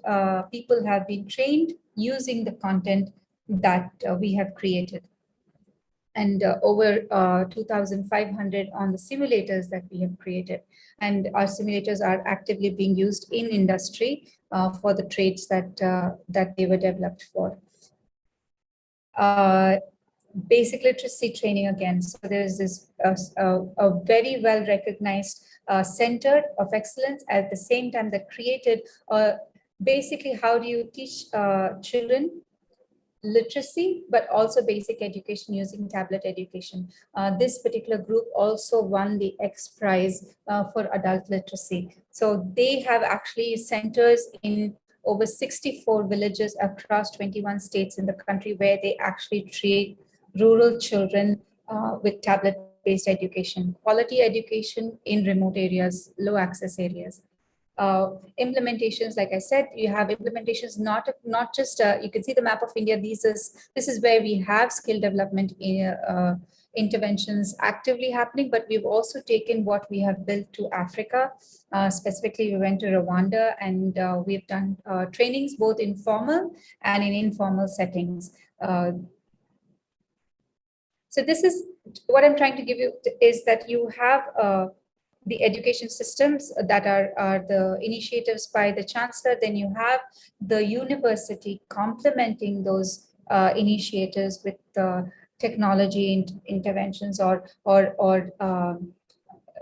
people have been trained using the content that we have created. And over 2,500 on the simulators that we have created. And our simulators are actively being used in industry for the trades that, that they were developed for. Basic literacy training again. So there's this a very well recognized center of excellence at the same time that created basically how do you teach children literacy, but also basic education using tablet education. This particular group also won the X Prize for adult literacy. So they have actually centers in over 64 villages across 21 states in the country where they actually treat rural children with tablet-based education, quality education in remote areas, low access areas. Implementations, like I said, you have implementations, not just, you can see the map of India. This is where we have skill development interventions actively happening, but we've also taken what we have built to Africa. Specifically, we went to Rwanda and we've done trainings both in formal and in informal settings. So this is what I'm trying to give you, is that you have the education systems that are the initiatives by the Chancellor, then you have the university complementing those initiatives with technology interventions or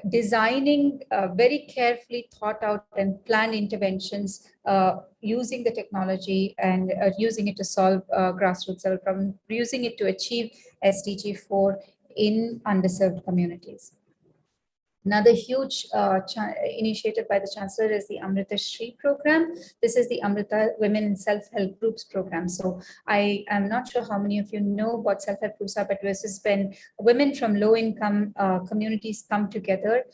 designing very carefully thought out and planned interventions using the technology and using it to solve grassroots level problems, using it to achieve SDG 4 in underserved communities. Another huge initiative by the Chancellor is the Amrita Shri program. This is the Amrita Women in Self-Help Groups program. So I am not sure how many of you know what self-help groups are, but this is when women from low-income communities come together,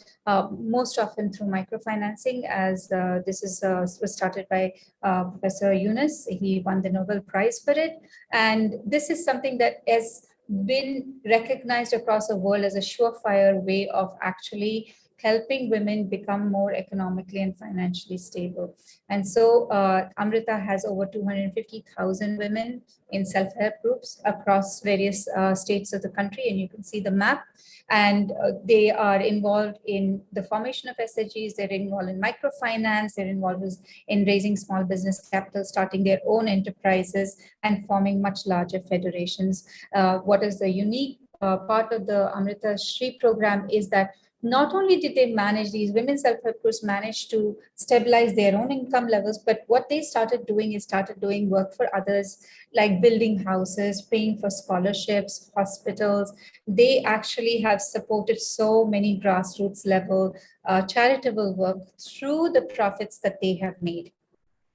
most often through microfinancing, as this is was started by Professor Yunus. He won the Nobel Prize for it. And this is something that is been recognized across the world as a surefire way of actually helping women become more economically and financially stable. And so Amrita has over 250,000 women in self-help groups across various states of the country, and you can see the map. And they are involved in the formation of SDGs, they're involved in microfinance, they're involved in raising small business capital, starting their own enterprises, and forming much larger federations. What is the unique part of the Amrita Shri program is that not only did they manage, these women self-help groups managed to stabilize their own income levels, but what they started doing is started doing work for others, like building houses, paying for scholarships, hospitals. They actually have supported so many grassroots level charitable work through the profits that they have made.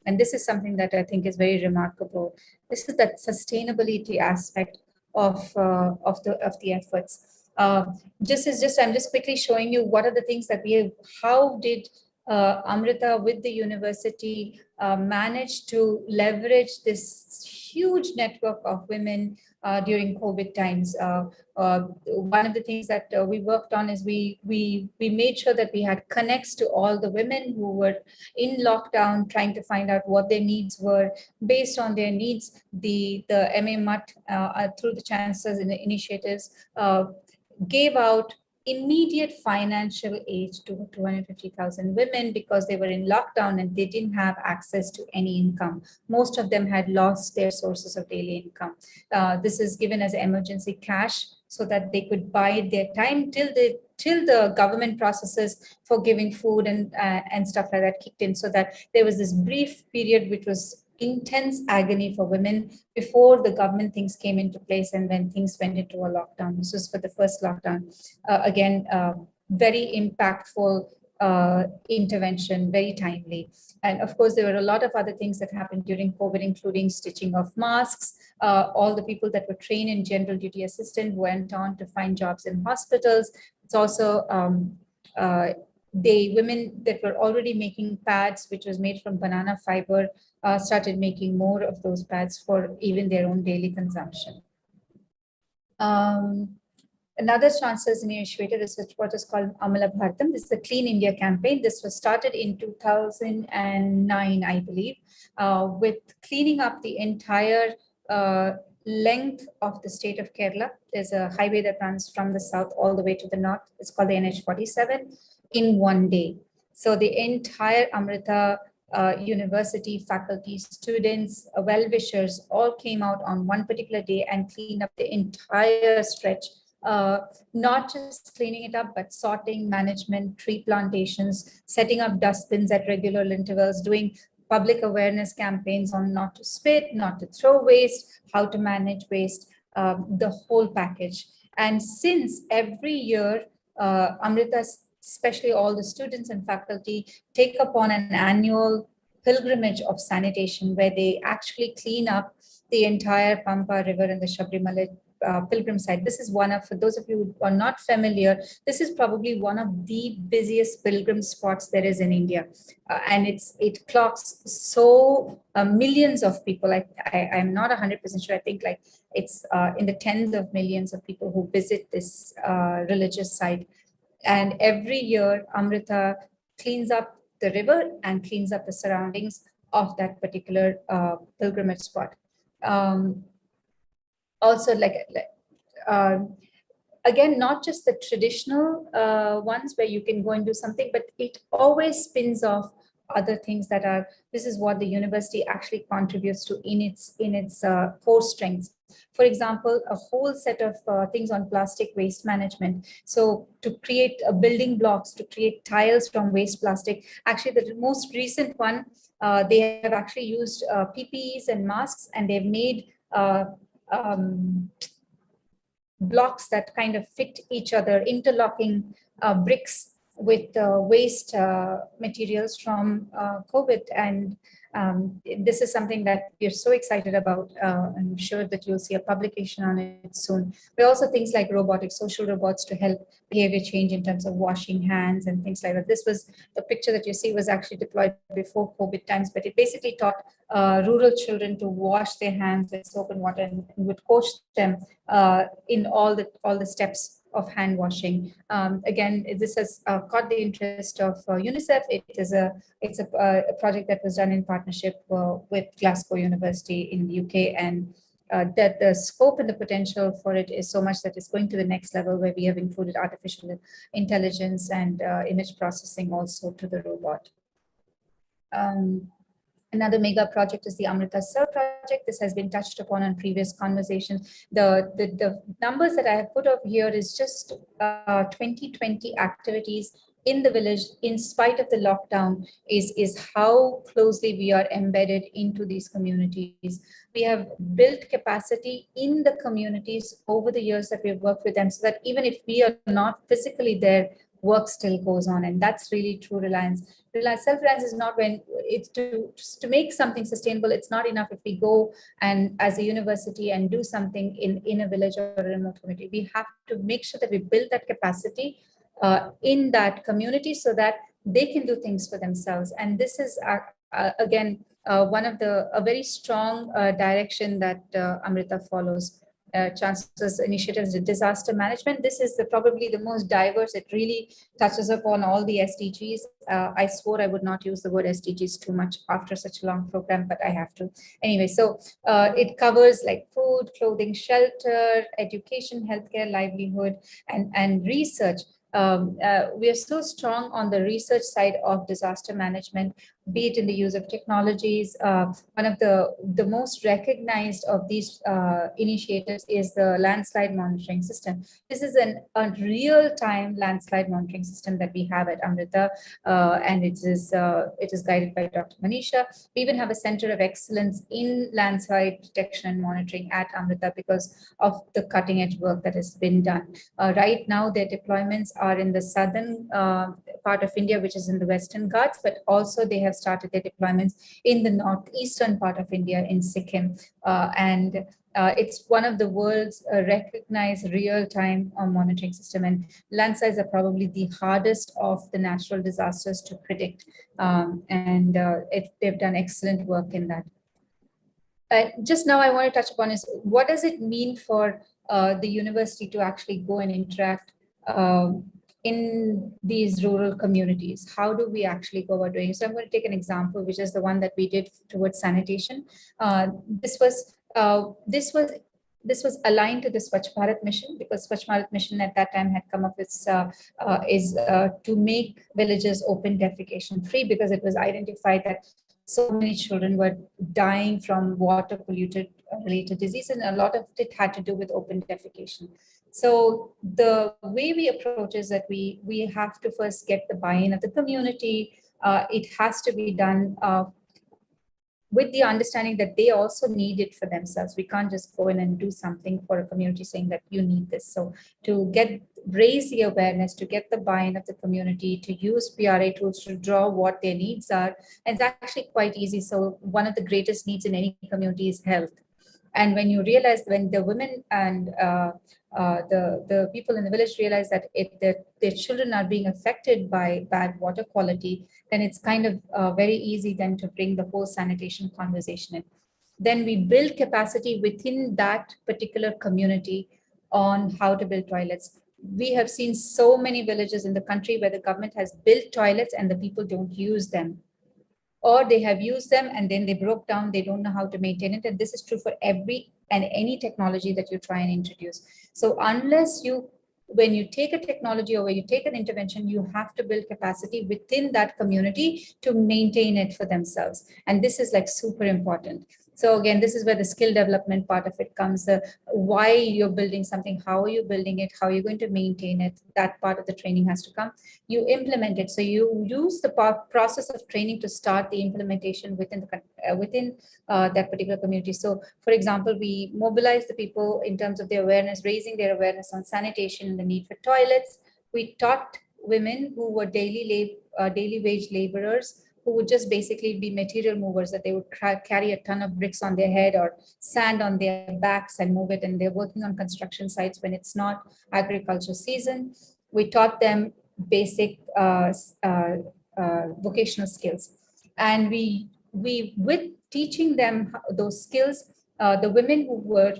And this is something that I think is very remarkable. This is that sustainability aspect of the efforts. I'm just quickly showing you what are the things that we have, how did Amrita with the university manage to leverage this huge network of women during COVID times. One of the things that we worked on is we made sure that we had connects to all the women who were in lockdown, trying to find out what their needs were. Based on their needs, the MA MUT through the Chancellor's initiatives gave out immediate financial aid to 250,000 women because they were in lockdown and they didn't have access to any income. Most of them had lost their sources of daily income. This is given as emergency cash so that they could bide their time till the government processes for giving food and stuff like that kicked in, so that there was this brief period which was intense agony for women before the government things came into place and when things went into a lockdown. This was for the first lockdown. Again, very impactful intervention, very timely. And of course, there were a lot of other things that happened during COVID, including stitching of masks. All the people that were trained in general duty assistant went on to find jobs in hospitals. It's also the women that were already making pads, which was made from banana fiber, started making more of those pads for even their own daily consumption. Another Chancellor's initiative is what is called Amala Bharatam. This is the Clean India campaign. This was started in 2009, I believe, with cleaning up the entire length of the state of Kerala. There's a highway that runs from the south all the way to the north. It's called the NH47 in one day. So the entire Amrita university, faculty, students, well-wishers all came out on one particular day and cleaned up the entire stretch. Not just cleaning it up, but sorting, management, tree plantations, setting up dustbins at regular intervals, doing public awareness campaigns on not to spit, not to throw waste, how to manage waste, the whole package. And since every year, Amrita, especially all the students and faculty, take upon an annual pilgrimage of sanitation where they actually clean up the entire Pampa River and the Sabrimala pilgrim site. This is one of, for those of you who are not familiar, this is probably one of the busiest pilgrim spots there is in India. And it clocks so millions of people. I'm not 100% sure. I think like it's in the tens of millions of people who visit this religious site. And every year, Amrita cleans up the river and cleans up the surroundings of that particular pilgrimage spot. Also, again, not just the traditional ones where you can go and do something, but it always spins off other things that are, this is what the university actually contributes to in its core strengths. For example, a whole set of things on plastic waste management. So to create building blocks, to create tiles from waste plastic. Actually, the most recent one, they have actually used PPEs and masks, and they've made blocks that kind of fit each other, interlocking bricks with waste materials from COVID. And this is something that we're so excited about. I'm sure that you'll see a publication on it soon. But also things like robotics, social robots to help behavior change in terms of washing hands and things like that. This was the picture that you see was actually deployed before COVID times, but it basically taught rural children to wash their hands with soap and water, and would coach them in all the steps of hand washing. Again, this has caught the interest of UNICEF. It's a project that was done in partnership with Glasgow University in the UK, and that the scope and the potential for it is so much that it's going to the next level, where we have included artificial intelligence and image processing also to the robot. Another mega project is the Amrita Sir project. This has been touched upon in previous conversations. The numbers that I have put up here is just 2020 activities in the village, in spite of the lockdown, is how closely we are embedded into these communities. We have built capacity in the communities over the years that we've worked with them, so that even if we are not physically there, work still goes on. And that's really true reliance. Self-reliance is not when it's to make something sustainable. It's not enough if we go and as a university and do something in a village or a remote community. We have to make sure that we build that capacity in that community so that they can do things for themselves. And this is again one of a very strong direction that Amrita follows. Chancellor's initiatives in disaster management. This is probably the most diverse. It really touches upon all the SDGs. I swore I would not use the word SDGs too much after such a long program, but I have to. Anyway, so it covers like food, clothing, shelter, education, healthcare, livelihood, and research. We are so strong on the research side of disaster management, be it in the use of technologies. One of the most recognized of these initiatives is the landslide monitoring system. This is a real-time landslide monitoring system that we have at Amrita, and it is guided by Dr. Manisha. We even have a center of excellence in landslide detection and monitoring at Amrita because of the cutting-edge work that has been done. Right now, their deployments are in the southern part of India, which is in the Western Ghats, but also they have started their deployments in the northeastern part of India in Sikkim. And it's one of the world's recognized real-time monitoring system. And landslides are probably the hardest of the natural disasters to predict. They've done excellent work in that. Just now I want to touch upon is what does it mean for the university to actually go and interact in these rural communities? How do we actually go about doing it? So I'm going to take an example, which is the one that we did towards sanitation. This was aligned to the Swachh Bharat mission, because Swachh Bharat mission at that time had come up with to make villages open defecation free, because it was identified that so many children were dying from water polluted related disease, and a lot of it had to do with open defecation. So the way we approach is that we have to first get the buy-in of the community. It has to be done with the understanding that they also need it for themselves. We can't just go in and do something for a community saying that you need this. So to raise the awareness, to get the buy-in of the community, to use PRA tools to draw what their needs are, and it's actually quite easy. So one of the greatest needs in any community is health. And when you realize, when the women and the people in the village realize that their children are being affected by bad water quality, then it's kind of very easy then to bring the whole sanitation conversation in. Then we build capacity within that particular community on how to build toilets. We have seen so many villages in the country where the government has built toilets and the people don't use them, or they have used them and then they broke down, they don't know how to maintain it. And this is true for every and any technology that you try and introduce. So when you take a technology or when you take an intervention, you have to build capacity within that community to maintain it for themselves. And this is like super important. So again, this is where the skill development part of it comes, why you're building something, how are you building it, how are you going to maintain it, that part of the training has to come. You implement it. So you use the process of training to start the implementation within that particular community. So for example, we mobilize the people in terms of their awareness, raising their awareness on sanitation and the need for toilets. We taught women who were daily wage laborers, who would just basically be material movers, that they would carry a ton of bricks on their head or sand on their backs and move it. And they're working on construction sites when it's not agriculture season. We taught them basic vocational skills. And we with teaching them those skills, the women who were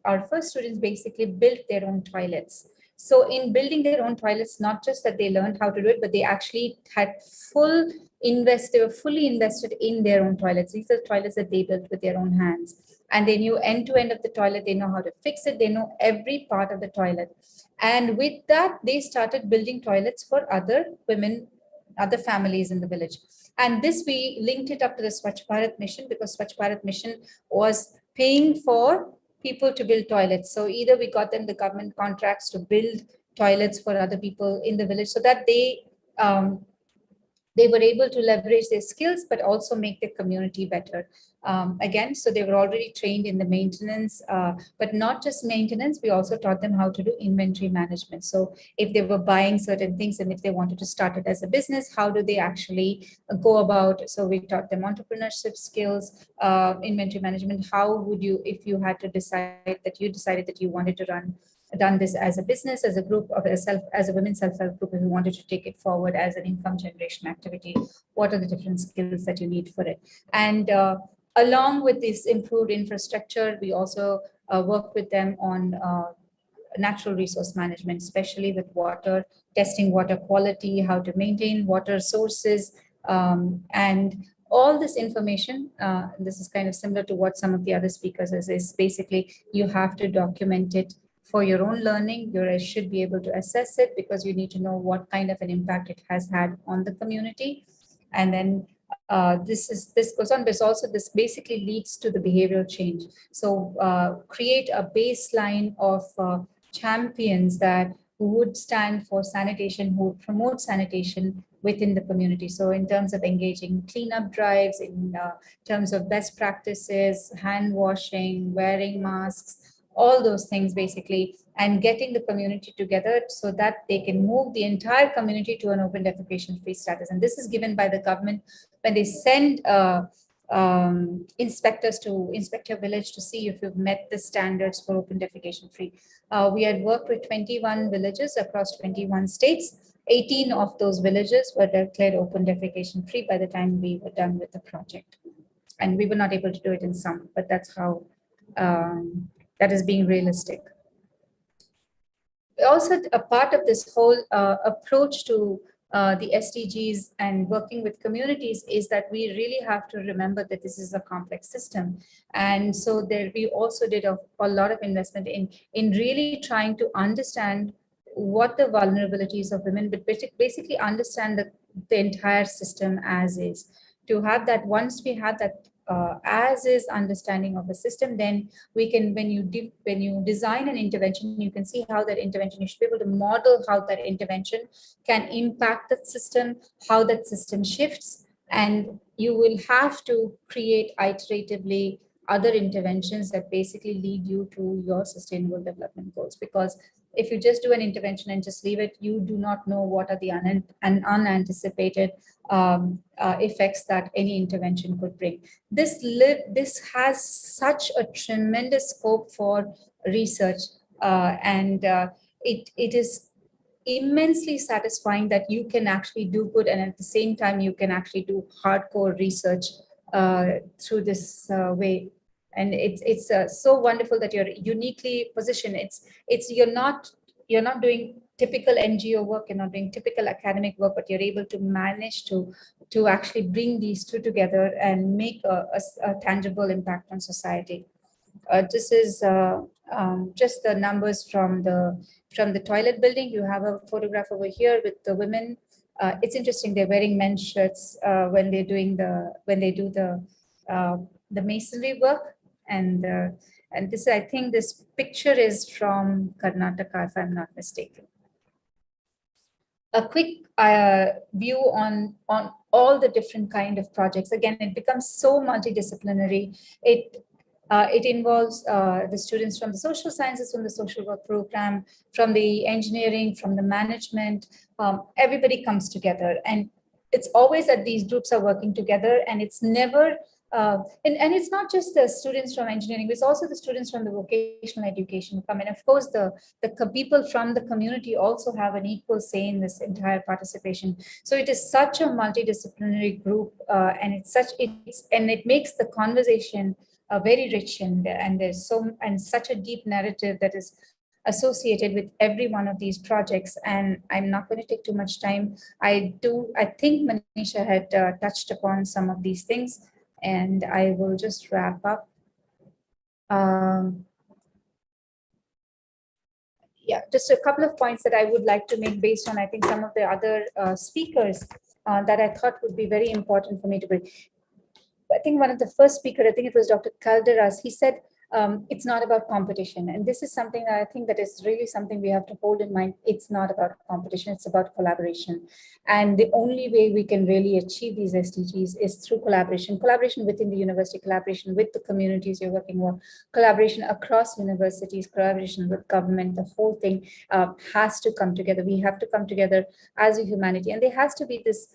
our first students basically built their own toilets. So in building their own toilets, not just that they learned how to do it, but they actually had they were fully invested in their own toilets. These are toilets that they built with their own hands. And they knew end to end of the toilet, they know how to fix it, they know every part of the toilet. And with that, they started building toilets for other women other families in the village. And this, we linked it up to the Swachh Bharat mission, because Swachh Bharat mission was paying for people to build toilets. So either we got them the government contracts to build toilets for other people in the village, so that they were able to leverage their skills, but also make their community better. Again, so they were already trained in the maintenance, but not just maintenance, we also taught them how to do inventory management. So if they were buying certain things and if they wanted to start it as a business, how do they actually go about? So we taught them entrepreneurship skills, inventory management. How would you, if you had to decide that you decided that you wanted to done this as a business, as a group of as a women's self-help group, if you wanted to take it forward as an income generation activity, what are the different skills that you need for it? And along with this improved infrastructure, we also work with them on natural resource management, especially with water, testing water quality, how to maintain water sources, and all this information. This is kind of similar to what some of the other speakers is basically you have to document it for your own learning. You should be able to assess it because you need to know what kind of an impact it has had on the community. And then this goes on, but also this basically leads to the behavioral change. So create a baseline of champions that would stand for sanitation, who would promote sanitation within the community. So in terms of engaging cleanup drives, in terms of best practices, hand washing, wearing masks, all those things basically, and getting the community together so that they can move the entire community to an open defecation free status. And this is given by the government when they send inspectors to inspect your village to see if you've met the standards for open defecation free. We had worked with 21 villages across 21 states. 18 of those villages were declared open defecation free by the time we were done with the project. And we were not able to do it in some, but that's how that is being realistic. Also, a part of this whole approach to the SDGs and working with communities is that we really have to remember that this is a complex system. And so there we also did a lot of investment in really trying to understand what the vulnerabilities of women, but basically understand the entire system as is. To have that, once we have that as is understanding of the system, then we can, when you design an intervention, you can see how that intervention, you should be able to model how that intervention can impact the system, how that system shifts, and you will have to create iteratively other interventions that basically lead you to your sustainable development goals. Because if you just do an intervention and just leave it, you do not know what are the unanticipated effects that any intervention could bring. This has such a tremendous scope for research, and it is immensely satisfying that you can actually do good, and at the same time you can actually do hardcore research through this way. And it's so wonderful that you're uniquely positioned. You're not doing typical NGO work, you're not doing typical academic work, but you're able to manage to actually bring these two together and make a tangible impact on society. This is just the numbers from the toilet building. You have a photograph over here with the women. It's interesting, they're wearing men's shirts when they do the masonry work. And this, I think this picture is from Karnataka, if I'm not mistaken. A quick view on all the different kind of projects. Again, it becomes so multidisciplinary. It involves the students from the social sciences, from the social work program, from the engineering, from the management. Everybody comes together, and it's always that these groups are working together, and it's never and it's not just the students from engineering, it's also the students from the vocational education come in. Of course, the people from the community also have an equal say in this entire participation. So it is such a multidisciplinary group, and it makes the conversation very rich, and there's such a deep narrative that is associated with every one of these projects. And I'm not going to take too much time. I think Manisha had touched upon some of these things, and I will just wrap up. Yeah, just a couple of points that I would like to make based on, I think, some of the other speakers. that I thought would be very important for me to bring. I think one of the first speakers, I think it was Dr. Calderas, he said, it's not about competition. And this is something that I think that is really something we have to hold in mind. It's not about competition, it's about collaboration. And the only way we can really achieve these SDGs is through collaboration within the university, collaboration with the communities you're working with, collaboration across universities, collaboration with government. The whole thing has to come together. We have to come together as a humanity. And there has to be this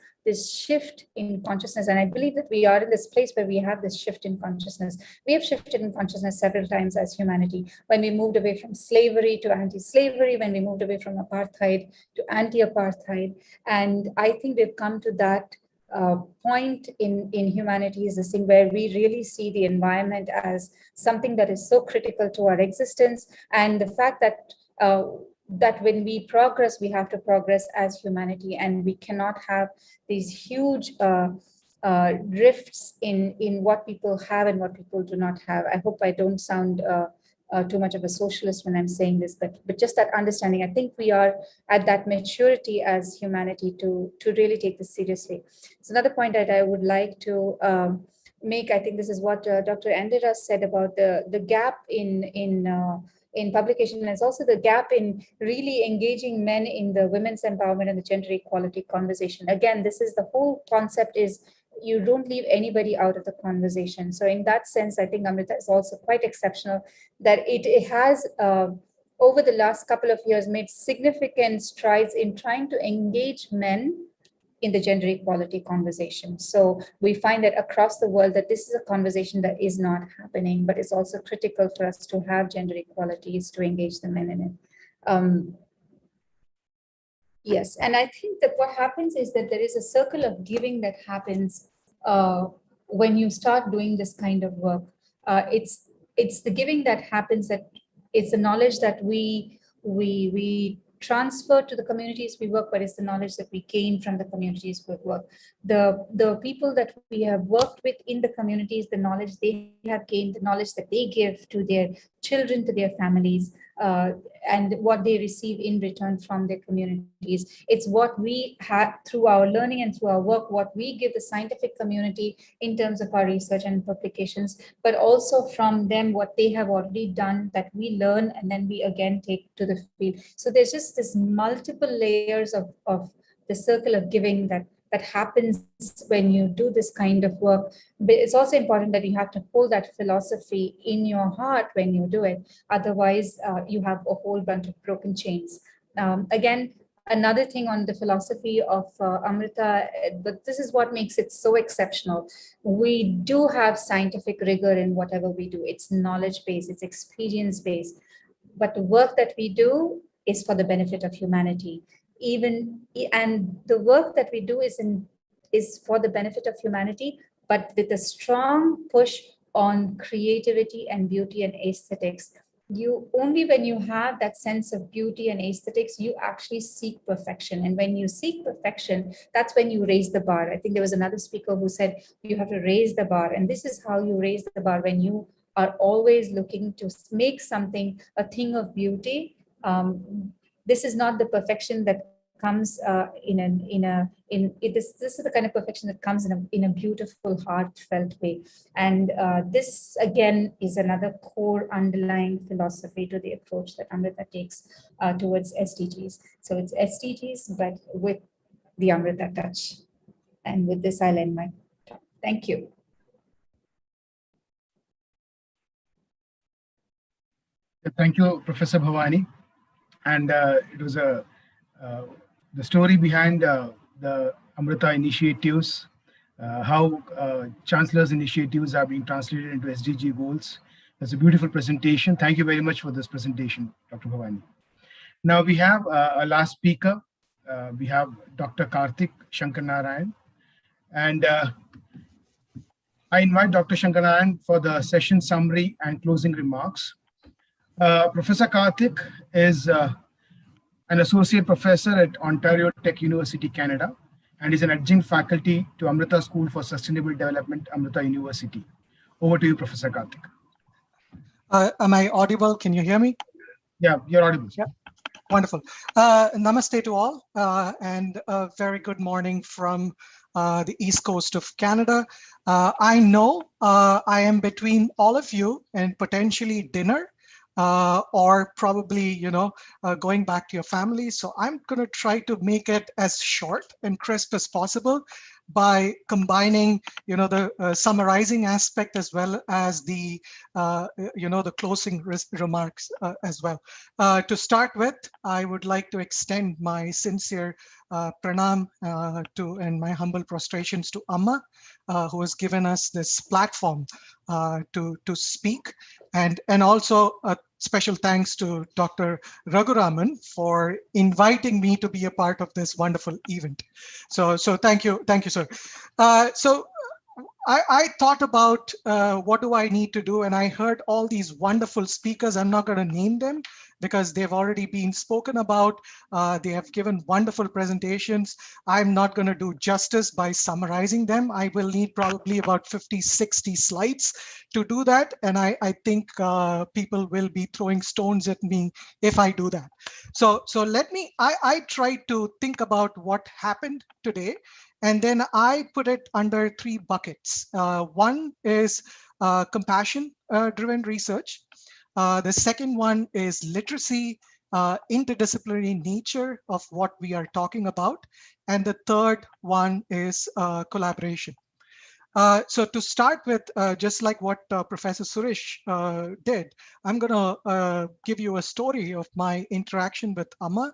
shift in consciousness. And I believe that we are in this place where we have this shift in consciousness. We have shifted in consciousness several times as humanity. When we moved away from slavery to anti-slavery, when we moved away from apartheid to anti-apartheid. And I think we've come to that point in humanity is this thing where we really see the environment as something that is so critical to our existence. And the fact that that when we progress, we have to progress as humanity, and we cannot have these huge rifts in what people have and what people do not have. I hope I don't sound too much of a socialist when I'm saying this, but just that understanding, I think we are at that maturity as humanity to really take this seriously. So another point that I would like to make, I think this is what Dr. Endera said about the gap in publication, and it's also the gap in really engaging men in the women's empowerment and the gender equality conversation. Again, this is the whole concept is you don't leave anybody out of the conversation. So in that sense, I think Amrita is also quite exceptional that it has over the last couple of years made significant strides in trying to engage men in the gender equality conversation. So we find that across the world that this is a conversation that is not happening, but it's also critical for us to have gender equality is to engage the men in it. Yes, and I think that what happens is that there is a circle of giving that happens when you start doing this kind of work. It's the giving that happens, that it's the knowledge that we transfer to the communities we work, but it's the knowledge that we gain from the communities we work. The people that we have worked with in the communities, the knowledge they have gained, the knowledge that they give to their children, to their families, and what they receive in return from their communities. It's what we have through our learning and through our work, what we give the scientific community in terms of our research and publications, but also from them what they have already done that we learn and then we again take to the field. So there's just this multiple layers of the circle of giving that happens when you do this kind of work. But it's also important that you have to hold that philosophy in your heart when you do it. Otherwise, you have a whole bunch of broken chains. Again, another thing on the philosophy of Amrita, but this is what makes it so exceptional. We do have scientific rigor in whatever we do. It's knowledge-based, it's experience-based. But the work that we do is for the benefit of humanity. And the work that we do is for the benefit of humanity, but with a strong push on creativity and beauty and aesthetics. Only when you have that sense of beauty and aesthetics, you actually seek perfection. And when you seek perfection, that's when you raise the bar. I think there was another speaker who said you have to raise the bar. And this is how you raise the bar, when you are always looking to make something a thing of beauty. This is not the perfection that comes this is the kind of perfection that comes in a beautiful, heartfelt way. And this again is another core underlying philosophy to the approach that Amrita takes towards SDGs. So it's SDGs, but with the Amrita touch. And with this, I'll end my talk. Thank you. Thank you, Professor Bhavani. And it was the story behind the Amrita initiatives, how Chancellor's initiatives are being translated into SDG goals. That's a beautiful presentation. Thank you very much for this presentation, Dr. Bhavani. Now we have a last speaker. We have Dr. Karthik Shankarnarayan. And I invite Dr. Shankarnarayan for the session summary and closing remarks. Professor Karthik is an associate professor at Ontario Tech University, Canada, and is an adjunct faculty to Amrita School for Sustainable Development, Amrita University. Over to you, Professor Karthik. Am I audible? Can you hear me? Yeah, you're audible. Yeah. Wonderful. Namaste to all, and a very good morning from the East Coast of Canada. I know I am between all of you and potentially dinner, or probably, going back to your family. So I'm going to try to make it as short and crisp as possible by combining, the summarizing aspect as well as the, the closing remarks as well. To start with, I would like to extend my sincere pranam and my humble prostrations to Amma, who has given us this platform to speak, and also a special thanks to Dr. Raghuraman for inviting me to be a part of this wonderful event. So thank you, sir. So I thought about what do I need to do, and I heard all these wonderful speakers. I'm not going to name them because they've already been spoken about. They have given wonderful presentations. I'm not going to do justice by summarizing them. I will need probably about 50, 60 slides to do that. And I think people will be throwing stones at me if I do that. So I tried to think about what happened today. And then I put it under three buckets. One is compassion-driven research. The second one is literacy, interdisciplinary nature of what we are talking about. And the third one is collaboration. So to start with, just like what Professor Suresh did, I'm going to give you a story of my interaction with Amma,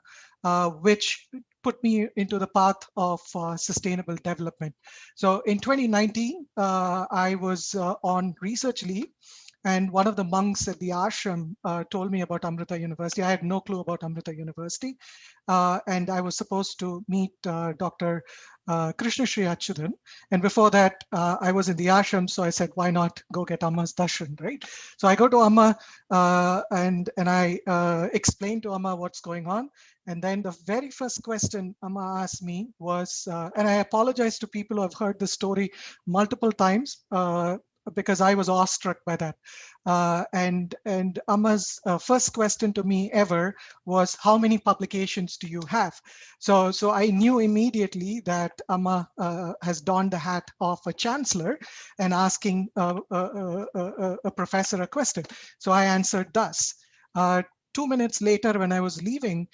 which put me into the path of sustainable development. So in 2019, I was on research leave, and one of the monks at the ashram told me about Amrita University. I had no clue about Amrita University. And I was supposed to meet Dr. Krishna Shri Achyutan. And before that, I was in the ashram. So I said, why not go get Amma's darshan, right? So I go to Amma and I explain to Amma what's going on. And then the very first question Amma asked me was, and I apologize to people who have heard this story multiple times, because I was awestruck by that. And Amma's first question to me ever was, how many publications do you have? So I knew immediately that Amma has donned the hat of a chancellor and asking a professor a question. So I answered thus. 2 minutes later, when I was leaving,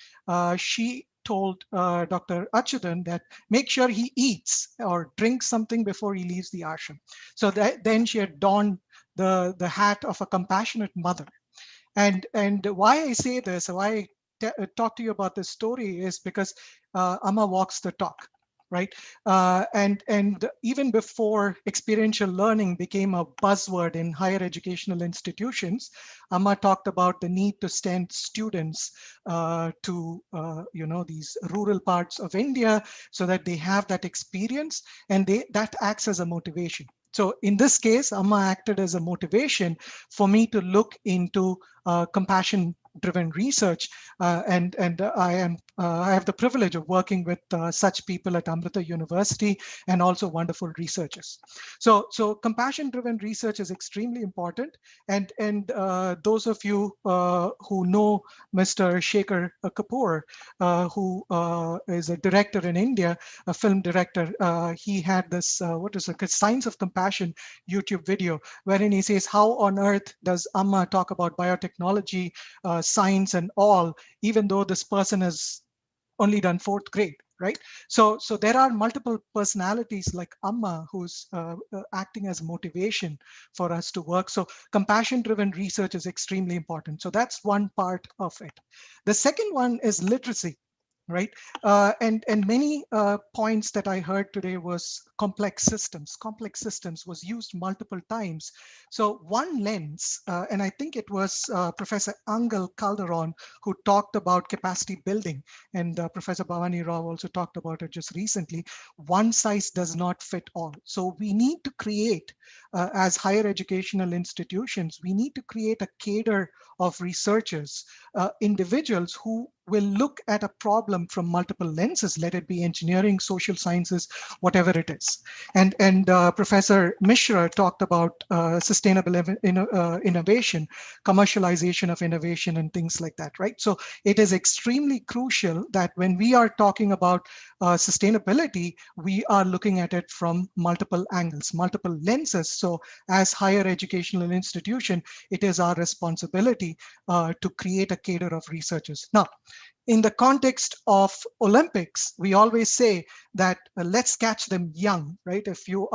she told Dr. Achyutan that make sure he eats or drinks something before he leaves the ashram. So then she had donned the hat of a compassionate mother. And why I say this, why I talk to you about this story is because Amma walks the talk. Right. And even before experiential learning became a buzzword in higher educational institutions, Amma talked about the need to send students to these rural parts of India so that they have that experience, and that acts as a motivation. So in this case, Amma acted as a motivation for me to look into compassion-driven research, and I have the privilege of working with such people at Amrita University and also wonderful researchers. So compassion-driven research is extremely important, and those of you who know Mr. Shekhar Kapoor, who is a director in India, a film director, he had this what is it, Science of Compassion YouTube video, wherein he says, how on earth does Amma talk about biotechnology, science and all, even though this person has only done 4th grade, right? So there are multiple personalities like Amma who's acting as motivation for us to work. So compassion-driven research is extremely important. So that's one part of it. The second one is literacy. Right. And many points that I heard today was complex systems. Complex systems was used multiple times. So one lens, and I think it was Professor Angel Calderon who talked about capacity building, and Professor Bhavani Rao also talked about it just recently. One size does not fit all. So we need to create, as higher educational institutions, we need to create a cadre of researchers, individuals who will look at a problem from multiple lenses, let it be engineering, social sciences, whatever it is. Olympics. And Professor Mishra talked about sustainable innovation, commercialization of innovation and things like that, right? So it is extremely crucial that when we are talking about sustainability, we are looking at it from multiple angles, multiple lenses. So as higher educational institution, it is our responsibility to create a cadre of researchers. Now, in the context of Olympics, we always say that let's catch them young, right? If you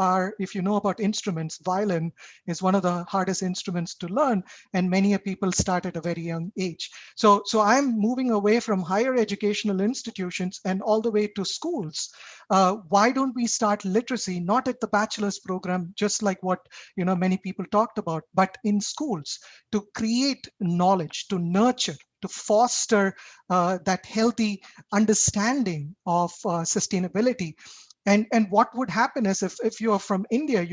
know about instruments, violin is one of the hardest instruments to learn, and many people start at a very young age. So I'm moving away from higher educational institutions and all the way to schools. Why don't we start literacy, not at the bachelor's program, just like what many people talked about, but in schools, to create knowledge, to nurture, to foster that healthy understanding of sustainability. And what would happen is if you're from India,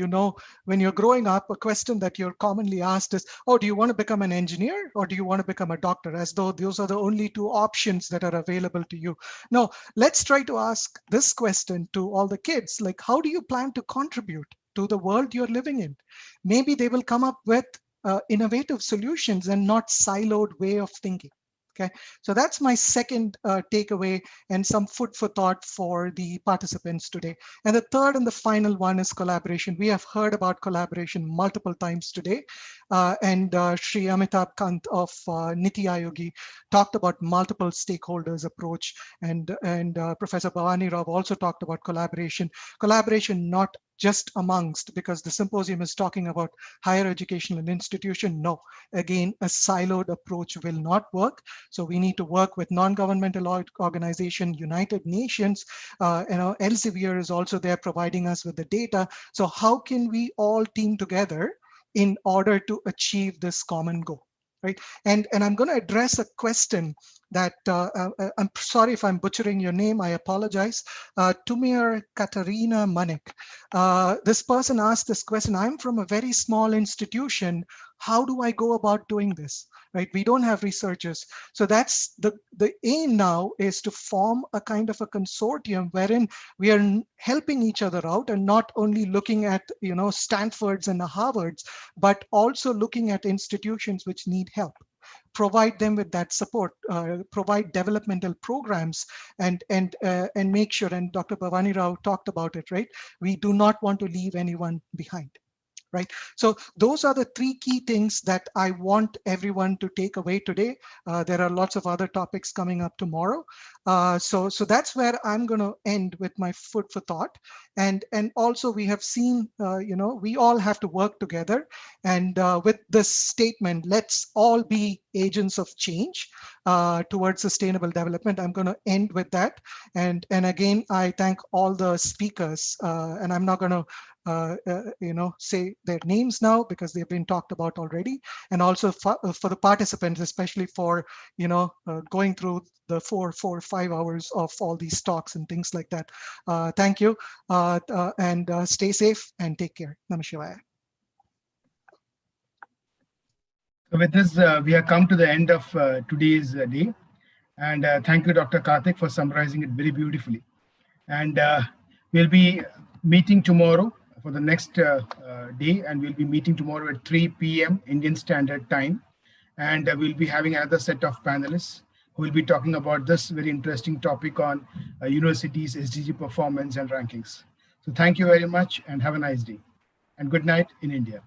when you're growing up, a question that you're commonly asked is, oh, do you want to become an engineer or do you want to become a doctor? As though those are the only two options that are available to you. No, let's try to ask this question to all the kids, like, how do you plan to contribute to the world you're living in? Maybe they will come up with innovative solutions and not siloed way of thinking. Okay, so that's my second takeaway and some food for thought for the participants today. And the third and the final one is collaboration. We have heard about collaboration multiple times today. And Sri Amitabh Kant of Niti Ayogi talked about multiple stakeholders approach. And Professor Bhavani Rao also talked about collaboration. Collaboration not just amongst, because the symposium is talking about higher education and institution. No, again, a siloed approach will not work. So we need to work with non-governmental organization, United Nations. Elsevier is also there providing us with the data. So how can we all team together in order to achieve this common goal? Right. And I'm going to address a question that I'm sorry if I'm butchering your name. I apologize. Tumir Katarina Manik. This person asked this question. I'm from a very small institution. How do I go about doing this? Right. We don't have researchers. So that's the aim now, is to form a kind of a consortium wherein we are helping each other out and not only looking at Stanfords and the Harvards, but also looking at institutions which need help. Provide them with that support, provide developmental programs, and make sure, and Dr. Bhavani Rao talked about it, right? We do not want to leave anyone behind. Right. So those are the three key things that I want everyone to take away today. There are lots of other topics coming up tomorrow. So that's where I'm going to end with my food for thought. And also we have seen, we all have to work together. And with this statement, let's all be agents of change towards sustainable development. I'm going to end with that. And again, I thank all the speakers, and I'm not going to say their names now because they've been talked about already, and also for the participants, especially for going through the 4 or 5 hours of all these talks and things like that. Thank you, and stay safe and take care. Namah Shivaya. So with this, we have come to the end of today's day, and thank you, Dr. Karthik, for summarizing it very beautifully. And we'll be meeting tomorrow for the next day, and we'll be meeting tomorrow at 3 p.m. Indian Standard Time. And we'll be having another set of panelists who will be talking about this very interesting topic on universities, SDG performance and rankings. So thank you very much and have a nice day. And good night in India.